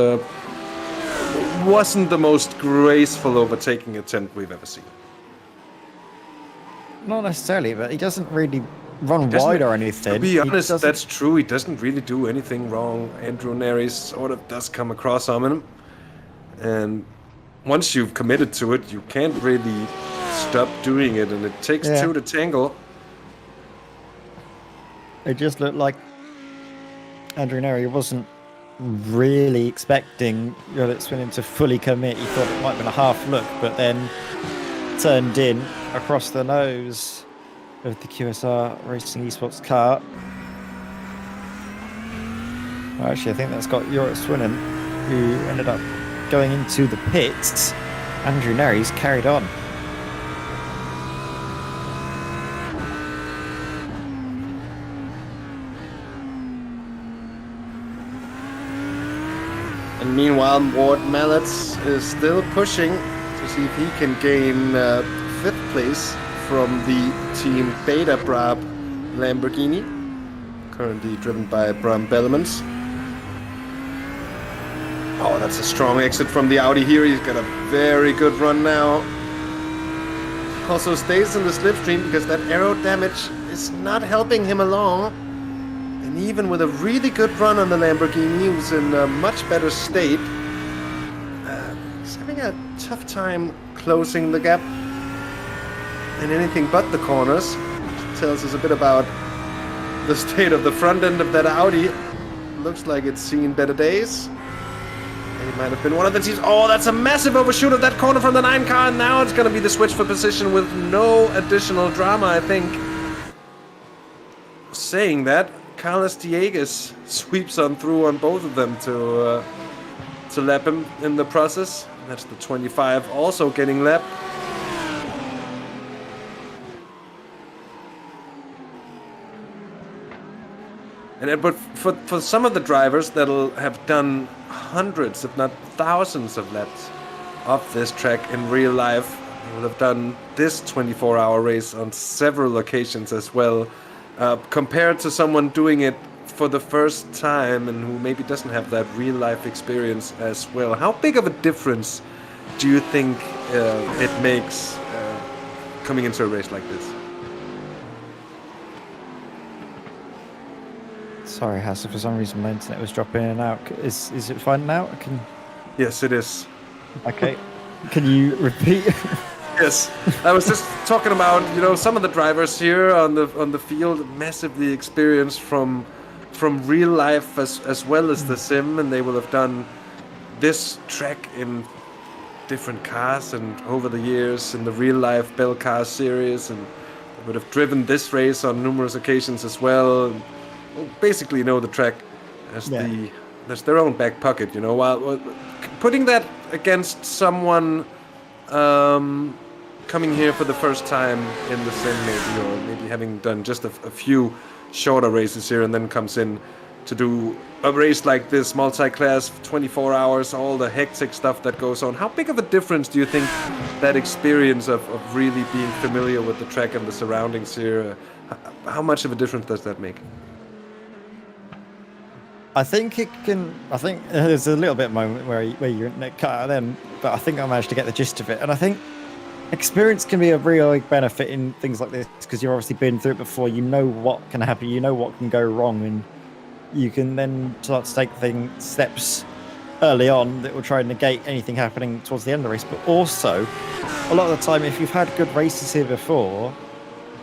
wasn't the most graceful overtaking attempt we've ever seen. not necessarily, but he doesn't really run wide or anything. To be honest, that's true. He doesn't really do anything wrong. Andrew Neris sort of does come across on him. And once you've committed to it, you can't really stop doing it. And it takes two to tangle. It just looked like Andrew Neri wasn't really expecting Jollet Swinning to fully commit. He thought it might have been a half look, but then turned in across the nose of the QSR Racing Esports car. Well, actually, I think that's got Jollet Swinning, who ended up going into the pits. Andrew Neri's carried on. And meanwhile, Ward Mallets is still pushing to see if he can gain 5th place from the Team Beta Brab Lamborghini, currently driven by Bram Bellemans. Oh, that's a strong exit from the Audi here. He's got a very good run now. Also stays in the slipstream because that aero damage is not helping him along. And even with a really good run on the Lamborghini, he was in a much better state. He's having a tough time closing the gap in anything but the corners. Which tells us a bit about the state of the front end of that Audi. Looks like it's seen better days. He might have been one of the teams. Oh, that's a massive overshoot of that corner from the 9 car. And now it's going to be the switch for position with no additional drama, I think. Saying that, Carlos Dieguez sweeps on through on both of them to lap him in the process. That's the 25 also getting lapped. And but for some of the drivers that'll have done hundreds, if not thousands of laps of this track in real life, will have done this 24-hour race on several occasions as well. Compared to someone doing it for the first time and who maybe doesn't have that real life experience as well, how big of a difference do you think it makes coming into a race like this? Sorry, Hasse, for some reason my internet was dropping in and out. Is it fine now? Yes, it is. Okay. Can you repeat? Yes, I was just talking about, you know, some of the drivers here on the field massively experienced from real life as well as the sim, and they will have done this track in different cars and over the years in the real life Belcar series, and they would have driven this race on numerous occasions as well. And basically know the track as that's their own back pocket, you know. While putting that against someone coming here for the first time in the sim, maybe, or maybe having done just a few shorter races here and then comes in to do a race like this, multi-class, 24 hours, all the hectic stuff that goes on. How big of a difference do you think that experience of really being familiar with the track and the surroundings here, how much of a difference does that make? I think it can. I think there's a little bit of a moment where you're in that car then, but I think I managed to get the gist of it. And I think experience can be a real benefit in things like this because you've obviously been through it before. You know what can happen. You know what can go wrong, and you can then start to take steps early on that will try and negate anything happening towards the end of the race. But also, a lot of the time, if you've had good races here before,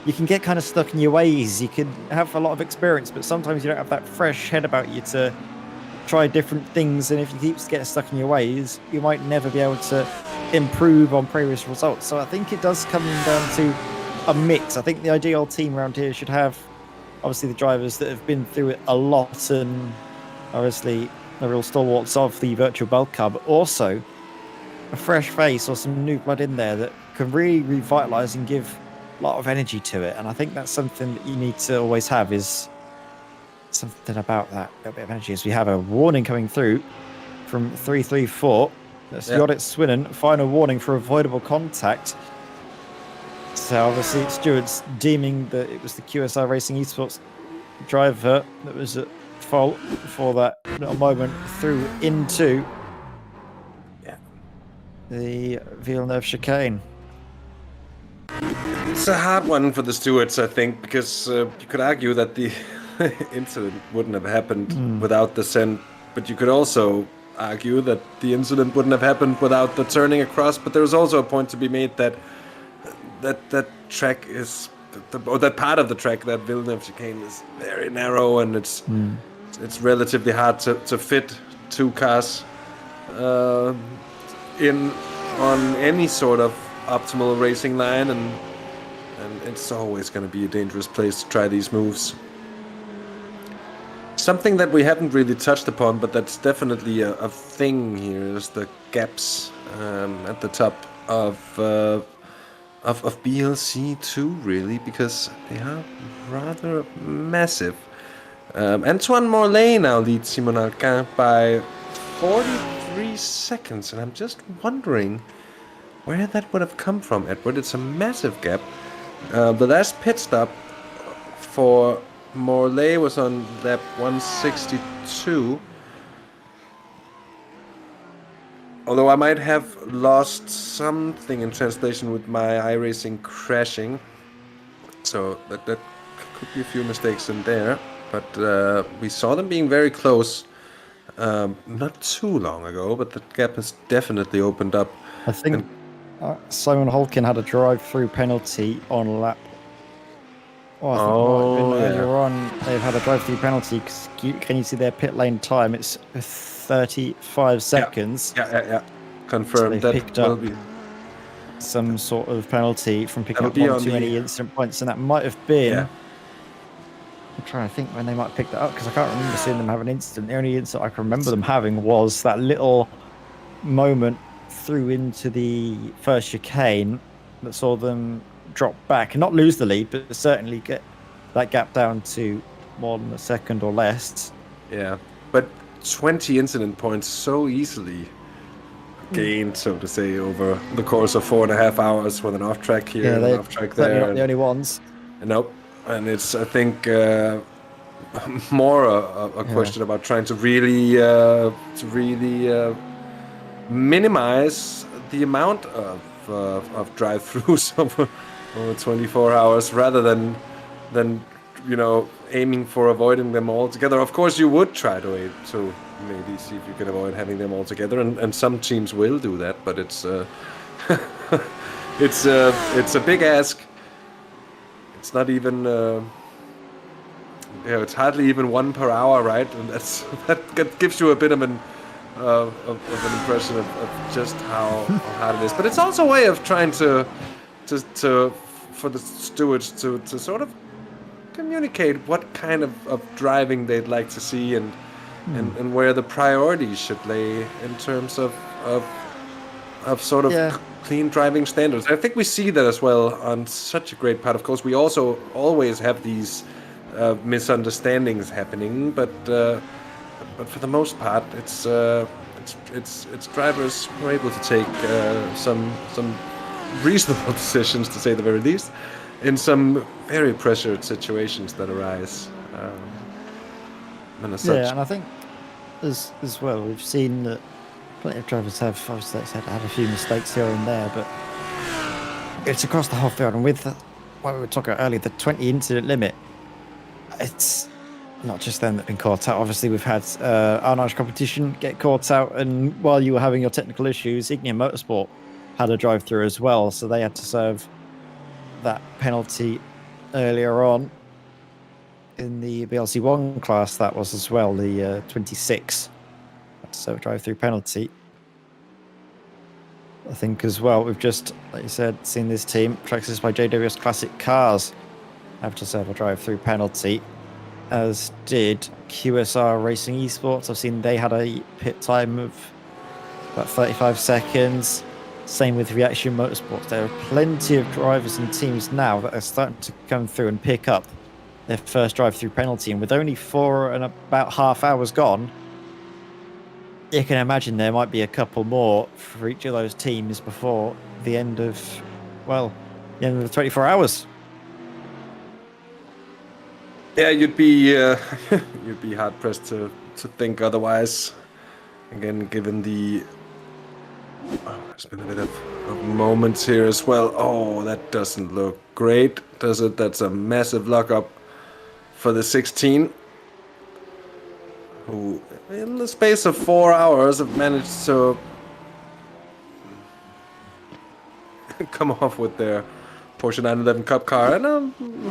you can get kind of stuck in your ways. You can have a lot of experience, but sometimes you don't have that fresh head about you to try different things. And if you keep getting stuck in your ways, you might never be able to improve on previous results. So I think it does come down to a mix. I think the ideal team around here should have, obviously, the drivers that have been through it a lot and obviously the real stalwarts of the virtual Belcar, but also a fresh face or some new blood in there that can really revitalise and give a lot of energy to it. And I think that's something that you need to always have, is something about that little bit of energy. As we have a warning coming through from 334. That's Jollet Swinning. Final warning for avoidable contact. So obviously stewards deeming that it was the QSR Racing Esports driver that was at fault for that little moment through into the Villeneuve chicane. It's a hard one for the stewards, I think, because you could argue that the incident wouldn't have happened without the send, but you could also argue that the incident wouldn't have happened without the turning across. But there's also a point to be made that that track is, or that part of the track, that Villeneuve chicane, is very narrow, and it's relatively hard to fit two cars in on any sort of optimal racing line, and it's always going to be a dangerous place to try these moves. Something that we haven't really touched upon, but that's definitely a thing here, is the gaps at the top of BLC2, really, because they are rather massive. Antoine Morlaix now leads Simon Alquin by 43 seconds, and I'm just wondering where that would have come from, Edward. It's a massive gap. The last pit stop for Morlaix was on lap 162. Although I might have lost something in translation with my iRacing crashing. So that could be a few mistakes in there. But we saw them being very close not too long ago, but the gap has definitely opened up. I think Simon Holkin had a drive-through penalty on lap. Oh, I think it might have been earlier on. They've had a drive-through penalty. Can you see their pit lane time? It's 35 seconds. Yeah. Confirmed. So that picked will up be some sort of penalty from picking That'll up be too on many incident points, and that might have been. Yeah. I'm trying to think when they might have picked that up, because I can't remember seeing them have an incident. The only incident I can remember them having was that little moment through into the first chicane that saw them drop back and not lose the lead, but certainly get that gap down to more than a second or less. Yeah, but 20 incident points so easily gained, so to say, over the course of 4.5 hours with an off track here and an off track there. They're not the only ones. Nope. And it's, I think, more a question about trying to really minimize the amount of drive-throughs over 24 hours, rather than aiming for avoiding them altogether. Of course, you would try to maybe see if you can avoid having them all together, and some teams will do that, but it's it's a big ask. It's not even it's hardly even 1 per hour, right? And that gives you a bit of an impression of just how hard it is. But it's also a way of trying to for the stewards to sort of communicate what kind of driving they'd like to see, and where the priorities should lay in terms of sort of clean driving standards. I think we see that as well on such a great part. Of course, we also always have these misunderstandings happening, but for the most part, it's drivers who are able to take some reasonable decisions, to say the very least, in some very pressured situations that arise. And and I think as well, we've seen that plenty of drivers have, obviously, had a few mistakes here and there, but it's across the whole field. And with what we were talking about earlier, the 20 incident limit, it's not just them that have been caught out. Obviously, we've had our Irish competition get caught out, and while you were having your technical issues, Ignia Motorsport had a drive-through as well, so they had to serve that penalty earlier on in the BLC1 class. That was as well, the 26. So drive-through penalty. I think as well, we've just, like you said, seen this team, Traxxas by JWS Classic Cars, have to serve a drive-through penalty, as did QSR Racing eSports. I've seen they had a pit time of about 35 seconds. Same with Reaction Motorsports. There are plenty of drivers and teams now that are starting to come through and pick up their first drive-through penalty. And with only 4 and about half hours gone, you can imagine there might be a couple more for each of those teams before the end of, the end of the 24 hours. Yeah, you'd be hard pressed to think otherwise. Again, given the there's been a bit of of moments here as well. Oh, that doesn't look great, does it? That's a massive lockup for the 16, who in the space of 4 hours have managed to come off with their Porsche 911 Cup car in a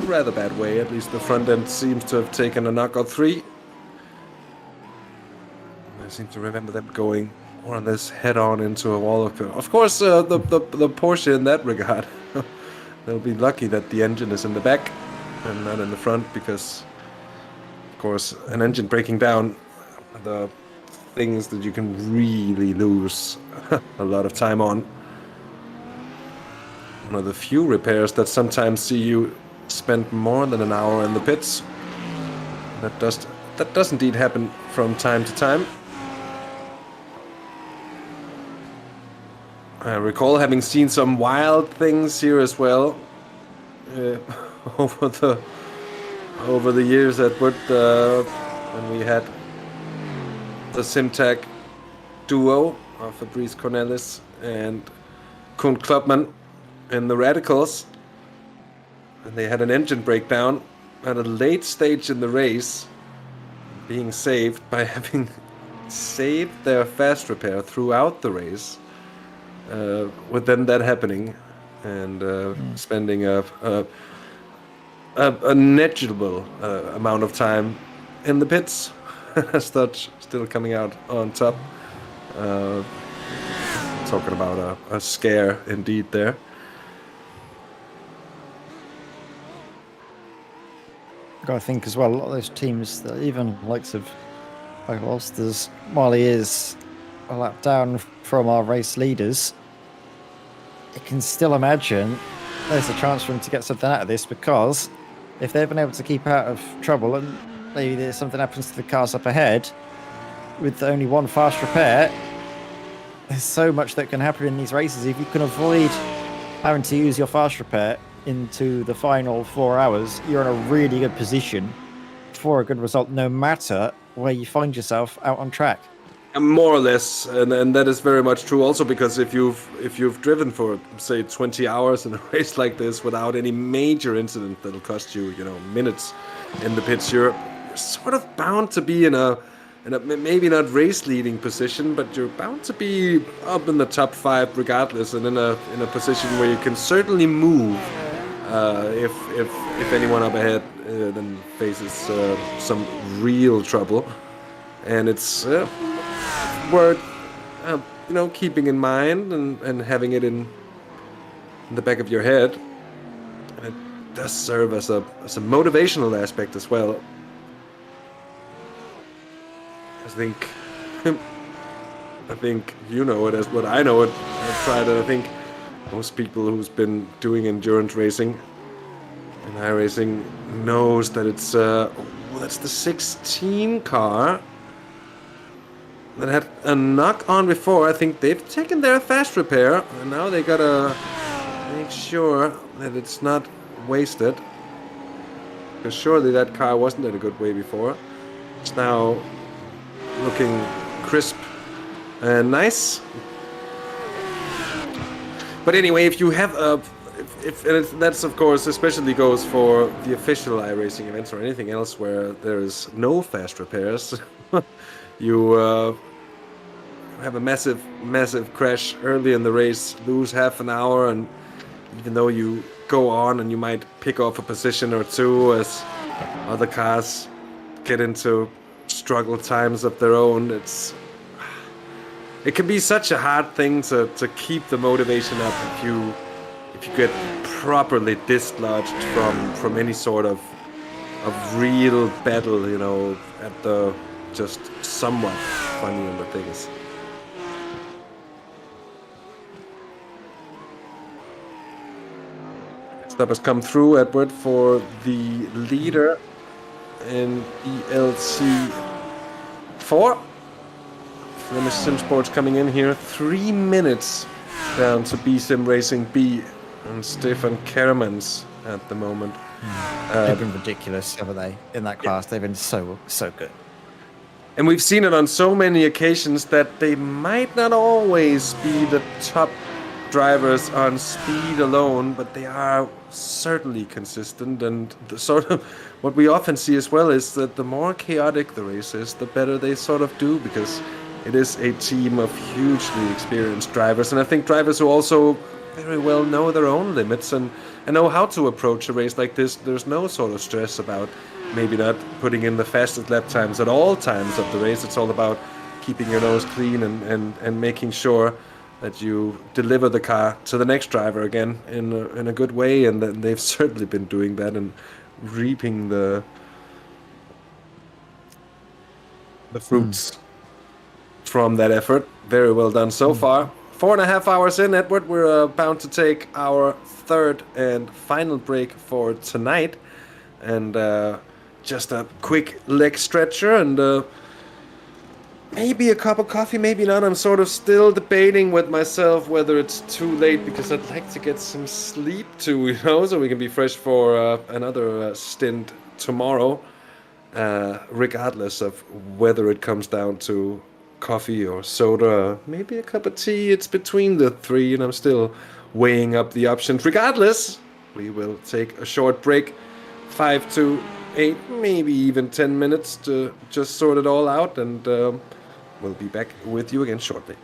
rather bad way. At least the front end seems to have taken a knockout 3. I seem to remember them going more or less head-on into a wall of course, the Porsche in that regard, they'll be lucky that the engine is in the back and not in the front, because, of course, an engine breaking down, the things that you can really lose a lot of time on. One of the few repairs that sometimes see you spend more than an hour in the pits. That does indeed happen from time to time. I recall having seen some wild things here as well over the years at Wood, when we had the Simtech duo of Fabrice Cornelis and Kuhn Klubman in the Radicals, and they had an engine breakdown at a late stage in the race, being saved by having saved their fast repair throughout the race. With then that happening, and spending a negligible amount of time in the pits, as such, still coming out on top. Talking about a scare indeed there. I think as well, a lot of those teams, that even likes of Ulster's, while he is a lap down from our race leaders, you can still imagine there's a chance for him to get something out of this, because if they've been able to keep out of trouble and maybe there's something happens to the cars up ahead with only one fast repair, there's so much that can happen in these races. If you can avoid having to use your fast repair into the final 4 hours, you're in a really good position for a good result, no matter where you find yourself out on track. More or less, and that is very much true. Also, because if you've driven for, say, 20 hours in a race like this without any major incident that'll cost you, minutes in the pits, you're sort of bound to be in a maybe not race leading position, but you're bound to be up in the top 5 regardless, and in a position where you can certainly move if anyone up ahead then faces some real trouble, and it's worth keeping in mind and having it in the back of your head. And it does serve as a motivational aspect as well. I think you know it as what I know it. I've tried it. I think most people who's been doing endurance racing and iRacing knows that it's that's the 16 car that had a knock on before. I think they've taken their fast repair, and now they gotta make sure that it's not wasted, because surely that car wasn't in a good way before. It's now looking crisp and nice. But anyway, if you have that's of course especially goes for the official iRacing events or anything else where there is no fast repairs, you have a massive crash early in the race, lose half an hour, and even though you go on and you might pick off a position or two as other cars get into struggle times of their own, it can be such a hard thing to keep the motivation up if you get properly dislodged from any sort of real battle, at the just somewhat funny in the things. Next up has come through, Edward, for the leader in ELC 4. Flemish Sim Sports coming in here 3 minutes down to B Sim Racing B and Stefan Kermans at the moment. They've been ridiculous, haven't they? In that class, they've been so good. And we've seen it on so many occasions that they might not always be the top drivers on speed alone, but they are certainly consistent. And the sort of what we often see as well is that the more chaotic the race is, the better they sort of do, because it is a team of hugely experienced drivers. And I think drivers who also very well know their own limits and know how to approach a race like this. There's no sort of stress about maybe not putting in the fastest lap times at all times of the race. It's all about keeping your nose clean and making sure that you deliver the car to the next driver again in a good way. And then they've certainly been doing that and reaping the fruits from that effort. Very well done so far. 4.5 hours in, Edward. We're about to take our third and final break for tonight. And just a quick leg stretcher and maybe a cup of coffee, maybe not. I'm sort of still debating with myself whether it's too late, because I'd like to get some sleep too, you know, so we can be fresh for another stint tomorrow, regardless of whether it comes down to coffee or soda, maybe a cup of tea. It's between the three, and I'm still weighing up the options. Regardless, we will take a short break, 5 to 8, maybe even 10 minutes to just sort it all out, and we'll be back with you again shortly.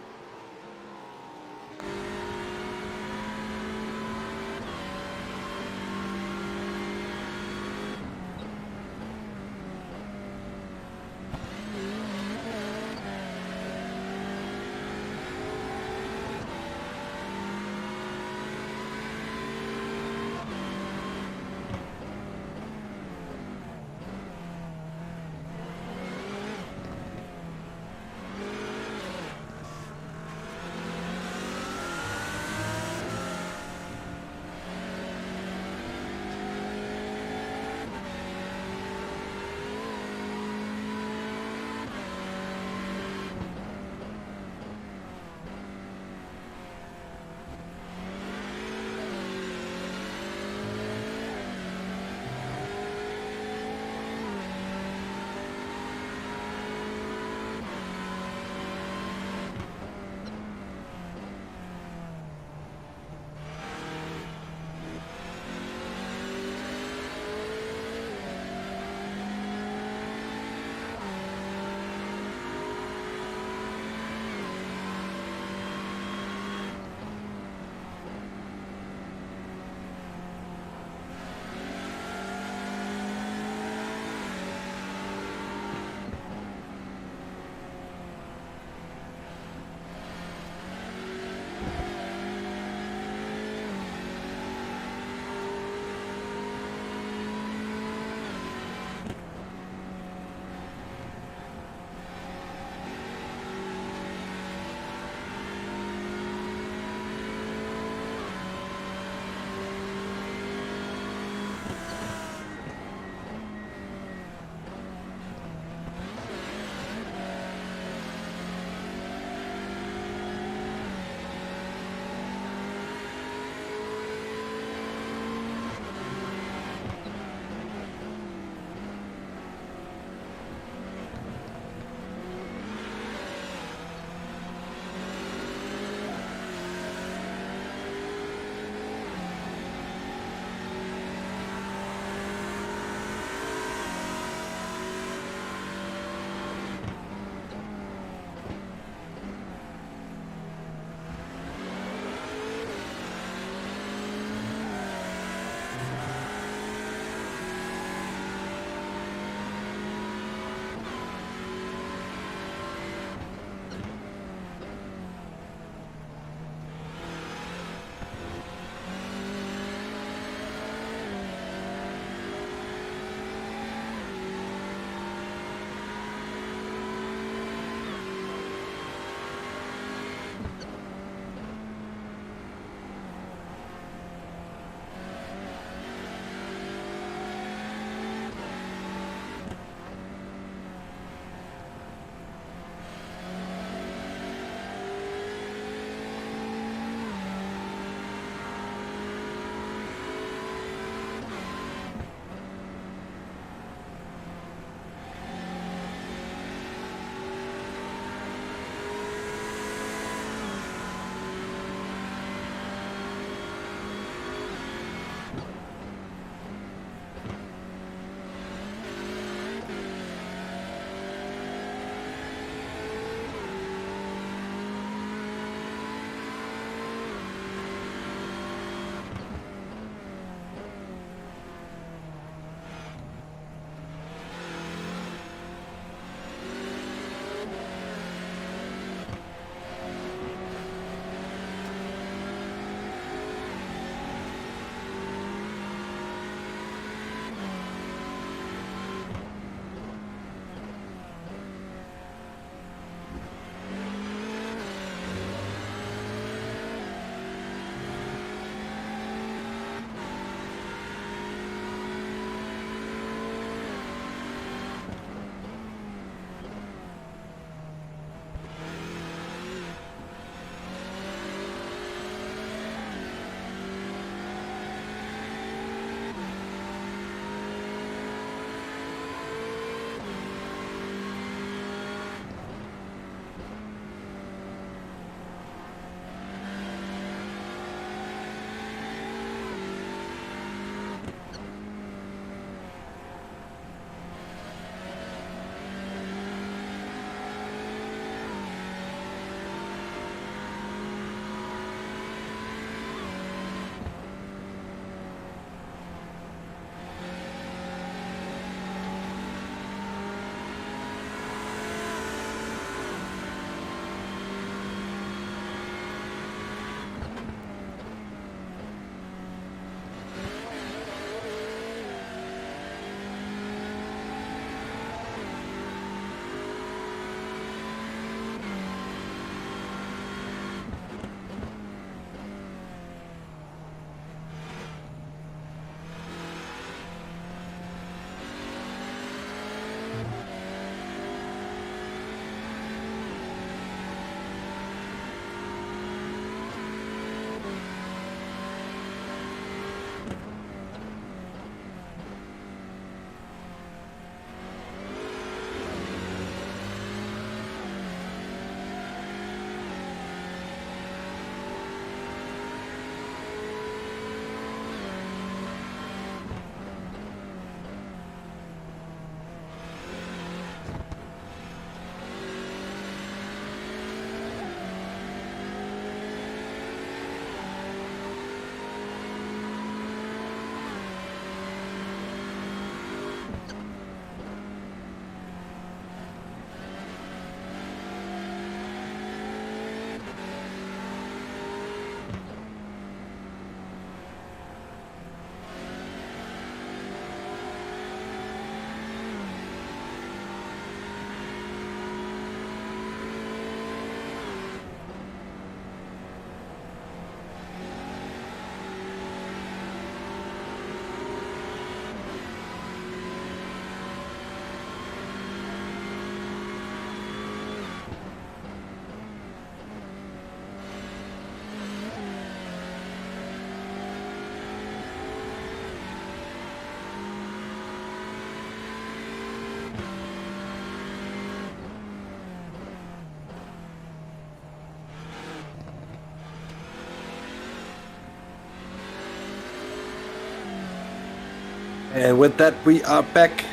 And with that, we are back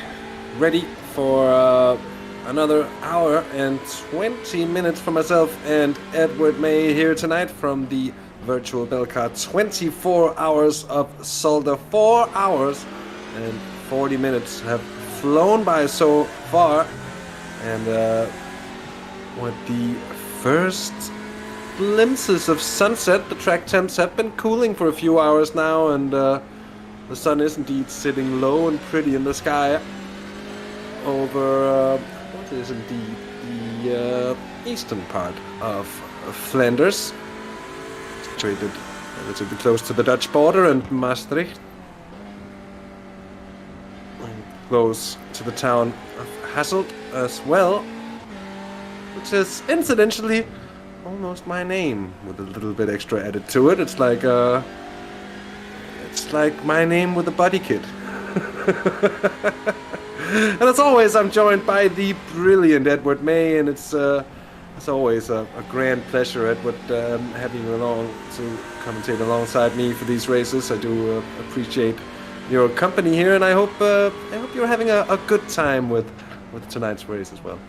ready for another hour and 20 minutes for myself and Edward May here tonight from the virtual Belcar. 24 hours of Zolder. 4 hours and 40 minutes have flown by so far. And with the first glimpses of sunset, the track temps have been cooling for a few hours now, and the sun is indeed sitting low and pretty in the sky over what is indeed the eastern part of Flanders, situated relatively close to the Dutch border and Maastricht, and close to the town of Hasselt as well, which is incidentally almost my name with a little bit extra added to it. It's like my name with a buddy kit. And as always, I'm joined by the brilliant Edward May, and it's always a grand pleasure, Edward, having you along to commentate alongside me for these races. I do appreciate your company here, and I hope you're having a good time with tonight's race as well.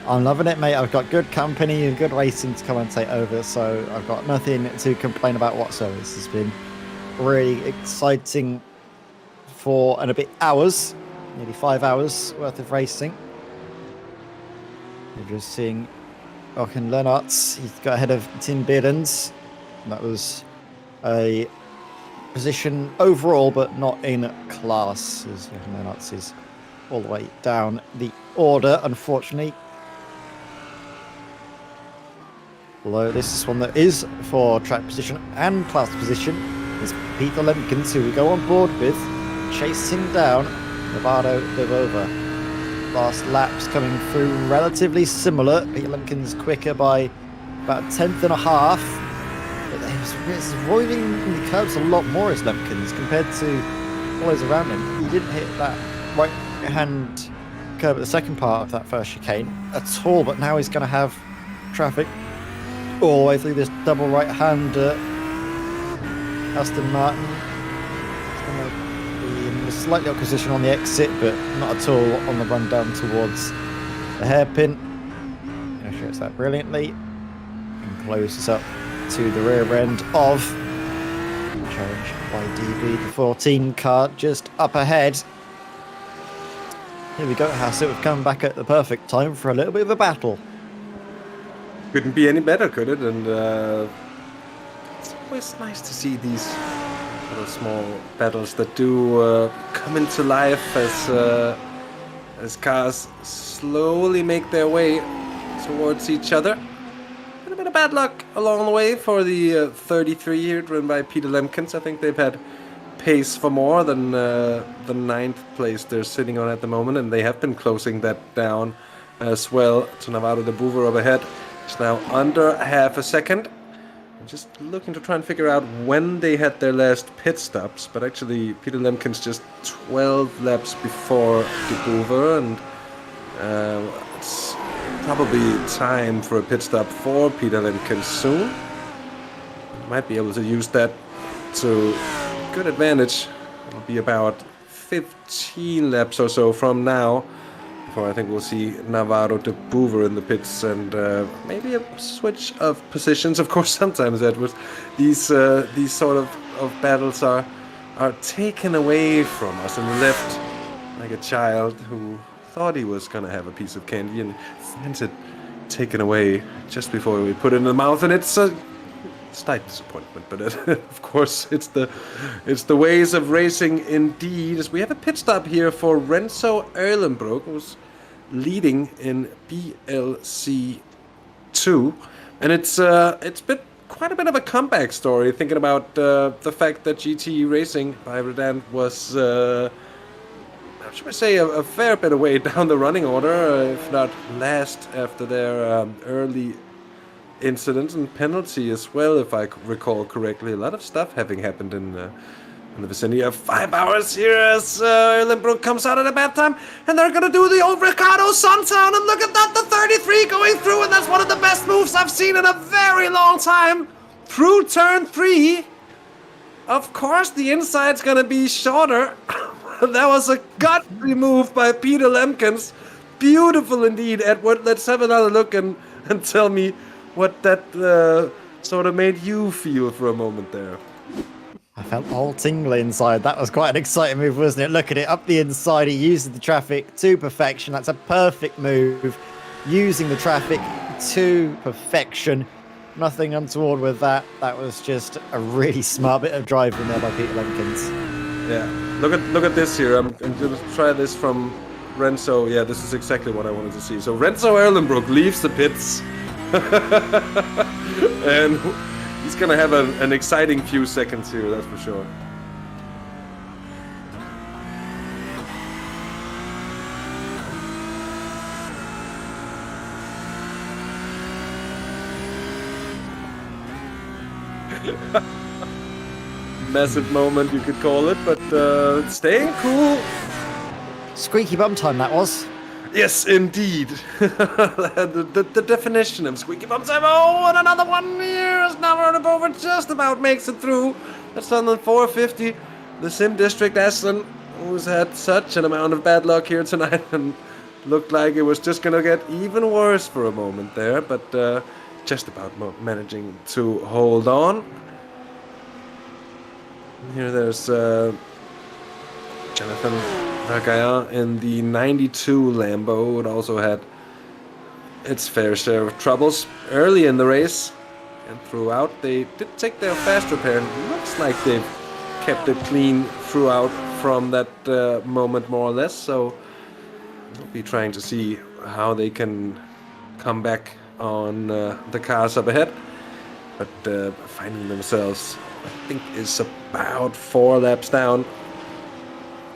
I'm loving it, mate. I've got good company and good racing to commentate over, so I've got nothing to complain about whatsoever. This has been really exciting for and a bit hours, nearly 5 hours worth of racing. We're just seeing Jochen Lennartz. He's got ahead of Tim Behrens. That was a position overall, but not in class, as Jochen Lennartz is all the way down the order, unfortunately. Although this is one that is for track position and class position, is Peter Lemkens, who we go on board with, chasing down Navarro de Bova. Last laps coming through relatively similar. Peter Lemkens quicker by about a tenth and a half. But he's avoiding the curbs a lot more as Lemkens compared to all those around him. He didn't hit that right hand curb at the second part of that first chicane at all, but now he's going to have traffic all the way through this double right-hander. Aston Martin is going to be in a slightly awkward position on the exit, but not at all on the run down towards the hairpin. Shows that brilliantly and closes up to the rear end of challenge by DB, the 14 car just up ahead. Here we go, Hassett. We've come back at the perfect time for a little bit of a battle. Couldn't be any better, could it? And it's always nice to see these little small battles that do come into life as cars slowly make their way towards each other. A bit of bad luck along the way for the 33 here, driven by Peter Lemkens. I think they've had pace for more than the 9th place they're sitting on at the moment, and they have been closing that down as well to Navarro de Bova up ahead. It's now under half a second. I'm just looking to try and figure out when they had their last pit stops, but actually Peter Lemkens just 12 laps before de Bova, and it's probably time for a pit stop for Peter Lemkens soon. Might be able to use that to good advantage. It'll be about 15 laps or so from now before I think we'll see Navarro de Bova in the pits, and maybe a switch of positions. Of course, sometimes, Edward, these sort of battles are taken away from us and left like a child who thought he was going to have a piece of candy and finds it taken away just before we put it in the mouth, and it's a slight disappointment, but of course it's the ways of racing indeed. As we have a pit stop here for Renzo Erlenbroek, who's leading in BLC 2, and it's been quite a bit of a comeback story, thinking about the fact that GT Racing by Redan was how should I say, a fair bit of way down the running order, if not last after their early incidents and penalty as well, if I recall correctly. A lot of stuff having happened in the vicinity of 5 hours here as Erlenbroek comes out at a bad time, and they're gonna do the old Ricardo Suntown, and look at that, the 33 going through, and that's one of the best moves I've seen in a very long time through turn 3. Of course, the inside's gonna be shorter. That was a gut-free move by Peter Lemkens. Beautiful indeed, Edward. Let's have another look and tell me what that sort of made you feel for a moment there. I felt all tingly inside. That was quite an exciting move, wasn't it? Look at it, up the inside. He uses the traffic to perfection. That's a perfect move. Using the traffic to perfection. Nothing untoward with that. That was just a really smart bit of driving there by Peter Lemkens. Yeah, look at this here. I'm gonna try this from Renzo. Yeah, this is exactly what I wanted to see. So Renzo Erlenbrook leaves the pits, and he's gonna have an exciting few seconds here. That's for sure. Massive moment, you could call it, but staying cool. Squeaky bum time that was. Yes, indeed. the definition of squeaky bum time. Oh, and another one here as Navarro just about makes it through. That's on the 450. The Sim District Aslan, who's had such an amount of bad luck here tonight and looked like it was just gonna get even worse for a moment there, but just about managing to hold on. Here there's Jonathan Ragaya in the 92 Lambo. It also had its fair share of troubles early in the race, and throughout they did take their fast repair, and it looks like they've kept it clean throughout from that moment more or less, so we'll be trying to see how they can come back on the cars up ahead, but finding themselves, I think, is about 4 laps down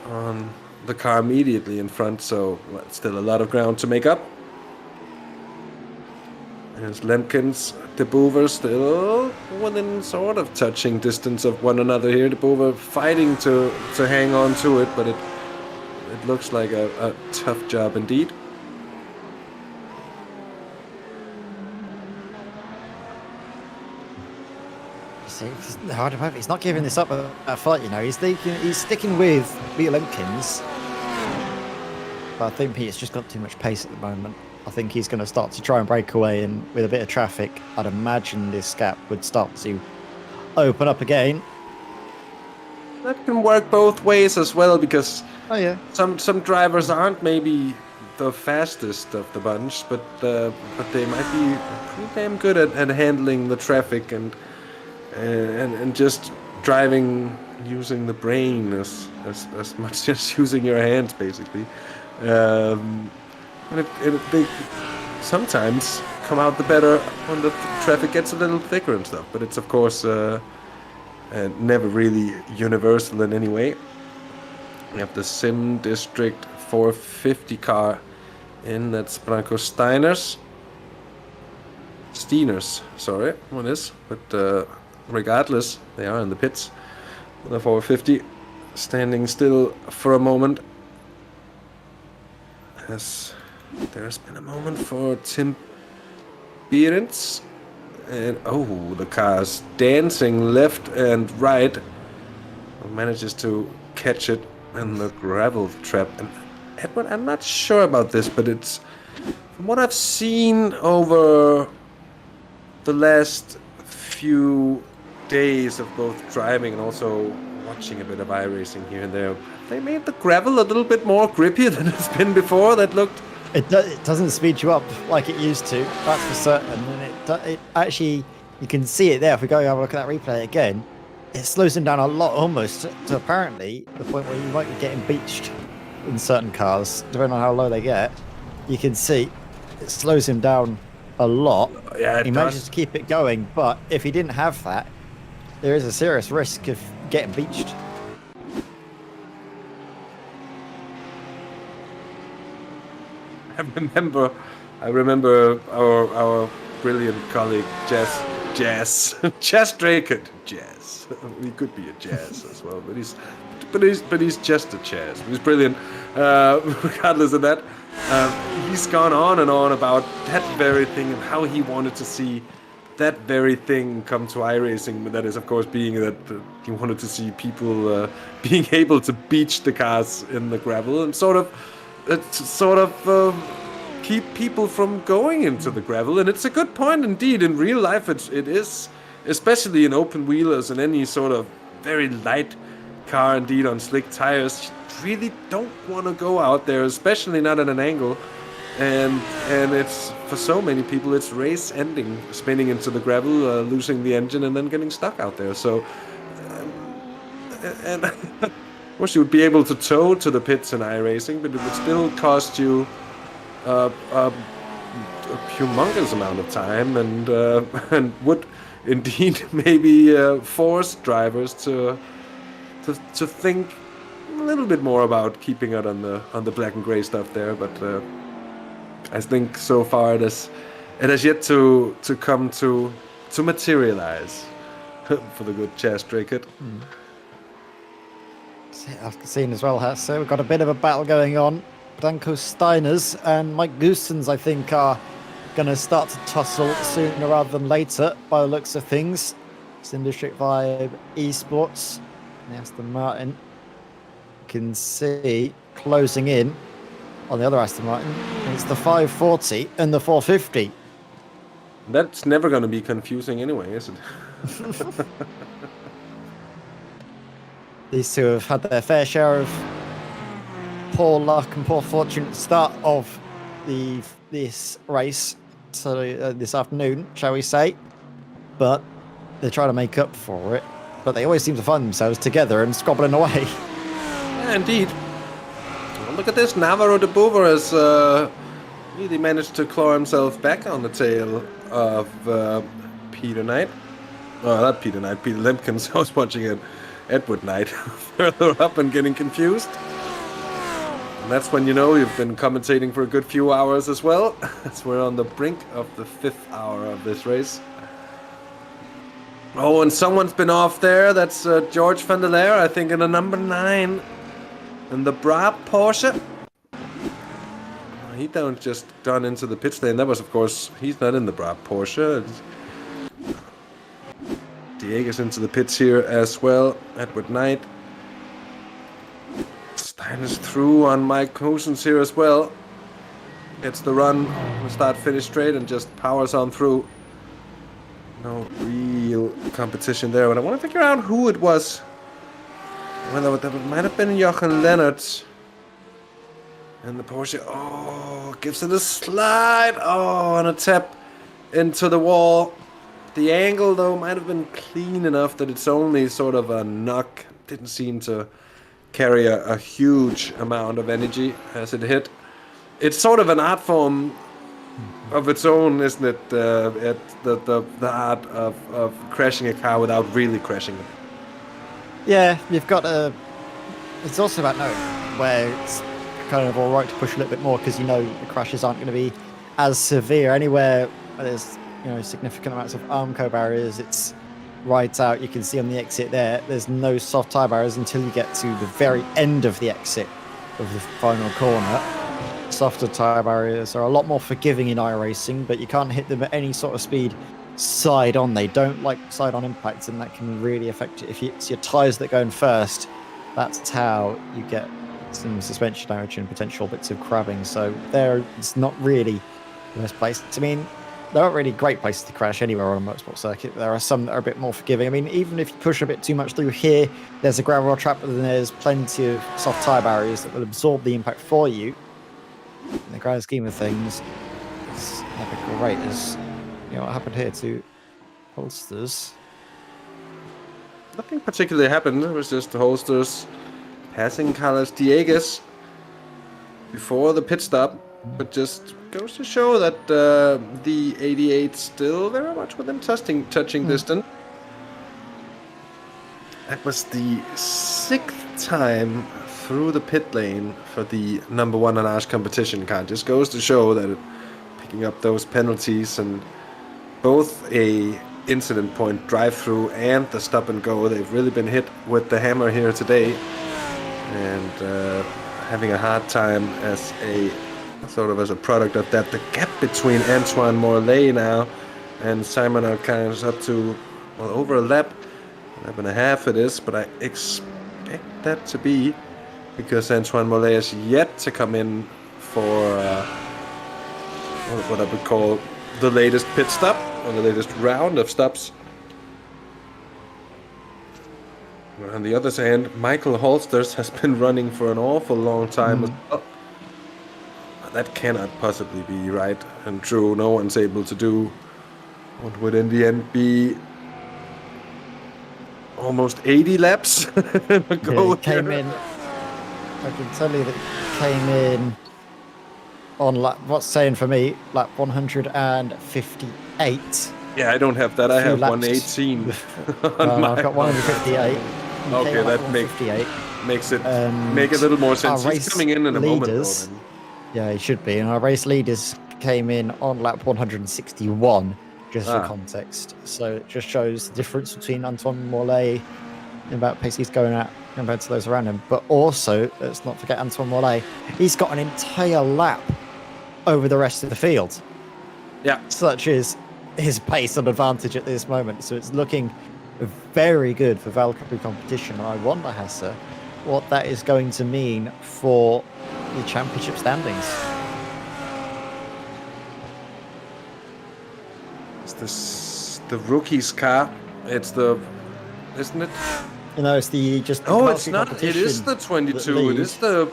on the car immediately in front, so still a lot of ground to make up. There's Lemkens, De Boer still within sort of touching distance of one another here. De Boer fighting to hang on to it, but it looks like a tough job indeed. He's not giving this up a fight, you know. He's sticking with Peter Lemkens. But I think Peter's just got too much pace at the moment. I think he's going to start to try and break away, and with a bit of traffic, I'd imagine this gap would start to open up again. That can work both ways as well, because some drivers aren't maybe the fastest of the bunch, but they might be pretty damn good at handling the traffic and just driving using the brain as much as using your hands, basically. And they sometimes come out the better when the traffic gets a little thicker and stuff, but it's of course never really universal in any way. We have the Sim District 450 car in, that's Branko Steiners, sorry, what is, but regardless, they are in the pits with the 450, standing still for a moment, as there's been a moment for Tim Behrens, and the car's dancing left and right, manages to catch it in the gravel trap. And Edward, I'm not sure about this, but it's, from what I've seen over the last few days of both driving and also watching a bit of iRacing here and there, they made the gravel a little bit more grippy than it's been before. That looked... It doesn't speed you up like it used to, that's for certain. And it actually, you can see it there. If we go and have a look at that replay again, it slows him down a lot, almost to apparently the point where you might be getting beached in certain cars, depending on how low they get. You can see it slows him down a lot. Yeah, he manages to keep it going, but if he didn't have that, there is a serious risk of getting beached. I remember our brilliant colleague Jazz Drake. Jazz. He could be a Jazz as well, but he's just a Jazz. He's brilliant. Regardless of that, he's gone on and on about that very thing and how he wanted to see that very thing come to iRacing. That is, of course, being that you wanted to see people being able to beach the cars in the gravel and sort of keep people from going into the gravel. And it's a good point indeed. In real life, it is, especially in open wheelers and any sort of very light car indeed on slick tires, you really don't want to go out there, especially not at an angle. And it's, for so many people, it's race ending, spinning into the gravel, losing the engine, and then getting stuck out there. So, and of course, you would be able to tow to the pits in iRacing, but it would still cost you a humongous amount of time, and would indeed maybe force drivers to think a little bit more about keeping it on the black and gray stuff there. But I think so far it has yet to come to materialize for the good Chas Dracut. I've seen as well, so we've got a bit of a battle going on. Danko Steiners and Mike Goostens, I think, are going to start to tussle sooner rather than later, by the looks of things. It's in District 5 eSports. The Aston Martin, you can see closing in on the other Aston Martin. It's the 540 and the 450. That's never going to be confusing anyway, is it? These two have had their fair share of poor luck and poor fortune at the start of this race, so this afternoon, shall we say. But they're trying to make up for it. But they always seem to find themselves together and squabbling away. Yeah, indeed. Well, look at this. Navarro de Boer has really managed to claw himself back on the tail of Peter Knight. Oh, not Peter Knight, Peter Lemkins. I was watching it. Edward Knight further up and getting confused. And that's when you know you've been commentating for a good few hours as well, as we're on the brink of the 5th hour of this race. Oh, and someone's been off there. That's George van der Leer, I think, in the number 9 in the Brab Porsche. He don't just gone into the pit lane. That was, of course, he's not in the Brab Porsche. Diego's into the pits here as well. Edward Knight. Steiner's through on Mike Cousins here as well. Gets the run, start finish straight, and just powers on through. No real competition there, but I want to figure out who it was. Well, that might have been Jochen Lennart. And the Porsche, oh, gives it a slide. Oh, and a tap into the wall. The angle, though, might have been clean enough that it's only sort of a knock. Didn't seem to carry a huge amount of energy as it hit. It's sort of an art form of its own, isn't it? The art of crashing a car without really crashing it. Yeah, you've got a... It's also about knowing where it's kind of all right to push a little bit more, because you know the crashes aren't going to be as severe. Anywhere where there's significant amounts of Armco barriers, it's right out. You can see on the exit there's no soft tyre barriers until you get to the very end of the exit of the final corner. Softer tyre barriers are a lot more forgiving in iRacing, but you can't hit them at any sort of speed side on. They don't like side on impacts, and that can really affect you. If it's your tyres that go in first, that's how you get some suspension damage and potential bits of crabbing. So it's not really the best place. I mean, there aren't really great places to crash anywhere on a motorsport circuit. There are some that are a bit more forgiving. I mean, even if you push a bit too much through here, there's a gravel trap, but then there's plenty of soft tyre barriers that will absorb the impact for you. In the grand scheme of things, it's never great. As what happened here to Holsters. Nothing particularly happened. It was just the Holsters passing Carlos Dieguez before the pit stop. But just goes to show that the 88 still very much within touching distance. That was the 6th time through the pit lane for the number 1 on Ash competition car. Just goes to show that picking up those penalties, and both a incident point drive-through and the stop and go, they've really been hit with the hammer here today, and having a hard time as a product of that. The gap between Antoine Morlaix now and Simon Alcan is up to, well, over a lap, 11.5 it is, but I expect that to be because Antoine Mollet is yet to come in for what I would call the latest pit stop, or the latest round of stops. On the other hand, Michael Holsters has been running for an awful long time as well. That cannot possibly be right and true. No one's able to do what would in the end be almost 80 laps. It came in, I can tell you that it came in on lap, what's saying for me, lap 158. Yeah, I don't have that. I have laps. 118. I've got 158. Okay, that makes it make a little more sense. He's coming in a moment, though. Then. Yeah, he should be. And our race leaders came in on lap 161, just for context. So it just shows the difference between Antoine Mollet and about pace he's going at compared to those around him. But also, let's not forget Antoine Mollet. He's got an entire lap over the rest of the field. Yeah. Such is his pace and advantage at this moment. So it's looking very good for Valkyrie competition. I wonder, Hasse, what that is going to mean for the championship standings. Is this the rookie's car? It's the, isn't it? No, it's the just. Oh, it's not. It is the 22. It is the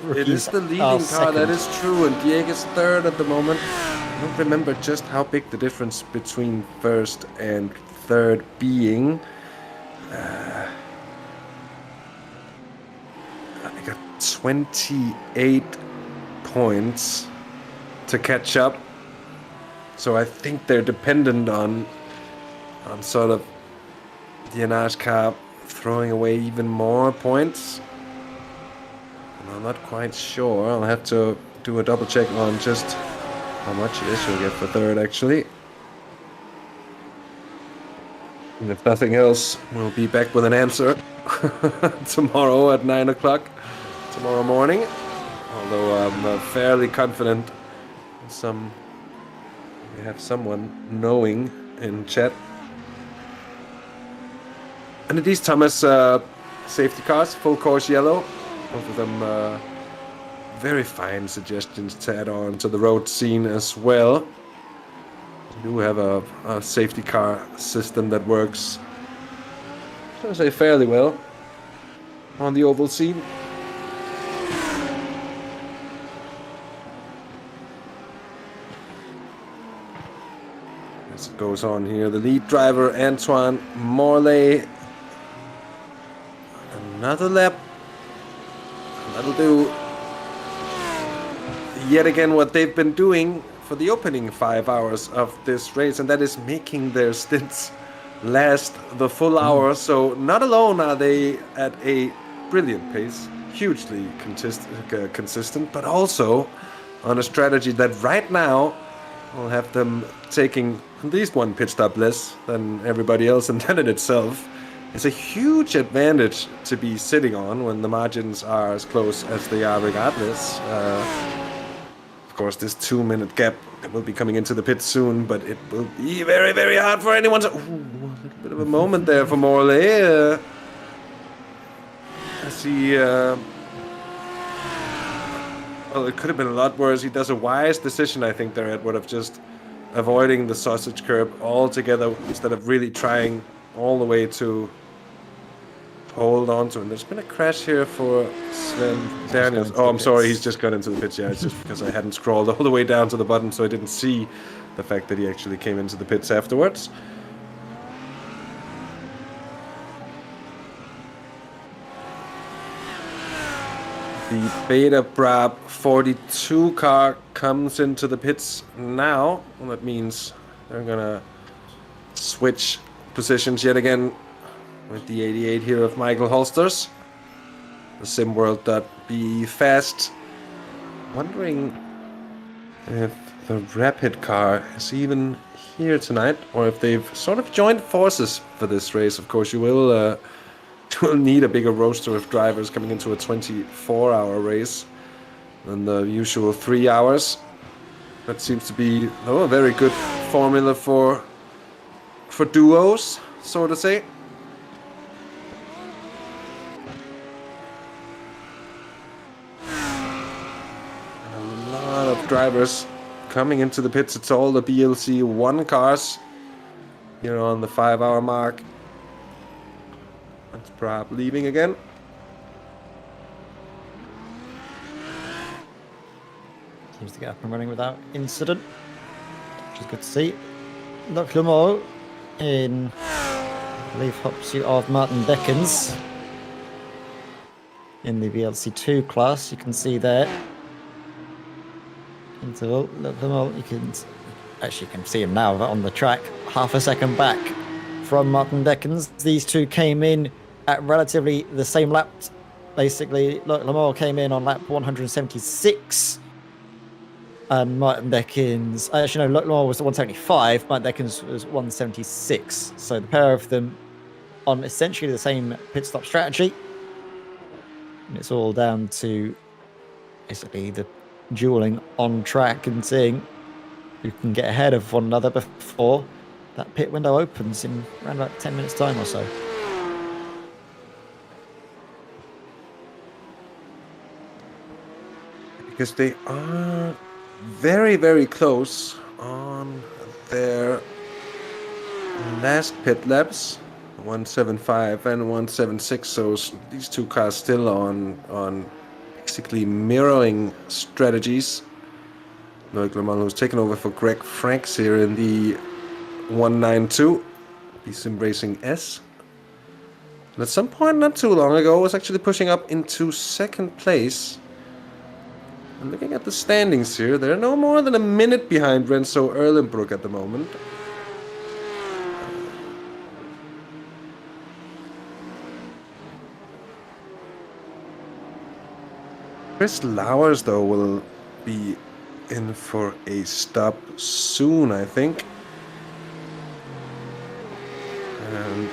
leading car. Second. That is true. And Diego is third at the moment. I don't remember just how big the difference between first and third being. I got 28 points to catch up. So I think they're dependent on sort of the Anage car throwing away even more points. And I'm not quite sure. I'll have to do a double check on just how much it is she'll get for third, actually. And if nothing else, we'll be back with an answer tomorrow at 9 o'clock, tomorrow morning. Although I'm fairly confident we have someone knowing in chat. And it is Thomas safety cars, full course yellow. Both of them very fine suggestions to add on to the road scene as well. We do have a safety car system that works, I say, fairly well on the oval scene. As it goes on here, the lead driver Antoine Morley. Another lap. That'll do. Yet again, what they've been doing for the opening 5 hours of this race, and that is making their stints last the full hour. So not alone are they at a brilliant pace, hugely consistent, but also on a strategy that right now will have them taking at least one pit stop less than everybody else, and that in itself is a huge advantage to be sitting on when the margins are as close as they are regardless. Of course, this 2-minute gap will be coming into the pit soon, but it will be very, very hard for anyone to... Ooh, a little bit of a moment there for Morley. As he... well, it could have been a lot worse. He does a wise decision, I think, there, Edward, of just avoiding the sausage curb altogether instead of really trying all the way to hold on to it. There's been a crash here for Sven Daniels. Oh, I'm sorry, he's just got into the pits. Yeah, it's just because I hadn't scrolled all the way down to the button, so I didn't see the fact that he actually came into the pits afterwards. The Beta Brab 42 car comes into the pits now. Well, that means they're gonna switch positions yet again with the 88 here of Michael Holsters. The SimWorld.be fast. Wondering if the Rapid car is even here tonight, or if they've sort of joined forces for this race. Of course, you will need a bigger roster of drivers coming into a 24-hour race than the usual 3 hours. That seems to be a very good formula for for duos, so to say. A lot of drivers coming into the pits. It's all the BLC 1 cars here on the 5-hour mark. That's perhaps leaving again. Seems to get up and running without incident, which is good to see. Luc Lemore in, I believe, hot pursuit of Martin Deckens in the BLC2 class. You can see there. Interval, Luc Lemore, you can see him now on the track, half a second back from Martin Deckens. These two came in at relatively the same lap. Basically, Luc Lemore came in on lap 176. And Martin Deckens, actually no, Luc Lemore was 175, Martin Deckens was 176. So the pair of them on essentially the same pit stop strategy. And it's all down to basically the dueling on track and seeing who can get ahead of one another before that pit window opens in around about 10 minutes time or so. Because they are very, very close on their last pit laps, 175 and 176. So these two cars still on basically mirroring strategies. Luc Lemore, who's taken over for Greg Franks here in the 192 BSIM Racing S. And at some point not too long ago was actually pushing up into second place. And looking at the standings here, they're no more than a minute behind Renzo Erlenbrook at the moment. Chris Lowers, though, will be in for a stop soon, I think. And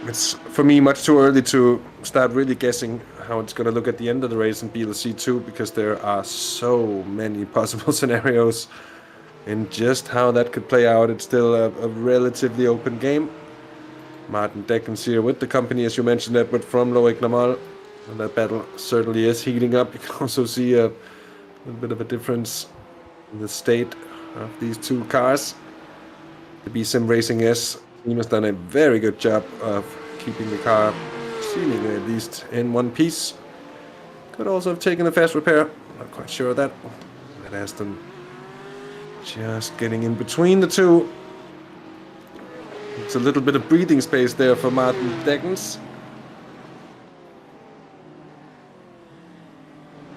it's, for me, much too early to start really guessing how it's going to look at the end of the race in BLC 2, because there are so many possible scenarios in just how that could play out. It's still a relatively open game. Martin Deckens here with the company, as you mentioned, Edward, from Luc Lemore. And that battle certainly is heating up. You can also see a little bit of a difference in the state of these two cars. The BSIM Racing S team has done a very good job of keeping the car seemingly at least in one piece. Could also have taken a fast repair. Not quite sure of that. That Aston just getting in between the two. It's a little bit of breathing space there for Martin Deckens.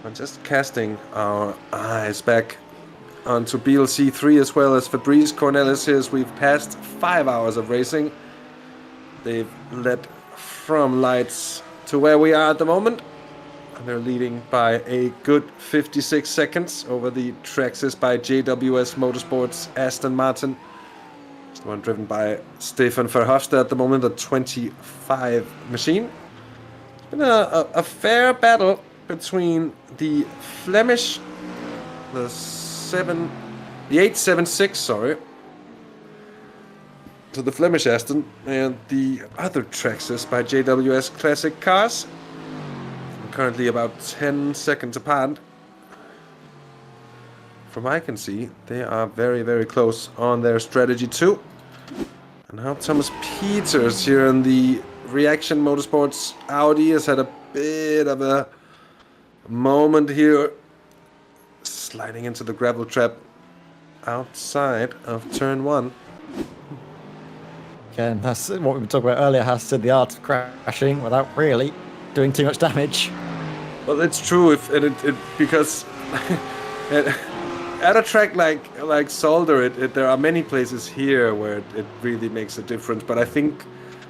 I'm just casting our eyes back onto BLC 3 as well as Fabrice Cornelis here, as we've passed 5 hours of racing. They've led from lights to where we are at the moment. And they're leading by a good 56 seconds over the Traxxas by JWS Motorsports Aston Martin. It's the one driven by Stefan Verhofstadt at the moment, a 25 machine. It's been a fair battle between the Flemish, the 876, sorry, to the Flemish Aston, and the other Traxxas by JWS Classic Cars. Currently about 10 seconds apart. From what I can see, they are very, very close on their strategy too. And now Thomas Peters here in the Reaction Motorsports Audi has had a bit of a moment here, sliding into the gravel trap outside of turn 1. Again, that's what we were talking about earlier, has said the art of crashing without really doing too much damage. Well, it's true, because at a track like Zolder, there are many places here where it really makes a difference. But I think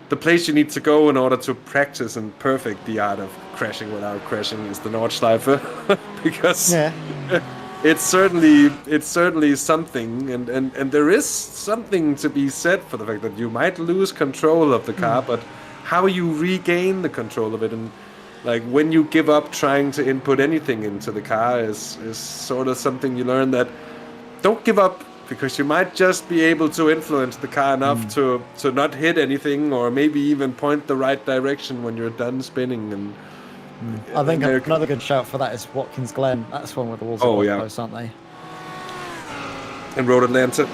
the place you need to go in order to practice and perfect the art of crashing without crashing is the Nordschleife, because it's certainly something, and there is something to be said for the fact that you might lose control of the car, but how you regain the control of it, and like when you give up trying to input anything into the car is sort of something you learn, that don't give up because you might just be able to influence the car enough to not hit anything, or maybe even point the right direction when you're done spinning. And I think another good shout for that is Watkins Glen. That's one where the walls are quite close, aren't they? And Road Atlanta.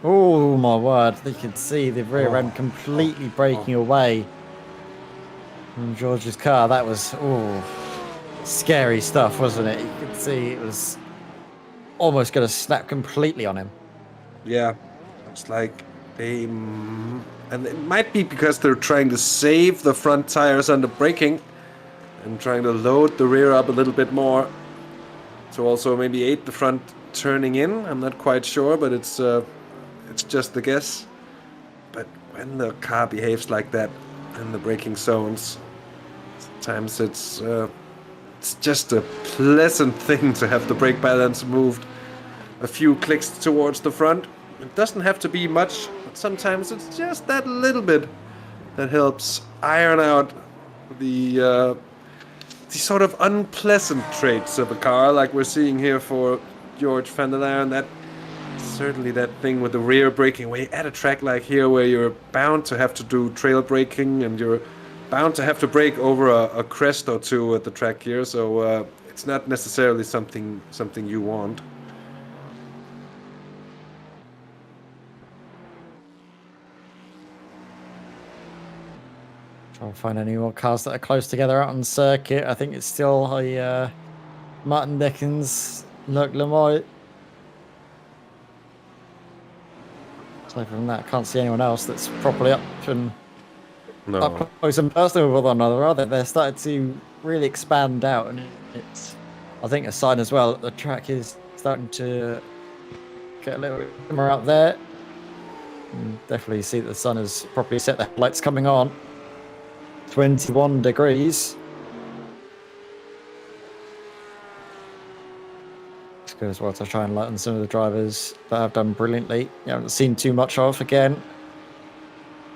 Oh my word! You can see the rear end completely breaking away from George's car. That was scary stuff, wasn't it? You could see it was almost going to snap completely on him. Yeah, it's like and it might be because they're trying to save the front tires under braking and trying to load the rear up a little bit more to also maybe aid the front turning in. I'm not quite sure, but it's just the guess. But when the car behaves like that in the braking zones, sometimes it's just a pleasant thing to have the brake balance moved a few clicks towards the front. It doesn't have to be much, but sometimes it's just that little bit that helps iron out the sort of unpleasant traits of a car, like we're seeing here for George van der Leyen. That certainly that thing with the rear braking way at a track like here, where you're bound to have to do trail braking and you're bound to have to brake over a crest or two at the track here. So it's not necessarily something you want. Trying to find any more cars that are close together out on circuit. I think it's still a Martin Dickens, Luc Lemoy. Aside from that, I can't see anyone else that's properly up close and personal with one another, are they? They're starting to really expand out, and it's, I think, a sign as well that the track is starting to get a little bit more out there. And definitely see that the sun has properly set the headlights coming on. 21 degrees. It's good as well to try and lighten some of the drivers that have done brilliantly. You haven't seen too much of again.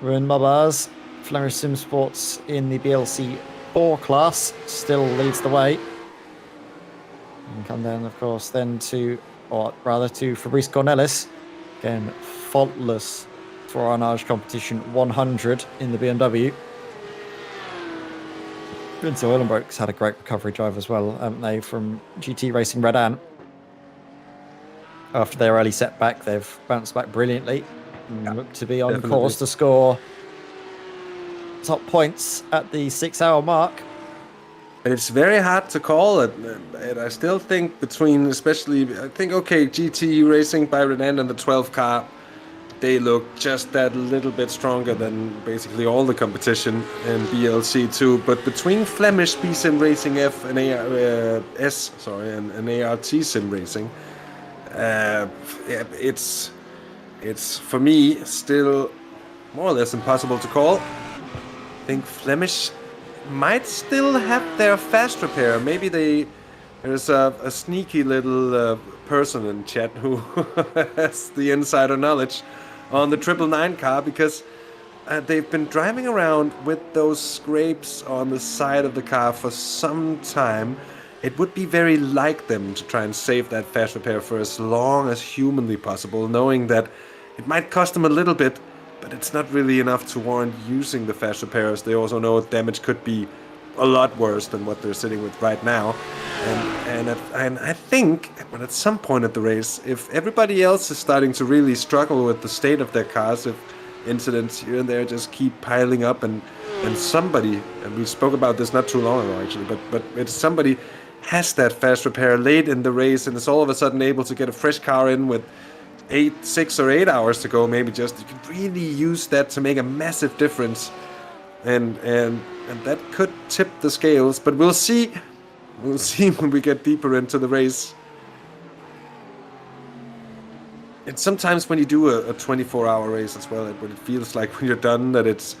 Ruin Mabars, Flemish Sim Sports in the BLC 4 class still leads the way. And come down, of course, then to Fabrice Cornelis. Again, faultless for our Arnage competition 100 in the BMW. Vince Eulenbroek's had a great recovery drive as well, haven't they, from GT Racing Redan. After their early setback, they've bounced back brilliantly and look to be on course to score top points at the 6-hour mark. It's very hard to call it, and I still think between, especially, I think, GT Racing by Redan and the 12 car, they look just that little bit stronger than basically all the competition in BLC too. But between Flemish B Sim Racing F and and ART Sim Racing, it's for me still more or less impossible to call. I think Flemish might still have their fast repair. Maybe there's a sneaky little person in chat who has the insider knowledge on the 999 car, because they've been driving around with those scrapes on the side of the car for some time. It would be very like them to try and save that fast repair for as long as humanly possible, knowing that it might cost them a little bit, but it's not really enough to warrant using the fast repairs. They also know damage could be a lot worse than what they're sitting with right now. And I think at some point at the race, if everybody else is starting to really struggle with the state of their cars, if incidents here and there just keep piling up, and somebody, and we spoke about this not too long ago actually, but if somebody has that fast repair late in the race and is all of a sudden able to get a fresh car in with 6 or 8 hours to go, maybe just, you could really use that to make a massive difference. And that could tip the scales, but we'll see. We'll see when we get deeper into the race. And sometimes when you do a 24-hour race as well, what it feels like when you're done, that it's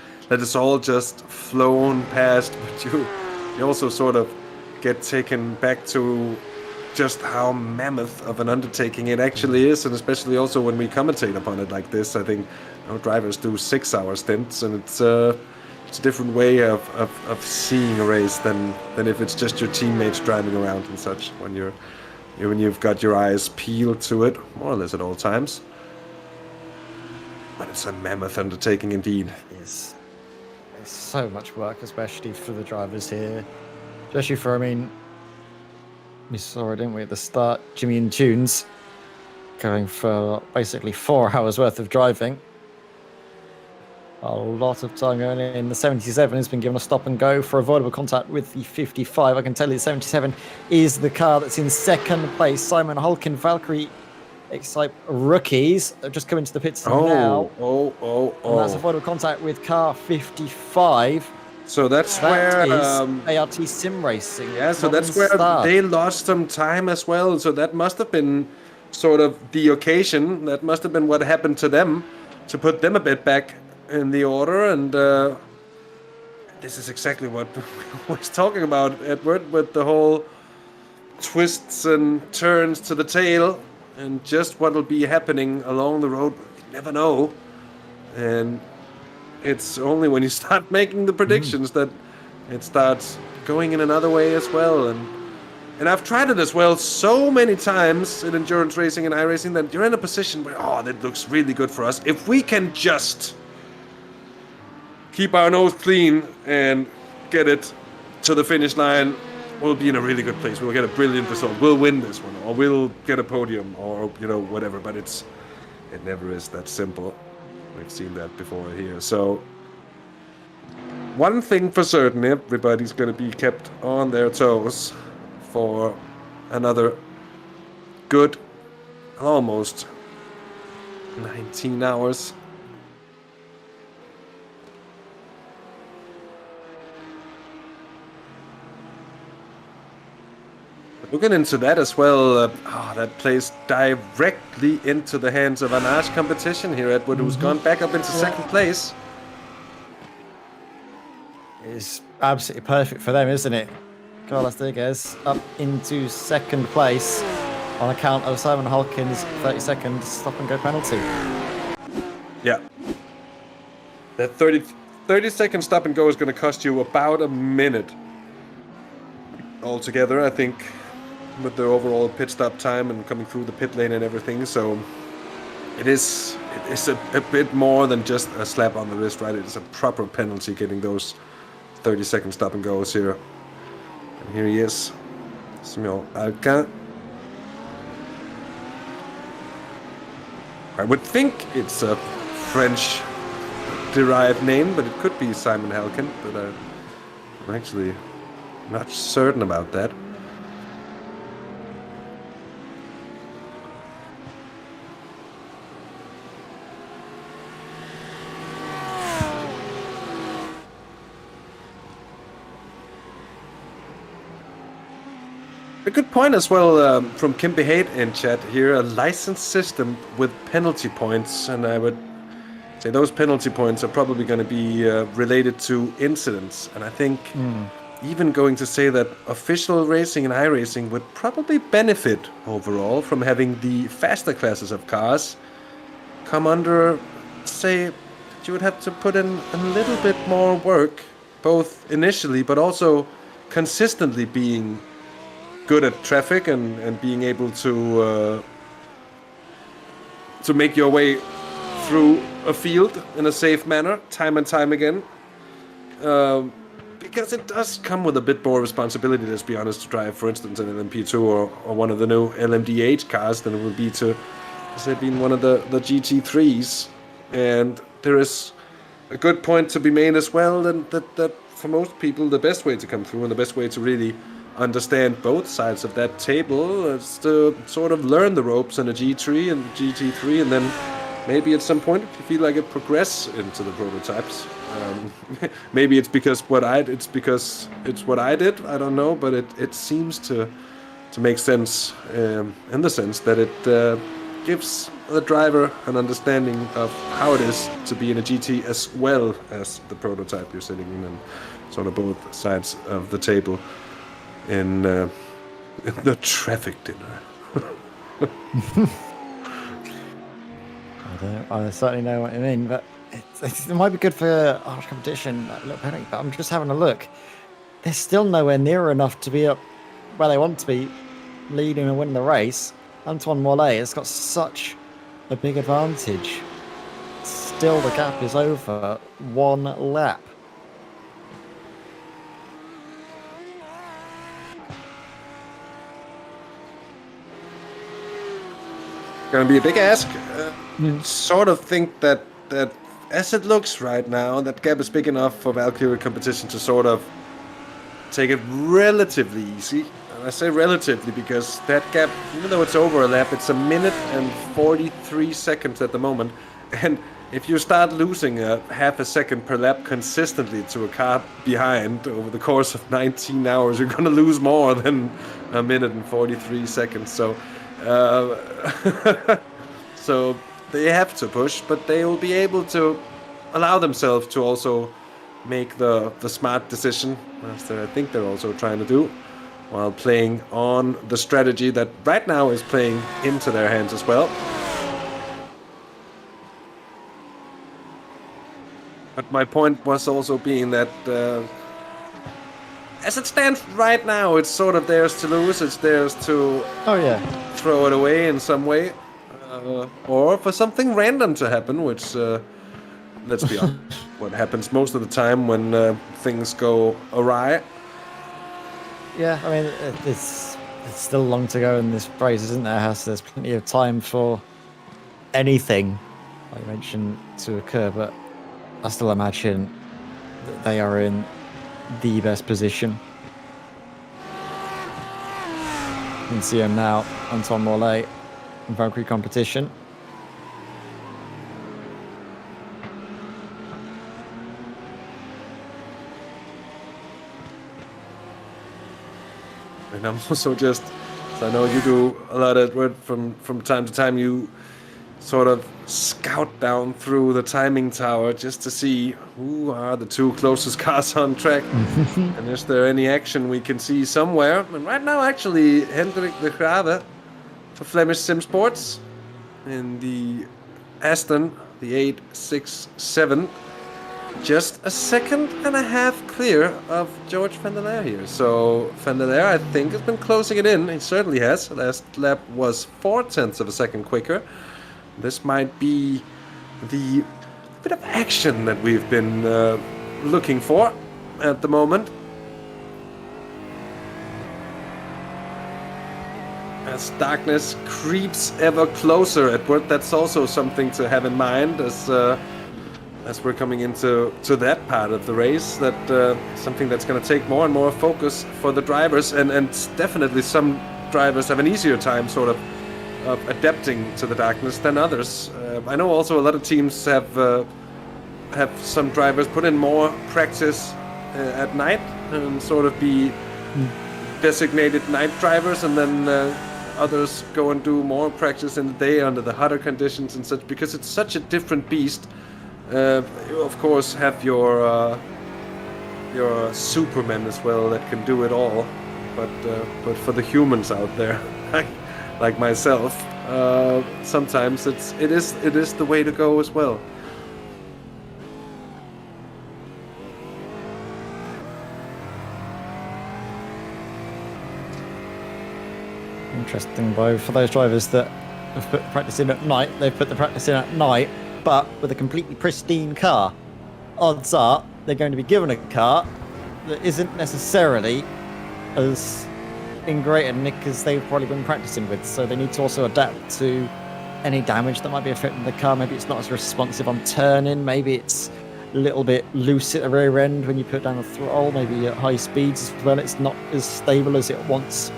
all just flown past, but you also sort of get taken back to just how mammoth of an undertaking it actually is, and especially also when we commentate upon it like this. I think our drivers do 6-hour stints, and it's It's a different way of seeing a race than if it's just your teammates driving around and such. When you've got your eyes peeled to it, more or less at all times. But it's a mammoth undertaking indeed. It's so much work, especially for the drivers here. Especially for, I mean, we saw it, didn't we, at the start? Jimmy and Tunes going for basically 4 hours worth of driving. A lot of time going in. The 77 has been given a stop and go for avoidable contact with the 55. I can tell you the 77 is the car that's in second place. Simon Hulkin, Valkyrie, Excite rookies have just come into the pits now. And that's avoidable contact with car 55. So that's where ART Sim Racing. Yeah, so that's where they lost some time as well. So that must have been sort of the occasion. That must have been what happened to them to put them a bit back in the order. And this is exactly what we was talking about, Edward, with the whole twists and turns to the tail and just what will be happening along the road. You never know. And it's only when you start making the predictions that it starts going in another way as well. And I've tried it as well so many times in endurance racing and iRacing that you're in a position where, that looks really good for us. If we can just keep our nose clean and get it to the finish line, we'll be in a really good place. We'll get a brilliant result. We'll win this one, or we'll get a podium, or whatever. But it never is that simple. We've seen that before here. So one thing for certain, everybody's going to be kept on their toes for another good almost 19 hours. Looking into that as well, that plays directly into the hands of an Ash competition here, Edward, who's gone back up into second place. It's absolutely perfect for them, isn't it? Carlos Diguez up into second place on account of Simon Hulkin's 30-second stop-and-go penalty. Yeah. That 30-second stop-and-go is going to cost you about a minute altogether, I think, with the overall pit stop time and coming through the pit lane and everything. So it is a bit more than just a slap on the wrist, right? It is a proper penalty getting those 30-second stop and goes here. And here he is, Samuel Alca. I would think it's a French derived name, but it could be Simon Halkin, but I'm actually not certain about that. A good point as well from Kimby Hate in chat here. A licensed system with penalty points, and I would say those penalty points are probably going to be related to incidents. And I think even going to say that official racing and iRacing would probably benefit overall from having the faster classes of cars come under, say, that you would have to put in a little bit more work, both initially but also consistently being good at traffic and being able to make your way through a field in a safe manner time and time again, because it does come with a bit more responsibility, let's be honest, to drive, for instance, an LMP2 or one of the new LMDH cars than it would be to, say, being one of the GT3s. And there is a good point to be made as well, and that for most people the best way to come through and the best way to really understand both sides of that table is to sort of learn the ropes in a G3 and GT3, and then maybe at some point if you feel like it progress into the prototypes. Maybe it's because it's what I did, I don't know, but it seems to make sense in the sense that it gives the driver an understanding of how it is to be in a GT as well as the prototype you're sitting in, and sort of both sides of the table in the traffic dinner. I certainly know what you mean, but it might be good for harsh competition, a little penalty, but I'm just having a look. They're still nowhere near enough to be up where they want to be, leading and winning the race. Antoine Mollet has got such a big advantage. Still, the gap is over 1 lap. Gonna be a big ask. Sort of think that as it looks right now, that gap is big enough for Valkyrie competition to sort of take it relatively easy. And I say relatively because that gap, even though it's over a lap, it's 1 minute and 43 seconds at the moment. And if you start losing a half a second per lap consistently to a car behind over the course of 19 hours, you're going to lose more than 1 minute and 43 seconds. So, so they have to push, but they will be able to allow themselves to also make the smart decision, as I think they're also trying to do, while playing on the strategy that right now is playing into their hands as well. But my point was also being that as it stands right now, it's sort of theirs to lose, it's theirs to throw it away in some way, or for something random to happen, which, let's be honest, what happens most of the time when things go awry. Yeah, I mean, it's still long to go in this race, isn't there? So there's plenty of time for anything, like you mentioned, to occur, but I still imagine that they are in the best position. You can see him now, Anton Morlaix, in Valkyrie competition. And I'm also just, so I know you do a lot of work from time to time, you sort of scout down through the timing tower just to see who are the 2 closest cars on track. And is there any action we can see somewhere? And right now, actually, Hendrik de Grave for Flemish Sim Sports in the Aston, the 867. Just 1.5 seconds clear of George Vanderleer here. So Vanderleer, I think, has been closing it in. He certainly has. Last lap was 0.4 seconds quicker. This might be the bit of action that we've been looking for at the moment. As darkness creeps ever closer, Edward, that's also something to have in mind as we're coming into that part of the race, that something that's going to take more and more focus for the drivers, and definitely some drivers have an easier time sort of adapting to the darkness than others. I know also a lot of teams have some drivers put in more practice at night and sort of be designated night drivers, and then others go and do more practice in the day under the hotter conditions and such, because it's such a different beast. You of course have your Superman as well that can do it all, but for the humans out there, like myself, sometimes it is the way to go as well. Interesting, though, for those drivers that have put practice in at night, they've put the practice in at night, but with a completely pristine car. Odds are they're going to be given a car that isn't necessarily as in great a nick as they've probably been practicing with, so they need to also adapt to any damage that might be affecting the car. Maybe it's not as responsive on turning, maybe it's a little bit loose at the rear end when you put down the throttle, maybe at high speeds as well it's not as stable as it once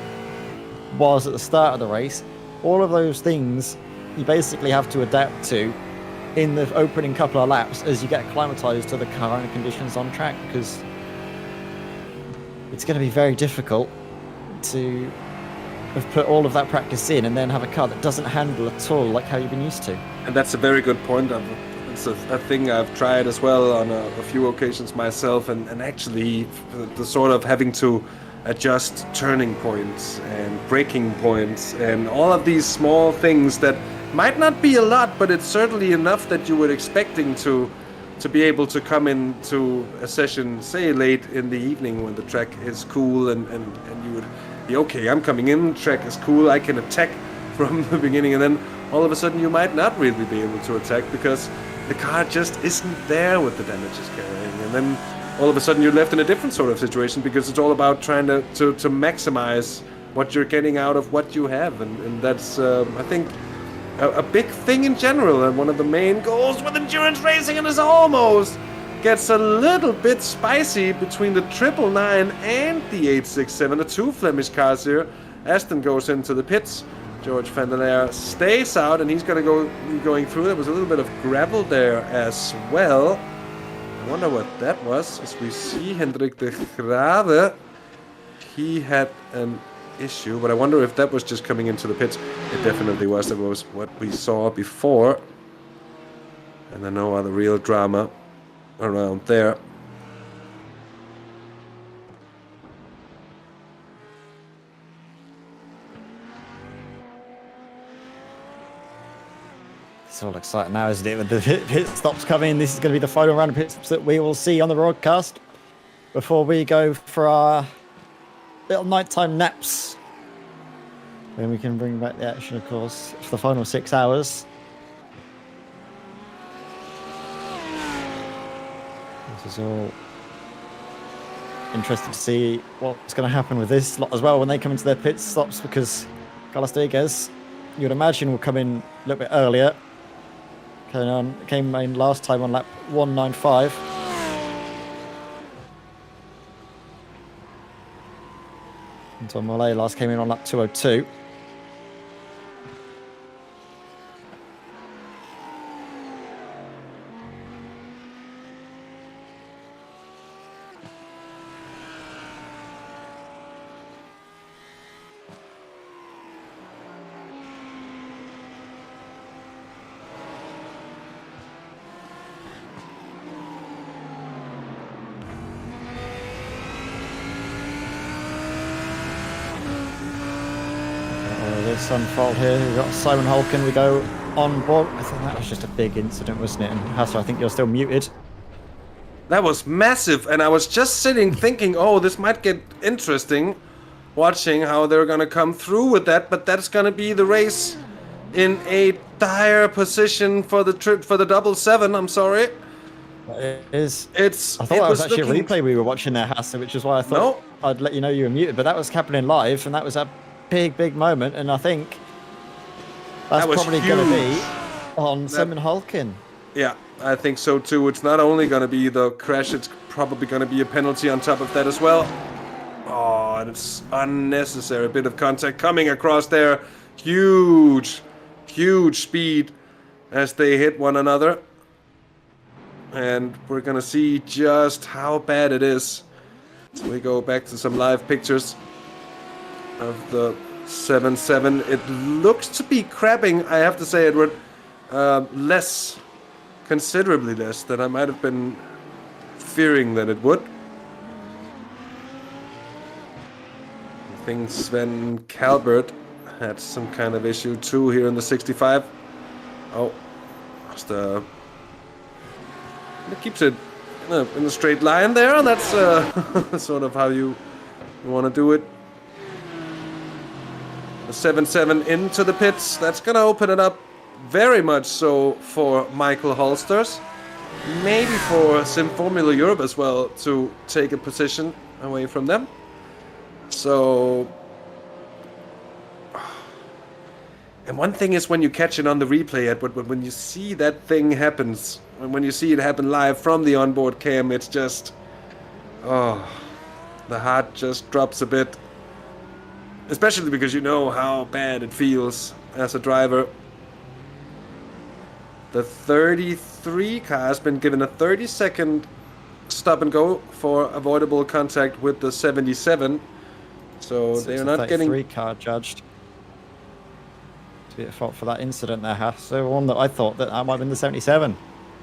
was at the start of the race. All of those things you basically have to adapt to in the opening couple of laps as you get acclimatized to the car and the conditions on track, because it's going to be very difficult to have put all of that practice in and then have a car that doesn't handle at all like how you've been used to. And that's a very good point. It's a thing I've tried as well on a few occasions myself, and actually the sort of having to adjust turning points and braking points and all of these small things that might not be a lot, but it's certainly enough that you were expecting to to be able to come into a session, say late in the evening when the track is cool and you would be okay, I'm coming in, track is cool, I can attack from the beginning, and then all of a sudden you might not really be able to attack because the car just isn't there with the damage it's carrying, and then all of a sudden you're left in a different sort of situation because it's all about trying to maximize what you're getting out of what you have, and that's I think a big thing in general, and one of the main goals with endurance racing, and it almost gets a little bit spicy between the 999 and the 867, the two Flemish cars here. Aston goes into the pits. George van der Leer stays out, and he's going to be going through. There was a little bit of gravel there as well. I wonder what that was. As we see Hendrik de Grave, he had an issue, but I wonder if that was just coming into the pits. It definitely was. That was what we saw before, and then no other real drama around there. It's all exciting now, isn't it? With the pit stops coming, this is going to be the final round of pit stops that we will see on the broadcast before we go for our little nighttime naps. Then we can bring back the action, of course, for the final 6 hours. This is all interesting to see what's going to happen with this lot as well when they come into their pit stops, because Carlos Diguez, you'd imagine, will come in a little bit earlier. Came in last time on lap 195. And Tom Malay last came in on lap 202. Unfold here. We've got Simon Holken. We go on board. I think that was just a big incident, wasn't it? And Hasser, I think you're still muted. That was massive, and I was just sitting thinking, oh, this might get interesting, watching how they're gonna come through with that, but that's gonna be the race in a dire position for the trip for the 777. I'm sorry. It is. I thought that was actually a replay we were watching there, Hasser, which is why I thought I'd let you know you were muted, but that was happening live, and that was a big moment, and I think that's probably going to be on Simon Holken. Yeah, I think so too. It's not only going to be the crash, it's probably going to be a penalty on top of that as well. Oh, and it's unnecessary. A bit of contact coming across there. Huge speed as they hit one another. And we're going to see just how bad it is. So we go back to some live pictures of the 7-7. It looks to be crabbing, I have to say, Edward, less, considerably less than I might have been fearing that it would. I think Sven Calbert had some kind of issue too here in the 65. Oh, just it keeps it in a straight line there. That's sort of how you want to do it. The 7-7 into the pits. That's going to open it up very much so for Michael Holsters. Maybe for Sim Formula Europe as well to take a position away from them. So... And one thing is when you catch it on the replay, Edward, but when you see that thing happens, and when you see it happen live from the onboard cam, it's just... Oh, the heart just drops a bit. Especially because you know how bad it feels as a driver. The 33 car has been given a 30-second stop and go for avoidable contact with the 77. So they're not getting... 33 car judged to be at fault for that incident there, so one that I thought that might have been the 77.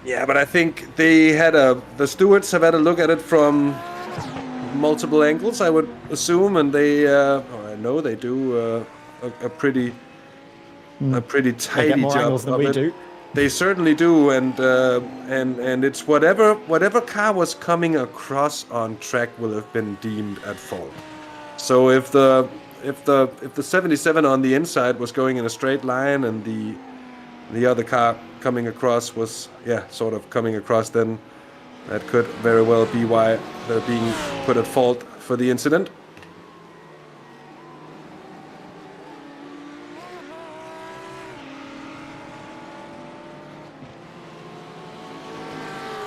Yeah, but I think they had the stewards have had a look at it from multiple angles, I would assume, and they... I know they do a pretty tidy they get more job angles than of we it. do. They certainly do, and it's whatever car was coming across on track will have been deemed at fault. So if the 77 on the inside was going in a straight line and the other car coming across was sort of coming across, then that could very well be why they're being put at fault for the incident.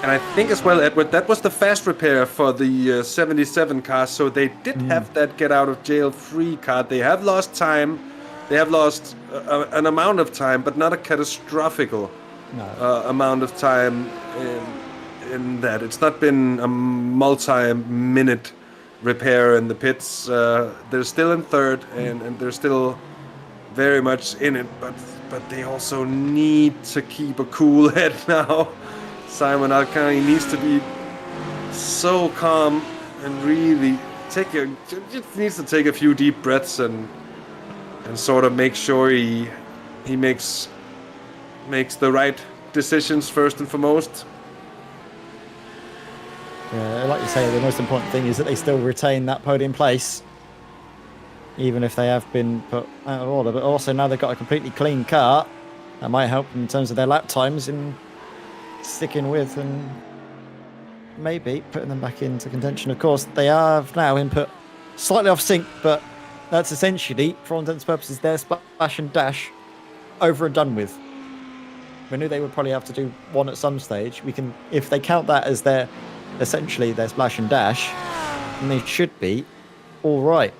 And I think as well, Edward, that was the fast repair for the 77 car, so they did have that get out of jail free card. They have lost time. They have lost an amount of time, but not a catastrophical amount of time in that. It's not been a multi-minute repair in the pits. They're still in third, and they're still very much in it, but they also need to keep a cool head now. Simon Alcani needs to be so calm and really just needs to take a few deep breaths and sort of make sure he makes the right decisions first and foremost. Yeah, like you say, the most important thing is that they still retain that podium place, even if they have been put out of order. But also now they've got a completely clean car. That might help in terms of their lap times in sticking with and maybe putting them back into contention. Of course, they have now input slightly off sync, but that's essentially, for all intents and purposes, their splash and dash over and done with. We knew they would probably have to do one at some stage. We can, if they count that as essentially their splash and dash, then they should be all right.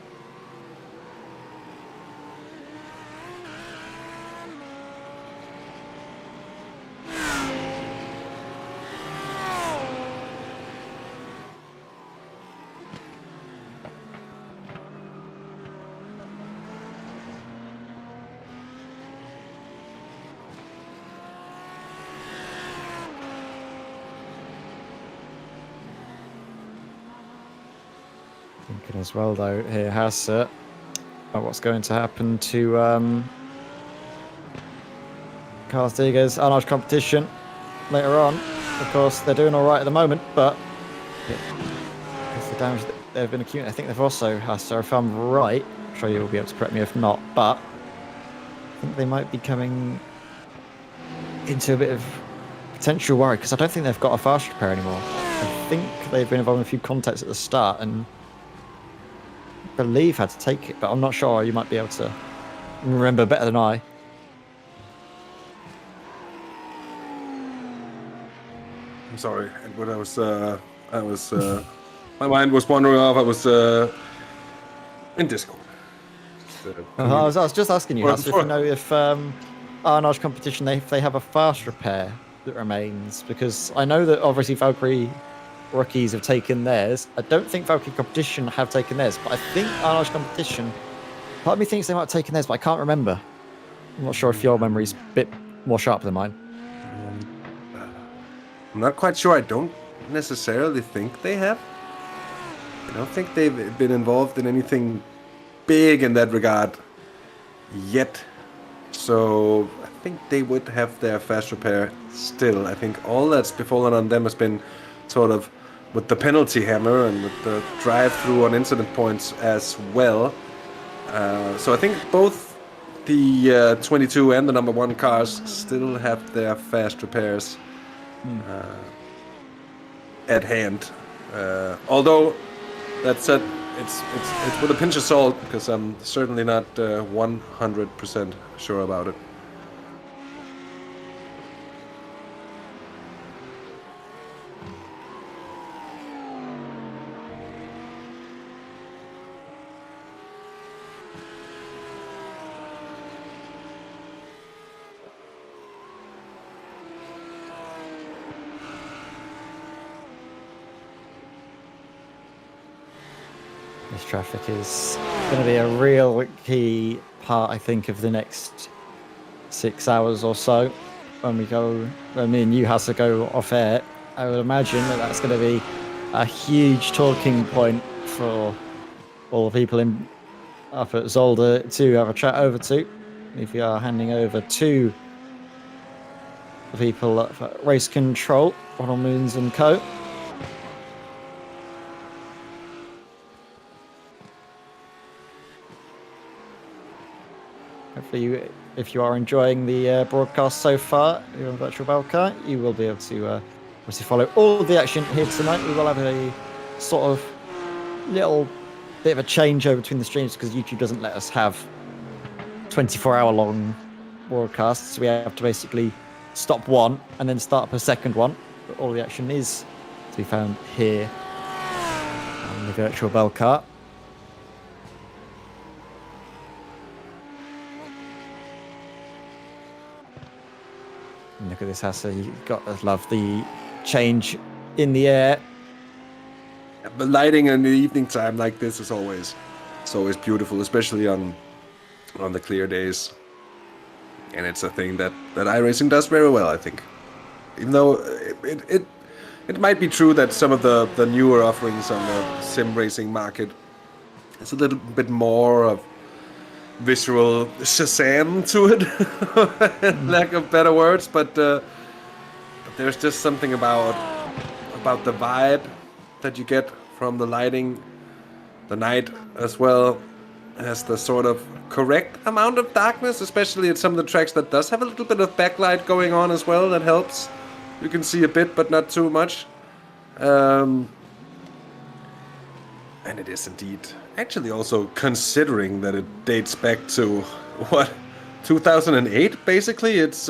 Thinking as well, though, here, Hasse, about what's going to happen to Carlos Diger's Arnold competition later on. Of course, they're doing all right at the moment, but it's the damage that they've been accumulating. I think they've also, Hasse, if I'm right, I'm sure you'll be able to correct me if not, but I think they might be coming into a bit of potential worry, because I don't think they've got a fast repair anymore. I think they've been involved in a few contacts at the start and believe had to take it, but I'm not sure. You might be able to remember better than I. I'm sorry, Edward. I was my mind was wandering off. I was in Discord. I was just asking you, if you know if Arnage competition, if they have a fast repair that remains, because I know that obviously Valkyrie rookies have taken theirs. I don't think Valkyrie competition have taken theirs, but I think Arnage competition, part of me thinks they might have taken theirs, but I can't remember. I'm not sure if your memory's a bit more sharp than mine. I'm not quite sure. I don't necessarily think they have. I don't think they've been involved in anything big in that regard yet. So I think they would have their fast repair still. I think all that's befallen on them has been sort of with the penalty hammer and with the drive-through on incident points as well. So I think both the 22 and the number 1 cars still have their fast repairs at hand. Although that said, it's with a pinch of salt, because I'm certainly not 100% sure about it. This traffic is going to be a real key part, I think, of the next 6 hours or so. When me and you have to go off air, I would imagine that's going to be a huge talking point for all the people up at Zolder to have a chat over to. If we are handing over to the people at Race Control, Ronald Moons and Co. Hopefully, if you are enjoying the broadcast so far, you're on Virtual Belcar, you will be able to obviously follow all of the action here tonight. We will have a sort of little bit of a changeover between the streams because YouTube doesn't let us have 24-hour long broadcasts. So we have to basically stop one and then start up a second one. But all the action is to be found here on the Virtual Belcar. Look at this, Hassa. You've got to love the change in the air. The lighting in the evening time like this is always beautiful, especially on the clear days. And it's a thing that iRacing does very well, I think. Even though it might be true that some of the newer offerings on the sim racing market is a little bit more of visual Shazam to it, lack of better words, but there's just something about the vibe that you get from the lighting. The night as well has the sort of correct amount of darkness, especially at some of the tracks that does have a little bit of backlight going on as well. That helps. You can see a bit, but not too much. And it is indeed, actually also considering that it dates back to, 2008 basically. It's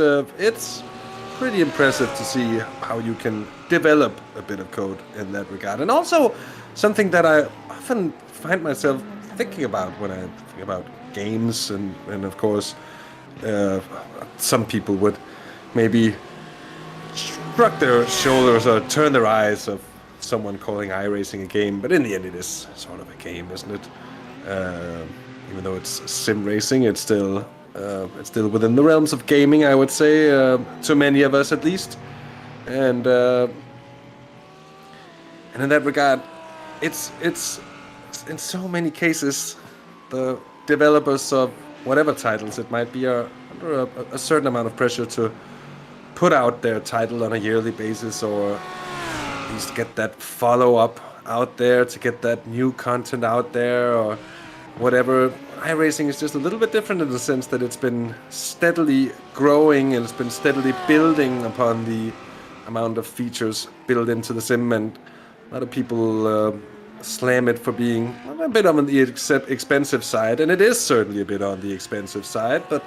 pretty impressive to see how you can develop a bit of code in that regard. And also something that I often find myself thinking about when I think about games, and of course some people would maybe shrug their shoulders or turn their eyes of someone calling iRacing a game, but in the end it is sort of a game, isn't it? Even though it's sim racing, it's still within the realms of gaming, I would say, to many of us at least. And in that regard, it's in so many cases the developers of whatever titles it might be are under a certain amount of pressure to put out their title on a yearly basis, or at least get that follow-up out there, to get that new content out there, or whatever. iRacing is just a little bit different in the sense that it's been steadily growing and it's been steadily building upon the amount of features built into the sim, and a lot of people slam it for being a bit on the expensive side, and it is certainly a bit on the expensive side, but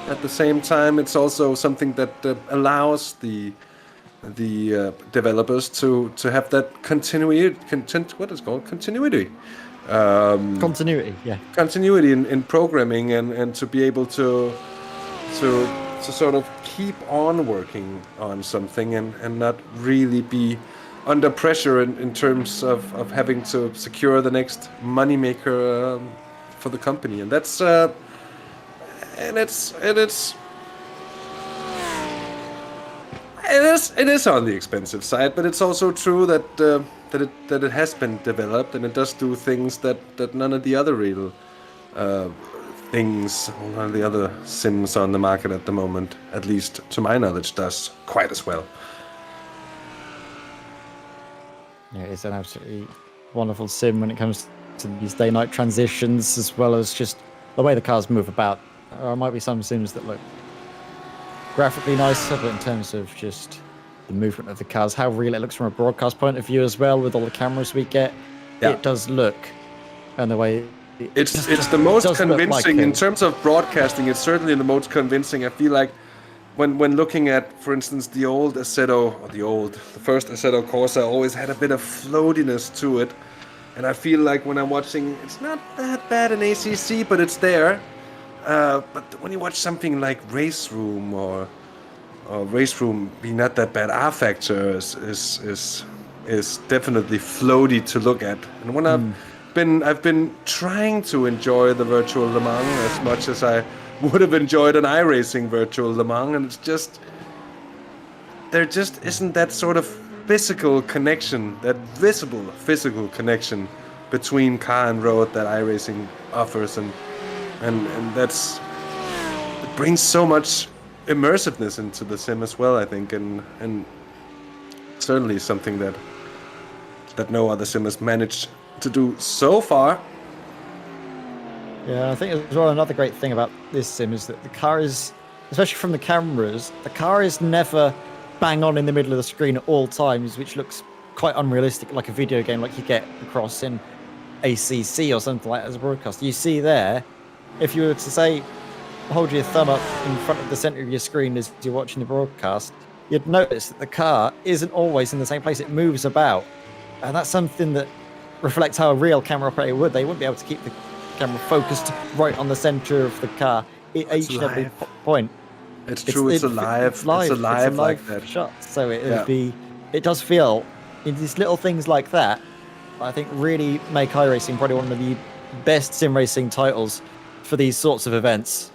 at the same time it's also something that allows the developers to have that continuity. Continuity in programming, and to be able to sort of keep on working on something and not really be under pressure in terms of having to secure the next moneymaker for the company. And that's it is on the expensive side, but it's also true that it has been developed, and it does do things that none of the other real none of the other sims on the market at the moment, at least to my knowledge, does quite as well. Yeah, it's an absolutely wonderful sim when it comes to these day-night transitions, as well as just the way the cars move about. There might be some sims that look graphically nicer, but in terms of just the movement of the cars, how real it looks from a broadcast point of view as well, with all the cameras we get, it does look, and the way it's the most convincing in terms of broadcasting. It's certainly the most convincing. I feel like when looking at, for instance, the old Assetto, or the first Assetto Corsa, always had a bit of floatiness to it, and I feel like when I'm watching, it's not that bad in ACC, but it's there. But when you watch something like Race Room or Race Room being not that bad, R Factor is definitely floaty to look at. And when I've been trying to enjoy the virtual Le Mans as much as I would have enjoyed an iRacing virtual Le Mans, and it's just, there just isn't that sort of physical connection, that visible physical connection between car and road that iRacing offers, and that's, it brings so much immersiveness into the sim as well, I think, and certainly something that no other sim has managed to do so far. Yeah, I think as well another great thing about this sim is that the car is, especially from the cameras, the car is never bang on in the middle of the screen at all times, which looks quite unrealistic, like a video game, like you get across in ACC or something like that as a broadcast. You see there, if you were to say, hold your thumb up in front of the center of your screen as you're watching the broadcast, you'd notice that the car isn't always in the same place. It moves about. And that's something that reflects how a real camera operator would. They wouldn't be able to keep the camera focused right on the center of the car at each and every point. It's true. It's alive. It's alive like that. Shot. So it does feel, in these little things like that, I think really make iRacing probably one of the best sim racing titles for these sorts of events.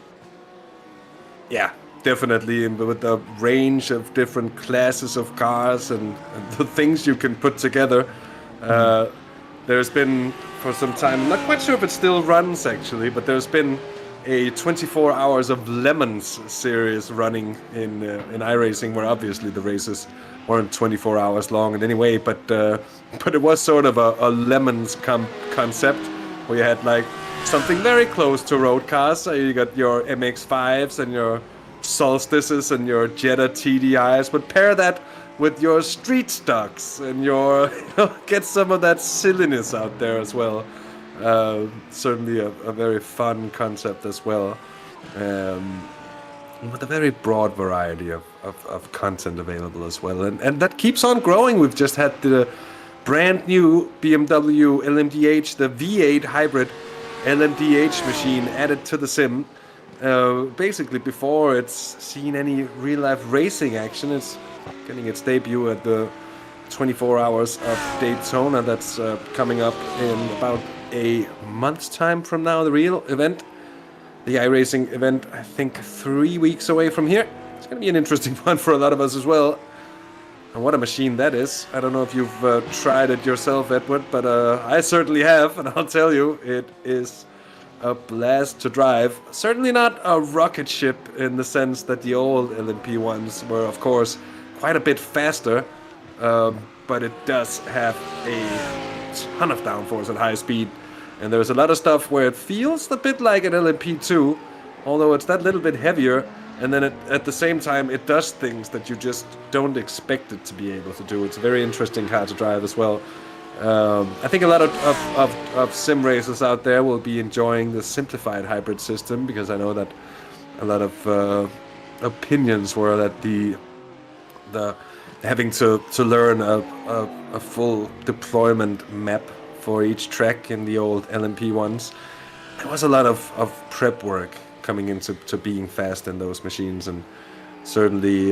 Yeah, definitely. And with the range of different classes of cars and the things you can put together, there's been for some time, I'm not quite sure if it still runs actually, but there's been a 24 Hours of Lemons series running in iRacing, where obviously the races weren't 24 hours long in any way, but it was sort of a Lemons concept where you had like something very close to road cars. So you got your MX-5s and your Solstices and your Jetta TDIs, but pair that with your street stocks and your get some of that silliness out there as well. Certainly a very fun concept as well, with a very broad variety of content available as well, and that keeps on growing. We've just had the brand new BMW LMDH, the V8 hybrid LMDH machine added to the sim. Basically before it's seen any real life racing action. It's getting its debut at the 24 Hours of Daytona that's coming up in about a month's time from now, the real event. The iRacing event, I think 3 weeks away from here. It's going to be an interesting one for a lot of us as well. And what a machine that is. I don't know if you've tried it yourself, Edward, but I certainly have, and I'll tell you, it is a blast to drive. Certainly not a rocket ship in the sense that the old LMP ones were, of course, quite a bit faster, but it does have a ton of downforce at high speed, and there's a lot of stuff where it feels a bit like an LMP2, although it's that little bit heavier, and then at the same time it does things that you just don't expect it to be able to do. It's a very interesting car to drive as well. I think a lot of sim racers out there will be enjoying the simplified hybrid system, because I know that a lot of opinions were that the having to learn a full deployment map for each track in the old LMP ones, there was a lot of prep work coming into being fast in those machines, and certainly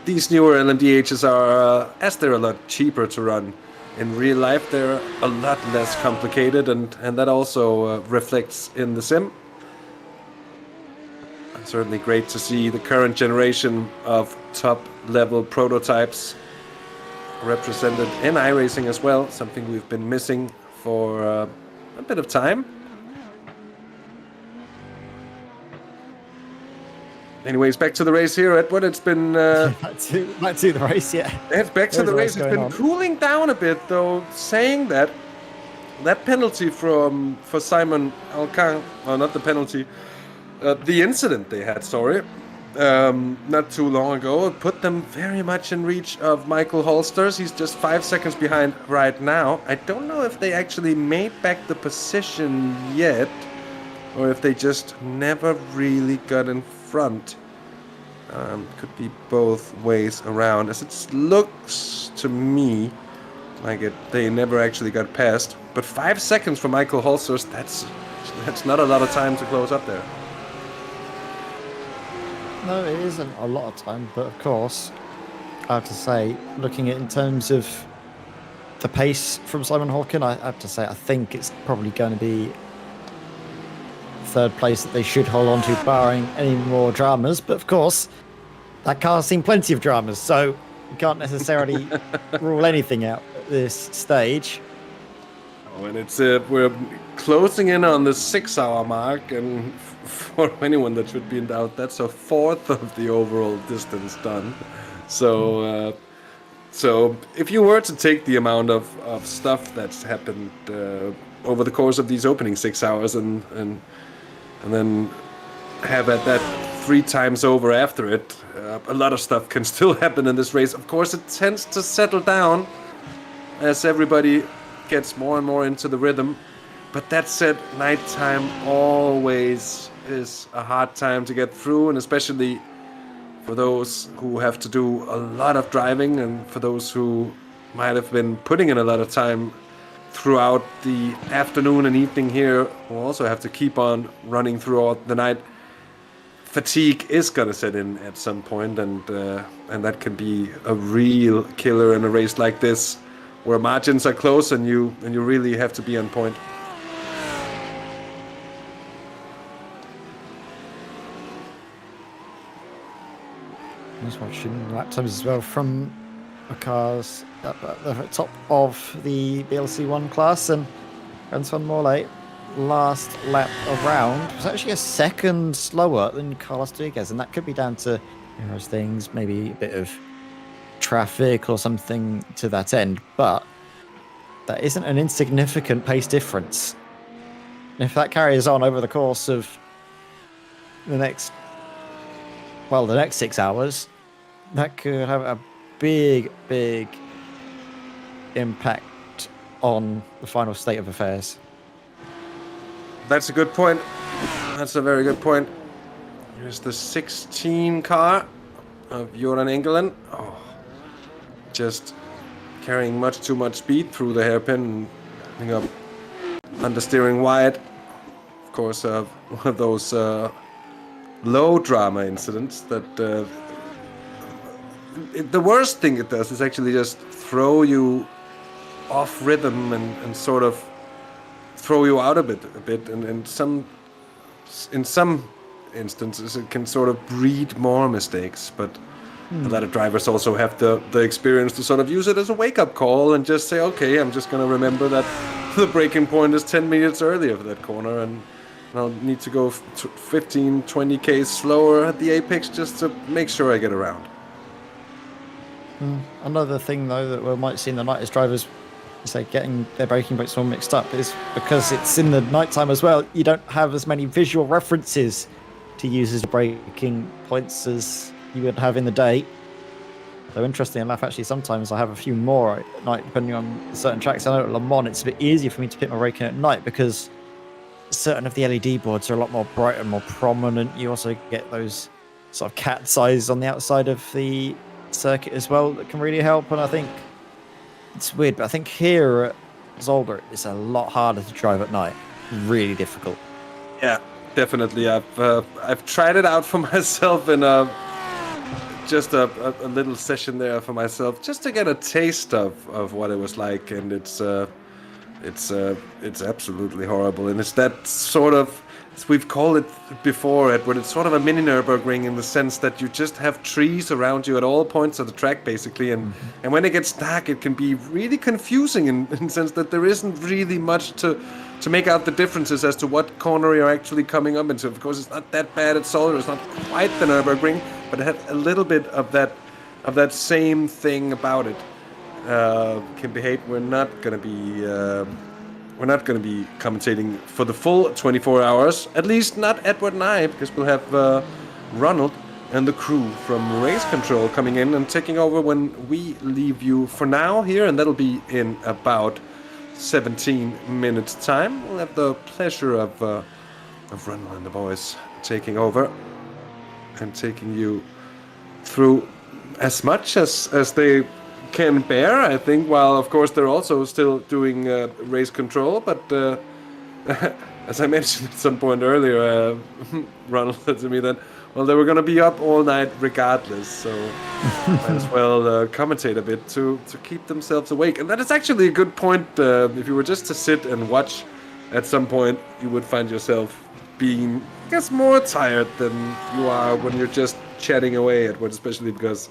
these newer LMDHs are, as they're a lot cheaper to run in real life, they're a lot less complicated, and that also reflects in the sim. Certainly great to see the current generation of top-level prototypes represented in iRacing as well, something we've been missing for a bit of time. Anyways, back to the race here, Edward. It's been... back to the race, yeah. It's back to the race. It's been cooling down a bit, though, saying that penalty for Simon Alcan, or not the penalty, the incident they had, not too long ago, put them very much in reach of Michael Holsters. He's just 5 seconds behind right now. I don't know if they actually made back the position yet, or if they just never really got in front. Could be both ways around, as it looks to me like they never actually got past. But 5 seconds for Michael Holsters, that's not a lot of time to close up there. No, it isn't a lot of time, but of course, I have to say, looking at in terms of the pace from Simon Hawken, I have to say, I think it's probably going to be third place that they should hold on to, barring any more dramas. But of course, that car's seen plenty of dramas, so you can't necessarily rule anything out at this stage. and it's we're closing in on the 6-hour mark, and for anyone that should be in doubt, that's a fourth of the overall distance done. So, so if you were to take the amount of stuff that's happened over the course of these opening 6 hours, and then have at that 3 times over after it, a lot of stuff can still happen in this race. Of course, it tends to settle down as everybody gets more and more into the rhythm. But that said, nighttime always is a hard time to get through, and especially for those who have to do a lot of driving, and for those who might have been putting in a lot of time throughout the afternoon and evening here, who also have to keep on running throughout the night. Fatigue is gonna set in at some point, and that can be a real killer in a race like this, where margins are close and you really have to be on point. Just watching lap times as well from the cars at the top of the BLC1 class, and Antoine Morley last lap around was actually a second slower than Carlos Rodriguez, and that could be down to those things, maybe a bit of traffic or something to that end, but that isn't an insignificant pace difference. And if that carries on over the course of the next 6 hours, that could have a big impact on the final state of affairs. That's a good point. That's a very good point. Here's the 16 car of Jordan Engelen. Oh, just carrying much too much speed through the hairpin and ending up understeering wide. Of course, one of those low drama incidents that the worst thing it does is actually just throw you off rhythm and sort of throw you out a bit, and in some instances it can sort of breed more mistakes. But a lot of drivers also have the experience to sort of use it as a wake-up call and just say, okay, I'm just going to remember that the braking point is 10 meters earlier for that corner, and I'll need to go 15, 20 Ks slower at the apex just to make sure I get around. Another thing, though, that we might see in the night is drivers getting their braking points all mixed up, is because it's in the nighttime as well. You don't have as many visual references to use as braking points as you would have in the day. So interesting enough, actually, sometimes I have a few more at night, depending on certain tracks. I know at Le Mans, it's a bit easier for me to pick my braking at night because certain of the LED boards are a lot more bright and more prominent. You also get those sort of cat's eyes on the outside of the circuit as well that can really help. And I think it's weird, but I think here at Zolder it's a lot harder to drive at night. Really difficult. Yeah, definitely. I've tried it out for myself in just a little session there for myself, just to get a taste of what it was like, and it's absolutely horrible. And it's that sort of, as we've called it before, Edward, it's sort of a mini Nürburgring in the sense that you just have trees around you at all points of the track, basically. And when it gets dark, it can be really confusing in the sense that there isn't really much to make out the differences as to what corner you're actually coming up into. Of course, it's not that bad at Zolder. It's not quite the Nürburgring, but it had a little bit of that same thing about it. Kim Behate, we're not going to be commentating for the full 24 hours, at least not Edward and I, because we'll have Ronald and the crew from Race Control coming in and taking over when we leave you for now here, and that'll be in about 17 minutes time. We'll have the pleasure of Ronald and the boys taking over and taking you through as much as they can bear, I think, while of course they're also still doing race control. But as I mentioned at some point earlier, Ronald said to me that, well, they were going to be up all night regardless, so might as well commentate a bit to keep themselves awake. And that is actually a good point. If you were just to sit and watch, at some point you would find yourself being, I guess, more tired than you are when you're just chatting away, Edward, especially because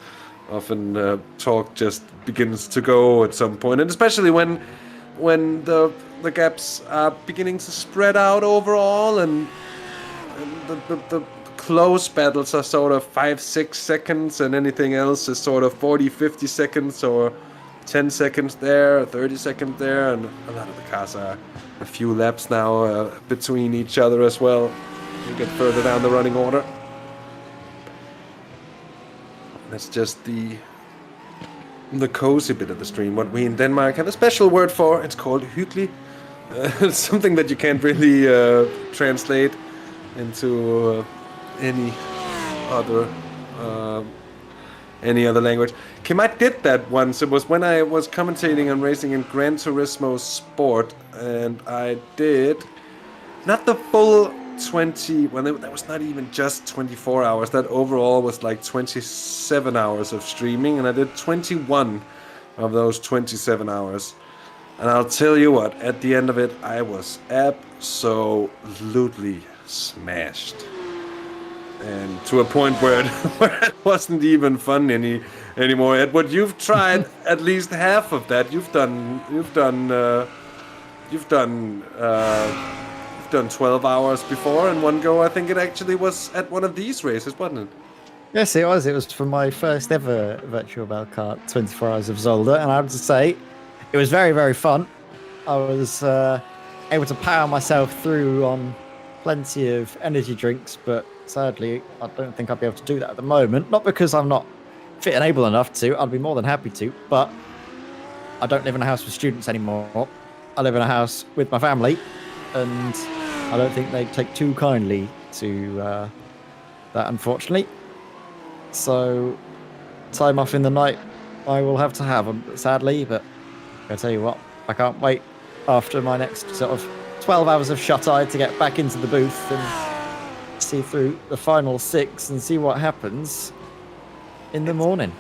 often talk just begins to go at some point, and especially when when the gaps are beginning to spread out overall, and the close battles are sort of 5-6 seconds, and anything else is sort of 40-50 seconds, or 10 seconds there, 30 seconds there, and a lot of the cars are a few laps now between each other as well. You get further down the running order. That's just the cozy bit of the stream. What we in Denmark have a special word for. It's called hyggelig. It's something that you can't really translate into any other language. Kim, I did that once. It was when I was commentating on racing in Gran Turismo Sport, and I did not the full 20. Well, that was not even just 24 hours. That overall was like 27 hours of streaming, and I did 21 of those 27 hours. And I'll tell you what, at the end of it, I was absolutely smashed. And to a point where it wasn't even fun anymore. Edward, you've tried at least half of that. You've done 12 hours before in one go. I think it actually was at one of these races, wasn't it? Yes, it was. It was for my first ever virtual Belcar 24 Hours of Zolder, and I have to say, it was very, very fun. I was able to power myself through on plenty of energy drinks, but sadly, I don't think I'd be able to do that at the moment. Not because I'm not fit and able enough to. I'd be more than happy to, but I don't live in a house with students anymore. I live in a house with my family, and I don't think they take too kindly to that, unfortunately. So, time off in the night I will have to have, sadly, but I'll tell you what, I can't wait after my next sort of 12 hours of shut-eye to get back into the booth and see through the final 6 and see what happens in the morning.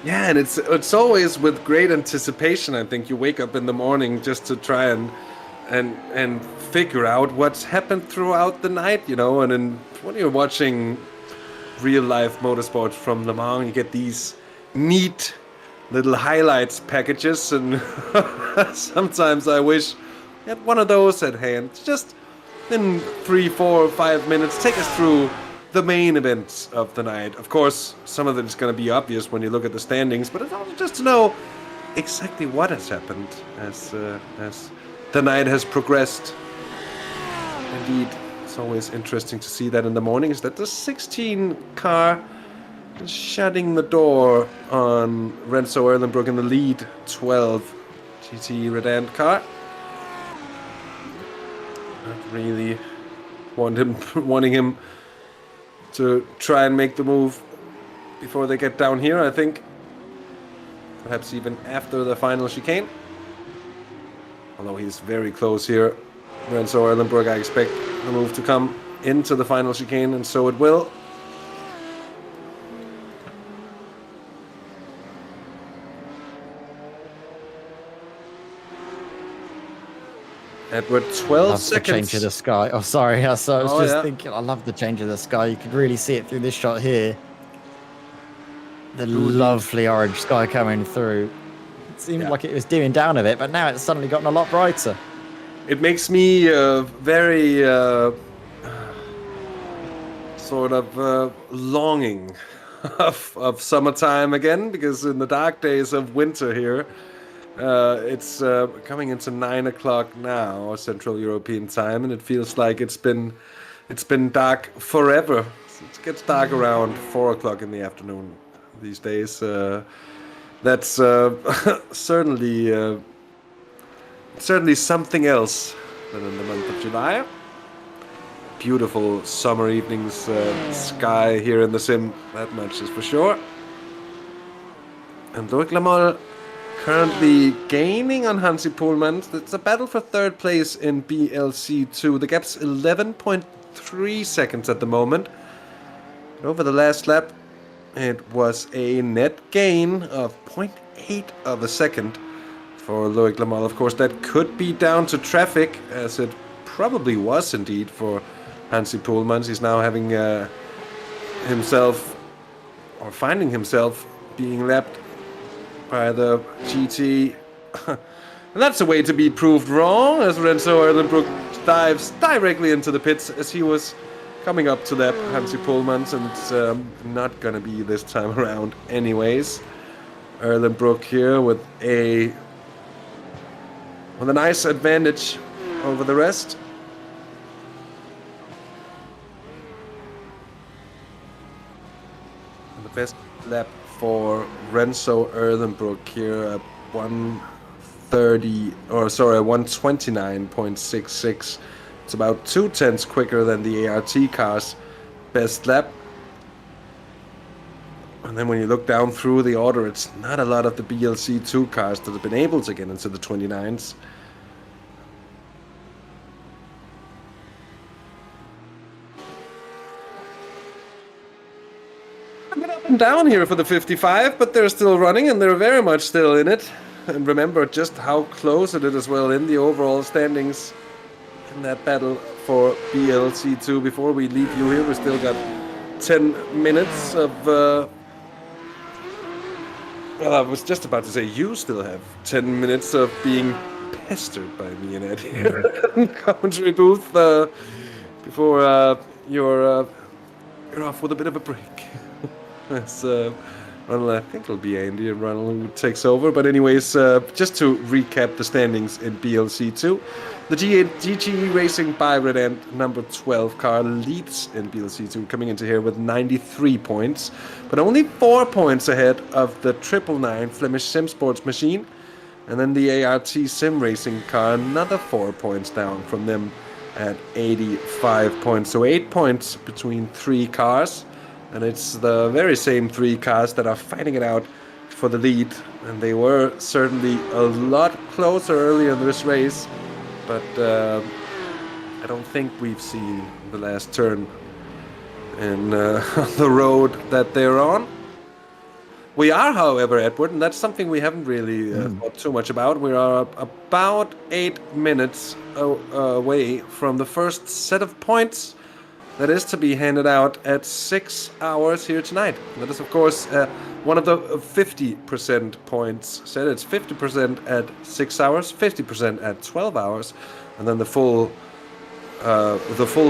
Yeah, and it's always with great anticipation. I think you wake up in the morning just to try and figure out what's happened throughout the night, you know. And then when you're watching real-life motorsport from Le Mans, you get these neat little highlights packages, and sometimes I wish I had one of those at hand. Just in 3, 4, 5 minutes, take us through the main events of the night. Of course, some of it is going to be obvious when you look at the standings, but it's also just to know exactly what has happened as the night has progressed. Indeed, it's always interesting to see that in the mornings, that the 16 car is shutting the door on Renzo Erlenbrook in the lead 12 GT Redant car. Not really wanting him to try and make the move before they get down here, I think. Perhaps even after the final chicane. Although he's very close here. Renzo Erlenbrook, I expect the move to come into the final chicane, and so it will. Edward, 12 seconds. The change of the sky. Oh, sorry. I was just thinking, I love the change of the sky. You could really see it through this shot here. The lovely orange sky coming through. It seemed like it was dimming down a bit, but now it's suddenly gotten a lot brighter. It makes me very sort of longing of summertime again, because in the dark days of winter here, it's coming into 9 o'clock now, Central European time, and it feels like it's been dark forever. It gets dark around 4 o'clock in the afternoon these days. That's certainly something else than in the month of July. Beautiful summer evenings, sky here in the sim, that much is for sure. And Loic Lamol currently gaining on Hansi Pohlmann. It's a battle for third place in BLC2. The gap's 11.3 seconds at the moment. Over the last lap, it was a net gain of 0.8 of a second for Loic Lamol. Of course, that could be down to traffic, as it probably was indeed for Hansi Pohlmann. He's now having finding himself being lapped by the GT And that's a way to be proved wrong, as Renzo Erlenbrook dives directly into the pits as he was coming up to that Hansi Pullmans, and it's not gonna be this time around anyways. Erlenbrook here with a nice advantage over the rest. And the best lap for Renzo Erlenbrook here at 129.66. It's about 2/10 quicker than the ART car's best lap. And then when you look down through the order, it's not a lot of the BLC2 cars that have been able to get into the 29s. A bit up and down here for the 55, but they're still running and they're very much still in it. And remember just how close it is as well in the overall standings in that battle for BLC2. Before we leave you here, we still got 10 minutes of... well, I was just about to say you still have 10 minutes of being pestered by me and Ed here in the commentary booth before you're off with a bit of a break. It's, well, I think it'll be Andy and Ronald who takes over. But anyways, just to recap the standings in BLC2. The GT Racing Byron and number 12 car leads in BLC2, coming into here with 93 points, but only 4 points ahead of the 999 Flemish Sim Sports machine. And then the ART Sim Racing car, another 4 points down from them at 85 points. So 8 points between 3 cars. And it's the very same 3 cars that are fighting it out for the lead. And they were certainly a lot closer earlier in this race. But I don't think we've seen the last turn in the road that they're on. We are, however, Edward, and that's something we haven't really thought too much about. We are about 8 minutes away from the first set of points that is to be handed out at 6 hours here tonight. That is, of course, one of the 50% points said. It's 50% at 6 hours, 50% at 12 hours, and then the full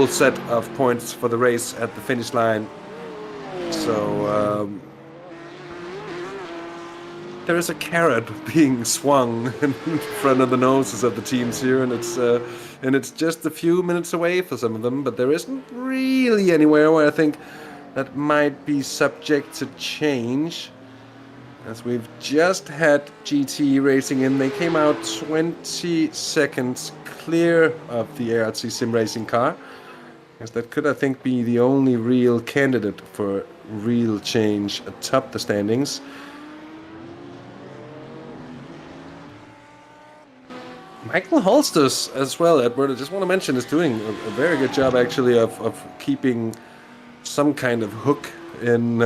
set of points for the race at the finish line. So there is a carrot being swung in front of the noses of the teams here, and it's just a few minutes away for some of them, but there isn't really anywhere where I think that might be subject to change. As we've just had GT Racing in, they came out 20 seconds clear of the ART Sim Racing car. As that could, I think, be the only real candidate for real change atop the standings. Michael Holsters as well, Edward, I just want to mention, is doing a very good job actually of keeping some kind of hook in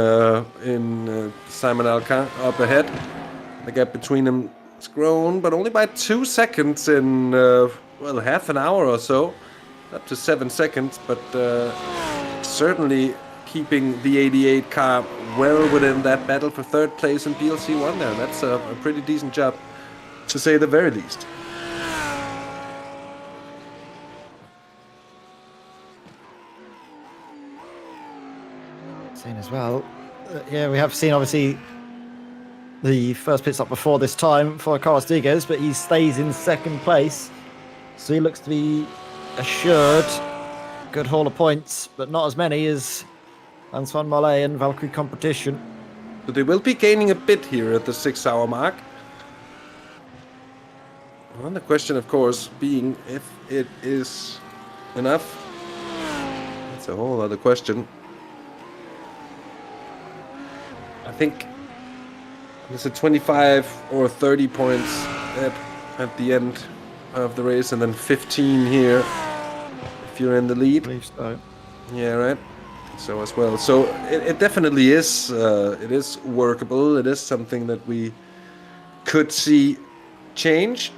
Simon Alcan up ahead. The gap between them has grown, but only by 2 seconds in, well, half an hour or so. Up to 7 seconds, but certainly keeping the 88 car well within that battle for third place in BLC1 there. That's a pretty decent job, to say the very least. Seen as well. Yeah, we have seen obviously the first pit stop before this time for Carlos Diguez, but he stays in second place. So he looks to be assured good haul of points, but not as many as Antoine Mallet and Valkyrie Competition. So they will be gaining a bit here at the 6 hour mark. Well, the question, of course, being if it is enough. That's a whole other question. I think it's a 25 or 30 points at the end of the race, and then 15 here if you're in the lead. I believe so. Yeah, right. So as well. So it definitely is. It is workable. It is something that we could see change.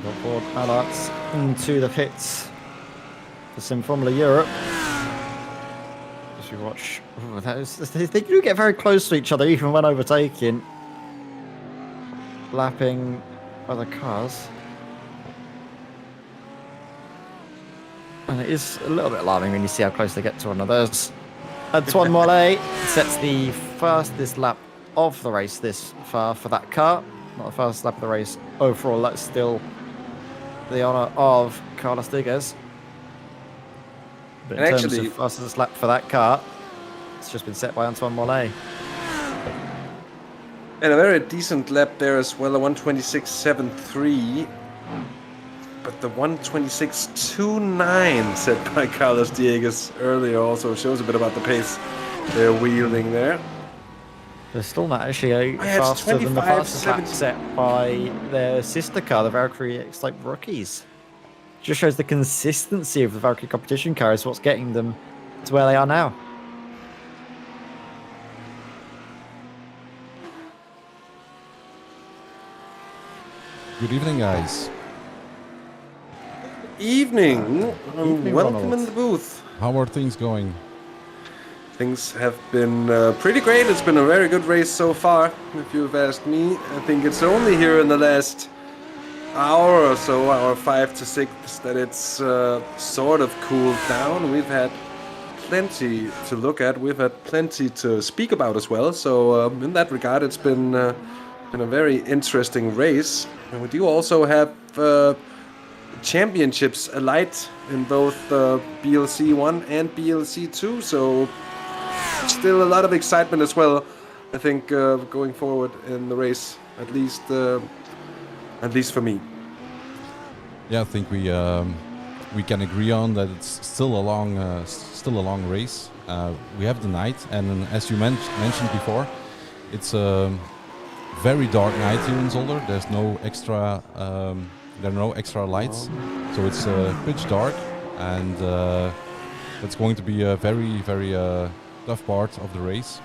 got board alerts into the pits for Sim Formula Europe. As we watch, they do get very close to each other, even when overtaking. Lapping other cars. And it is a little bit alarming when you see how close they get to one another. Antoine Mollet sets the fastest lap of the race this far for that car. Not the fastest lap of the race overall. That's still the honour of Carlos Digas. But in terms of fastest lap for that car, it's just been set by Antoine Mollet. And a very decent lap there as well, a 1:26.73. But the 1:26.29 set by Carlos Dieguez earlier also shows a bit about the pace they're wielding there. They're still not actually faster than the fastest lap set by their sister car, the Valkyrie X-Type rookies. Just shows the consistency of the Valkyrie competition car is what's getting them to where they are now. Good evening, guys. Evening. Evening, Welcome Ronald. in the booth. How are things going? Things have been pretty great. It's been a very good race so far, if you've asked me. I think it's only here in the last hour or so, hour 5 to 6, that it's sort of cooled down. We've had plenty to look at. We've had plenty to speak about as well. So in that regard, it's been a very interesting race. And we do also have championships alight in both BLC 1 and BLC 2. So still a lot of excitement as well, I think, going forward in the race, at least for me. Yeah, I think we can agree on that it's still a long race. We have the night, and as you mentioned before, it's a very dark night here in Zolder. There's no extra there are no extra lights, so it's pitch dark, and it's going to be a very tough part of the race.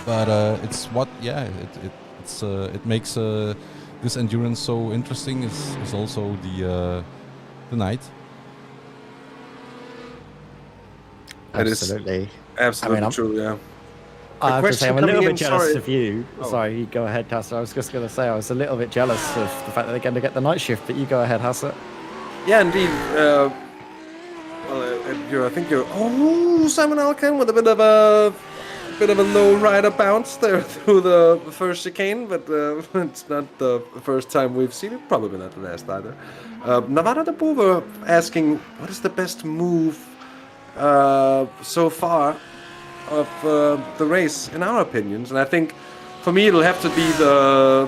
But it's what it makes this endurance so interesting is also the night. Absolutely. Absolutely true, yeah. I have to say, I'm a little bit jealous sorry. of you. Oh. Sorry, you go ahead, Hasse. I was just going to say I was a little bit jealous of the fact that they're going to get the night shift, but you go ahead, Hasse. Yeah, indeed. I think you're. Oh, Simon Alcan with a bit of a low rider bounce there through the first chicane, but it's not the first time we've seen it. Probably not the last either. Navada de Boer asking, what is the best move so far of the race, in our opinions? And I think for me it'll have to be the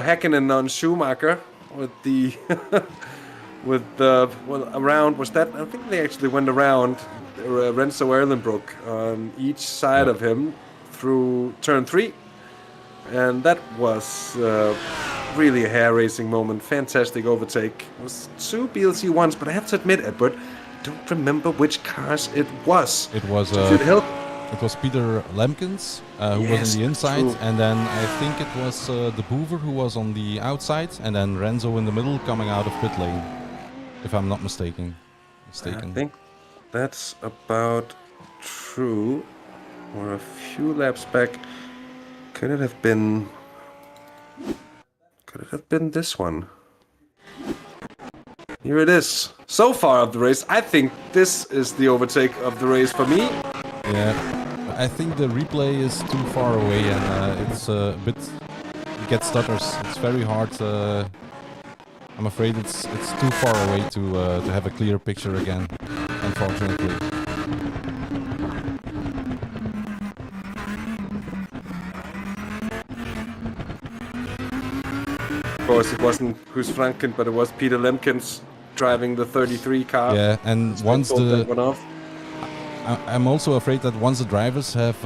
Häkkinen on Schumacher with the around was that, I think they actually went around Renzo Erlenbrook on each side of him through turn 3, and that was really a hair-raising moment. Fantastic overtake. It was 2 BLC ones, but I have to admit, Edward, I don't remember which cars it was. It was Peter Lemkens who was on the inside, true. And then I think it was De Boer who was on the outside, and then Renzo in the middle coming out of pit lane, if I'm not mistaken. I think that's about true. Or a few laps back. Could it have been this one? Here it is. So far of the race, I think this is the overtake of the race for me. Yeah, I think the replay is too far away, and it's a bit. You get stutters. It's very hard. I'm afraid it's too far away to have a clear picture again, unfortunately. Of course, it wasn't Guus Franken, but it was Peter Lemkens driving the 33 car. Yeah, and once I'm also afraid that once the drivers have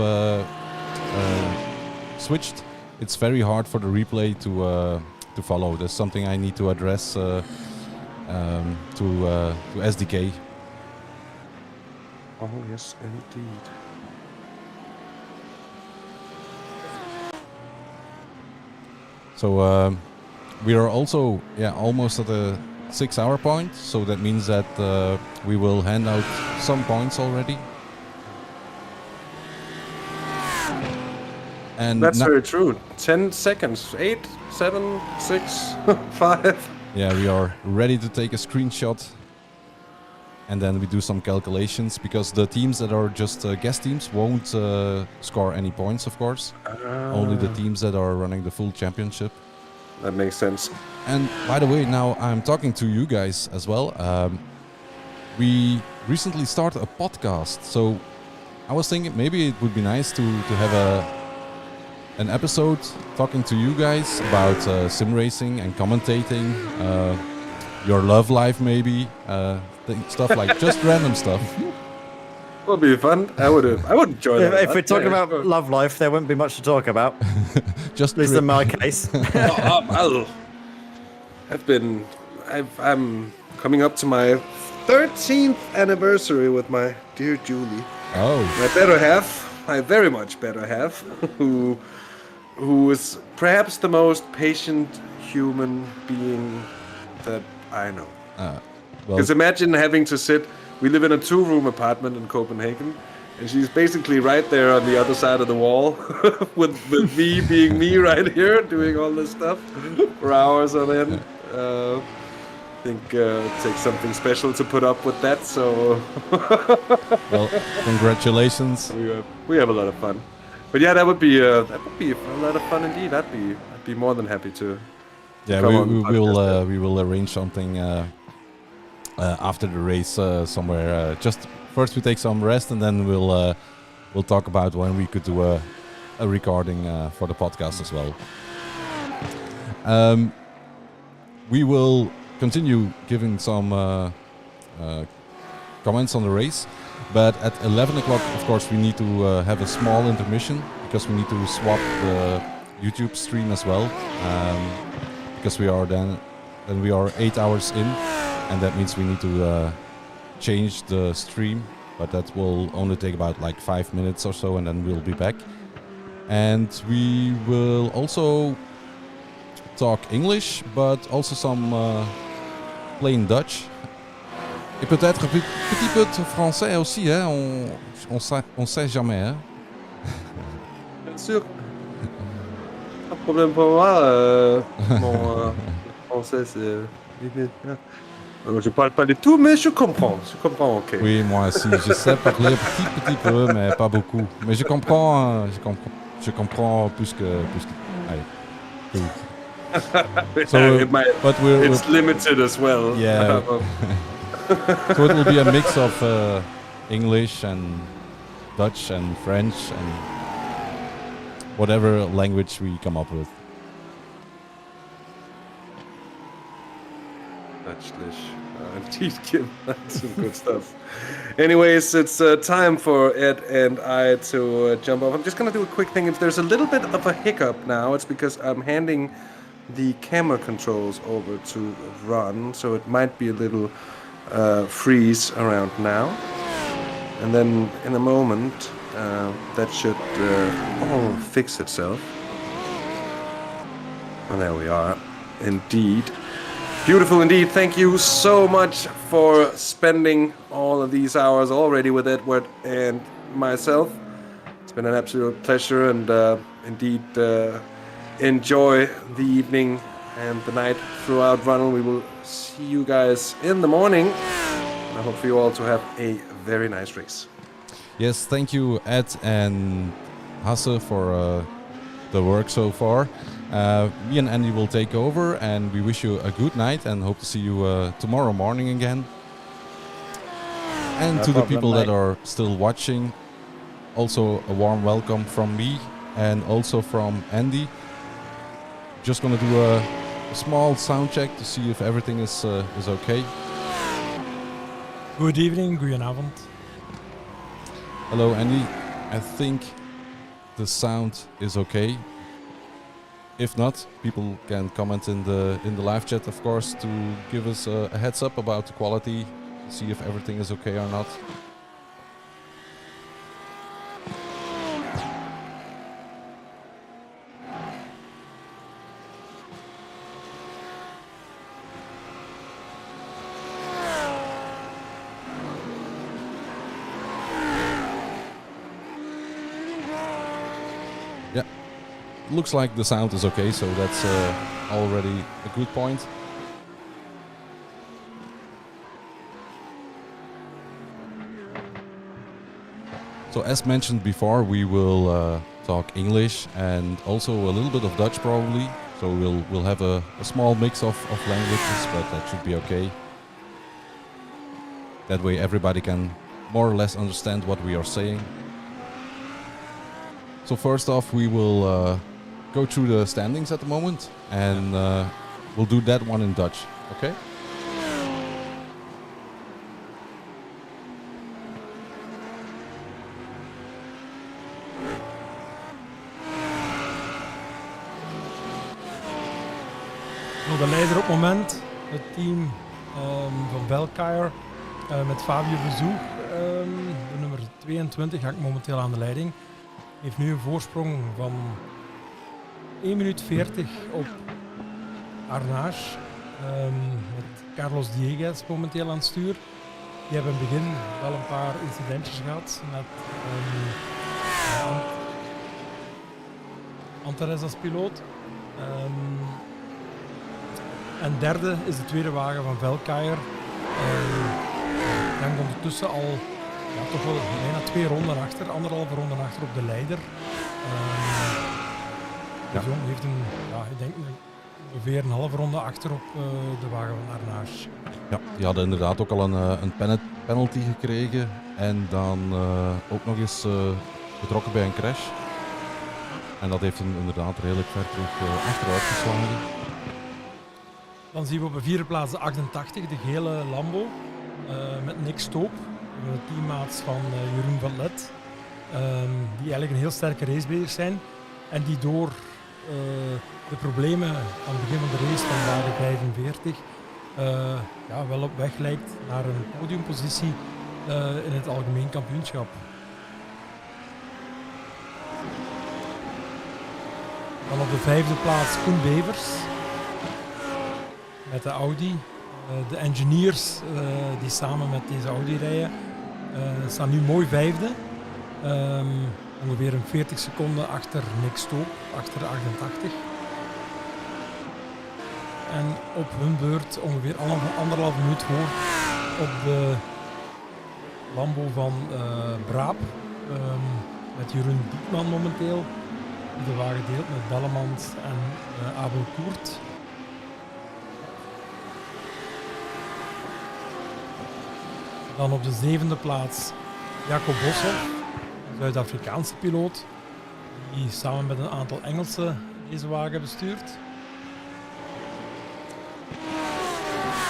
switched, it's very hard for the replay to follow. There's something I need to address to SDK. Oh yes, indeed. So we are also almost at the 6-hour point, so that means that we will hand out some points already. And That's very true. 10 seconds. 8, 7, 6, 5. Yeah, we are ready to take a screenshot. And then we do some calculations, because the teams that are just guest teams won't score any points, of course. Only the teams that are running the full championship. That makes sense. And by the way, now I'm talking to you guys as well. We recently started a podcast, so I was thinking maybe it would be nice to have an episode talking to you guys about sim racing and commentating, your love life maybe, stuff like just random stuff. Would be fun. I would enjoy that. If we're talking about love life, there wouldn't be much to talk about. Just at least in my case. I'm coming up to my 13th anniversary with my dear Julie. Oh. My better half, my very much better half, who is perhaps the most patient human being that I know. Because imagine having to sit. We live in a 2-room apartment in Copenhagen, and she's basically right there on the other side of the wall, with me being me right here, doing all this stuff for hours on end. I think it takes something special to put up with that. So, well, congratulations. We have a lot of fun. But yeah, that would be a lot of fun indeed. I'd be more than happy to. Yeah, we will arrange something. After the race somewhere. Just first we take some rest, and then we'll talk about when we could do a recording for the podcast as well. We will continue giving some comments on the race, but at 11 o'clock, of course, we need to have a small intermission, because we need to swap the YouTube stream as well, because we are then we are 8 hours in. And that means we need to change the stream, but that will only take about like 5 minutes or so, and then we'll be back. And we will also talk English, but also some plain Dutch. Et peut-être un petit peu de français aussi, hein? On sait jamais, hein? Bien sûr. Pas de problème pour moi. Mon français, c'est... Je parle pas du tout, mais je comprends, ok. Oui, moi aussi, je sais parler un petit peu, mais pas beaucoup. Mais je comprends plus que allez. So, but it's limited as well. Yeah. So it will be a mix of English and Dutch and French and whatever language we come up with. Indeed, Kim. That's some good stuff. Anyways, it's time for Ed and I to jump off. I'm just going to do a quick thing. If there's a little bit of a hiccup now, it's because I'm handing the camera controls over to Ron, so it might be a little freeze around now. And then in a moment, that should all fix itself. And there we are. Indeed. Beautiful indeed. Thank you so much for spending all of these hours already with Edward and myself. It's been an absolute pleasure, and indeed enjoy the evening and the night throughout Ronald. We will see you guys in the morning. I hope for you all to have a very nice race. Yes, thank you, Ed and Hasse, for the work so far. Me and Andy will take over, and we wish you a good night and hope to see you tomorrow morning again. And to the people that are still watching, also a warm welcome from me and also from Andy. Just gonna do a small sound check to see if everything is okay. Good evening, goedenavond. Hello, Andy. I think the sound is okay. If not, people can comment in the live chat, of course, to give us a heads up about the quality, see if everything is okay or not. looks like the sound is okay, so that's already a good point. So as mentioned before, we will talk English and also a little bit of Dutch probably. So we'll have a small mix of languages, but that should be okay. That way everybody can more or less understand what we are saying. So first off, we will go through the standings at the moment, and we'll do that one in Dutch, okay? De leider op het moment, het team van Belcar met Fabio Bezoek, de nummer 22, hangt momenteel aan de leiding. Heeft nu een voorsprong van 1 minuut 40 op Arnage. Met Carlos Dieguez momenteel aan het stuur. Die hebben in het begin wel een paar incidentjes gehad met Antares als piloot. En derde is de tweede wagen van Belcar. Ik denk ondertussen al toch wel bijna 2 ronden achter, 1,5 ronden achter op de leider. De Jong heeft ik denk ongeveer een halve ronde achter op de wagen van Arnage. Ja, die hadden inderdaad ook al een penalty gekregen en dan ook nog eens betrokken bij een crash. En dat heeft hem inderdaad redelijk ver terug achteruit geslagen. Dan zien we op de vierde plaats de 88, de gele Lambo, met Nick Stoop, de teammaats van Jeroen van Let, die eigenlijk een heel sterke race bezig zijn en die door de problemen aan het begin van de race van wagen 45 wel op weg lijkt naar een podiumpositie in het algemeen kampioenschap. Dan op de vijfde plaats Koen Bevers met de Audi. De engineers die samen met deze Audi rijden staan nu mooi vijfde. Ongeveer een 40 seconden achter Nick Stoop, achter de 88. En op hun beurt ongeveer 1,5 minuut voor op de Lambo van Braap. Met Jeroen Diekman momenteel. Die de wagen deelt met Bellemans en Abel Koert. Dan op de zevende plaats Jacob Boshoff, een Zuid-Afrikaanse piloot, die samen met een aantal Engelsen deze wagen bestuurt.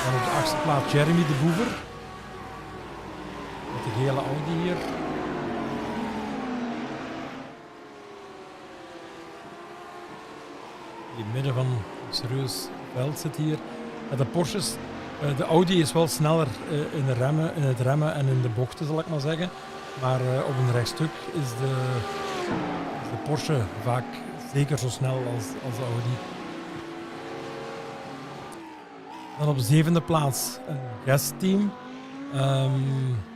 Dan op de achtste plaats Jeremy de Boever, met de gele Audi hier. Die in het midden van een serieus veld zit hier. Met de Porsches. De Audi is wel sneller in het remmen en in de bochten, zal ik maar zeggen. Maar op een rechtstuk is de Porsche vaak zeker zo snel als de Audi. Dan op de zevende plaats een gastteam.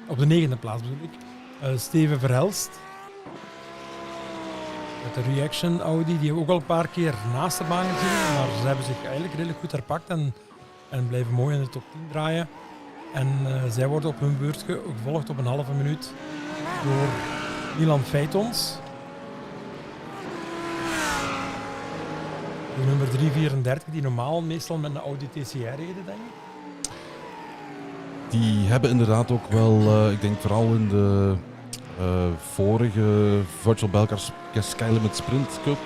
Op de negende plaats bedoel ik. Steven Verhelst. Met de Reaction Audi, die we ook al een paar keer naast de baan gezien. Maar ze hebben zich eigenlijk redelijk goed herpakt en blijven mooi in de top 10 draaien. En zij worden op hun beurt gevolgd op een halve minuut door Milan Feitons. De nummer 334, die normaal meestal met een Audi TCR reden, denk ik. Die hebben inderdaad ook wel, ik denk vooral in de vorige Virtual Belcar Skylimit Sprint Cup,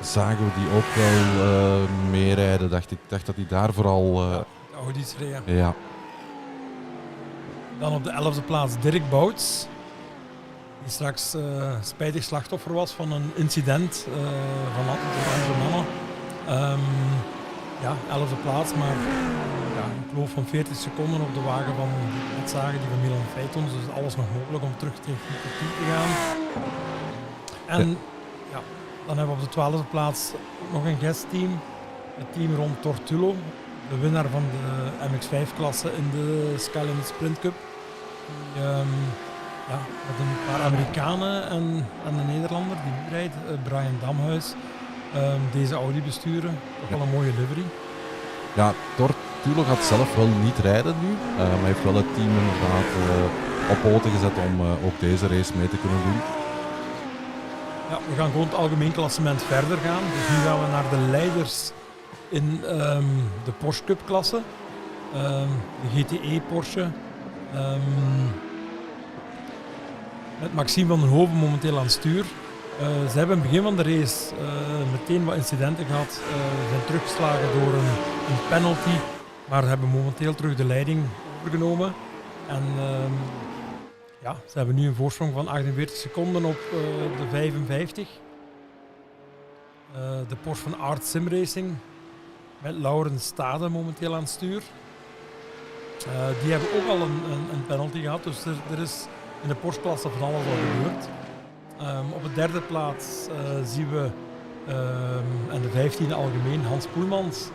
zagen we die ook wel meerijden. Ik dacht dat die daar vooral... de Audi's reden. Ja. Dan op de 11e plaats Dirk Bouts, die straks spijtig slachtoffer was van een incident van Oranje Mannen. 11e plaats, maar een kloof van 40 seconden op de wagen van het zagen die van Milan Feitons. Dus alles nog mogelijk om terug tegen de top 10 te gaan. En dan hebben we op de 12e plaats nog een guestteam. Het team rond Tortullo, de winnaar van de MX5-klasse in de Skylimit Sprint Cup. Die met een paar Amerikanen en een Nederlander die nu rijdt, Brian Damhuis, deze Audi besturen. Toch wel een mooie livery. Ja, Tuurlijk gaat zelf wel niet rijden nu, maar hij heeft wel het team inderdaad op poten gezet om ook deze race mee te kunnen doen. Ja, we gaan gewoon het algemeen klassement verder gaan. Dus nu gaan we naar de leiders in de Porsche Cup klasse. De GTE Porsche. Met Maxime van den Hoven momenteel aan het stuur. Ze hebben in het begin van de race meteen wat incidenten gehad. Zijn teruggeslagen door een penalty. Maar hebben momenteel terug de leiding overgenomen. En ze hebben nu een voorsprong van 48 seconden op de 55. De Porsche van Art Sim Racing. Met Lauren Stade momenteel aan het stuur. Die hebben ook al een penalty gehad. Dus er is in de Porsche-klasse van alles al gebeurd. Op de derde plaats zien we en de 15e algemeen Hans Poelmans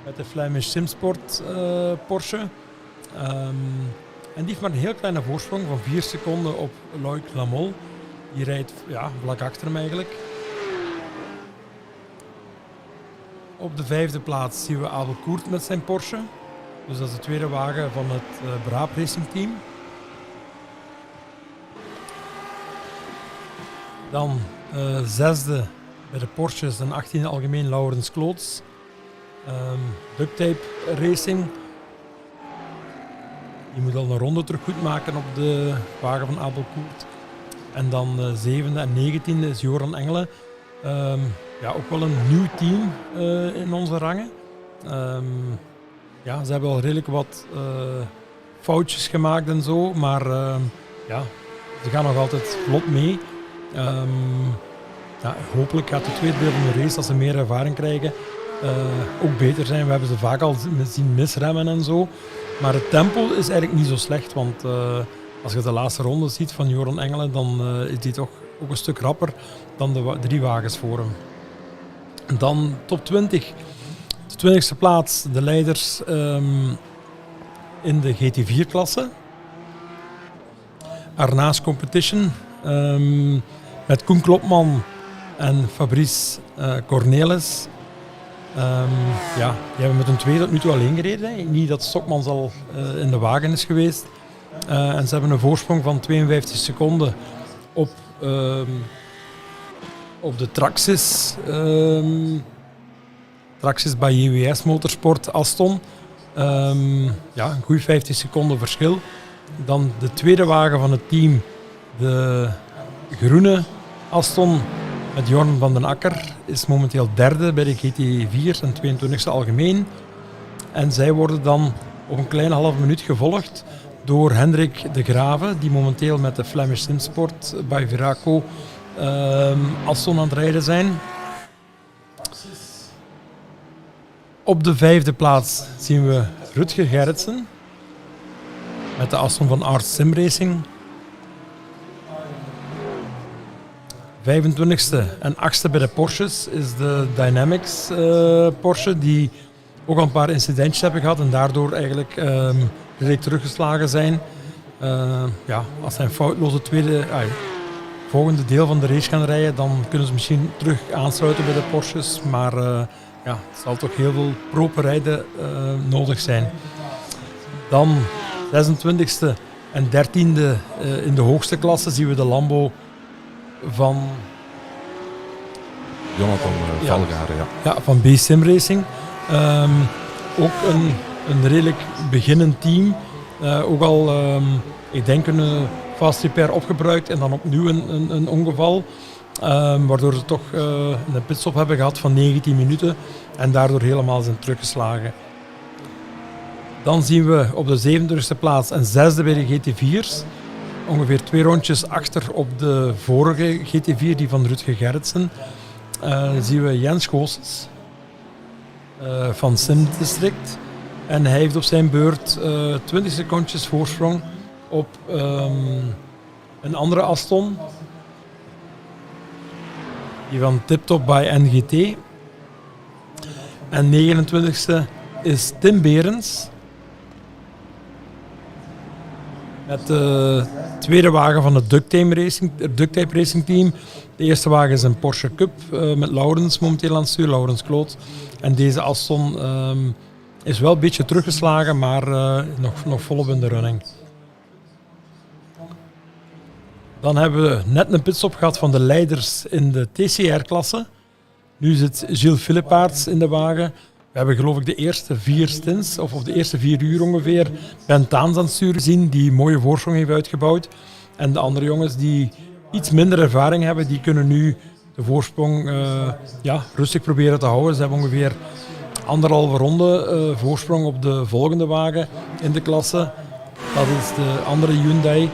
met de Flemish Simsport Porsche. En die heeft maar een heel kleine voorsprong van 4 seconden op Loïc Lamol. Die rijdt vlak achter hem eigenlijk. Op de vijfde plaats zien we Abel Koert met zijn Porsche. Dus dat is de tweede wagen van het Braap Racing Team. Dan zesde bij de Porsches en 18e algemeen Laurens Kloots. Duct Tape Racing. Die moet al een ronde terug goed maken op de wagen van Abel Koert. En dan zevende en 19e is Joran Engelen. Ook wel een nieuw team in onze rangen. Ze hebben al redelijk wat foutjes gemaakt en zo, maar ze gaan nog altijd vlot mee. Hopelijk gaat de tweede deel van de race, als ze meer ervaring krijgen, ook beter zijn. We hebben ze vaak al zien misremmen en zo. Maar het tempo is eigenlijk niet zo slecht, want als je de laatste ronde ziet van Joran Engelen, dan is die toch ook een stuk rapper dan de 3 wagens voor hem. En dan top 20. De 20e plaats, de leiders in de GT4-klasse. Arnaas Competition. Met Koen Klopman en Fabrice Cornelis. Die hebben met een tweede tot nu toe alleen gereden. Hè. Niet dat Stokmans al in de wagen is geweest. En ze hebben een voorsprong van 52 seconden op de Traxxas. Traxxas bij JWS Motorsport Aston. Een goede 50 seconden verschil. Dan de tweede wagen van het team, de groene Aston met Jorn van den Akker, is momenteel derde bij de GT4 en 22e algemeen. En zij worden dan op een kleine half minuut gevolgd door Hendrik de Grave, die momenteel met de Flemish Simsport bij Viraco Aston aan het rijden zijn. Op de vijfde plaats zien we Rutger Gerritsen met de Aston van Art Sim Racing. 25e en 8e bij de Porsches is de Dynamics Porsche, die ook al een paar incidentjes hebben gehad en daardoor eigenlijk redelijk teruggeslagen zijn. Als zij een foutloze volgende deel van de race gaan rijden, dan kunnen ze misschien terug aansluiten bij de Porsches, maar het zal toch heel veel proper rijden nodig zijn. Dan 26e en 13e in de hoogste klasse zien we de Lambo van Jonathan Valgaar, van B-Sim Racing. Ook een redelijk beginnend team. Ook al, ik denk, een fast repair opgebruikt en dan opnieuw een ongeval. Waardoor ze toch een pitstop hebben gehad van 19 minuten en daardoor helemaal zijn teruggeslagen. Dan zien we op de 27e plaats en 6e bij de GT4's. Ongeveer 2 rondjes achter op de vorige GT4, die van Rutger Gerritsen. Zien we Jens Goossens van Sim District. En hij heeft op zijn beurt 20 secondjes voorsprong op een andere Aston. Die van Tiptop bij NGT. En 29e is Tim Berens met de tweede wagen van het Duct Tape Racing Team. De eerste wagen is een Porsche Cup met Laurens momenteel aan het stuur, Laurens Kloot. En deze Aston is wel een beetje teruggeslagen, maar nog volop in de running. Dan hebben we net een pitstop gehad van de leiders in de TCR-klasse. Nu zit Gilles Philippaerts in de wagen. We hebben geloof ik de eerste 4 stints, of de eerste 4 uur ongeveer, Ben Taans aan het sturen zien, die een mooie voorsprong heeft uitgebouwd. En de andere jongens die iets minder ervaring hebben, die kunnen nu de voorsprong rustig proberen te houden. Ze hebben ongeveer 1,5 ronde voorsprong op de volgende wagen in de klasse. Dat is de andere Hyundai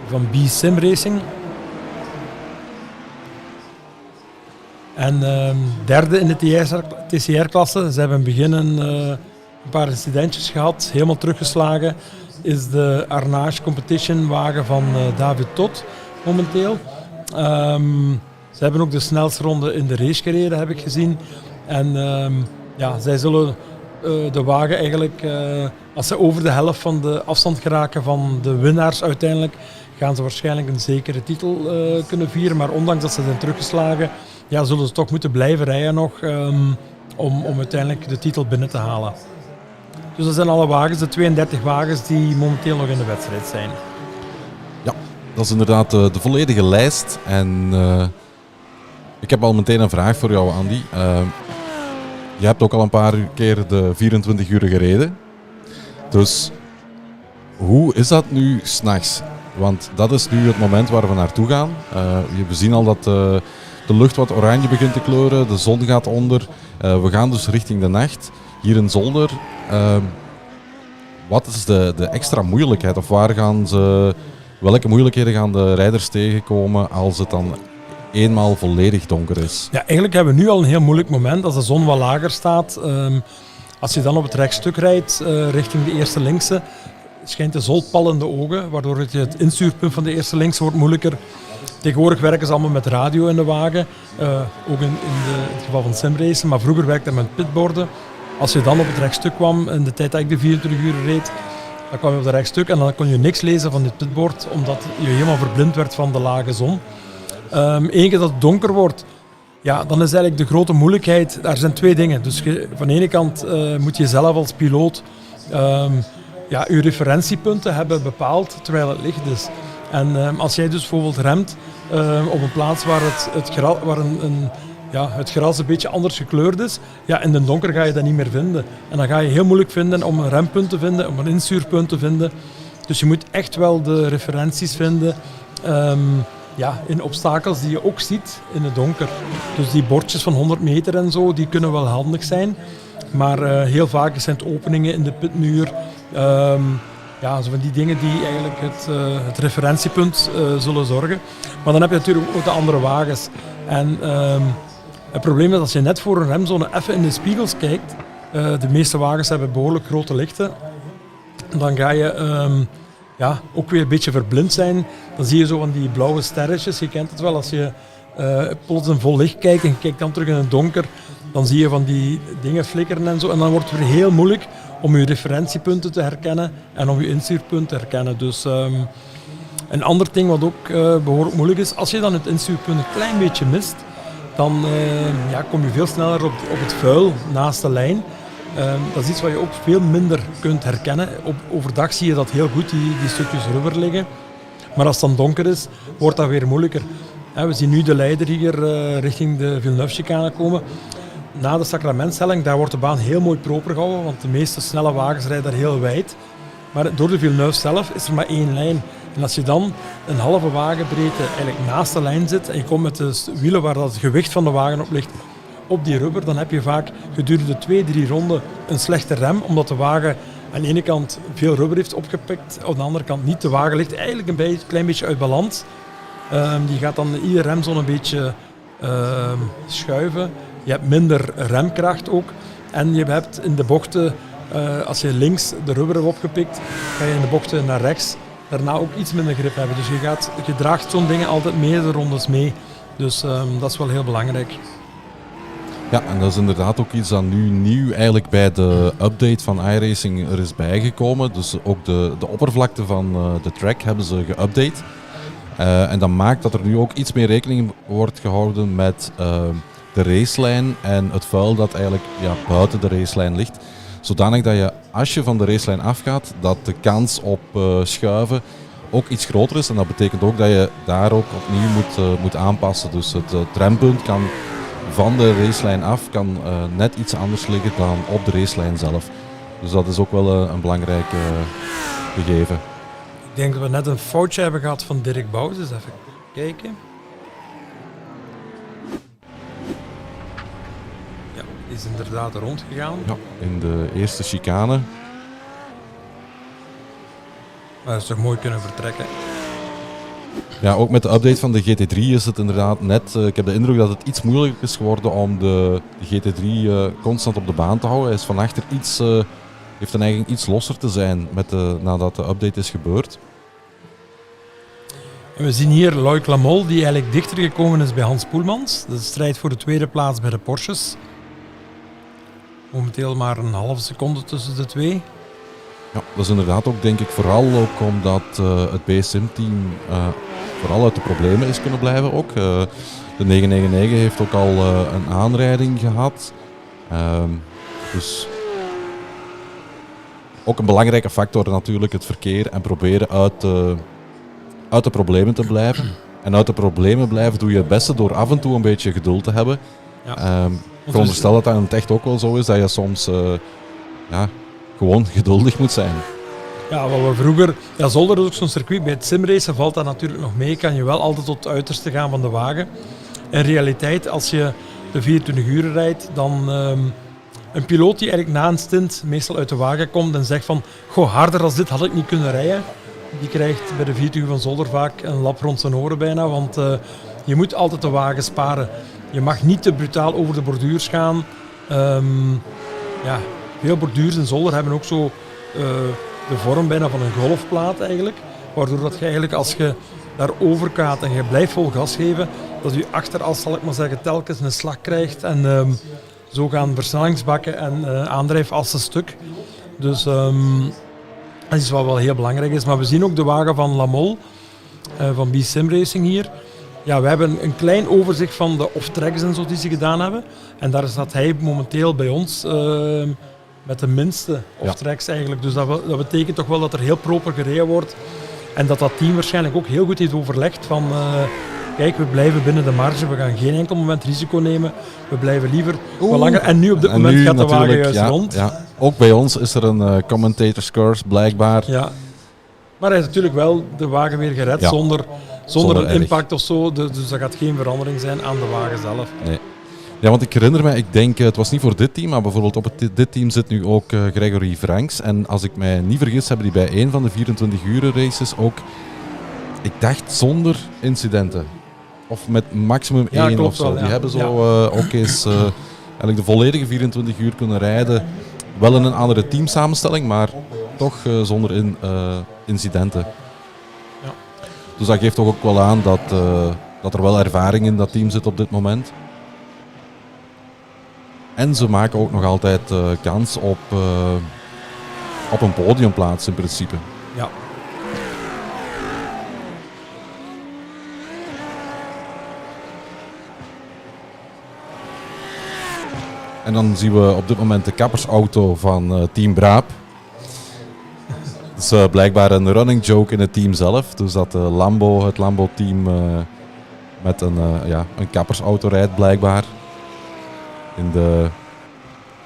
van B-Sim Racing. En derde in de TCR-klasse. Ze hebben in het begin een paar incidentjes gehad, helemaal teruggeslagen. Is de Arnage Competition wagen van David Todt momenteel. Ze hebben ook de snelste ronde in de race gereden, heb ik gezien. En zij zullen de wagen eigenlijk, als ze over de helft van de afstand geraken van de winnaars uiteindelijk, gaan ze waarschijnlijk een zekere titel kunnen vieren. Maar ondanks dat ze zijn teruggeslagen, zullen ze toch moeten blijven rijden nog om uiteindelijk de titel binnen te halen. Dus dat zijn alle wagens, de 32 wagens die momenteel nog in de wedstrijd zijn. Ja, dat is inderdaad de volledige lijst. En ik heb al meteen een vraag voor jou, Andy. Je hebt ook al een paar keer de 24 uur gereden. Dus hoe is dat nu 's nachts? Want dat is nu het moment waar we naartoe gaan. We zien al dat de lucht wat oranje begint te kleuren, de zon gaat onder. We gaan dus richting de nacht. Hier in Zolder. Wat is de extra moeilijkheid? Of welke moeilijkheden gaan de rijders tegenkomen als het dan eenmaal volledig donker is? Ja, eigenlijk hebben we nu al een heel moeilijk moment als de zon wat lager staat. Als je dan op het rechtstuk rijdt richting de eerste linkse, schijnt de zon pal in de ogen, waardoor het instuurpunt van de eerste linkse wordt moeilijker. Tegenwoordig werken ze allemaal met radio in de wagen, ook in het geval van simracen, maar vroeger werkte het met pitborden. Als je dan op het rechtstuk kwam, in de tijd dat ik de 24 uur reed, dan kwam je op het rechtstuk en dan kon je niks lezen van dit pitbord, omdat je helemaal verblind werd van de lage zon. Eén keer dat het donker wordt, dan is eigenlijk de grote moeilijkheid, daar zijn 2 dingen. Dus van de ene kant moet je zelf als piloot je referentiepunten hebben bepaald terwijl het licht is. En als jij dus bijvoorbeeld remt op een plaats waar het gras een beetje anders gekleurd is, in de donker ga je dat niet meer vinden. En dan ga je heel moeilijk vinden om een rempunt te vinden, om een instuurpunt te vinden. Dus je moet echt wel de referenties vinden in obstakels die je ook ziet in het donker. Dus die bordjes van 100 meter en zo, die kunnen wel handig zijn. Maar heel vaak zijn het openingen in de pitmuur. Zo van die dingen die eigenlijk het referentiepunt zullen zorgen. Maar dan heb je natuurlijk ook de andere wagens. En het probleem is als je net voor een remzone even in de spiegels kijkt, de meeste wagens hebben behoorlijk grote lichten, dan ga je ook weer een beetje verblind zijn. Dan zie je zo van die blauwe sterretjes, je kent het wel, als je plots in vol licht kijkt en je kijkt dan terug in het donker, dan zie je van die dingen flikkeren en zo. En dan wordt het weer heel moeilijk om je referentiepunten te herkennen en om je instuurpunt te herkennen. Dus een ander ding wat ook behoorlijk moeilijk is, als je dan het instuurpunt een klein beetje mist, dan kom je veel sneller op het vuil naast de lijn. Dat is iets wat je ook veel minder kunt herkennen. Overdag zie je dat heel goed, die stukjes rubber liggen. Maar als het dan donker is, wordt dat weer moeilijker. We zien nu de leider hier richting de Villeneuve-chicane komen. Na de Sacramentstelling, daar wordt de baan heel mooi proper gehouden, want de meeste snelle wagens rijden daar heel wijd. Maar door de Villeneuve zelf is er maar 1 lijn. En als je dan een halve wagenbreedte eigenlijk naast de lijn zit en je komt met de wielen waar dat het gewicht van de wagen op ligt, op die rubber, dan heb je vaak gedurende 2-3 ronden een slechte rem, omdat de wagen aan de ene kant veel rubber heeft opgepikt, aan de andere kant niet. De wagen ligt eigenlijk een klein beetje uit balans. Die gaat dan in iedere remzone een beetje schuiven. Je hebt minder remkracht ook. En je hebt in de bochten, als je links de rubber hebt opgepikt, ga je in de bochten naar rechts daarna ook iets minder grip hebben. Dus je draagt zo'n dingen altijd meerdere rondes mee. Dus dat is wel heel belangrijk. Ja, en dat is inderdaad ook iets dat nu nieuw eigenlijk bij de update van iRacing er is bijgekomen. Dus ook de oppervlakte van de track hebben ze geüpdate. En dat maakt dat er nu ook iets meer rekening wordt gehouden met de racelijn en het vuil dat eigenlijk buiten de racelijn ligt. Zodanig dat je, als je van de racelijn afgaat, dat de kans op schuiven ook iets groter is. En dat betekent ook dat je daar ook opnieuw moet aanpassen. Dus het rempunt kan van de racelijn af net iets anders liggen dan op de racelijn zelf. Dus dat is ook wel een belangrijk gegeven. Ik denk dat we net een foutje hebben gehad van Dirk Bouws. Dus even kijken. Ja, die is inderdaad er rondgegaan. Ja, in de eerste chicane. Maar dat is toch mooi kunnen vertrekken. Ja, ook met de update van de GT3 is het inderdaad net... ik heb de indruk dat het iets moeilijker is geworden om de GT3 constant op de baan te houden. Hij is van achter heeft een neiging iets losser te zijn nadat de update is gebeurd. En we zien hier Loïc Lamol, die eigenlijk dichter gekomen is bij Hans Poelmans. De strijd voor de tweede plaats bij de Porsches. Momenteel maar een halve seconde tussen de twee. Ja, dat is inderdaad ook, denk ik, vooral ook omdat het BSM-team vooral uit de problemen is kunnen blijven ook. De 999 heeft ook al een aanrijding gehad. Dus ook een belangrijke factor natuurlijk, het verkeer en proberen uit de problemen te blijven. En uit de problemen blijven doe je het beste door af en toe een beetje geduld te hebben. Ja. Ik veronderstel dat dat in het echt ook wel zo is, dat je soms gewoon geduldig moet zijn. Ja, wat we vroeger... Ja, Zolder is ook zo'n circuit. Bij het simracen valt dat natuurlijk nog mee. Kan je wel altijd tot het uiterste gaan van de wagen. In realiteit, als je de 24 uur rijdt, dan... een piloot die eigenlijk na een stint meestal uit de wagen komt en zegt van... Goh, harder als dit had ik niet kunnen rijden. Die krijgt bij de 24 uur van Zolder vaak een lap rond zijn oren bijna. Want je moet altijd de wagen sparen. Je mag niet te brutaal over de borduurs gaan. Veel borduurs in Zolder hebben ook zo de vorm bijna van een golfplaat eigenlijk. Waardoor dat je eigenlijk als je daarover gaat en je blijft vol gas geven, dat je achteras, zal ik maar zeggen, telkens een slag krijgt. En zo gaan versnellingsbakken en aandrijfassen stuk. Dus dat is wat wel heel belangrijk is. Maar we zien ook de wagen van Lamol, van B-Sim Racing hier. Ja, we hebben een klein overzicht van de off-tracks en zo die ze gedaan hebben. En daar staat hij momenteel bij ons met de minste off-tracks eigenlijk. Dus dat betekent toch wel dat er heel proper gereden wordt. En dat team waarschijnlijk ook heel goed heeft overlegd van... kijk, we blijven binnen de marge, we gaan geen enkel moment risico nemen. We blijven liever wat langer. En nu op dit moment gaat de wagen juist rond. Ja. Ook bij ons is er een commentator's curse, blijkbaar. Ja. Maar hij heeft natuurlijk wel de wagen weer gered zonder een impact of zo. Dus dat gaat geen verandering zijn aan de wagen zelf. Nee. Ja, want ik herinner me, ik denk, het was niet voor dit team, maar bijvoorbeeld op dit team zit nu ook Gregory Franks. En als ik mij niet vergis, hebben die bij een van de 24 uur races ook, ik dacht zonder incidenten. Of met maximum 1 of zo. Die hebben zo ook eens eigenlijk de volledige 24 uur kunnen rijden. Wel in een andere teamsamenstelling, maar toch zonder incidenten. Ja. Dus dat geeft toch ook wel aan dat er wel ervaring in dat team zit op dit moment. En ze maken ook nog altijd kans op een podiumplaats in principe. Ja. En dan zien we op dit moment de kappersauto van Team Braap. Dat is blijkbaar een running joke in het team zelf. Dus dat het Lambo-team met een kappersauto rijdt blijkbaar. In de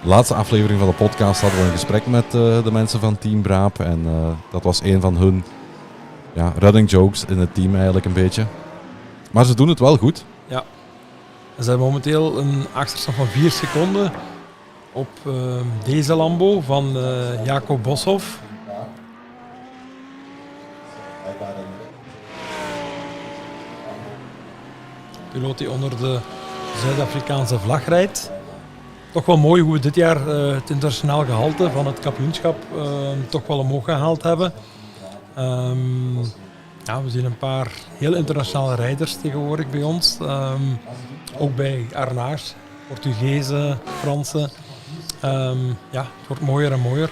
laatste aflevering van de podcast hadden we een gesprek met de mensen van Team Braap. En dat was een van hun running jokes in het team eigenlijk een beetje. Maar ze doen het wel goed. Ja. Ze hebben momenteel een achterstand van 4 seconden op deze Lambo van Jacob Boshoff. Piloot die onder de Zuid-Afrikaanse vlag rijdt. Toch wel mooi hoe we dit jaar het internationaal gehalte van het kampioenschap toch wel omhoog gehaald hebben. We zien een paar heel internationale rijders tegenwoordig bij ons. Ook bij Arnaars Portugezen, Fransen. Het wordt mooier en mooier.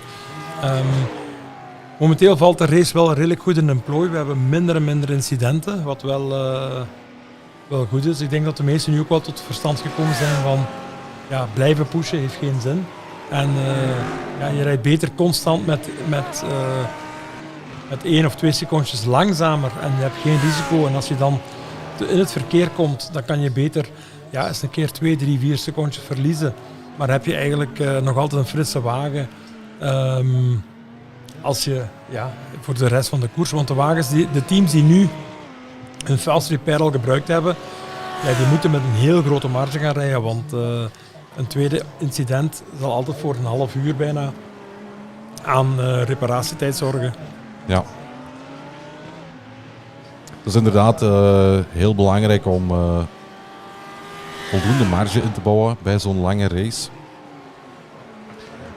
Momenteel valt de race wel redelijk goed in een plooi. We hebben minder en minder incidenten, wat wel goed is. Ik denk dat de meesten nu ook wel tot het verstand gekomen zijn van blijven pushen heeft geen zin. En je rijdt beter constant met 1 of 2 secondjes langzamer en je hebt geen risico. En als je dan in het verkeer komt, dan kan je beter eens een keer 2, 3, 4 secondjes verliezen. Maar heb je eigenlijk nog altijd een frisse wagen als je voor de rest van de koers. Want de wagens, de teams die nu een fast repair al gebruikt hebben, die moeten met een heel grote marge gaan rijden. Want een tweede incident zal altijd voor een half uur bijna aan reparatietijd zorgen. Ja. Het is inderdaad heel belangrijk om voldoende marge in te bouwen bij zo'n lange race.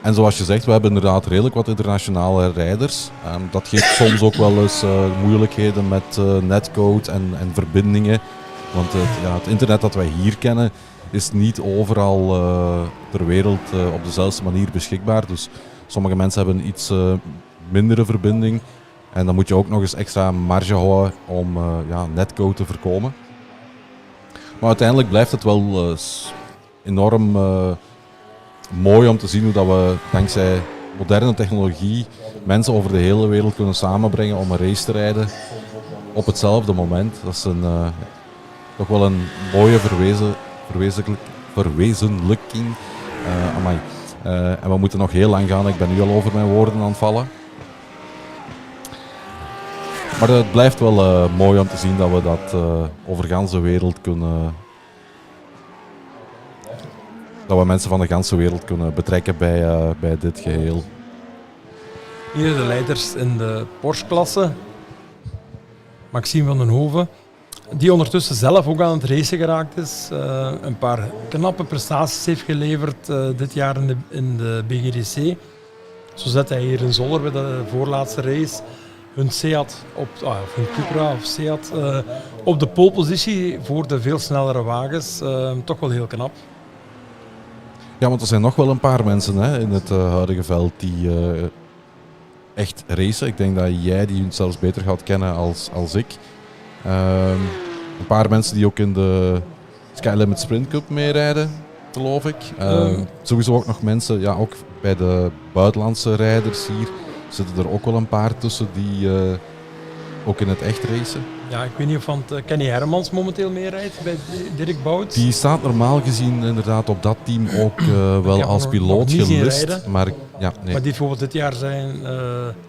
En zoals je zegt, we hebben inderdaad redelijk wat internationale rijders. Dat geeft soms ook wel eens moeilijkheden met netcode en verbindingen. Want het internet dat wij hier kennen is niet overal ter wereld op dezelfde manier beschikbaar. Dus sommige mensen hebben een iets mindere verbinding. En dan moet je ook nog eens extra marge houden om netcode te voorkomen. Maar uiteindelijk blijft het wel enorm mooi om te zien hoe dat we dankzij moderne technologie mensen over de hele wereld kunnen samenbrengen om een race te rijden op hetzelfde moment. Dat is toch wel een mooie verwezenlijking. En we moeten nog heel lang gaan. Ik ben nu al over mijn woorden aan het vallen. Maar het blijft wel mooi om te zien dat we dat over de ganse wereld kunnen. Dat we mensen van de ganse wereld kunnen betrekken bij dit geheel. Hier de leiders in de Porsche-klasse. Maxime van den Hoven. Die ondertussen zelf ook aan het racen geraakt is. Een paar knappe prestaties heeft geleverd dit jaar in de BGDC. Zo zet hij hier in Zolder bij de voorlaatste race hun Seat hun Cupra of Seat op de polepositie voor de veel snellere wagens. Toch wel heel knap. Ja, want er zijn nog wel een paar mensen in het huidige veld die echt racen. Ik denk dat jij die zelfs beter gaat kennen als ik. Een paar mensen die ook in de Skylimit Sprint Cup meerijden, geloof ik. Sowieso ook nog mensen, ook bij de buitenlandse rijders hier zitten er ook wel een paar tussen die ook in het echt racen. Ja, ik weet niet of Kenny Hermans momenteel meerijdt bij Dirk Bout. Die staat normaal gezien inderdaad op dat team ook wel als piloot gelist. Maar die heeft bijvoorbeeld dit jaar zijn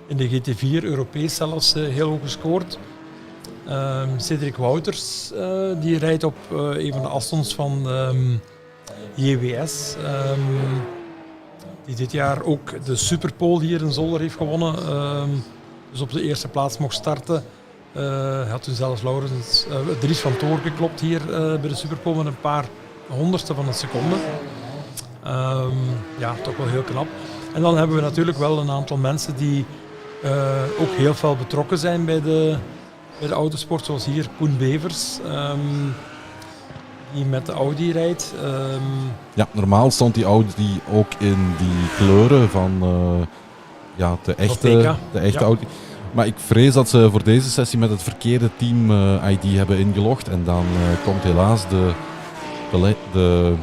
in de GT4 Europees zelfs heel hoog gescoord. Cedric Wouters die rijdt op een van de Astons van JWS. Die dit jaar ook de Superpole hier in Zolder heeft gewonnen. Dus op de eerste plaats mocht starten. Had toen zelfs Dries van Toor geklopt hier bij de Superpole met een paar honderdste van een seconde. Toch wel heel knap. En dan hebben we natuurlijk wel een aantal mensen die ook heel veel betrokken zijn bij de autosport, zoals hier Koen Bevers, die met de Audi rijdt. Normaal stond die Audi ook in die kleuren van de echte Audi. Maar ik vrees dat ze voor deze sessie met het verkeerde team ID hebben ingelogd. En dan komt helaas de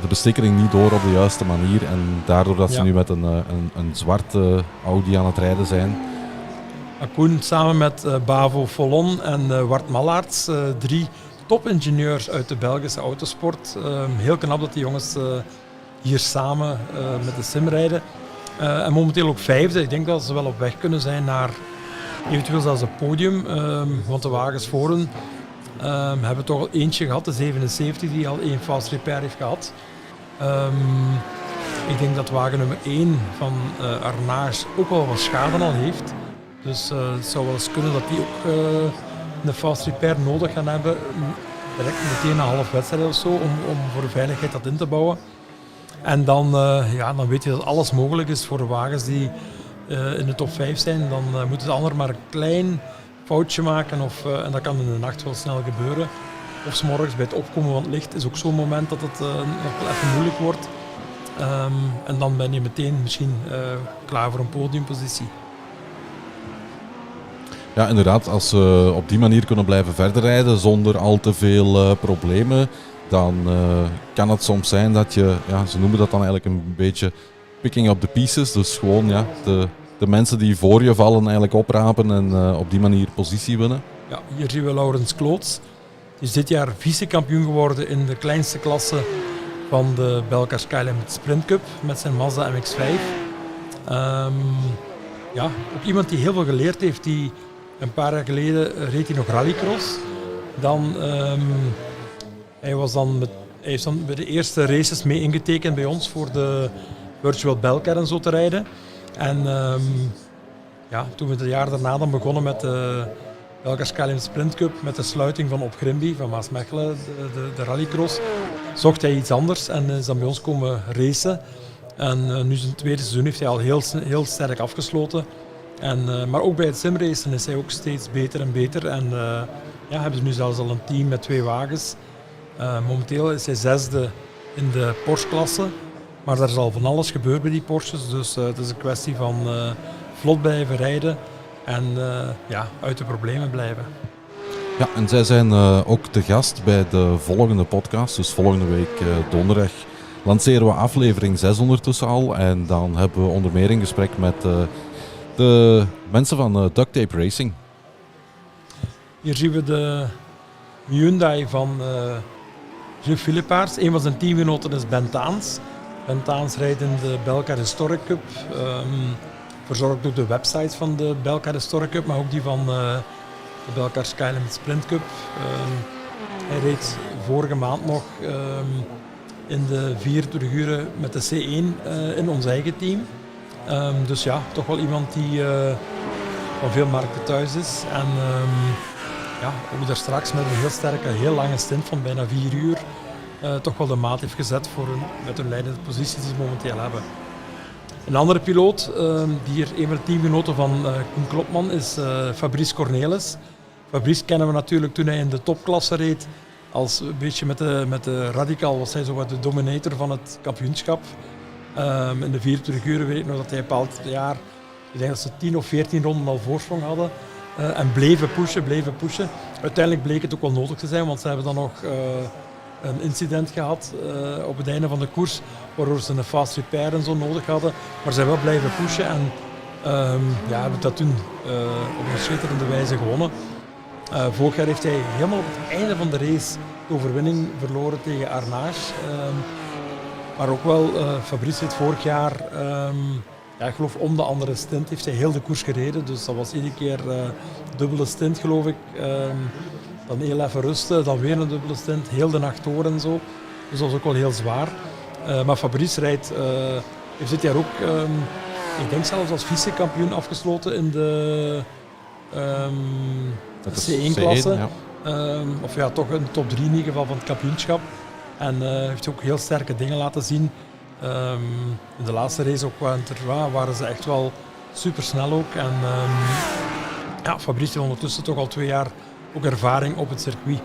bestikkering niet door op de juiste manier. En daardoor dat ze nu met een zwarte Audi aan het rijden zijn. Koen samen met Bavo Follon en Wart Mallaerts, 3 topingenieurs uit de Belgische autosport. Heel knap dat die jongens hier samen met de sim rijden. En momenteel ook 5e. Ik denk dat ze wel op weg kunnen zijn naar eventueel zelfs een podium. Want de wagens voor hen hebben toch al eentje gehad, de 77, die al 1 fast repair heeft gehad. Ik denk dat wagen nummer 1 van Arnaars ook wel wat schade al heeft. Dus het zou wel eens kunnen dat die ook een fast repair nodig gaan hebben. Direct meteen een half wedstrijd of zo, om voor de veiligheid dat in te bouwen. En dan weet je dat alles mogelijk is voor de wagens die in de top 5 zijn. Dan moet het ander maar een klein foutje maken en dat kan in de nacht wel snel gebeuren. Of 's morgens bij het opkomen van het licht is ook zo'n moment dat het nog wel even moeilijk wordt. En dan ben je meteen misschien klaar voor een podiumpositie. Ja, inderdaad. Als ze op die manier kunnen blijven verder rijden zonder al te veel problemen, dan kan het soms zijn dat je, ze noemen dat dan eigenlijk een beetje picking up the pieces. Dus gewoon de mensen die voor je vallen eigenlijk oprapen en op die manier positie winnen. Ja, hier zien we Laurens Kloots. Die is dit jaar vice-kampioen geworden in de kleinste klasse van de Belcar Skylimit Sprint Cup met zijn Mazda MX-5. Ook iemand die heel veel geleerd heeft. Die een paar jaar geleden reed hij nog rallycross. Hij heeft dan bij de eerste races mee ingetekend bij ons voor de Virtual Belcar en zo te rijden. En toen we het jaar daarna dan begonnen met de Belcar Skylimit Sprint Cup, met de sluiting van op Grimby, van Maasmechelen, de rallycross, zocht hij iets anders en is dan bij ons komen racen. En nu zijn tweede seizoen heeft hij al heel sterk afgesloten. Maar ook bij het simracen is hij ook steeds beter en beter. En hebben ze nu zelfs al een team met 2 wagens. Momenteel is hij 6e in de Porsche-klasse. Maar er is al van alles gebeurd bij die Porsches. Dus het is een kwestie van vlot blijven rijden en uit de problemen blijven. Ja, en zij zijn ook te gast bij de volgende podcast. Dus volgende week donderdag lanceren we aflevering 6 ondertussen al. En dan hebben we onder meer een gesprek met de mensen van Duct Tape Racing. Hier zien we de Hyundai van Gilles Philippaerts. Een van zijn teamgenoten is Ben Taans. Ben Taans rijdt in de Belcar Historic Cup. Verzorgd door de websites van de Belcar Historic Cup, maar ook die van de Belcar Skylimit Sprint Cup. Hij reed vorige maand nog in de 24 uren met de C1 in ons eigen team. Dus ja, toch wel iemand die van veel markten thuis is. En ook daar straks met een heel sterke, heel lange stint van bijna 4 uur toch wel de maat heeft gezet voor met hun leidende posities die ze momenteel hebben. Een andere piloot, die hier een van de teamgenoten van Koen Klopman, is Fabrice Cornelis. Fabrice kennen we natuurlijk toen hij in de topklasse reed. Als een beetje met de Radical was hij zo wat de dominator van het kampioenschap. In de 24 uur weet ik nog dat hij een bepaald jaar, ik denk dat ze 10 of 14 ronden al voorsprong hadden. En bleven pushen. Uiteindelijk bleek het ook wel nodig te zijn, want ze hebben dan nog een incident gehad op het einde van de koers, waardoor ze een fast repair en zo nodig hadden. Maar ze zijn wel blijven pushen en hebben dat toen op een schitterende wijze gewonnen. Vorig jaar heeft hij helemaal op het einde van de race de overwinning verloren tegen Arnage. Maar ook wel, Fabrice heeft vorig jaar, ik geloof om de andere stint, heeft hij heel de koers gereden. Dus dat was iedere keer dubbele stint, geloof ik. Dan heel even rusten, dan weer een dubbele stint, heel de nacht door en zo. Dus dat was ook wel heel zwaar. Maar Fabrice heeft dit jaar ook, ik denk zelfs als vice-kampioen afgesloten in de C1-klasse. Ja. Toch een top 3 in ieder geval van het kampioenschap. En heeft ook heel sterke dingen laten zien. In de laatste race ook waren ze echt wel super snel ook. En Fabrice heeft ondertussen toch al 2 jaar ook ervaring op het circuit.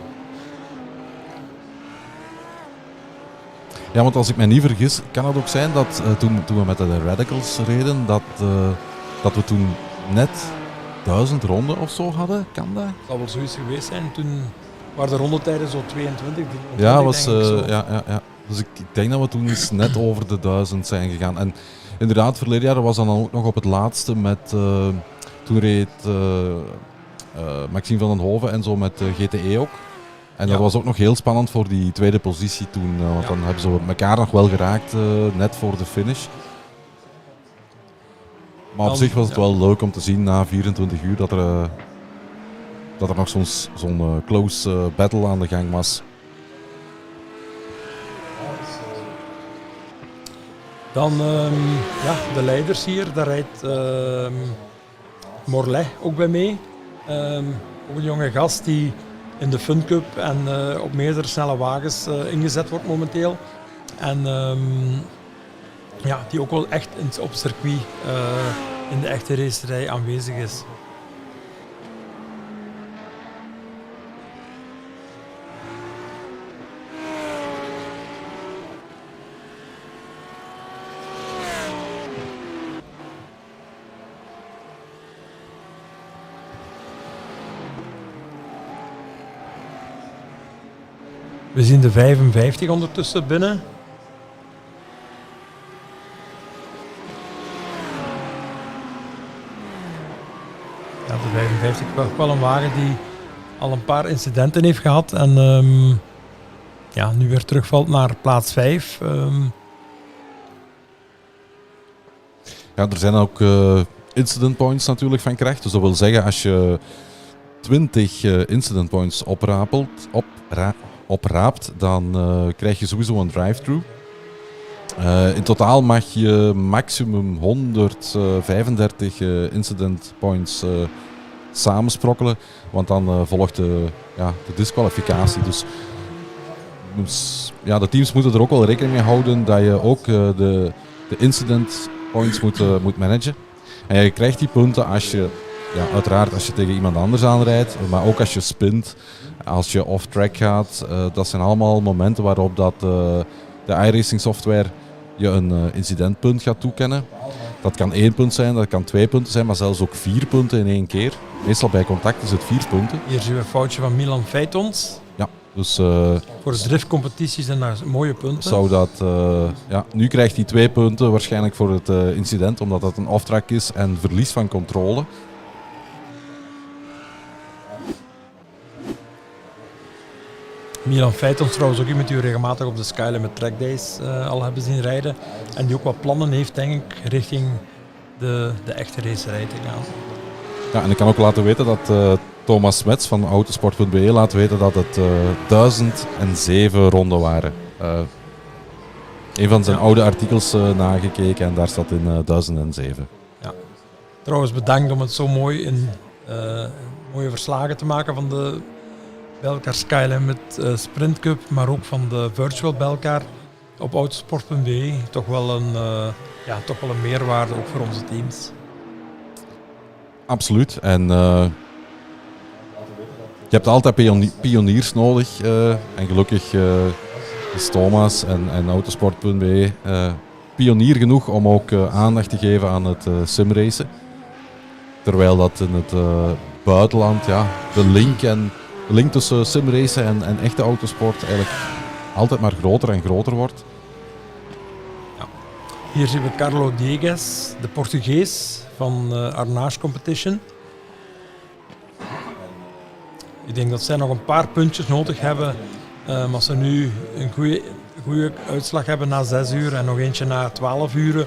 Ja, want als ik me niet vergis, kan het ook zijn dat toen we met de Radicals reden, dat we toen net 1000 ronden of zo hadden? Kan dat? Dat zal wel zoiets geweest zijn. Toen waren de rondetijden zo 22. Ja, ja. Dus ik denk dat we toen eens net over de 1000 zijn gegaan. En inderdaad, verleden jaar was dan ook nog op het laatste met... toen reed Maxime van den Hoven en zo met GTE ook. En dat was ook nog heel spannend voor die tweede positie toen. Want dan hebben ze elkaar nog wel geraakt net voor de finish. Maar op zich was het wel leuk om te zien na 24 uur dat er nog zo'n close battle aan de gang was. Dan de leiders hier, daar rijdt Morlet ook bij mee. Ook een jonge gast die in de Fun Cup en op meerdere snelle wagens ingezet wordt momenteel. En die ook wel echt op het circuit in de echte racerij aanwezig is. We zien de 55 ondertussen binnen. Ja, de 55 was wel een wagen die al een paar incidenten heeft gehad. En nu weer terugvalt naar plaats 5. Ja, er zijn ook incident points natuurlijk van kracht. Dus dat wil zeggen, als je 20 incident points opraapt, dan krijg je sowieso een drive-thru. In totaal mag je maximum 135 incident points samensprokkelen, want dan volgt de disqualificatie. Dus de teams moeten er ook wel rekening mee houden dat je ook de incident points moet managen. En je krijgt die punten als je, uiteraard als je tegen iemand anders aanrijdt, maar ook als je spint, als je off-track gaat. Dat zijn allemaal momenten waarop dat de iRacing software je een incidentpunt gaat toekennen. Dat kan 1 punt zijn, dat kan 2 punten zijn, maar zelfs ook 4 punten in één keer. Meestal bij contact is het 4 punten. Hier zien we een foutje van Milan Feitons. Ja, dus voor de driftcompetities zijn daar mooie punten. zou dat, nu krijgt hij 2 punten waarschijnlijk voor het incident, omdat dat een off-track is en verlies van controle. Milan Feitons trouwens ook iemand die we regelmatig op de Skylimit Track Days al hebben zien rijden. En die ook wat plannen heeft, denk ik, richting de echte racerij te gaan. Ja, en ik kan ook laten weten dat Thomas Smets van Autosport.be laat weten dat het 1007 ronden waren. Een van zijn oude artikels nagekeken en daar staat in 1007. Ja. Trouwens bedankt om het zo mooi in mooie verslagen te maken van de Belcar Skylimit Sprint Cup, maar ook van de Virtual Belcar op Autosport.be. Toch wel een meerwaarde ook voor onze teams. Absoluut. En je hebt altijd pioniers nodig. En gelukkig is Thomas en Autosport.be pionier genoeg om ook aandacht te geven aan het simracen. Terwijl dat in het buitenland de link tussen simracen en echte autosport eigenlijk altijd maar groter en groter wordt. Ja. Hier zien we Carlo Diegues, de Portugees van Arnage Competition. Ik denk dat zij nog een paar puntjes nodig hebben. Als ze nu een goede uitslag hebben na 6 uur en nog eentje na 12 uur,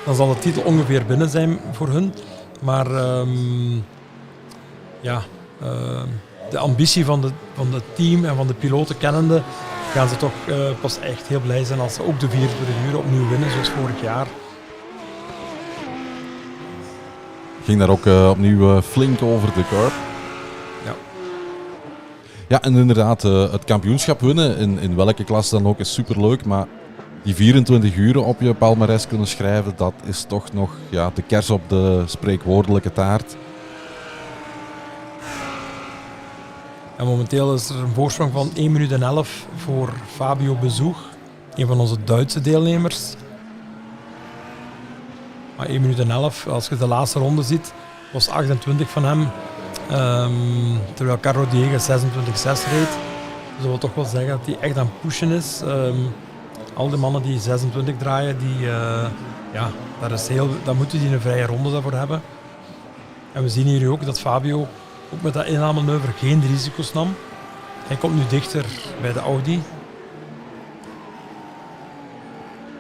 dan zal de titel ongeveer binnen zijn voor hun. Maar de ambitie van het team en van de piloten kennende, gaan ze toch pas echt heel blij zijn als ze ook de 24 uur opnieuw winnen, zoals vorig jaar. Ging daar ook opnieuw flink over de curb. Ja, en inderdaad, het kampioenschap winnen, in welke klasse dan ook, is superleuk. Maar die 24 uur op je palmares kunnen schrijven, dat is toch nog de kers op de spreekwoordelijke taart. En momenteel is er een voorsprong van 1 minuut en 11 voor Fabio Bezoeg, een van onze Duitse deelnemers. Maar 1 minuut en 11, als je de laatste ronde ziet, was 28 van hem. Terwijl Carlo Diegues 26-6 reed. Dus dat wil toch wel zeggen dat hij echt aan het pushen is. Al die mannen die 26 draaien, daar moeten die een vrije ronde daarvoor hebben. En we zien hier ook dat Fabio ook met dat inhaalmanoeuvre geen risico's nam. Hij komt nu dichter bij de Audi.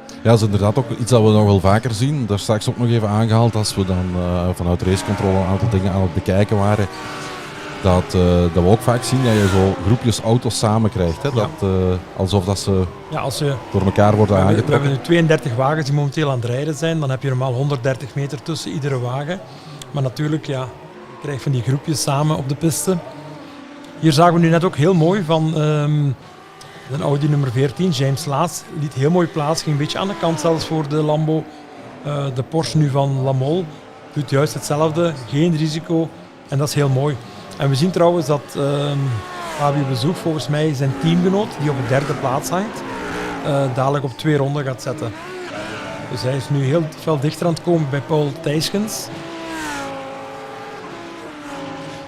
Ja, dat is inderdaad ook iets dat we nog wel vaker zien. Daar straks ook nog even aangehaald als we dan vanuit racecontrole een aantal dingen aan het bekijken waren. Dat we ook vaak zien dat je zo groepjes auto's samen krijgt. Hè? Ja. Alsof dat ze door elkaar worden aangetrokken. We hebben nu 32 wagens die momenteel aan het rijden zijn. Dan heb je normaal 130 meter tussen iedere wagen. Maar natuurlijk, je krijgt van die groepjes samen op de piste. Hier zagen we nu net ook heel mooi van de Audi nummer 14, James Laas, liet heel mooi plaats, ging een beetje aan de kant zelfs voor de Lambo. De Porsche nu van Lamol doet juist hetzelfde, geen risico en dat is heel mooi. En we zien trouwens dat Fabio Bezoeg volgens mij zijn teamgenoot, die op de 3e plaats hangt, dadelijk op 2 ronden gaat zetten. Dus hij is nu heel veel dichter aan het komen bij Paul Thijskens.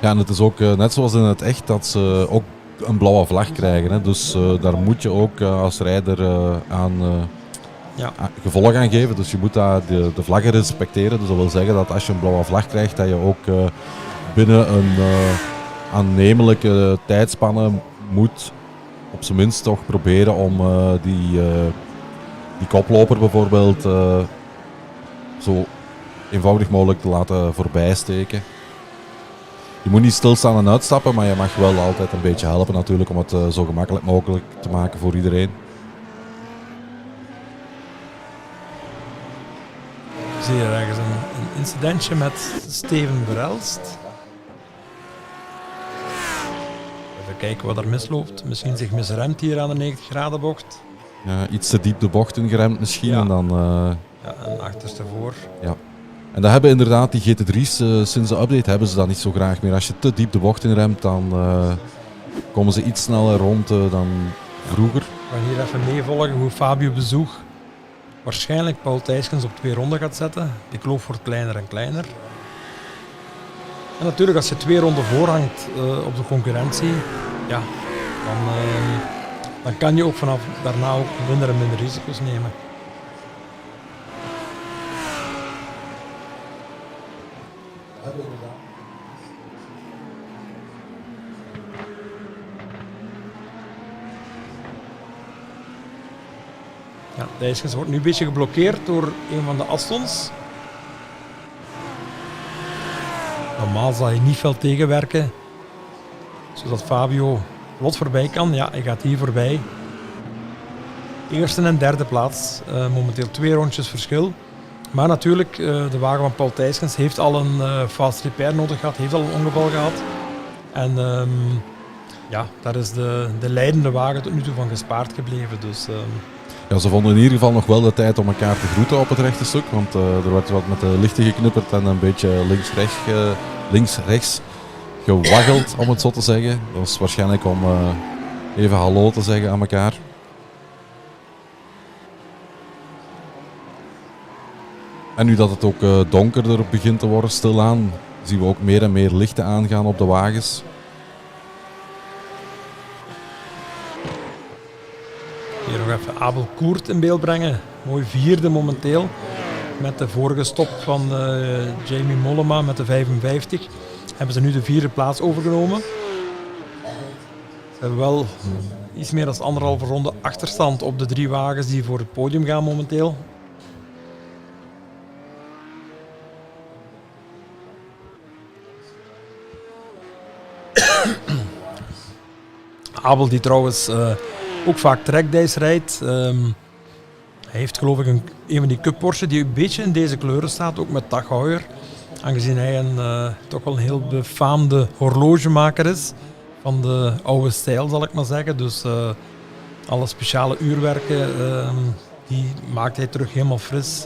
Ja, en het is ook net zoals in het echt dat ze ook een blauwe vlag krijgen. Hè. Dus daar moet je ook als rijder gevolg aan geven. Dus je moet de vlaggen respecteren. Dus dat wil zeggen dat als je een blauwe vlag krijgt, dat je ook binnen een aannemelijke tijdspanne moet op zijn minst toch proberen om die koploper bijvoorbeeld zo eenvoudig mogelijk te laten voorbijsteken. Je moet niet stilstaan en uitstappen, maar je mag wel altijd een beetje helpen natuurlijk om het zo gemakkelijk mogelijk te maken voor iedereen. Ik zie hier ergens een incidentje met Steven Verelst. Even kijken wat er misloopt. Misschien zich misremt hier aan de 90 graden bocht. Ja, iets te diep de bocht ingeremd misschien. Ja. En dan... Ja, en achterstevoor. Ja. En dat hebben inderdaad die GT3's sinds de update hebben ze dat niet zo graag meer. Als je te diep de bocht inremt, dan komen ze iets sneller rond dan vroeger. We gaan hier even meevolgen hoe Fabio Bezoeg waarschijnlijk Paul Thijskens op 2 ronden gaat zetten. Die kloof wordt kleiner en kleiner. En natuurlijk als je 2 ronden voorhangt op de concurrentie, ja, dan kan je ook vanaf daarna ook minder en minder risico's nemen. Ja, Thijskens wordt nu een beetje geblokkeerd door een van de Astons. Normaal zal je niet veel tegenwerken, zodat Fabio vlot voorbij kan. Ja, hij gaat hier voorbij. Eerste en derde plaats, momenteel 2 rondjes verschil. Maar natuurlijk, de wagen van Paul Thijskens heeft al een fast repair nodig gehad, heeft al een ongeval gehad. En ja, daar is de leidende wagen tot nu toe van gespaard gebleven. Dus, ja, ze vonden in ieder geval nog wel de tijd om elkaar te groeten op het rechte stuk. Want er werd wat met de lichten geknipperd en een beetje links-rechts gewaggeld, om het zo te zeggen. Dat was waarschijnlijk om even hallo te zeggen aan elkaar. En nu dat het ook donkerder begint te worden stilaan, zien we ook meer en meer lichten aangaan op de wagens. Hier nog even Abel Koert in beeld brengen. Mooi 4e momenteel. Met de vorige stop van Jamie Mollema met de 55. Hebben ze nu de 4e plaats overgenomen. Ze hebben wel iets meer dan 1,5 ronde achterstand op de 3 wagens die voor het podium gaan momenteel. Abel die trouwens ook vaak trackdays rijdt. Hij heeft geloof ik een van die Cup Porsche die een beetje in deze kleuren staat, ook met daghouwer. Aangezien hij toch wel een heel befaamde horlogemaker is. Van de oude stijl zal ik maar zeggen. Dus alle speciale uurwerken die maakt hij terug helemaal fris.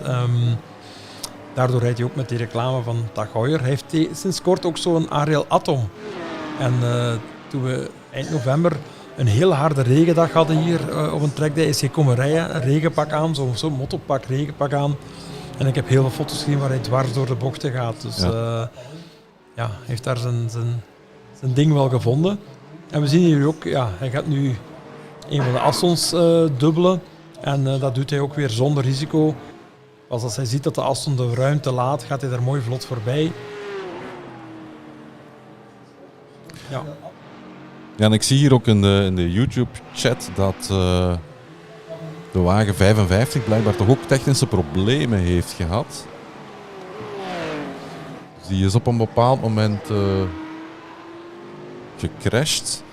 Daardoor rijdt hij ook met die reclame van daghouwer. Hij heeft sinds kort ook zo'n Ariel Atom. En toen we eind november een heel harde regendag hadden hier op een trackday, is hij komen rijden, een regenpak aan, zo'n motopak, regenpak aan. En ik heb heel veel foto's gezien waar hij dwars door de bochten gaat. Dus ja, hij heeft daar zijn ding wel gevonden. En we zien hier ook, ja, hij gaat nu een van de Astons dubbelen. En dat doet hij ook weer zonder risico. Als hij ziet dat de Aston de ruimte laat, gaat hij daar mooi vlot voorbij. Ja. Ja, en ik zie hier ook in de YouTube-chat dat de wagen 55 blijkbaar toch ook technische problemen heeft gehad. Dus die is op een bepaald moment gecrashed.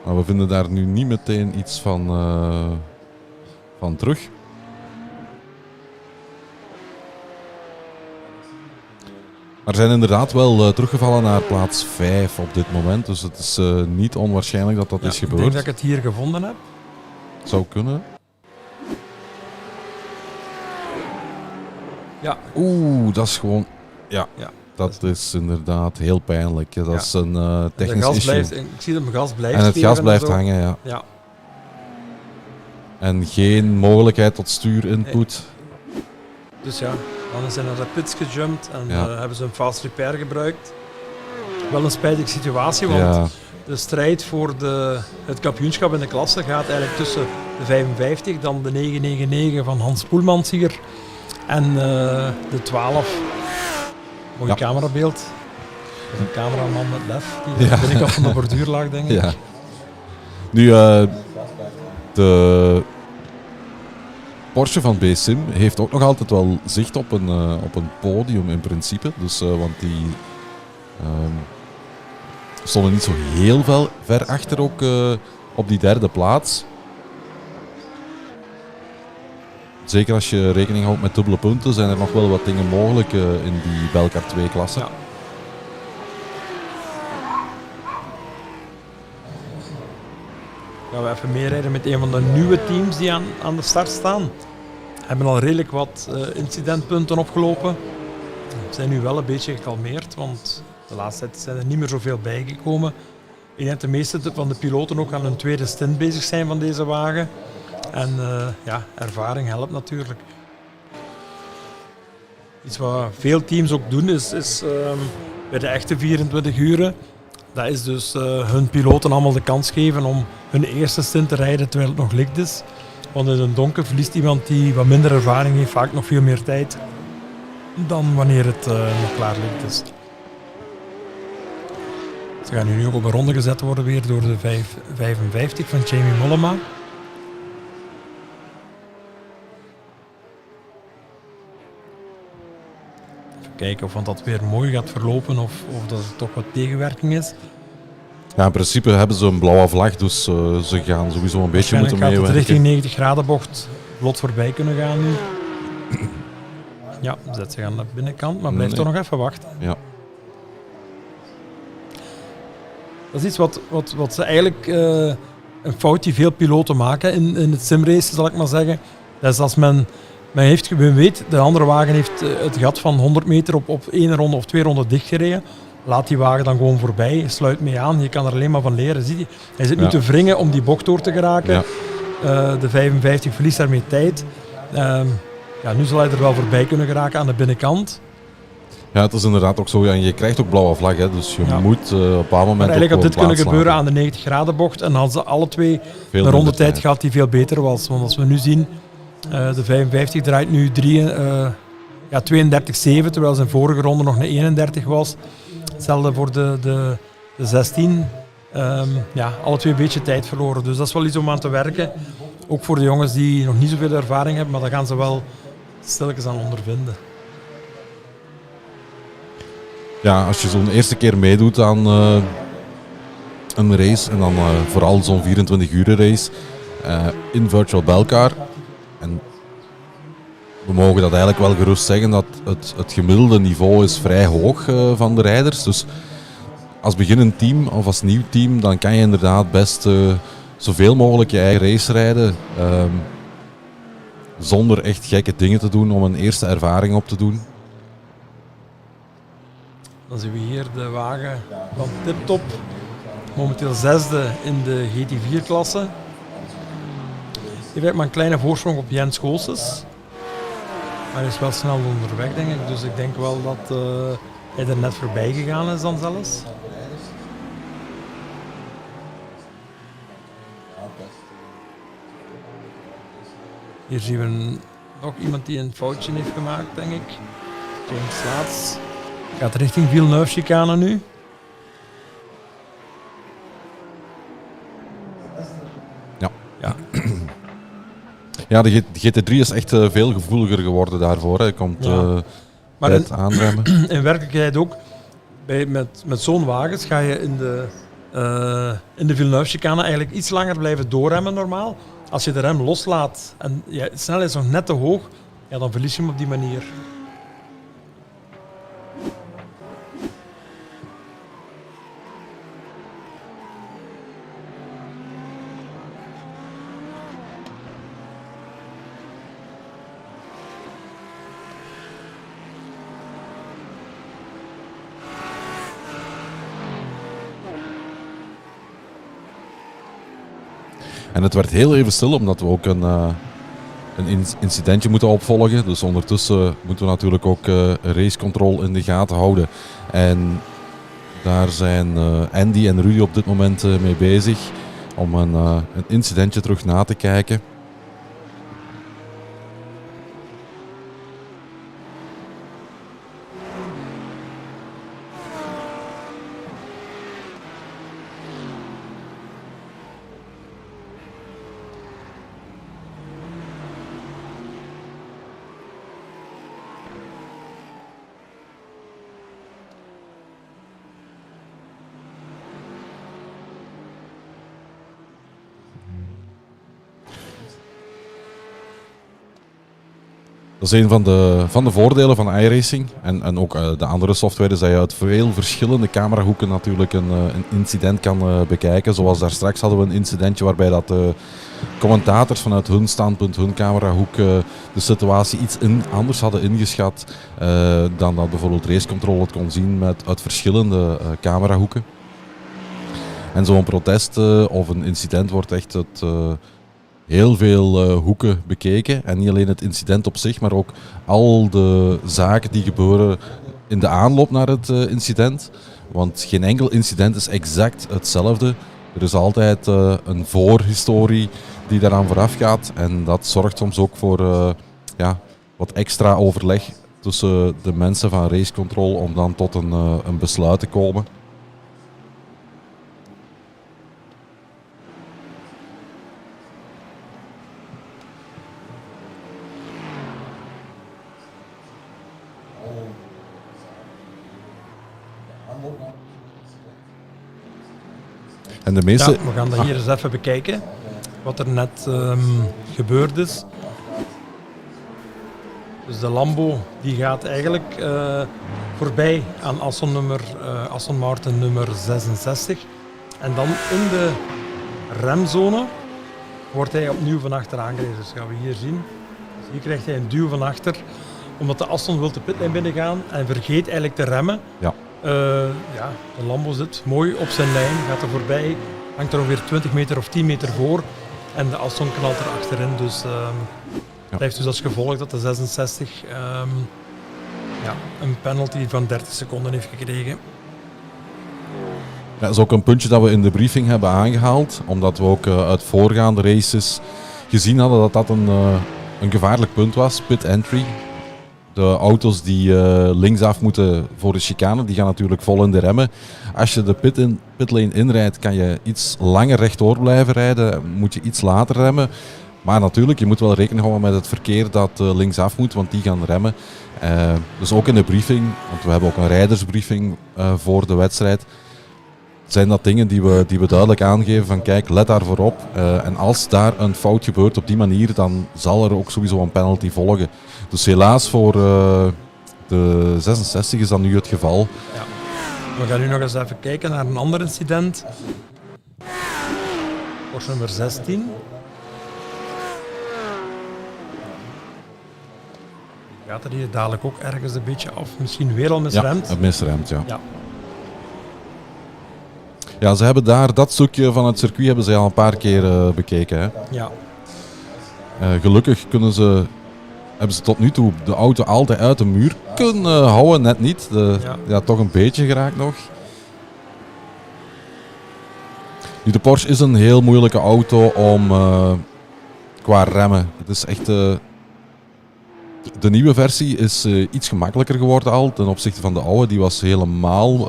Maar we vinden daar nu niet meteen iets van terug. Maar zijn inderdaad wel teruggevallen naar plaats 5 op dit moment. Dus het is niet onwaarschijnlijk dat dat is gebeurd. Ik denk dat ik het hier gevonden heb. Zou kunnen. Ja. Oeh, dat is gewoon... Ja, Ja. dat is inderdaad heel pijnlijk. Dat is een technisch gas issue. blijft, ik zie dat mijn gas blijft En het steven gas blijft zo. hangen, ja. Ja. En geen mogelijkheid tot stuurinput. Dus ja, Dan zijn er naar de pits gejumpt en Ja. hebben ze een fast repair gebruikt. Wel een spijtige situatie, want Ja, de strijd voor het kampioenschap in de klasse gaat eigenlijk tussen de 55, dan de 999 van Hans Poelmans hier en de 12. Mooi Ja. camerabeeld. Dat is een cameraman met lef die aan Ja. de binnenkant van de borduur lag, denk ik. ja. Nu, de Porsche van B-Sim heeft ook nog altijd wel zicht op een podium in principe. Dus, want die stonden niet zo heel ver achter ook op die derde plaats. Zeker als je rekening houdt met dubbele punten, zijn er nog wel wat dingen mogelijk in die Belcar 2-klasse. Ja. Gaan we even meerijden met een van de nieuwe teams die aan de start staan. Hebben al redelijk wat incidentpunten opgelopen. We zijn nu wel een beetje gekalmeerd, want de laatste tijd zijn er niet meer zoveel bijgekomen. Ik denk dat de meeste van de piloten ook aan hun tweede stint bezig zijn van deze wagen. En ervaring helpt natuurlijk. Iets wat veel teams ook doen is bij de echte 24 uren. Dat is dus hun piloten allemaal de kans geven om hun eerste stint te rijden terwijl het nog licht is. Want in een donker verliest iemand die wat minder ervaring heeft vaak nog veel meer tijd dan wanneer het nog klaar licht is. Ze gaan nu ook op een ronde gezet worden weer door de 55 van Jamie Mollema. Even kijken of dat weer mooi gaat verlopen of dat het toch wat tegenwerking is. Ja, in principe hebben ze een blauwe vlag, dus ze gaan sowieso een beetje moeten Waarschijnlijk gaat het meewerken. richting 90 graden bocht vlot voorbij kunnen gaan nu. Ja, zet zich aan de binnenkant, maar blijft Nee. toch nog even wachten. Ja. Dat is iets wat ze eigenlijk een fout die veel piloten maken in het simrace, zal ik maar zeggen. Dat is als men weet, de andere wagen heeft het gat van 100 meter op 1 ronde of 2 ronden dichtgereden. Laat die wagen dan gewoon voorbij, sluit mee aan. Je kan er alleen maar van leren. Zie je? Hij zit nu te wringen om die bocht door te geraken. Ja. De 55 verliest daarmee tijd. Nu zal hij er wel voorbij kunnen geraken aan de binnenkant. Ja, het is inderdaad ook zo. Ja, en je krijgt ook blauwe vlag, hè, dus je Ja. moet op een bepaald moment Maar eigenlijk had ook dit gewoon kunnen gebeuren aan plaats de 90 graden bocht en hadden ze alle twee Veel een minder rondetijd tijd. gehad die veel beter was. Want als we nu zien, de 55 draait nu 32,7 terwijl zijn vorige ronde nog een 31 was. Hetzelfde voor de 16. Alle twee een beetje tijd verloren. Dus dat is wel iets om aan te werken. Ook voor de jongens die nog niet zoveel ervaring hebben, maar daar gaan ze wel stilletjes aan ondervinden. Ja, als je zo'n eerste keer meedoet aan een race en dan vooral zo'n 24 uur race in Virtual Belcar. En we mogen dat eigenlijk wel gerust zeggen dat het gemiddelde niveau is vrij hoog van de rijders. Dus als beginnend team of als nieuw team, dan kan je inderdaad best zoveel mogelijk je eigen race rijden. Zonder echt gekke dingen te doen om een eerste ervaring op te doen. Dan zien we hier de wagen van Tiptop. Momenteel 6e in de GT4-klasse. Hij heeft maar een kleine voorsprong op Jens Goossens. Maar hij is wel snel onderweg, denk ik. Dus ik denk wel dat hij er net voorbij gegaan is dan zelfs. Hier zien we nog iemand die een foutje heeft gemaakt, denk ik. James Laats. Gaat richting Villeneuve-chicane nu. Ja. Ja. Ja, de GT3 is echt veel gevoeliger geworden daarvoor. Hè. Je komt Ja. Maar tijd aanremmen. in werkelijkheid ook, met zo'n wagens ga je in de Villeneuve-chicane eigenlijk iets langer blijven doorremmen normaal. Als je de rem loslaat en de snelheid is nog net te hoog, ja, dan verlies je hem op die manier. En het werd heel even stil, omdat we ook een een incidentje moeten opvolgen. Dus ondertussen moeten we natuurlijk ook racecontrol in de gaten houden. En daar zijn Andy en Rudy op dit moment mee bezig om een incidentje terug na te kijken. Dat is een van de voordelen van iRacing en ook de andere software is dat je uit veel verschillende camerahoeken natuurlijk een incident kan bekijken. Zoals daar straks hadden we een incidentje waarbij dat de commentators vanuit hun standpunt, hun camerahoek de situatie iets anders hadden ingeschat dan dat bijvoorbeeld racecontrol het kon zien uit verschillende camerahoeken. En zo'n protest of een incident wordt echt heel veel hoeken bekeken. En niet alleen het incident op zich, maar ook al de zaken die gebeuren in de aanloop naar het incident. Want geen enkel incident is exact hetzelfde. Er is altijd een voorhistorie die daaraan vooraf gaat. En dat zorgt soms ook voor wat extra overleg tussen de mensen van racecontrol om dan tot een besluit te komen. En de meeste... Ja, we gaan dat hier eens even bekijken, wat er net gebeurd is. Dus de Lambo die gaat eigenlijk voorbij aan Aston Martin nummer 66. En dan in de remzone wordt hij opnieuw van achter aangereden. Dus gaan we hier zien. Dus hier krijgt hij een duw van achter, omdat de Aston wil de pitlane binnengaan en vergeet eigenlijk te remmen. Ja. De Lambo zit mooi op zijn lijn, gaat er voorbij, hangt er ongeveer 20 meter of 10 meter voor en de Aston knalt er achterin. Dus dat heeft dus als gevolg dat de 66 een penalty van 30 seconden heeft gekregen. Ja, dat is ook een puntje dat we in de briefing hebben aangehaald, omdat we ook uit voorgaande races gezien hadden dat dat een gevaarlijk punt was, pit entry. De auto's die linksaf moeten voor de chicane, die gaan natuurlijk vol in de remmen. Als je de pitlane inrijdt, kan je iets langer rechtdoor blijven rijden, moet je iets later remmen. Maar natuurlijk, je moet wel rekening houden met het verkeer dat linksaf moet, want die gaan remmen. Dus ook in de briefing, want we hebben ook een rijdersbriefing voor de wedstrijd, zijn dat dingen die we duidelijk aangeven van kijk, let daarvoor op. En als daar een fout gebeurt op die manier, dan zal er ook sowieso een penalty volgen. Dus helaas voor de 66 is dat nu het geval. Ja. We gaan nu nog eens even kijken naar een ander incident. Porsche nummer 16. Gaat er hier dadelijk ook ergens een beetje af? Misschien weer al misremd? Ja, misremd, ja. Ja, ze hebben daar dat stukje van het circuit hebben ze al een paar keer bekeken. Hè. Ja. Gelukkig hebben ze tot nu toe de auto altijd uit de muur kunnen houden, net niet. Toch een beetje geraakt nog. Nu, de Porsche is een heel moeilijke auto om qua remmen. Het is echt... de nieuwe versie is iets gemakkelijker geworden al ten opzichte van de oude. Die was helemaal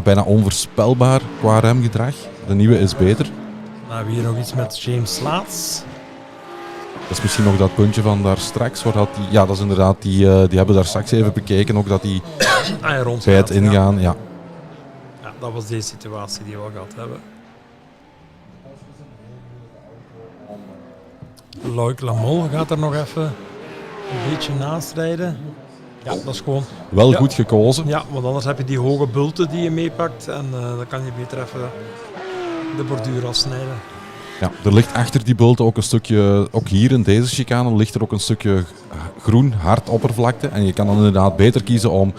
bijna onvoorspelbaar qua remgedrag. De nieuwe is beter. Dan hebben we hier nog iets met James Slaats. Dat is misschien nog dat puntje van daar straks. Dat is inderdaad, die hebben daar straks even bekeken. Ook dat die bij het ingaan. Ja. Ja, dat was deze situatie die we al gehad hebben. Loïc Lamol gaat er nog even een beetje naast rijden. Ja, dat is gewoon... Wel goed gekozen. Ja, want anders heb je die hoge bulten die je meepakt en dan kan je beter even de borduur afsnijden. Ja, er ligt achter die bulten ook een stukje, ook hier in deze chicane ligt er ook een stukje groen hard oppervlakte. En je kan dan inderdaad beter kiezen om...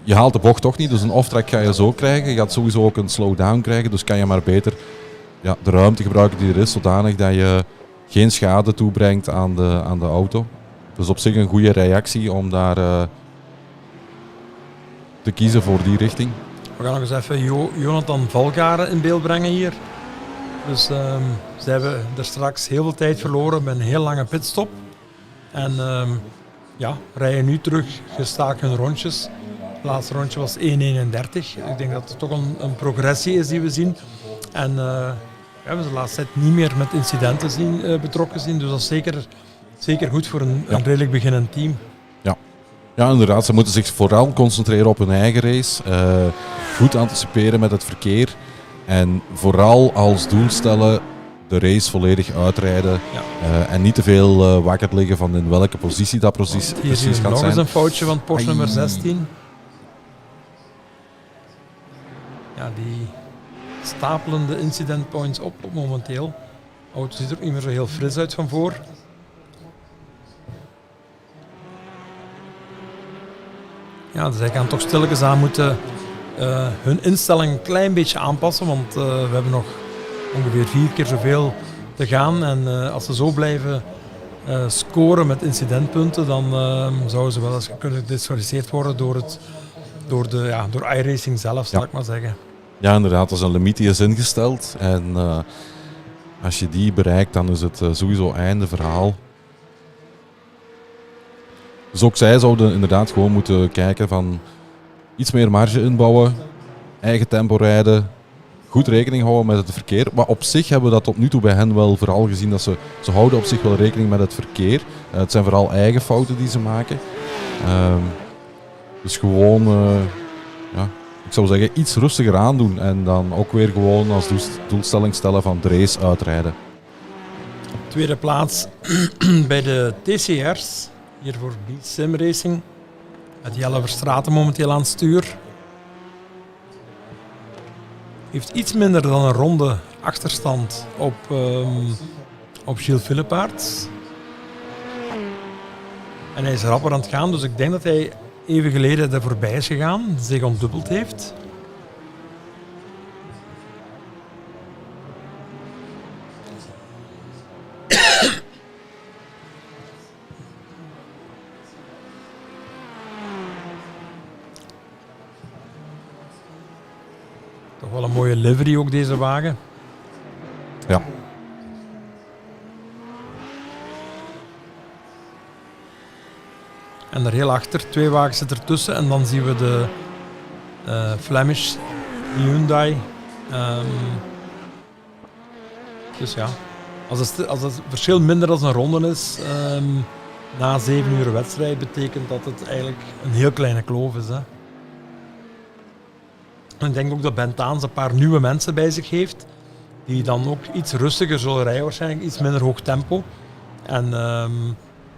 Je haalt de bocht toch niet, dus een off-track ga je zo krijgen. Je gaat sowieso ook een slowdown krijgen, dus kan je maar beter de ruimte gebruiken die er is, zodanig dat je geen schade toebrengt aan de auto. Dus op zich een goede reactie om daar te kiezen voor die richting. We gaan nog eens even Jonathan Belcar in beeld brengen hier. Dus ze hebben er straks heel veel tijd verloren met een heel lange pitstop. En rijden nu terug gestaakt hun rondjes. Het laatste rondje was 1:31. Ik denk dat het toch een progressie is die we zien. En we hebben ze de laatste tijd niet meer met incidenten betrokken zien. Dus dat is zeker goed voor een redelijk beginnend team. Ja, inderdaad. Ze moeten zich vooral concentreren op hun eigen race. Goed anticiperen met het verkeer. En vooral als doel stellen de race volledig uitrijden. Ja. En niet te veel wakker liggen van in welke positie dat precies gaat zijn. Hier nog eens een foutje van Porsche nummer 16. Ja, die stapelen de incident points op momenteel. De auto ziet er ook niet meer zo heel fris uit van voor. Ja, dus zij gaan toch stilletjes aan moeten hun instelling een klein beetje aanpassen, want we hebben nog ongeveer 4 keer zoveel te gaan. En als ze zo blijven scoren met incidentpunten, dan zouden ze wel eens kunnen gedisqualificeerd worden door iRacing zelf, zal ik maar zeggen. Ja, inderdaad, dat is een limiet die is ingesteld. En als je die bereikt, dan is het sowieso einde verhaal. Dus ook zij zouden inderdaad gewoon moeten kijken van iets meer marge inbouwen, eigen tempo rijden, goed rekening houden met het verkeer. Maar op zich hebben we dat tot nu toe bij hen wel vooral gezien dat ze houden op zich wel rekening met het verkeer. Het zijn vooral eigen fouten die ze maken. Dus gewoon, ik zou zeggen, iets rustiger aandoen en dan ook weer gewoon als doelstelling stellen van de race uitrijden. Tweede plaats bij de TCR's. Hier voor B-Sim Racing. Met Jelle Verstraeten momenteel aan het stuur. Heeft iets minder dan een ronde achterstand op Gilles Philippaerts. En hij is rapper aan het gaan, dus ik denk dat hij even geleden er voorbij is gegaan. Zich ontdubbeld heeft. Toch wel een mooie livery ook deze wagen. Ja. En er heel achter, 2 wagens zitten ertussen en dan zien we de Flemish Hyundai. Dus ja, als het verschil minder dan een ronde is, na 7 uur wedstrijd, betekent dat het eigenlijk een heel kleine kloof is. Hè. En ik denk ook dat Bentaans een paar nieuwe mensen bij zich heeft, die dan ook iets rustiger zullen rijden waarschijnlijk, iets minder hoog tempo. En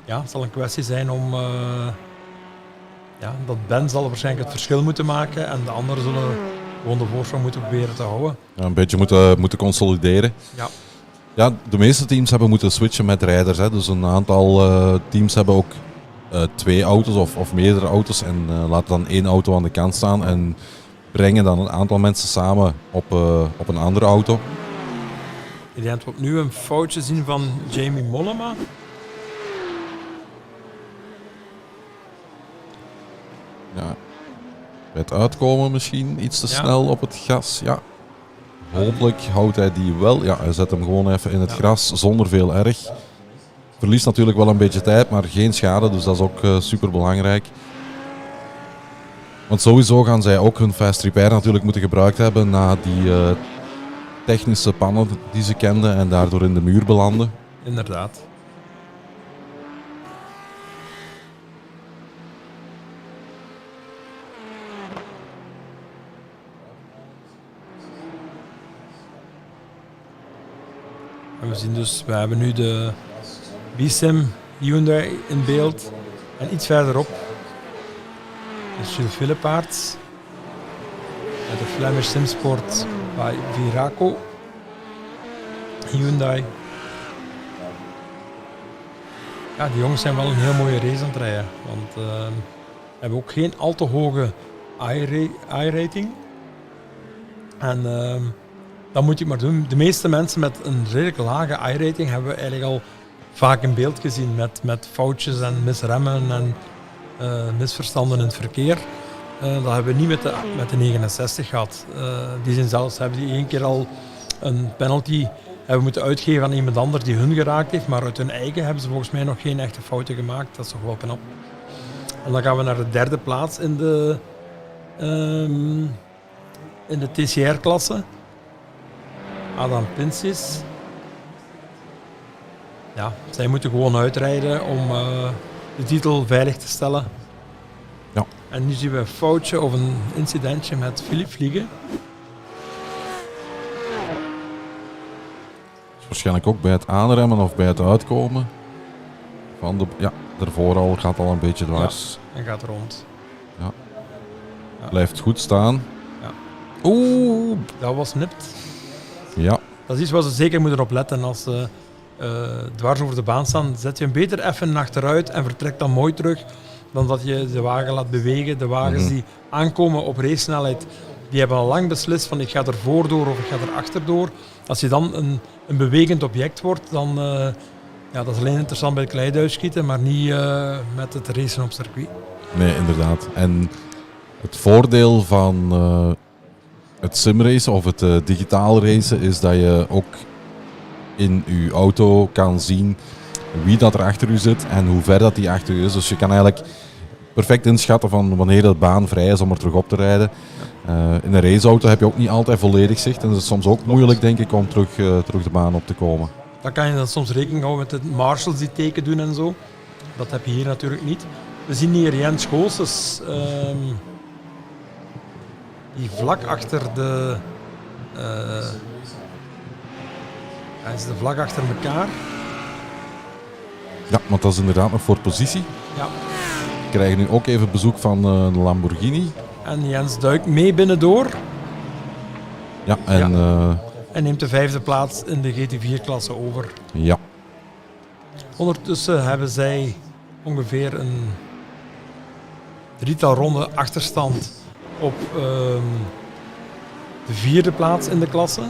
het zal een kwestie zijn om dat Ben zal waarschijnlijk het verschil moeten maken en de anderen zullen gewoon de voorsprong moeten proberen te houden. Ja, een beetje moeten consolideren. Ja. Ja, de meeste teams hebben moeten switchen met rijders. Hè. Dus een aantal teams hebben ook 2 auto's of meerdere auto's en laten dan 1 auto aan de kant staan en brengen dan een aantal mensen samen op een andere auto. Ik denk dat we opnieuw een foutje zien van Jamie Mollema. Ja. Bij het uitkomen misschien iets te snel op het gas. Ja. Hopelijk houdt hij die wel. Ja, hij zet hem gewoon even in het gras zonder veel erg. Verliest natuurlijk wel een beetje tijd, maar geen schade. Dus dat is ook super belangrijk. Want sowieso gaan zij ook hun fast repair natuurlijk moeten gebruikt hebben na die technische pannen die ze kenden en daardoor in de muur belanden. Inderdaad. En we zien dus, we hebben nu de B-Sim Hyundai in beeld. En iets verderop is Gilles Philippaerts. Met de Flemish Simsport bij Viraco Hyundai. Ja, die jongens zijn wel een heel mooie race aan het rijden. Want hebben ook geen al te hoge I-rating. En dan moet je het maar doen. De meeste mensen met een redelijk lage I-rating hebben we eigenlijk al vaak in beeld gezien met foutjes en misremmen en misverstanden in het verkeer. Dat hebben we niet met de 69 gehad. Die zijn zelfs, hebben die 1 keer al een penalty hebben moeten uitgeven aan iemand anders die hun geraakt heeft, maar uit hun eigen hebben ze volgens mij nog geen echte fouten gemaakt. Dat is toch wel knap. En dan gaan we naar de 3e plaats in de TCR-klasse. Adam Pinsis. Ja, zij moeten gewoon uitrijden om de titel veilig te stellen. Ja. En nu zien we een foutje of een incidentje met Philippe Vliegen. Waarschijnlijk ook bij het aanremmen of bij het uitkomen. Daarvoor al gaat al een beetje dwars. Ja, en gaat rond. Ja. Ja. Blijft goed staan. Ja. Oeh. Dat was nipt. Ja. Dat is iets waar ze zeker moeten op letten. Als ze dwars over de baan staan, zet je hem beter even achteruit en vertrekt dan mooi terug. Dan dat je de wagen laat bewegen. De wagens die aankomen op racesnelheid, die hebben al lang beslist van ik ga er voordoor of ik ga er achterdoor. Als je dan een bewegend object wordt, dan dat is alleen interessant bij het kleiduitschieten, maar niet met het racen op circuit. Nee, inderdaad. En het voordeel van het simracen of het digitaal racen is dat je ook in je auto kan zien wie dat er achter u zit en hoe ver dat die achter u is. Dus je kan eigenlijk perfect inschatten van wanneer de baan vrij is om er terug op te rijden. In een raceauto heb je ook niet altijd volledig zicht en het is soms ook moeilijk, denk ik, om terug de baan op te komen. Dan kan je dan soms rekening houden met de marshals die teken doen en zo. Dat heb je hier natuurlijk niet. We zien hier Jens Goossens, die vlak achter de... hij is de vlak achter elkaar. Ja, want dat is inderdaad nog voor positie. Ja. We krijgen nu ook even bezoek van de Lamborghini. En Jens duikt mee binnendoor. Ja, en... En neemt de 5e plaats in de GT4-klasse over. Ja. Ondertussen hebben zij ongeveer een 3-tal ronden achterstand op de 4e plaats in de klasse.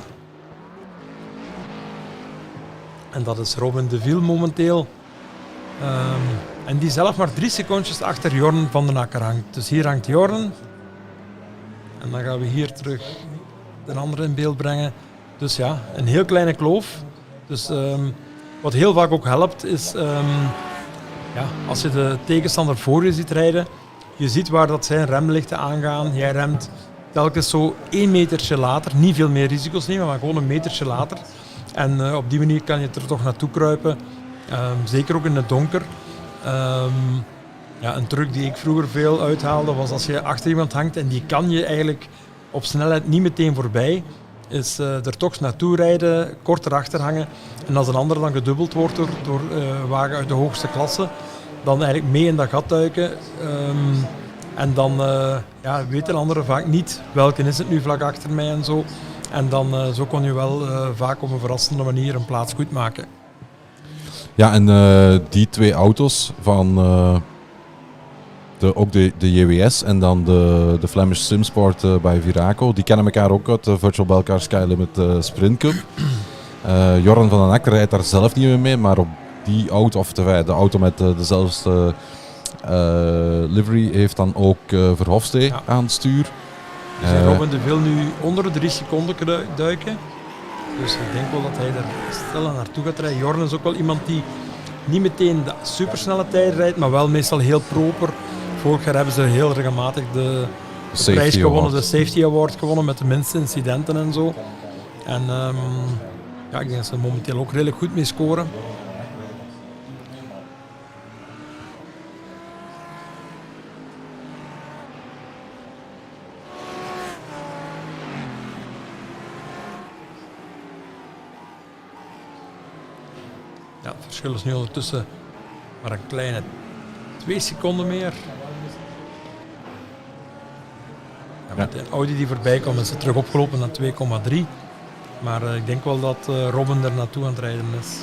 En dat is Robin de Viel momenteel. En die zelf maar 3 secondjes achter Jorn van den Akker hangt. Dus hier hangt Jorn. En dan gaan we hier terug de andere in beeld brengen. Dus ja, een heel kleine kloof. Dus wat heel vaak ook helpt is, als je de tegenstander voor je ziet rijden, je ziet waar dat zijn remlichten aangaan. Jij remt telkens zo 1 metertje later, niet veel meer risico's nemen, maar gewoon een metertje later. En op die manier kan je er toch naartoe kruipen, zeker ook in het donker. Een truc die ik vroeger veel uithaalde was als je achter iemand hangt en die kan je eigenlijk op snelheid niet meteen voorbij, is er toch naartoe rijden, kort erachter hangen. En als een ander dan gedubbeld wordt door wagen uit de hoogste klasse, dan eigenlijk mee in dat gat duiken. En dan weet een andere vaak niet welke is het nu vlak achter mij en zo. En dan zo kon je wel vaak op een verrassende manier een plaats goed maken. Ja, en die 2 auto's van ook de JWS en dan de Flemish Simsport bij Viraco, die kennen elkaar ook uit de Virtual Belcar Skylimit Sprint Cup. Jorn van den Akker rijdt daar zelf niet meer mee, maar op die auto, of de auto met dezelfde livery, heeft dan ook Verhofstadt aan het stuur. Dus Robin de Vil nu onder de 3 seconden duiken. Dus ik denk wel dat hij er snel naartoe gaat rijden. Jorn is ook wel iemand die niet meteen de supersnelle tijd rijdt, maar wel meestal heel proper. Vorig jaar hebben ze heel regelmatig de prijs gewonnen, de Safety Award gewonnen met de minste incidenten en zo. En ik denk dat ze momenteel ook redelijk goed mee scoren. Ja, het verschil is nu ondertussen maar een kleine 2 seconden meer. Ja, met de Audi die voorbij kwam is het terug opgelopen naar 2,3. Maar ik denk wel dat Robin er naartoe aan het rijden is.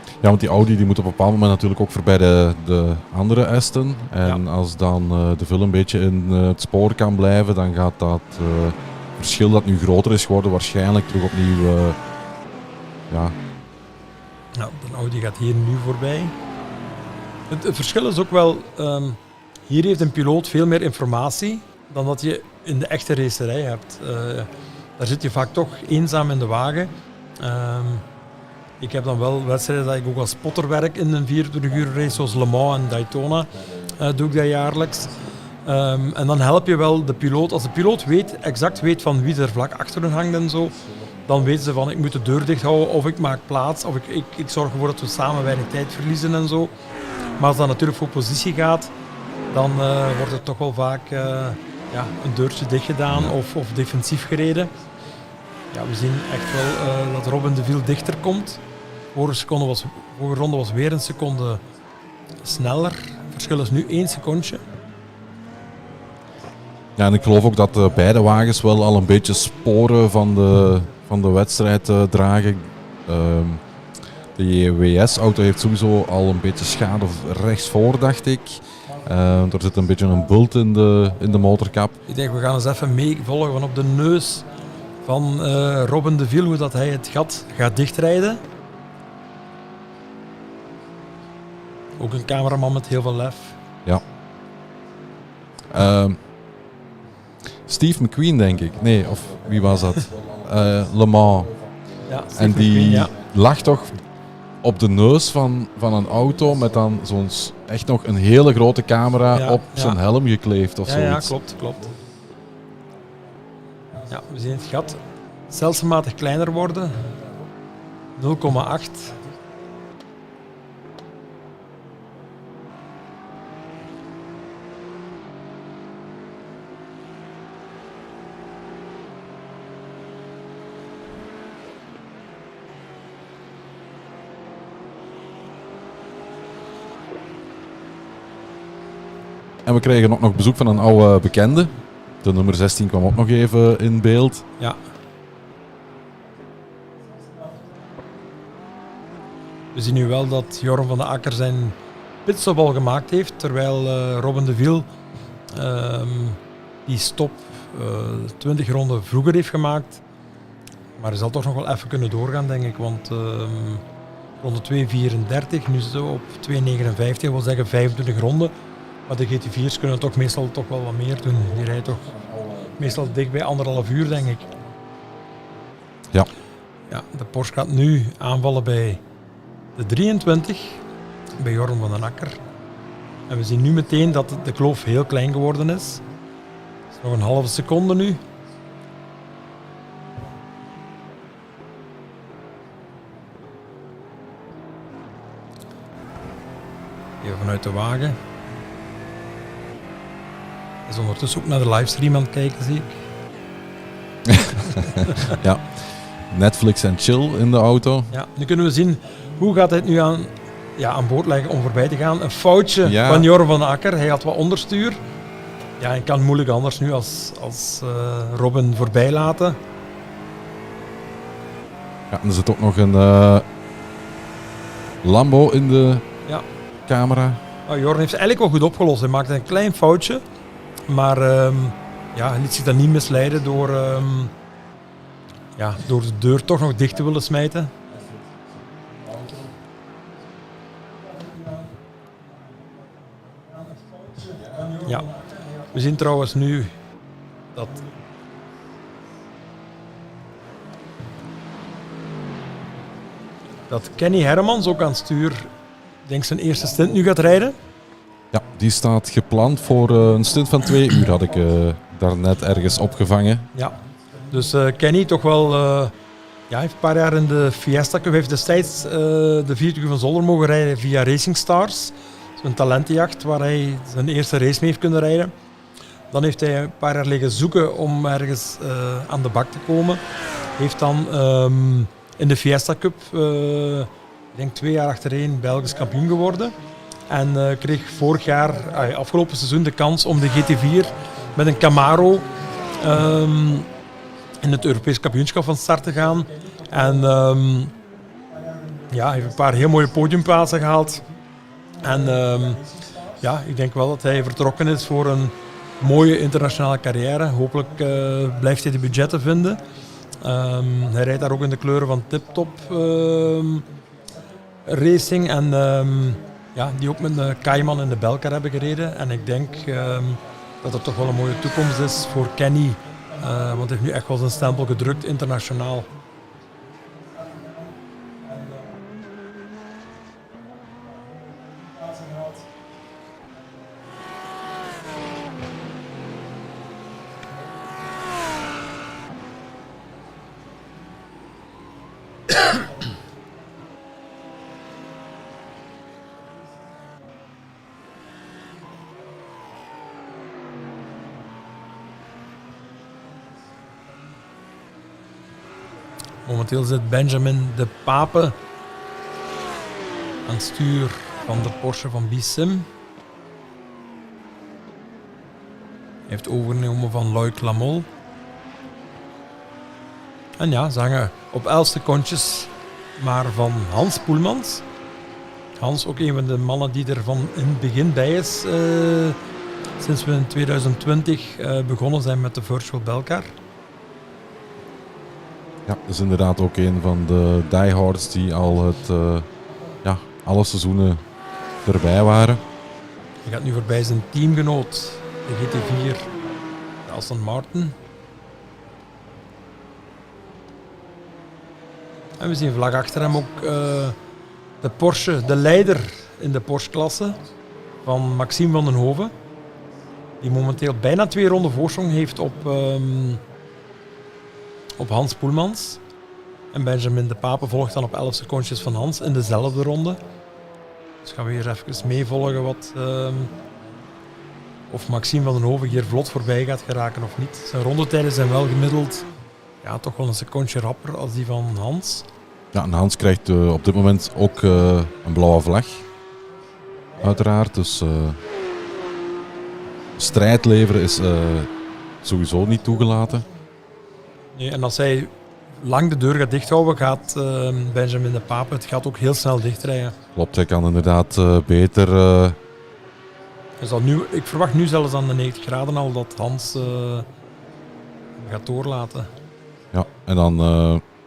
Ja, want die Audi die moet op een bepaald moment natuurlijk ook voorbij de andere Aston. En als dan de Vil een beetje in het spoor kan blijven, dan gaat dat verschil dat nu groter is geworden, waarschijnlijk terug opnieuw. Ja. Ja, de Audi gaat hier nu voorbij. Het verschil is ook wel, hier heeft een piloot veel meer informatie dan dat je in de echte racerij hebt. Daar zit je vaak toch eenzaam in de wagen. Ik heb dan wel wedstrijden dat ik ook als spotter werk in een 24 uur race, zoals Le Mans en Daytona. Doe ik dat jaarlijks. En dan help je wel de piloot. Als de piloot exact weet van wie er vlak achter hun hangt en zo, dan weten ze van ik moet de deur dicht houden of ik maak plaats of ik zorg ervoor dat we samen weinig tijd verliezen en zo. Maar als dat natuurlijk voor positie gaat, dan wordt het toch wel vaak een deurtje dicht gedaan of defensief gereden. Ja, we zien echt wel dat Robin de Viel dichter komt. Vorige ronde was weer een seconde sneller. Het verschil is nu 1 secondje. Ja, en ik geloof ook dat beide wagens wel al een beetje sporen van de wedstrijd dragen. De WS-auto heeft sowieso al een beetje schade rechtsvoor, dacht ik. Er zit een beetje een bult in de motorkap. Ik denk, we gaan eens even meevolgen van op de neus van Robin de Viel, hoe dat hij het gat gaat dichtrijden. Ook een cameraman met heel veel lef. Ja. Steve McQueen, denk ik. Nee, of wie was dat? Le Mans. Ja, en die lag toch op de neus van een auto met dan echt nog een hele grote camera op zijn helm gekleefd of zoiets. Ja, klopt. Ja, we zien het gat stelselmatig kleiner worden. 0,8. En we kregen ook nog bezoek van een oude bekende. De nummer 16 kwam ook nog even in beeld. Ja. We zien nu wel dat Jorn van den Akker zijn pitstop al gemaakt heeft, terwijl Robin de Viel die stop 20 ronden vroeger heeft gemaakt. Maar hij zal toch nog wel even kunnen doorgaan, denk ik, want ronde 2.34, nu zitten we op 2.59, wil zeggen 25 ronden. Maar de GT4's kunnen toch meestal toch wel wat meer doen. Die rijden toch meestal dicht bij 1,5 uur, denk ik. Ja. Ja, de Porsche gaat nu aanvallen bij de 23, bij Jorn van den Akker. En we zien nu meteen dat de kloof heel klein geworden is. Het is nog een halve seconde nu. Even vanuit de wagen. Hij is ondertussen ook naar de livestream aan het kijken, zie ik. Ja, Netflix en chill in de auto. Ja, nu kunnen we zien hoe gaat hij het nu aan boord leggen om voorbij te gaan. Een foutje van Jorn van den Akker. Hij had wat onderstuur. Ja, hij kan moeilijk anders nu als Robin voorbij laten. Ja, en er zit ook nog een Lambo in de camera. Nou, Jorn heeft het eigenlijk wel goed opgelost. Hij maakte een klein foutje. Maar hij liet zich dan niet misleiden door de deur toch nog dicht te willen smijten. Ja, we zien trouwens nu dat Kenny Hermans ook aan het stuur, denk zijn eerste stint nu gaat rijden. Ja, die staat gepland voor een stint van 2 uur, had ik daarnet ergens opgevangen. Ja, dus Kenny toch wel heeft een paar jaar in de Fiesta Cup, heeft destijds de 24 uur van Zolder mogen rijden via Racing Stars. Een talentenjacht waar hij zijn eerste race mee heeft kunnen rijden. Dan heeft hij een paar jaar liggen zoeken om ergens aan de bak te komen. Heeft dan in de Fiesta Cup, ik denk 2 jaar achtereen, Belgisch kampioen geworden. En kreeg afgelopen seizoen de kans om de GT4 met een Camaro in het Europees kampioenschap van start te gaan. En hij heeft een paar heel mooie podiumplaatsen gehaald. En ik denk wel dat hij vertrokken is voor een mooie internationale carrière. Hopelijk blijft hij de budgetten vinden. Hij rijdt daar ook in de kleuren van Tip-Top Racing. En die ook met de Cayman in de Belcar hebben gereden. En ik denk dat er toch wel een mooie toekomst is voor Kenny. Want hij heeft nu echt wel zijn stempel gedrukt internationaal. Momenteel zit Benjamin de Pape aan het stuur van de Porsche van Bissim. Hij heeft overgenomen van Loïc Lamol. En ja, ze hangen op 11 secondjes maar van Hans Poelmans. Hans, ook een van de mannen die er van in het begin bij is. Sinds we in 2020 begonnen zijn met de Virtual Belcar. Ja, dat is inderdaad ook een van de diehards die al alle seizoenen erbij waren. Hij gaat nu voorbij zijn teamgenoot, de GT4, de Aston Martin. En we zien vlak achter hem ook de Porsche, de leider in de Porsche-klasse van Maxime van den Hoven. Die momenteel bijna 2 ronden voorsprong heeft op Hans Poelmans. En Benjamin de Pape volgt dan op 11 secondjes van Hans in dezelfde ronde. Dus gaan we hier even meevolgen of Maxime van den Hoven hier vlot voorbij gaat geraken of niet. Zijn rondetijden zijn wel gemiddeld toch wel een secondje rapper als die van Hans. Ja, en Hans krijgt op dit moment ook een blauwe vlag. Uiteraard, dus strijd leveren is sowieso niet toegelaten. Nee, en als hij lang de deur gaat dichthouden, gaat Benjamin de Pape het gaat ook heel snel dichtrijden. Klopt, hij kan inderdaad beter... Ik verwacht nu zelfs aan de 90 graden al dat Hans gaat doorlaten. Ja, en dan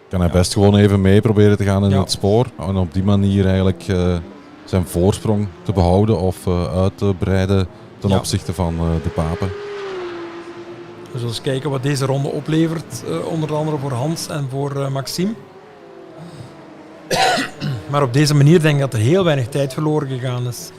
kan hij best gewoon even mee proberen te gaan in het spoor. En op die manier eigenlijk zijn voorsprong te behouden of uit te breiden ten opzichte van de Pape. We zullen eens kijken wat deze ronde oplevert, onder andere voor Hans en voor Maxime. Maar op deze manier denk ik dat er heel weinig tijd verloren gegaan is.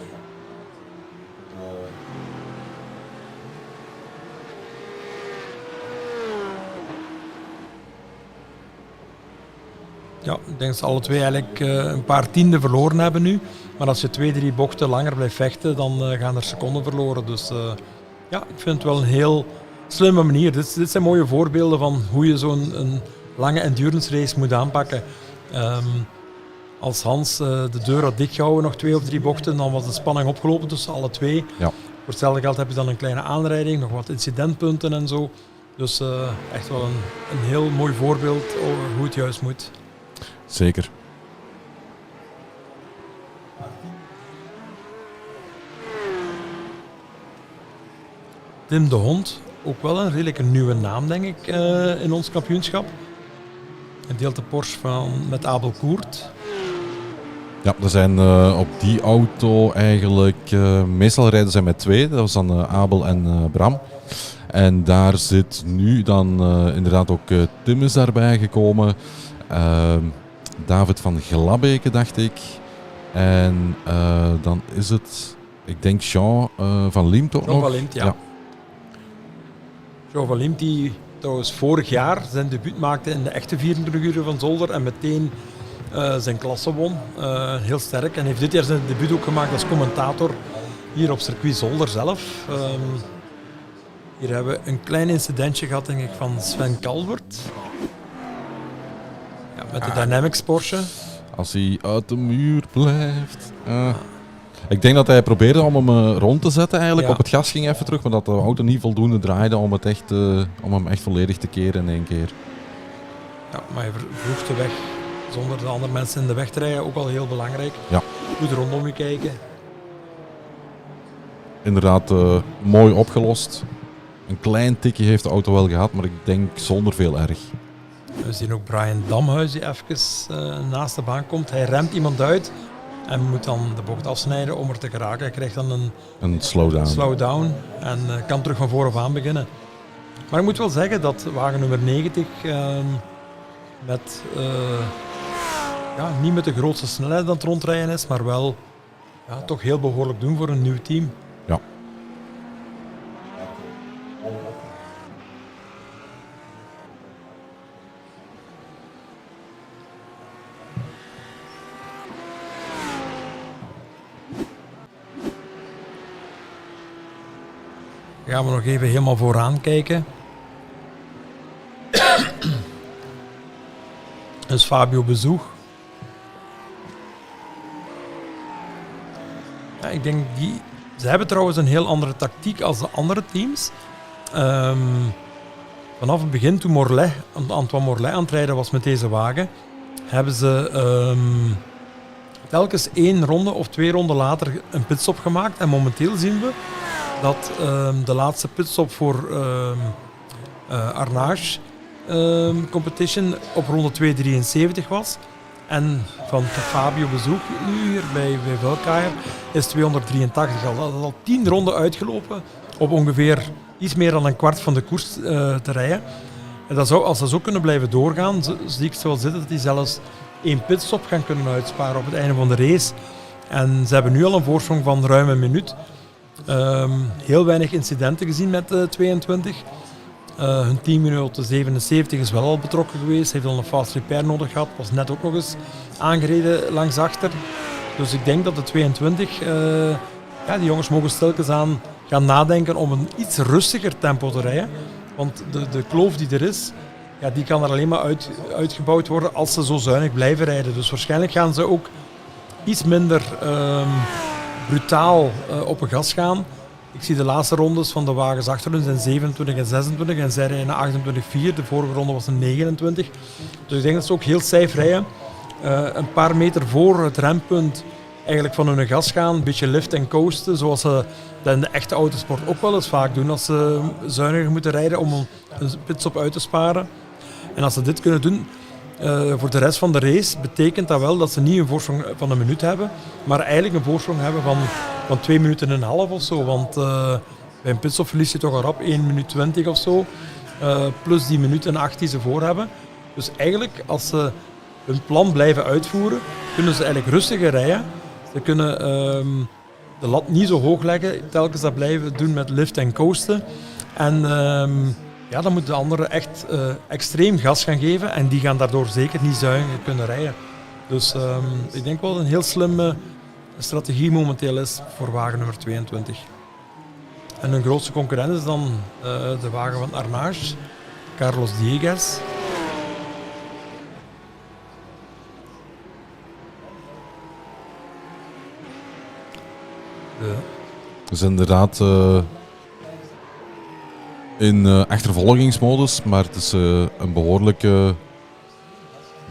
Ja, ik denk dat ze alle twee eigenlijk een paar tienden verloren hebben nu. Maar als je 2-3 bochten langer blijft vechten, dan gaan er seconden verloren. Dus ik vind het wel een heel slimme manier. Dit zijn mooie voorbeelden van hoe je zo'n lange endurance race moet aanpakken. Als Hans de deur had dichtgehouden, nog 2 of 3 bochten, dan was de spanning opgelopen tussen alle twee. Ja. Voor hetzelfde geld heb je dan een kleine aanrijding, nog wat incidentpunten en zo. Dus echt wel een heel mooi voorbeeld over hoe het juist moet. Zeker. Tim de Hond, ook wel een redelijk nieuwe naam denk ik in ons kampioenschap. Hij deelt de Porsche met Abel Koert. Ja, er zijn op die auto eigenlijk... meestal rijden ze met 2, dat was dan Abel en Bram. En daar zit nu dan inderdaad ook Tim is daarbij gekomen. David van Glabeke, dacht ik. En dan is het, ik denk Jean van Liemt ook nog. Jean van Liemt, ja. Jean van Liemt die trouwens vorig jaar zijn debuut maakte in de echte 24 uur van Zolder en meteen zijn klasse won. Heel sterk. En heeft dit jaar zijn debuut ook gemaakt als commentator hier op circuit Zolder zelf. Hier hebben we een klein incidentje gehad denk ik van Sven Calvert. Ja, met de Dynamics Porsche. Als hij uit de muur blijft. Ik denk dat hij probeerde om hem rond te zetten eigenlijk. Op het gas ging even terug, maar dat de auto niet voldoende draaide om hem echt volledig te keren in één keer. Ja, maar hij vroeg de weg zonder de andere mensen in de weg te rijden. Ook al heel belangrijk. Ja. Goed rondom je kijken. Inderdaad mooi opgelost. Een klein tikje heeft de auto wel gehad, maar ik denk zonder veel erg. We zien ook Brian Damhuis die even naast de baan komt. Hij remt iemand uit en moet dan de bocht afsnijden om er te geraken. Hij krijgt dan Een slowdown. slowdown en kan terug van vooraf aan beginnen. Maar ik moet wel zeggen dat wagen nummer 90 met, niet met de grootste snelheid aan het rondrijden is, maar wel toch heel behoorlijk doen voor een nieuw team. Ja. Dan gaan we nog even helemaal vooraan kijken. Dus Fabio Bezoeg. Ja, ik denk ze hebben trouwens een heel andere tactiek als de andere teams. Vanaf het begin, toen Antoine Morlet aan het rijden was met deze wagen, hebben ze telkens 1 ronde of 2 ronden later een pitstop gemaakt. En momenteel zien we dat de laatste pitstop voor Arnage competition op ronde 2:73 was. En van Fabio Bezoek nu hier bij Belcar is 283 al. Dat is al 10 ronden uitgelopen op ongeveer iets meer dan een kwart van de koers te rijden. En dat zou, als dat zo kunnen blijven doorgaan, zie ik zo zitten dat die zelfs 1 pitstop gaan kunnen uitsparen op het einde van de race. En ze hebben nu al een voorsprong van ruim een minuut. Heel weinig incidenten gezien met 22. Hun teamgenoot de 77 is wel al betrokken geweest. Heeft al een fast repair nodig gehad. Was net ook nog eens aangereden langs achter. Dus ik denk dat de 22... die jongens mogen stilletjes aan gaan nadenken om een iets rustiger tempo te rijden. Want de kloof die er is, die kan er alleen maar uitgebouwd worden als ze zo zuinig blijven rijden. Dus waarschijnlijk gaan ze ook iets minder brutaal op een gas gaan. Ik zie de laatste rondes van de wagens achter hun zijn 27 en 26 en zij rijden naar 28,4. De vorige ronde was een 29. Dus ik denk dat ze ook heel safe rijden. Een paar meter voor het rempunt eigenlijk van hun gas gaan, een beetje lift en coasten, zoals ze dat in de echte autosport ook wel eens vaak doen als ze zuiniger moeten rijden om een pitstop uit te sparen. En als ze dit kunnen doen voor de rest van de race, betekent dat wel dat ze niet een voorsprong van een minuut hebben, maar eigenlijk een voorsprong hebben van 2 minuten en een half of zo. Want bij een pitstop verlies je toch al rap 1 minuut 20 of zo, plus die minuut en 8 die ze voor hebben. Dus eigenlijk, als ze hun plan blijven uitvoeren, kunnen ze eigenlijk rustiger rijden. Ze kunnen de lat niet zo hoog leggen, telkens dat blijven doen met lift en coasten. En dan moeten de anderen echt extreem gas gaan geven en die gaan daardoor zeker niet zuiniger kunnen rijden. Dus ik denk wel een heel slimme strategie momenteel is voor wagen nummer 22. En hun grootste concurrent is dan de wagen van Arnage, Carlos Dieguez. Dus inderdaad in achtervolgingsmodus, maar het is een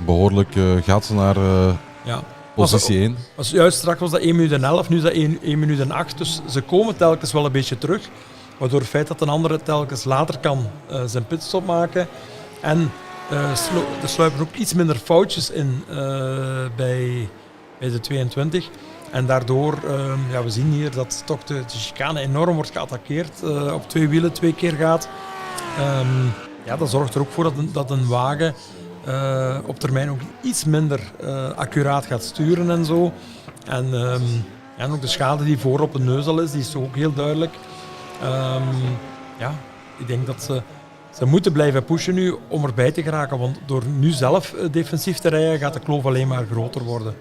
behoorlijke gat naar positie 1. Juist straks was dat 1 minuut en 11, nu is dat 1 minuut en 8. Dus ze komen telkens wel een beetje terug. Waardoor het feit dat een andere telkens later kan zijn pitstop maken. En er sluipen ook iets minder foutjes in bij de 22. En daardoor, we zien hier dat toch de chicane enorm wordt geattaqueerd. Op 2 wielen 2 keer gaat. Dat zorgt er ook voor dat een wagen op termijn ook iets minder accuraat gaat sturen en zo. En ook de schade die voor op de neus al is, die is ook heel duidelijk. Ik denk dat ze moeten blijven pushen nu om erbij te geraken. Want door nu zelf defensief te rijden, gaat de kloof alleen maar groter worden.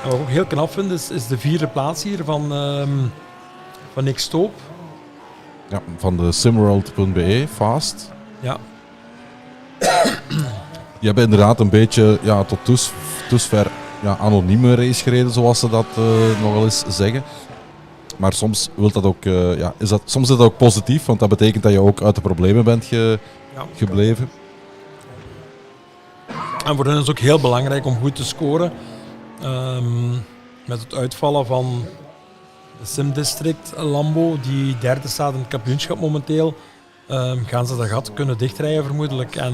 En wat ik ook heel knap vind, is de 4e plaats hier van Nick Stoop. Ja, van de simworld.be, Fast. Ja. Die hebben inderdaad een beetje tot dusver anonieme race gereden, zoals ze dat nogal eens zeggen. Maar soms wil dat ook, soms is dat ook positief, want dat betekent dat je ook uit de problemen bent gebleven. En voor hen is het ook heel belangrijk om goed te scoren. Met het uitvallen van de Sim District Lambo, die derde staat in het kampioenschap momenteel, gaan ze dat gat kunnen dichtrijden vermoedelijk.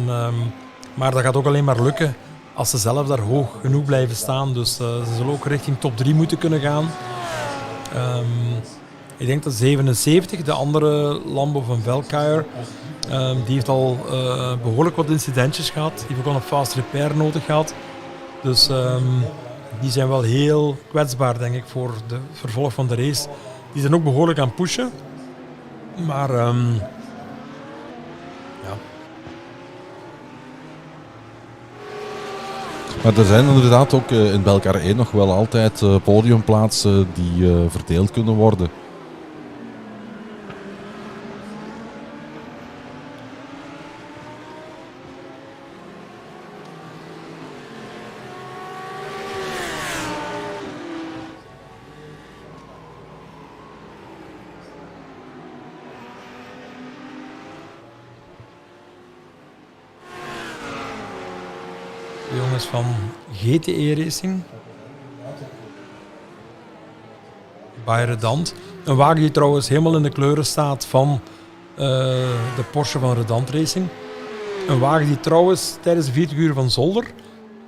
Maar dat gaat ook alleen maar lukken als ze zelf daar hoog genoeg blijven staan. Dus ze zullen ook richting top 3 moeten kunnen gaan. Ik denk dat 77, de andere Lambo van Belcar, die heeft al behoorlijk wat incidentjes gehad. Die heeft ook al een fast repair nodig gehad. Dus die zijn wel heel kwetsbaar, denk ik, voor de vervolg van de race. Die zijn ook behoorlijk aan het pushen. Maar ja. Maar er zijn inderdaad ook in Belcar 1 nog wel altijd podiumplaatsen die verdeeld kunnen worden. De jongens van GTE Racing. Bij Redant. Een wagen die trouwens helemaal in de kleuren staat van de Porsche van Redant Racing. Een wagen die trouwens tijdens de 40 uur van Zolder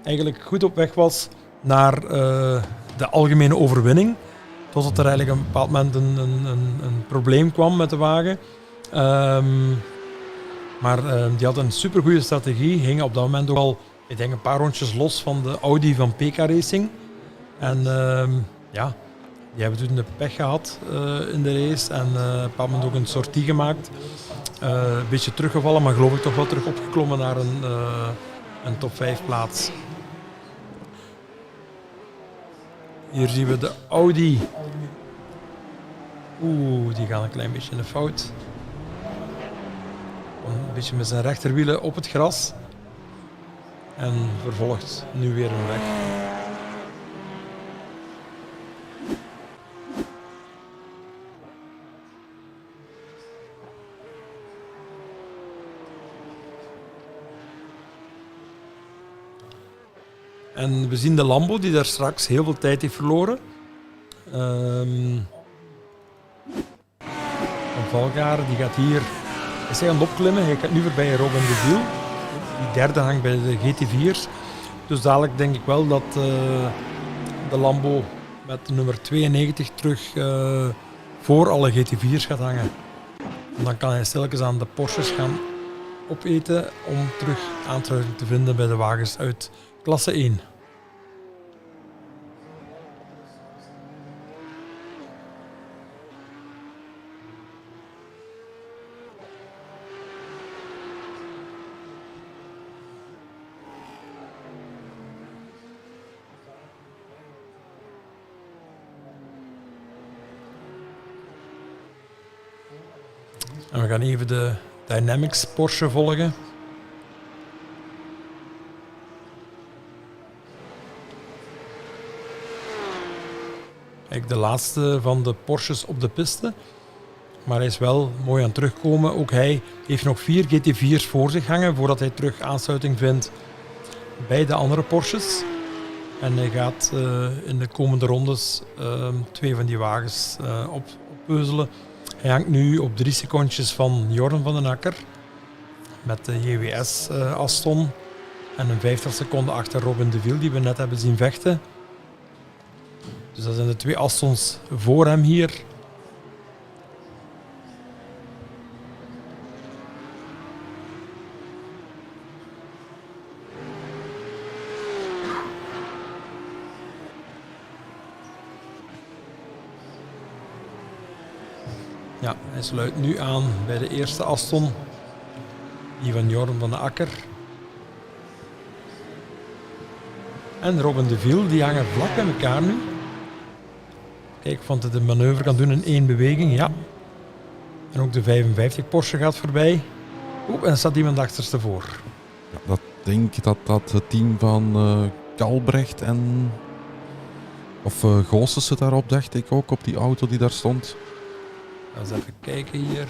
eigenlijk goed op weg was naar de algemene overwinning. Totdat er eigenlijk op een bepaald moment een probleem kwam met de wagen. Maar die had een supergoeie strategie. Hingen op dat moment ook al, ik denk, een paar rondjes los van de Audi van PK Racing. En ja, die hebben toen de pech gehad in de race. En op een bepaald moment ook een sortie gemaakt. Een beetje teruggevallen, maar geloof ik toch wel terug opgeklommen naar een top 5 plaats. Hier zien we de Audi. Oeh, die gaan een klein beetje in de fout. Een beetje met zijn rechterwielen op het gras. En vervolgt nu weer een weg. En we zien de Lambo die daar straks heel veel tijd heeft verloren. Van Belcar, die gaat hier, is hij aan het opklimmen. Hij gaat nu voorbij Robin de Viel. Die derde hangt bij de GT4's. Dus dadelijk denk ik wel dat de Lambo met de nummer 92 terug voor alle GT4's gaat hangen. En dan kan hij stilletjes aan de Porsches gaan opeten om terug aansluiting te vinden bij de wagens uit klasse 1. En we gaan even de Dynamics Porsche volgen. Kijk, de laatste van de Porsches op de piste. Maar hij is wel mooi aan het terugkomen. Ook hij heeft nog 4 GT4's voor zich hangen voordat hij terug aansluiting vindt bij de andere Porsches. En hij gaat in de komende rondes 2 van die wagens oppeuzelen. Hij hangt nu op 3 secondjes van Jorn van den Akker met de JWS Aston en een 50 seconden achter Robin de Viel die we net hebben zien vechten. Dus dat zijn de 2 Astons voor hem hier. Ja, hij sluit nu aan bij de eerste Aston, die van Jorn van den Akker. En Robin de Viel, die hangen vlak bij elkaar nu. Kijk, want hij de manoeuvre kan doen in 1 beweging, ja. En ook de 55 Porsche gaat voorbij. Oeh, en er staat iemand achterstevoor. Ja, dat denk ik dat het team van Kalbrecht en... Of Goossens zit daarop, dacht ik ook, op die auto die daar stond. Eens even kijken hier.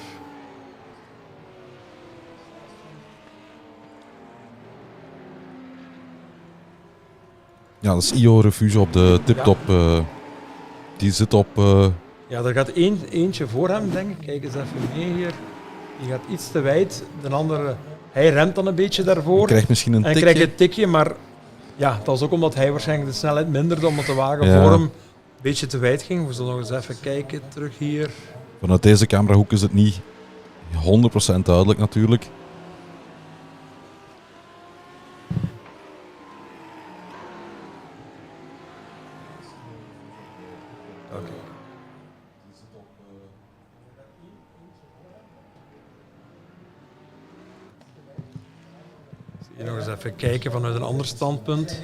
Ja, dat is IO Refuse op de tiptop. Die zit op Ja, er gaat eentje voor hem, denk ik. Kijk eens even mee hier. Die gaat iets te wijd. De andere, hij remt dan een beetje daarvoor. Je krijgt misschien een En tikje. krijgt een tikje, maar ja, dat is ook omdat hij waarschijnlijk de snelheid minderde, omdat de wagen Ja. voor hem een beetje te wijd ging. We zullen nog eens even kijken, terug hier. Vanuit deze camerahoek is het niet 100% duidelijk natuurlijk. Oké. Hier nog eens even kijken vanuit een ander standpunt.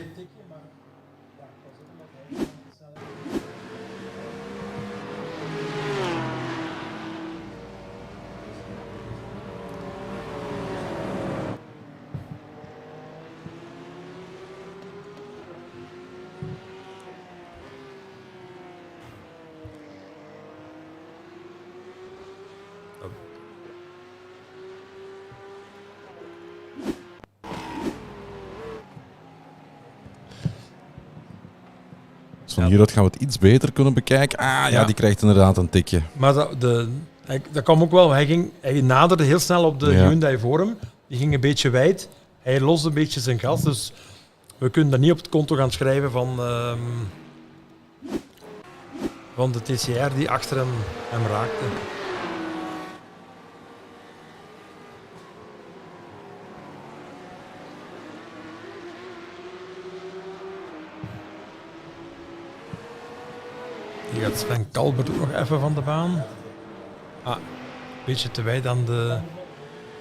Dus van hieruit gaan we het iets beter kunnen bekijken. Ja, die krijgt inderdaad een tikje. Maar dat kwam ook wel. Hij naderde heel snel op de Ja. Hyundai voor hem. Die ging een beetje wijd. Hij loste een beetje zijn gas. Dus we kunnen dat niet op het konto gaan schrijven van de TCR die achter hem raakte. Hier gaat Sven Kalbert ook nog even van de baan. Een beetje te wijd aan de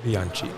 Bianchi.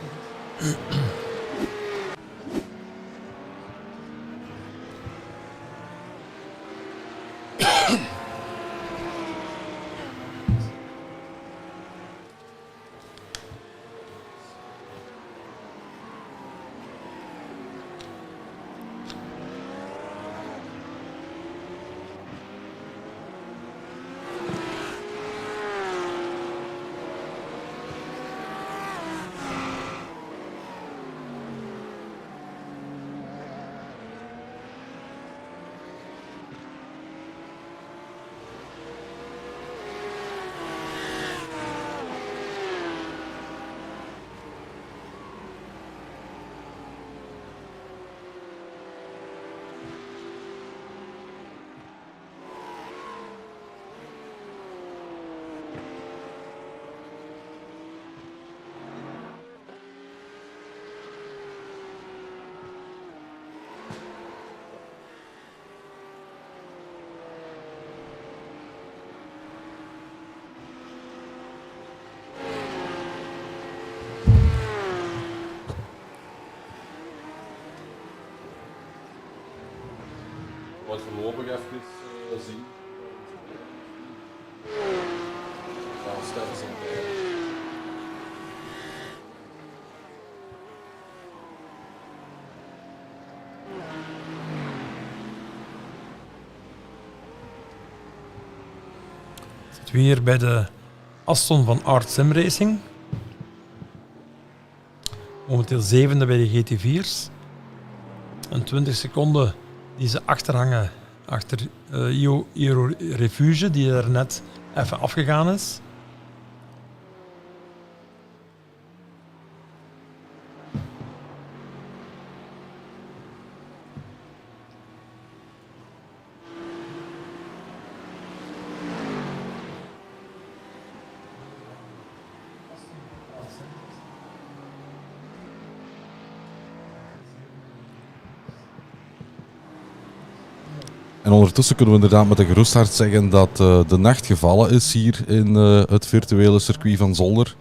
Wat voorlopig even zien. Ja, Stef is aan het Zitten we hier bij de Aston van Art Sim Racing. Momenteel zevende bij de GT4's. En 20 seconden die ze achterhangen achter Io Refuge, die er net even afgegaan is. En ondertussen kunnen we inderdaad met een gerust hart zeggen dat de nacht gevallen is hier in het virtuele circuit van Zolder.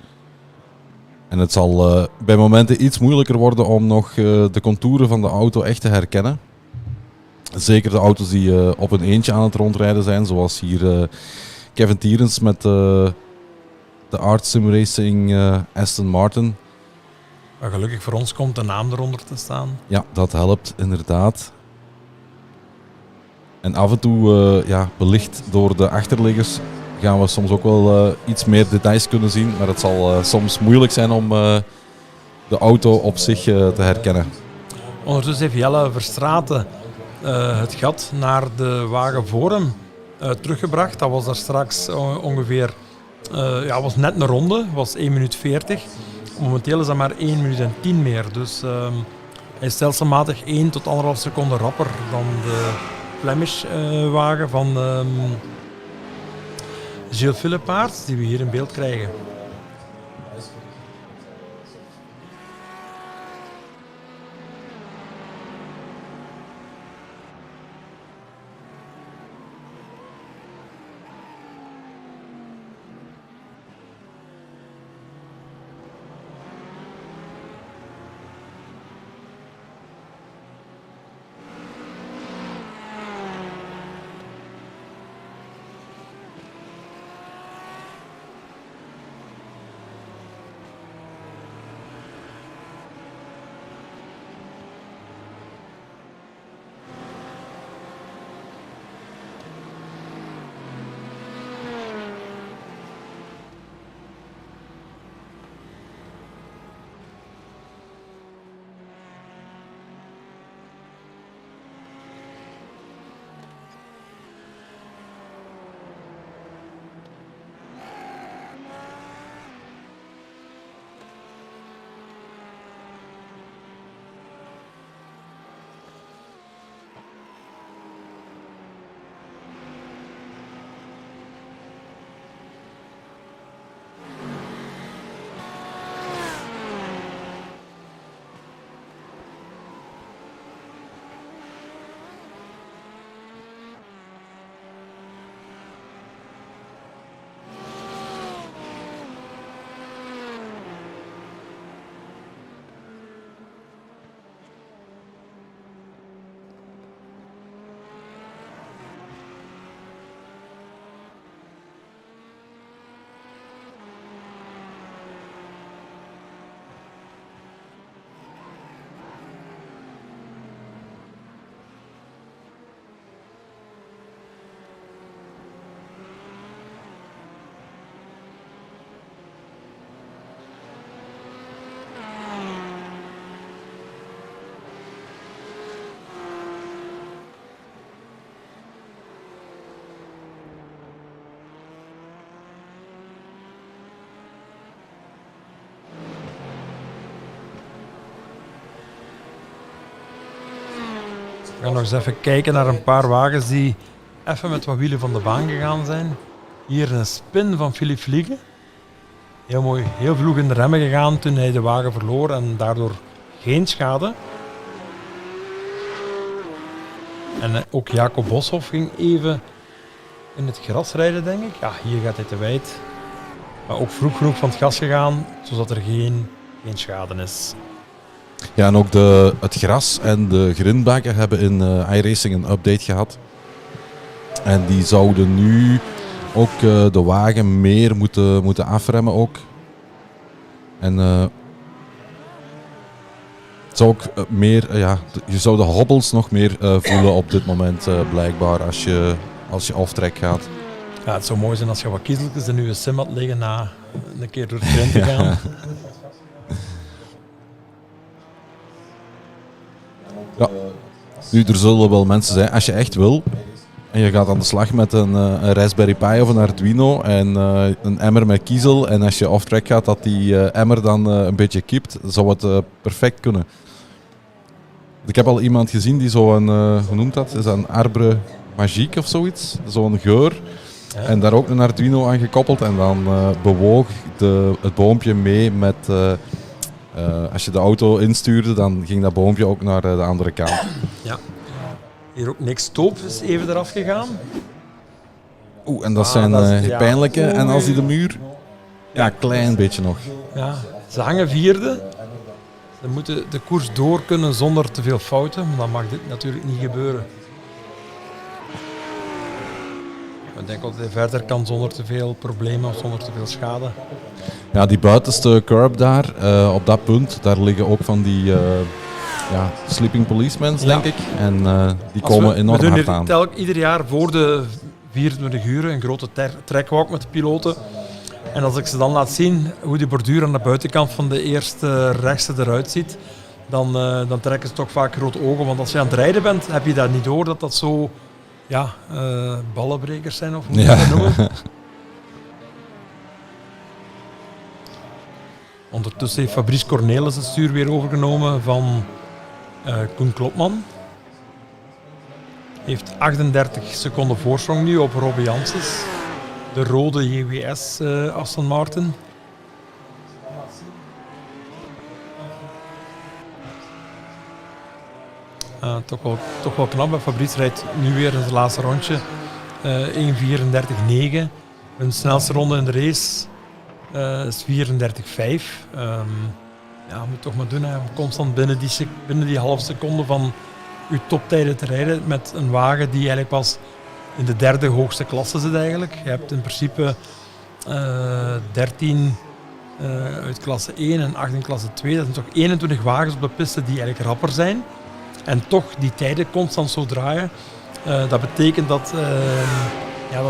En het zal bij momenten iets moeilijker worden om nog de contouren van de auto echt te herkennen. Zeker de auto's die op een eentje aan het rondrijden zijn, zoals hier Kevin Tierens met de Art Sim Racing Aston Martin. Maar gelukkig voor ons komt de naam eronder te staan. Ja, dat helpt inderdaad. En af en toe, belicht door de achterliggers, gaan we soms ook wel iets meer details kunnen zien. Maar het zal soms moeilijk zijn om de auto op zich te herkennen. Ondertussen heeft Jelle Verstraeten het gat naar de wagen voor hem teruggebracht. Dat was daar straks ongeveer, was net een ronde, was 1 minuut 40. Momenteel is dat maar 1 minuut en 10 meer. Dus hij is stelselmatig 1 tot 1,5 seconde rapper dan de Flemish-wagen van Gilles Philippaerts, die we hier in beeld krijgen. We gaan nog eens even kijken naar een paar wagens die even met wat wielen van de baan gegaan zijn. Hier een spin van Philippe Vliegen. Heel mooi, heel vroeg in de remmen gegaan toen hij de wagen verloor en daardoor geen schade. En ook Jacob Boshoff ging even in het gras rijden, denk ik. Ja, hier gaat hij te wijd. Maar ook vroeg genoeg van het gas gegaan, zodat er geen schade is. Ja, en ook het gras en de grindbakken hebben in iRacing een update gehad. En die zouden nu ook de wagen meer moeten afremmen ook. En het zou ook meer, je zou de hobbels nog meer voelen op dit moment blijkbaar als je off-track gaat. Ja, het zou mooi zijn als je wat kiezeltjes in je sim had liggen na een keer door het grind te gaan. Ja. Ja, nu er zullen wel mensen zijn, als je echt wil en je gaat aan de slag met een Raspberry Pi of een Arduino en een emmer met kiezel en als je off-track gaat dat die emmer dan een beetje kipt, zou het perfect kunnen. Ik heb al iemand gezien die zo'n, hoe noemt dat, is dat een arbre magique of zoiets, zo'n geur. Ja. En daar ook een Arduino aan gekoppeld en dan bewoog het boompje mee met... als je de auto instuurde, dan ging dat boompje ook naar de andere kant. Ja. Hier ook niks stoop is even eraf gegaan. Oeh, en dat zijn pijnlijke. Ja. En als die de muur... Ja, een klein beetje nog. Ja, ze hangen vierde. Ze moeten de koers door kunnen zonder te veel fouten. Maar dan mag dit natuurlijk niet gebeuren. Ik denk dat hij verder kan zonder te veel problemen of zonder te veel schade. Ja, die buitenste curb daar, op dat punt, daar liggen ook van die sleeping policemen, denk ik. En die komen enorm hard aan. We doen ieder jaar voor de 24 uur een grote trackwalk met de piloten. En als ik ze dan laat zien hoe die borduur aan de buitenkant van de eerste rechtste eruit ziet, dan trekken ze toch vaak grote ogen. Want als je aan het rijden bent, heb je dat niet door dat dat zo ballenbrekers zijn, of hoe moet je dat noemen. Ondertussen heeft Fabrice Cornelis het stuur weer overgenomen van Koen Klopman. Heeft 38 seconden voorsprong nu op Robbe Janssens. De rode JWS Aston Martin. Toch wel knap. Fabrice rijdt nu weer in het laatste rondje 1.34.9. Hun snelste ronde in de race is 34.5. Moet toch maar doen. Hè. Constant binnen die halve seconde van uw toptijden te rijden met een wagen die eigenlijk pas in de derde hoogste klasse zit eigenlijk. Je hebt in principe 13 uit klasse 1 en 8 in klasse 2. Dat zijn toch 21 wagens op de piste die eigenlijk rapper zijn. En toch die tijden constant zo draaien. Dat betekent dat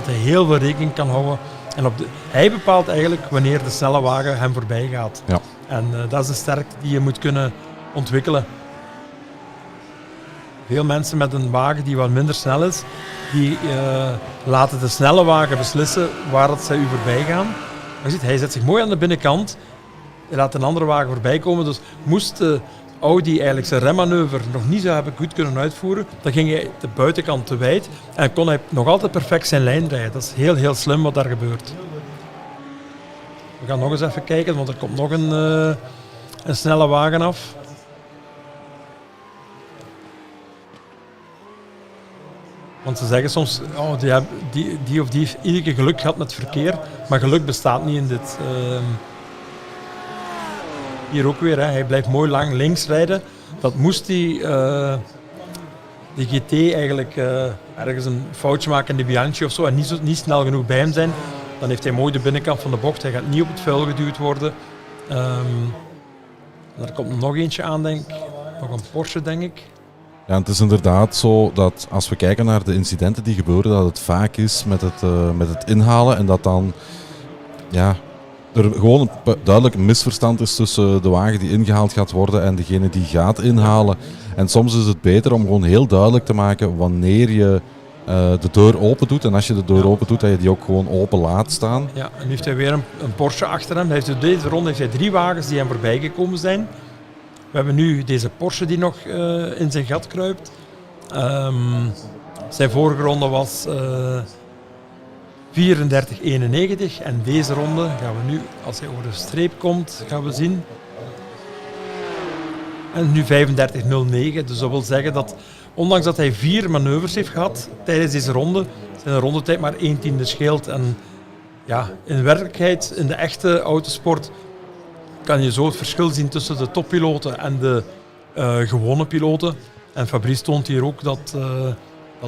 hij heel veel rekening kan houden. En hij bepaalt eigenlijk wanneer de snelle wagen hem voorbij gaat. Ja. En dat is de sterkte die je moet kunnen ontwikkelen. Veel mensen met een wagen die wat minder snel is, die laten de snelle wagen beslissen waar dat zij u voorbij gaan. Maar je ziet, hij zet zich mooi aan de binnenkant. Hij laat een andere wagen voorbij komen. Dus moest de Audi eigenlijk zijn remmanoeuvre nog niet zou hebben goed kunnen uitvoeren, dan ging hij de buitenkant te wijd en kon hij nog altijd perfect zijn lijn rijden. Dat is heel, heel slim wat daar gebeurt. We gaan nog eens even kijken, want er komt nog een snelle wagen af. Want ze zeggen soms, die of die heeft iedere keer geluk gehad met verkeer, maar geluk bestaat niet in dit. Hier ook weer, hè. Hij blijft mooi lang links rijden. Dat moest die GT eigenlijk ergens een foutje maken in de Bianchi of zo en niet snel genoeg bij hem zijn. Dan heeft hij mooi de binnenkant van de bocht. Hij gaat niet op het vuil geduwd worden. Er komt nog eentje aan, denk ik. Nog een Porsche, denk ik. Ja, het is inderdaad zo dat als we kijken naar de incidenten die gebeuren, dat het vaak is met het inhalen en dat dan er gewoon een duidelijk misverstand is tussen de wagen die ingehaald gaat worden en degene die gaat inhalen. En soms is het beter om gewoon heel duidelijk te maken wanneer je de deur open doet. En als je de deur open doet, dat je die ook gewoon open laat staan. Ja, en nu heeft hij weer een Porsche achter hem. Deze ronde heeft hij 3 wagens die hem voorbij gekomen zijn. We hebben nu deze Porsche die nog in zijn gat kruipt. Zijn vorige ronde was 34.91 en deze ronde gaan we nu, als hij over de streep komt, gaan we zien. En nu 35.09, dus dat wil zeggen dat ondanks dat hij 4 manoeuvres heeft gehad tijdens deze ronde, zijn de rondetijd maar 1/10 scheelt. En ja, in werkelijkheid, in de echte autosport, kan je zo het verschil zien tussen de toppiloten en de gewone piloten. En Fabrice toont hier ook dat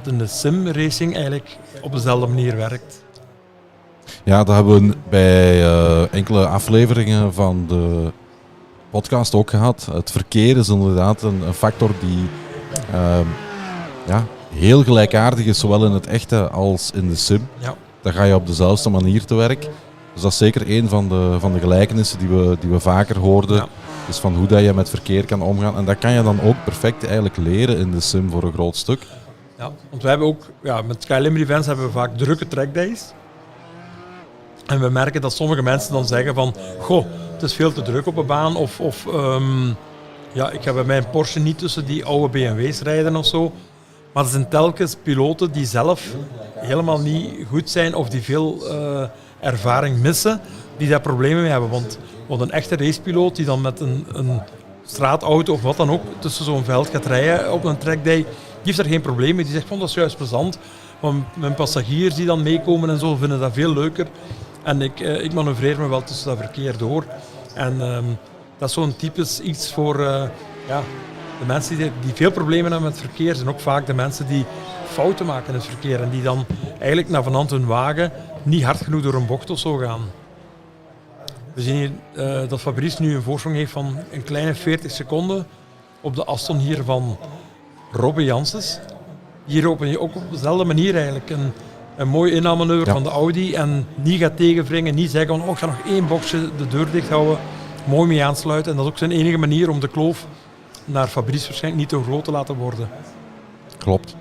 in de sim-racing eigenlijk op dezelfde manier werkt. Ja, dat hebben we bij enkele afleveringen van de podcast ook gehad. Het verkeer is inderdaad een factor die heel gelijkaardig is, zowel in het echte als in de sim. Ja. Dan ga je op dezelfde manier te werk. Dus dat is zeker een van de gelijkenissen die we vaker hoorden. Ja. Dus van hoe dat je met verkeer kan omgaan. En dat kan je dan ook perfect eigenlijk leren in de sim voor een groot stuk. Ja, want we hebben ook, met Skylimit events hebben we vaak drukke trackdays. En we merken dat sommige mensen dan zeggen van, goh, het is veel te druk op een baan. Ik ga bij mijn Porsche niet tussen die oude BMW's rijden of zo. Maar er zijn telkens piloten die zelf helemaal niet goed zijn of die veel ervaring missen, die daar problemen mee hebben. Want een echte racepiloot die dan met een straatauto of wat dan ook tussen zo'n veld gaat rijden op een trackday, die heeft daar geen probleem mee. Die zegt van, dat is juist plezant. Want mijn passagiers die dan meekomen en zo vinden dat veel leuker. En ik manoeuvreer me wel tussen dat verkeer door. En dat is zo'n typisch iets voor de mensen die veel problemen hebben met het verkeer. Zijn ook vaak de mensen die fouten maken in het verkeer. En die dan eigenlijk naar vanant hun wagen niet hard genoeg door een bocht of zo gaan. We zien hier dat Fabrice nu een voorsprong heeft van een kleine 40 seconden op de Aston hier van Robbe Janssens. Hier open je ook op dezelfde manier eigenlijk een mooi inhaalmanoeuvre van de Audi en niet gaat tegenwringen, niet zeggen van ik ga nog 1 bochtje de deur dicht houden, mooi mee aansluiten. En dat is ook zijn enige manier om de kloof naar Fabrice waarschijnlijk niet te groot te laten worden. Klopt.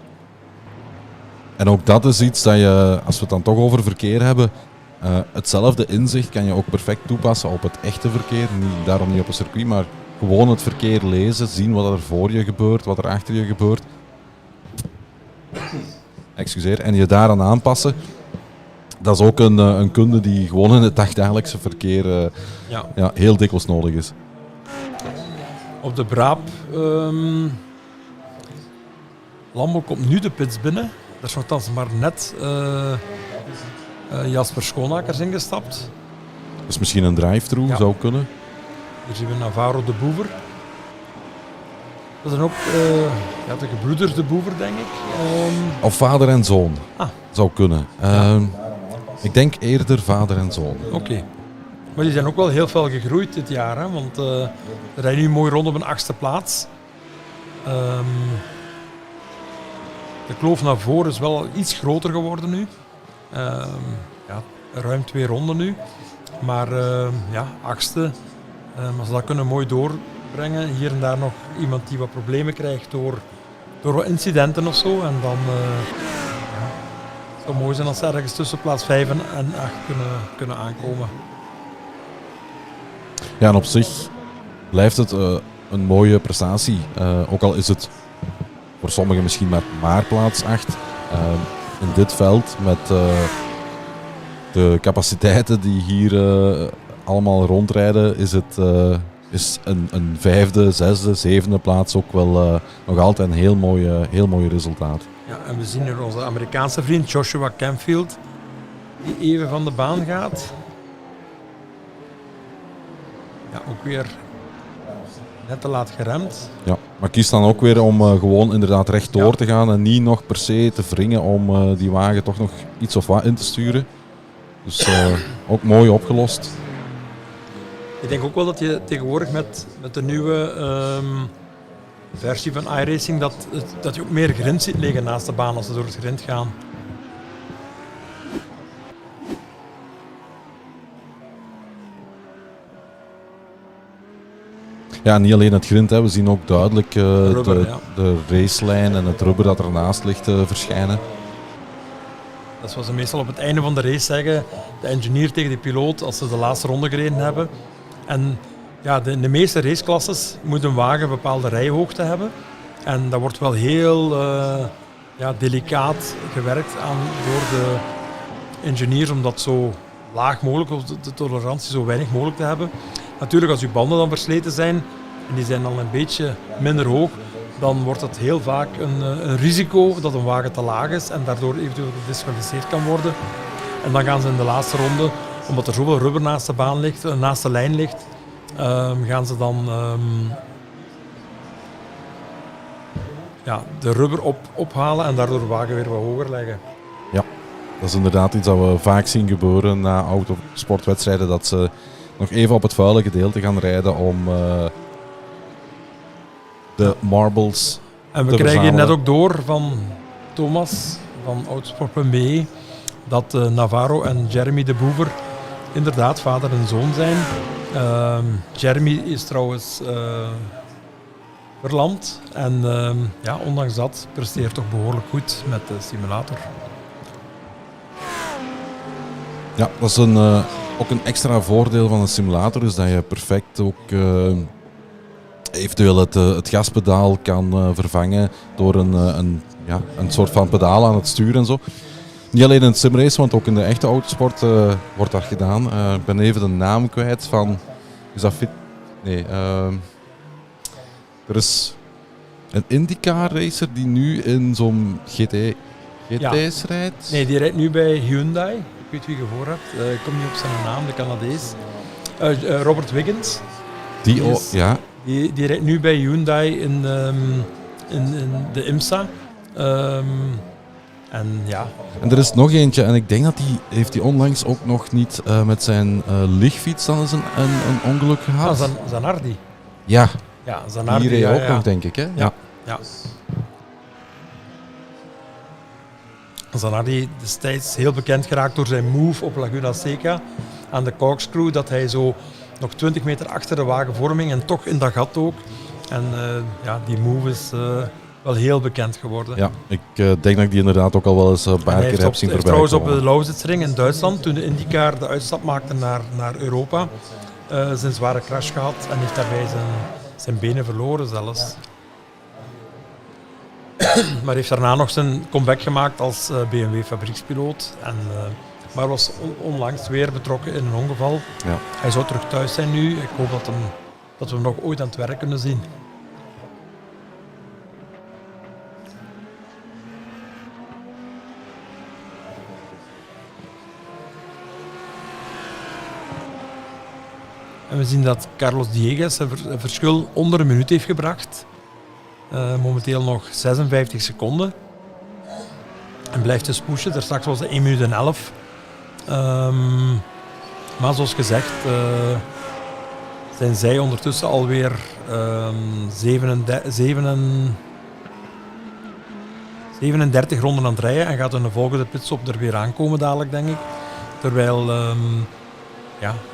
En ook dat is iets dat je, als we het dan toch over verkeer hebben, hetzelfde inzicht kan je ook perfect toepassen op het echte verkeer. Daarom niet op een circuit, maar gewoon het verkeer lezen, zien wat er voor je gebeurt, wat er achter je gebeurt. Excuseer, en je daaraan aanpassen. Dat is ook een kunde die gewoon in het dagdagelijkse verkeer heel dikwijls nodig is. Op de Braap. Lambo komt nu de pits binnen. Er is nogthans maar net Jasper Schoonakers ingestapt. Dus misschien een drive-thru zou kunnen. Hier zien we Navarro de Boever. Dat zijn ook de gebroeders de Boever, denk ik. Of vader en zoon. Zou kunnen. Ik denk eerder vader en zoon. Oké. Maar die zijn ook wel heel veel gegroeid dit jaar. Hè? Want ze rijden nu mooi rond op een 8e plaats. De kloof naar voren is wel iets groter geworden nu. Ruim 2 ronden nu. Maar 8e. Als ze dat kunnen mooi doorbrengen. Hier en daar nog iemand die wat problemen krijgt door wat incidenten of zo. En dan het zou mooi zijn als ze ergens tussen plaats 5 en 8 kunnen aankomen. Ja, en op zich blijft het een mooie prestatie. Ook al is het voor sommigen misschien maar plaats 8. In dit veld met de capaciteiten die hier allemaal rondrijden, is het een 5e, 6e, 7e plaats ook wel nog altijd een heel mooi resultaat. Ja, en we zien hier onze Amerikaanse vriend Joshua Campfield, die even van de baan gaat. Ja, ook weer net te laat geremd. Ja, maar kies dan ook weer om gewoon inderdaad rechtdoor te gaan en niet nog per se te wringen om die wagen toch nog iets of wat in te sturen. Dus ook mooi opgelost. Ik denk ook wel dat je tegenwoordig met de nieuwe versie van iRacing dat je ook meer grind ziet liggen naast de baan als ze door het grind gaan. Ja, niet alleen het grind, hè. We zien ook duidelijk Rubber, de racelijn en het rubber dat ernaast ligt verschijnen. Dat is wat ze meestal op het einde van de race zeggen, de engineer tegen de piloot als ze de laatste ronde gereden hebben. En ja, in de meeste raceklasses moet een wagen een bepaalde rijhoogte hebben. En dat wordt wel heel delicaat gewerkt aan door de engineers om dat zo laag mogelijk, of de tolerantie zo weinig mogelijk te hebben. Natuurlijk, als uw banden dan versleten zijn en die zijn dan een beetje minder hoog, dan wordt het heel vaak een risico dat een wagen te laag is en daardoor eventueel gedisqualificeerd kan worden. En dan gaan ze in de laatste ronde, omdat er zoveel rubber naast de baan ligt, naast de lijn ligt, gaan ze dan de rubber ophalen en daardoor de wagen weer wat hoger leggen. Ja, dat is inderdaad iets dat we vaak zien gebeuren na autosportwedstrijden, dat ze nog even op het vuile gedeelte gaan rijden om de marbles en we te krijgen hier verzamelen. net ook door van Thomas van Autosport.be dat Navarro en Jeremy de Boever inderdaad vader en zoon zijn. Jeremy is trouwens verlamd en ondanks dat presteert toch behoorlijk goed met de simulator. Ja, dat is ook een extra voordeel van een simulator, is dat je perfect ook eventueel het gaspedaal kan vervangen door een soort van pedaal aan het stuur en zo. Niet alleen in het simrace, want ook in de echte autosport wordt dat gedaan. Ik ben even de naam kwijt van... Is dat fit? Nee. Er is een IndyCar racer die nu in zo'n GT's rijdt. Nee, die rijdt nu bij Hyundai. Ik weet wie je voor hebt. Ik kom niet op zijn naam, de Canadees. Robert Wiggins. Die rijdt nu bij Hyundai in de IMSA. En er is nog eentje, en ik denk dat die onlangs ook nog niet met zijn lichtfiets dan eens een ongeluk gehad. Zanardi. Ja, Zanardi. die reed ook nog, denk ik. Hè? Ja. Zanardi destijds heel bekend geraakt door zijn move op Laguna Seca aan de corkscrew, dat hij zo nog 20 meter achter de wagen vorming en toch in dat gat ook. En die move is wel heel bekend geworden. Ja, ik denk dat ik die inderdaad ook al wel eens een paar keer heb zien voorbij trouwens op komen. de Lausitzring in Duitsland, toen de IndyCar de uitstap maakte naar Europa, zijn zware crash gehad en heeft daarbij zijn benen verloren zelfs. Maar heeft daarna nog zijn comeback gemaakt als BMW fabriekspiloot. Maar was onlangs weer betrokken in een ongeval. Ja. Hij zou terug thuis zijn nu. Ik hoop dat we hem nog ooit aan het werk kunnen zien. En we zien dat Carlos Diegues een verschil onder een minuut heeft gebracht. Momenteel nog 56 seconden. En blijft dus pushen. Daar straks was het 1 minuut en 11. Maar zoals gezegd zijn zij ondertussen alweer 37 ronden aan het rijden. En gaat in de volgende pitstop er weer aankomen dadelijk, denk ik. Terwijl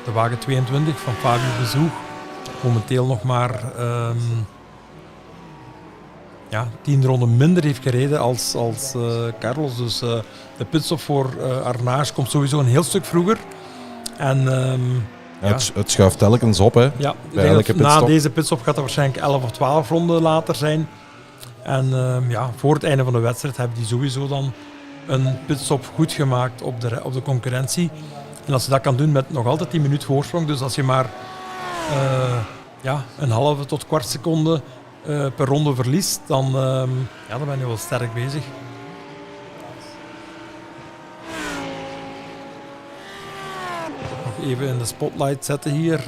de wagen 22 van Fabio Bezoek momenteel nog maar 10 ronden minder heeft gereden als Carlos. Dus de pitstop voor Arnaars komt sowieso een heel stuk vroeger. En, Het schuift telkens op, hè? Ja, bij elke pitstop. Na deze pitstop gaat het waarschijnlijk 11 of 12 ronden later zijn. En voor het einde van de wedstrijd hebben die sowieso dan een pitstop goed gemaakt op de concurrentie. En als je dat kan doen met nog altijd 10 minuten voorsprong, dus als je maar een halve tot kwart seconde per ronde verliest, dan ben je wel sterk bezig. Nog even in de spotlight zetten hier.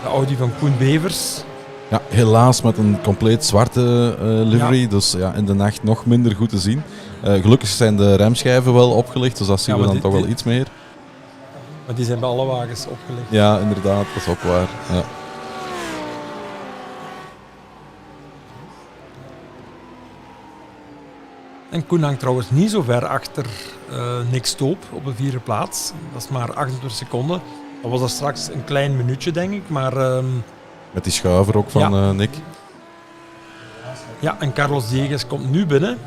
De Audi van Koen Bevers. Ja, helaas met een compleet zwarte livery, dus in de nacht nog minder goed te zien. Gelukkig zijn de remschijven wel opgelicht, dus dat zien we dan toch wel iets meer. Maar die zijn bij alle wagens opgelicht. Ja, inderdaad, dat is ook waar. Ja. En Koen hangt trouwens niet zo ver achter Nick Stoop op de 4e plaats. Dat is maar 28 seconden. Dat was er straks een klein minuutje, denk ik. Maar, met die schuiver ook van Nick. Ja, en Carlos Diegues komt nu binnen.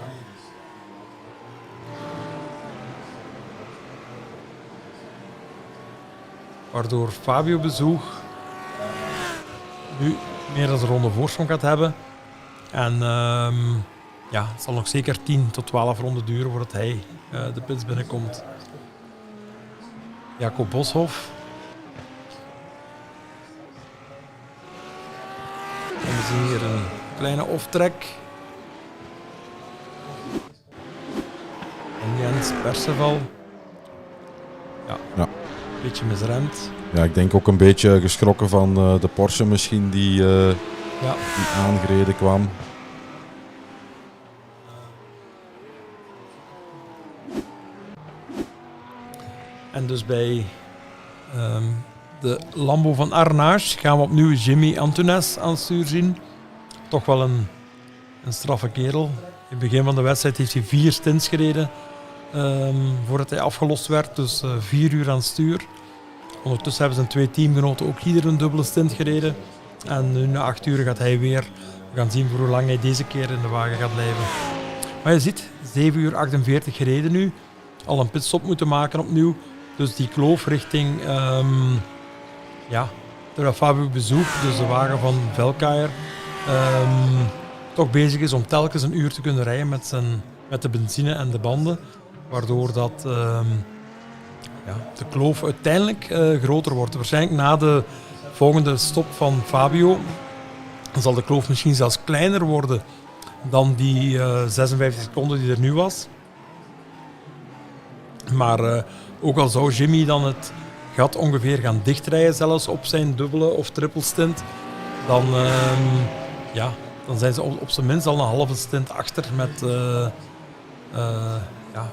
Waardoor Fabio Bezoek nu meer dan een ronde voorsprong gaat hebben. En het zal nog zeker 10 tot 12 ronden duren voordat hij de pits binnenkomt. Jacob Boshoff. En we zien hier een kleine off-track. En Jens Perceval. Ja. Een beetje misremd. Ja, ik denk ook een beetje geschrokken van de Porsche misschien die aangereden kwam. En dus bij de Lambo van Arnaars gaan we opnieuw Jimmy Antunes aan het stuur zien. Toch wel een straffe kerel. In het begin van de wedstrijd heeft hij 4 stints gereden voordat hij afgelost werd. Dus 4 uur aan het stuur. Ondertussen hebben zijn 2 teamgenoten ook ieder een dubbele stint gereden. En nu na 8 uur gaat hij weer. We gaan zien voor hoe lang hij deze keer in de wagen gaat blijven. Maar je ziet, 7 uur 48 gereden nu. Al een pitstop moeten maken opnieuw. Dus die kloof richting terwijl Fabio Bezoek, dus de wagen van Belcar, toch bezig is om telkens een uur te kunnen rijden met de benzine en de banden. Waardoor dat de kloof uiteindelijk groter wordt. Waarschijnlijk na de volgende stop van Fabio zal de kloof misschien zelfs kleiner worden dan die 56 seconden die er nu was. Maar ook al zou Jimmy dan het gat ongeveer gaan dichtrijden, zelfs op zijn dubbele of triple stint, dan zijn ze op zijn minst al een halve stint achter met,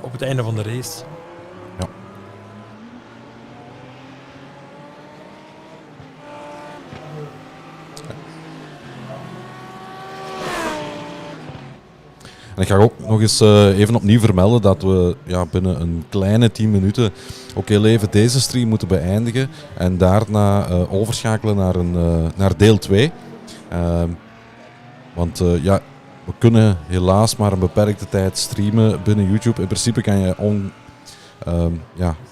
op het einde van de race. Ja. En ik ga ook nog eens even opnieuw vermelden dat we binnen een kleine 10 minuten ook heel even deze stream moeten beëindigen en daarna overschakelen naar deel 2. Want ja, we kunnen helaas maar een beperkte tijd streamen binnen YouTube. In principe kan je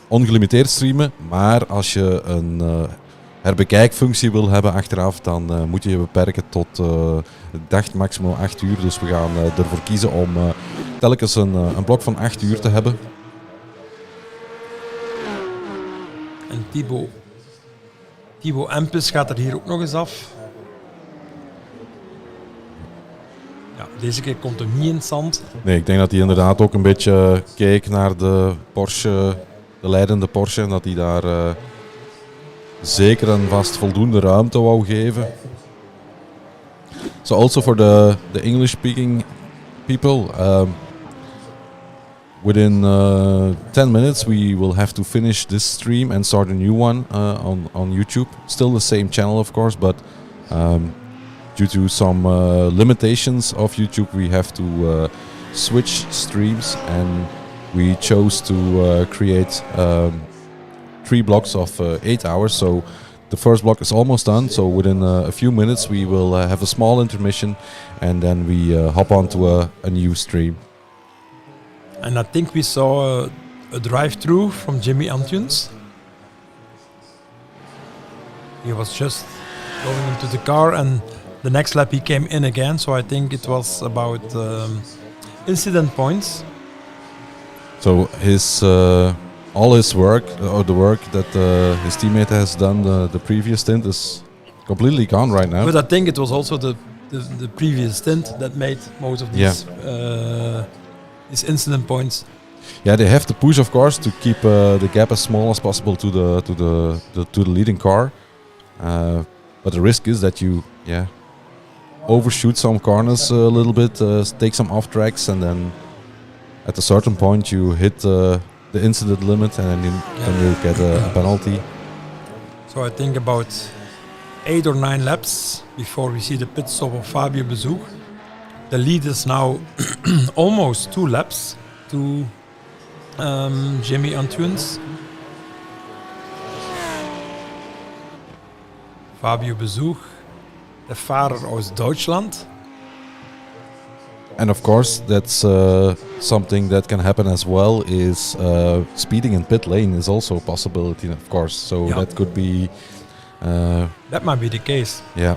ongelimiteerd streamen. Maar als je een herbekijkfunctie wil hebben achteraf, dan moet je je beperken tot, ik dacht maximaal 8 uur. Dus we gaan ervoor kiezen om telkens een blok van 8 uur te hebben. En Thibaut Empus gaat er hier ook nog eens af. Ja, deze keer komt hem niet in het zand. Nee, ik denk dat hij inderdaad ook een beetje keek naar de Porsche, de leidende Porsche. En dat hij daar zeker en vast voldoende ruimte wou geven. So also for the English-speaking people, within 10 minutes we will have to finish this stream and start a new one on YouTube. Still the same channel, of course, but due to some limitations of YouTube, we have to switch streams, and we chose to create 3 blocks of 8 hours. So the first block is almost done. So within a few minutes, we will have a small intermission, and then we hop on to a new stream. And I think we saw a drive-through from Jimmy Antunes. He was just going into the car, and the next lap he came in again. So I think it was about incident points. So his all his work, or the work that his teammate has done the previous stint, is completely gone right now. But I think it was also the previous stint that made most of these these incident points. Yeah, they have to push, of course, to keep the gap as small as possible to the leading car. But the risk is that you overshoot some corners a little bit, take some off tracks, and then at a certain point you hit the incident limit, and then you get a penalty. So I think about 8 or 9 laps before we see the pit stop of Fabio Bezoek. The lead is now almost 2 laps to Jimmy Antunes. Fabio Bezoek, der Fahrer aus Deutschland. And of course, that's something that can happen as well, is speeding in pit lane is also a possibility, of course. So that could be... that might be the case. Yeah.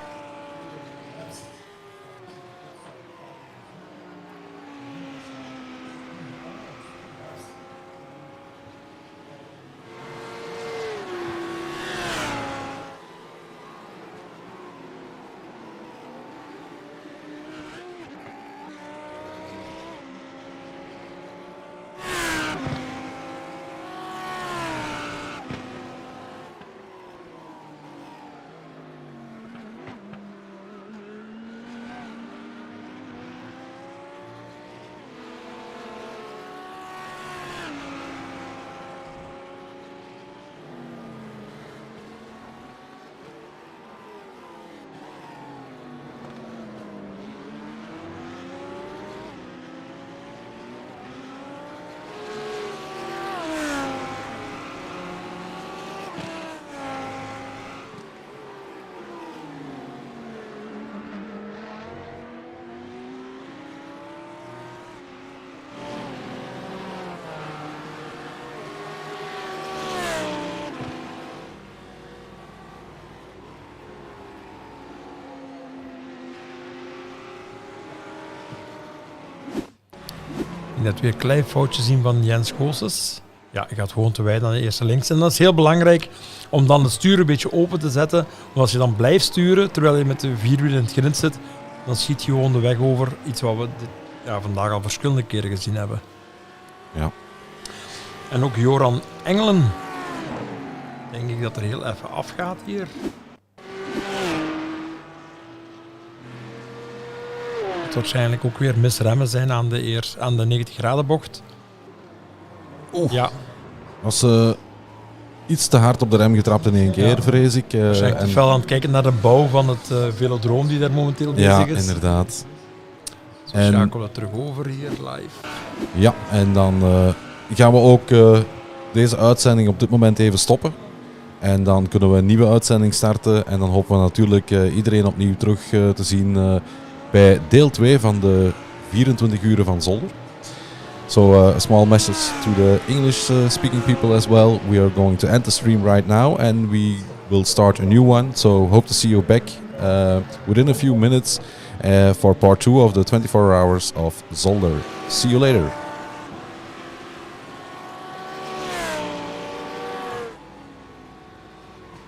Ik denk dat we een klein foutje zien van Jens Goossens. Ja, hij gaat gewoon te wijd aan de eerste links. En dat is heel belangrijk om dan het stuur een beetje open te zetten. Want als je dan blijft sturen, terwijl je met de vierwiel in het grind zit, dan schiet je gewoon de weg over. Iets wat we vandaag al verschillende keren gezien hebben. Ja. En ook Joran Engelen. Denk ik dat er heel even afgaat hier. Het waarschijnlijk ook weer misremmen zijn aan de 90 graden bocht. Ja. Was iets te hard op de rem getrapt in één keer, vrees ik. Waarschijnlijk te fel aan het kijken naar de bouw van het velodroom die daar momenteel bezig is. Ja, inderdaad. Zo schakelen we terug over hier live. Ja, en dan gaan we ook deze uitzending op dit moment even stoppen. En dan kunnen we een nieuwe uitzending starten. En dan hopen we natuurlijk iedereen opnieuw terug te zien bij deel 2 van de 24 uren van Zolder. So a small message to the English speaking people as well. We are going to end the stream right now and we will start a new one. So hope to see you back within a few minutes for part 2 of the 24 hours of Zolder. See you later.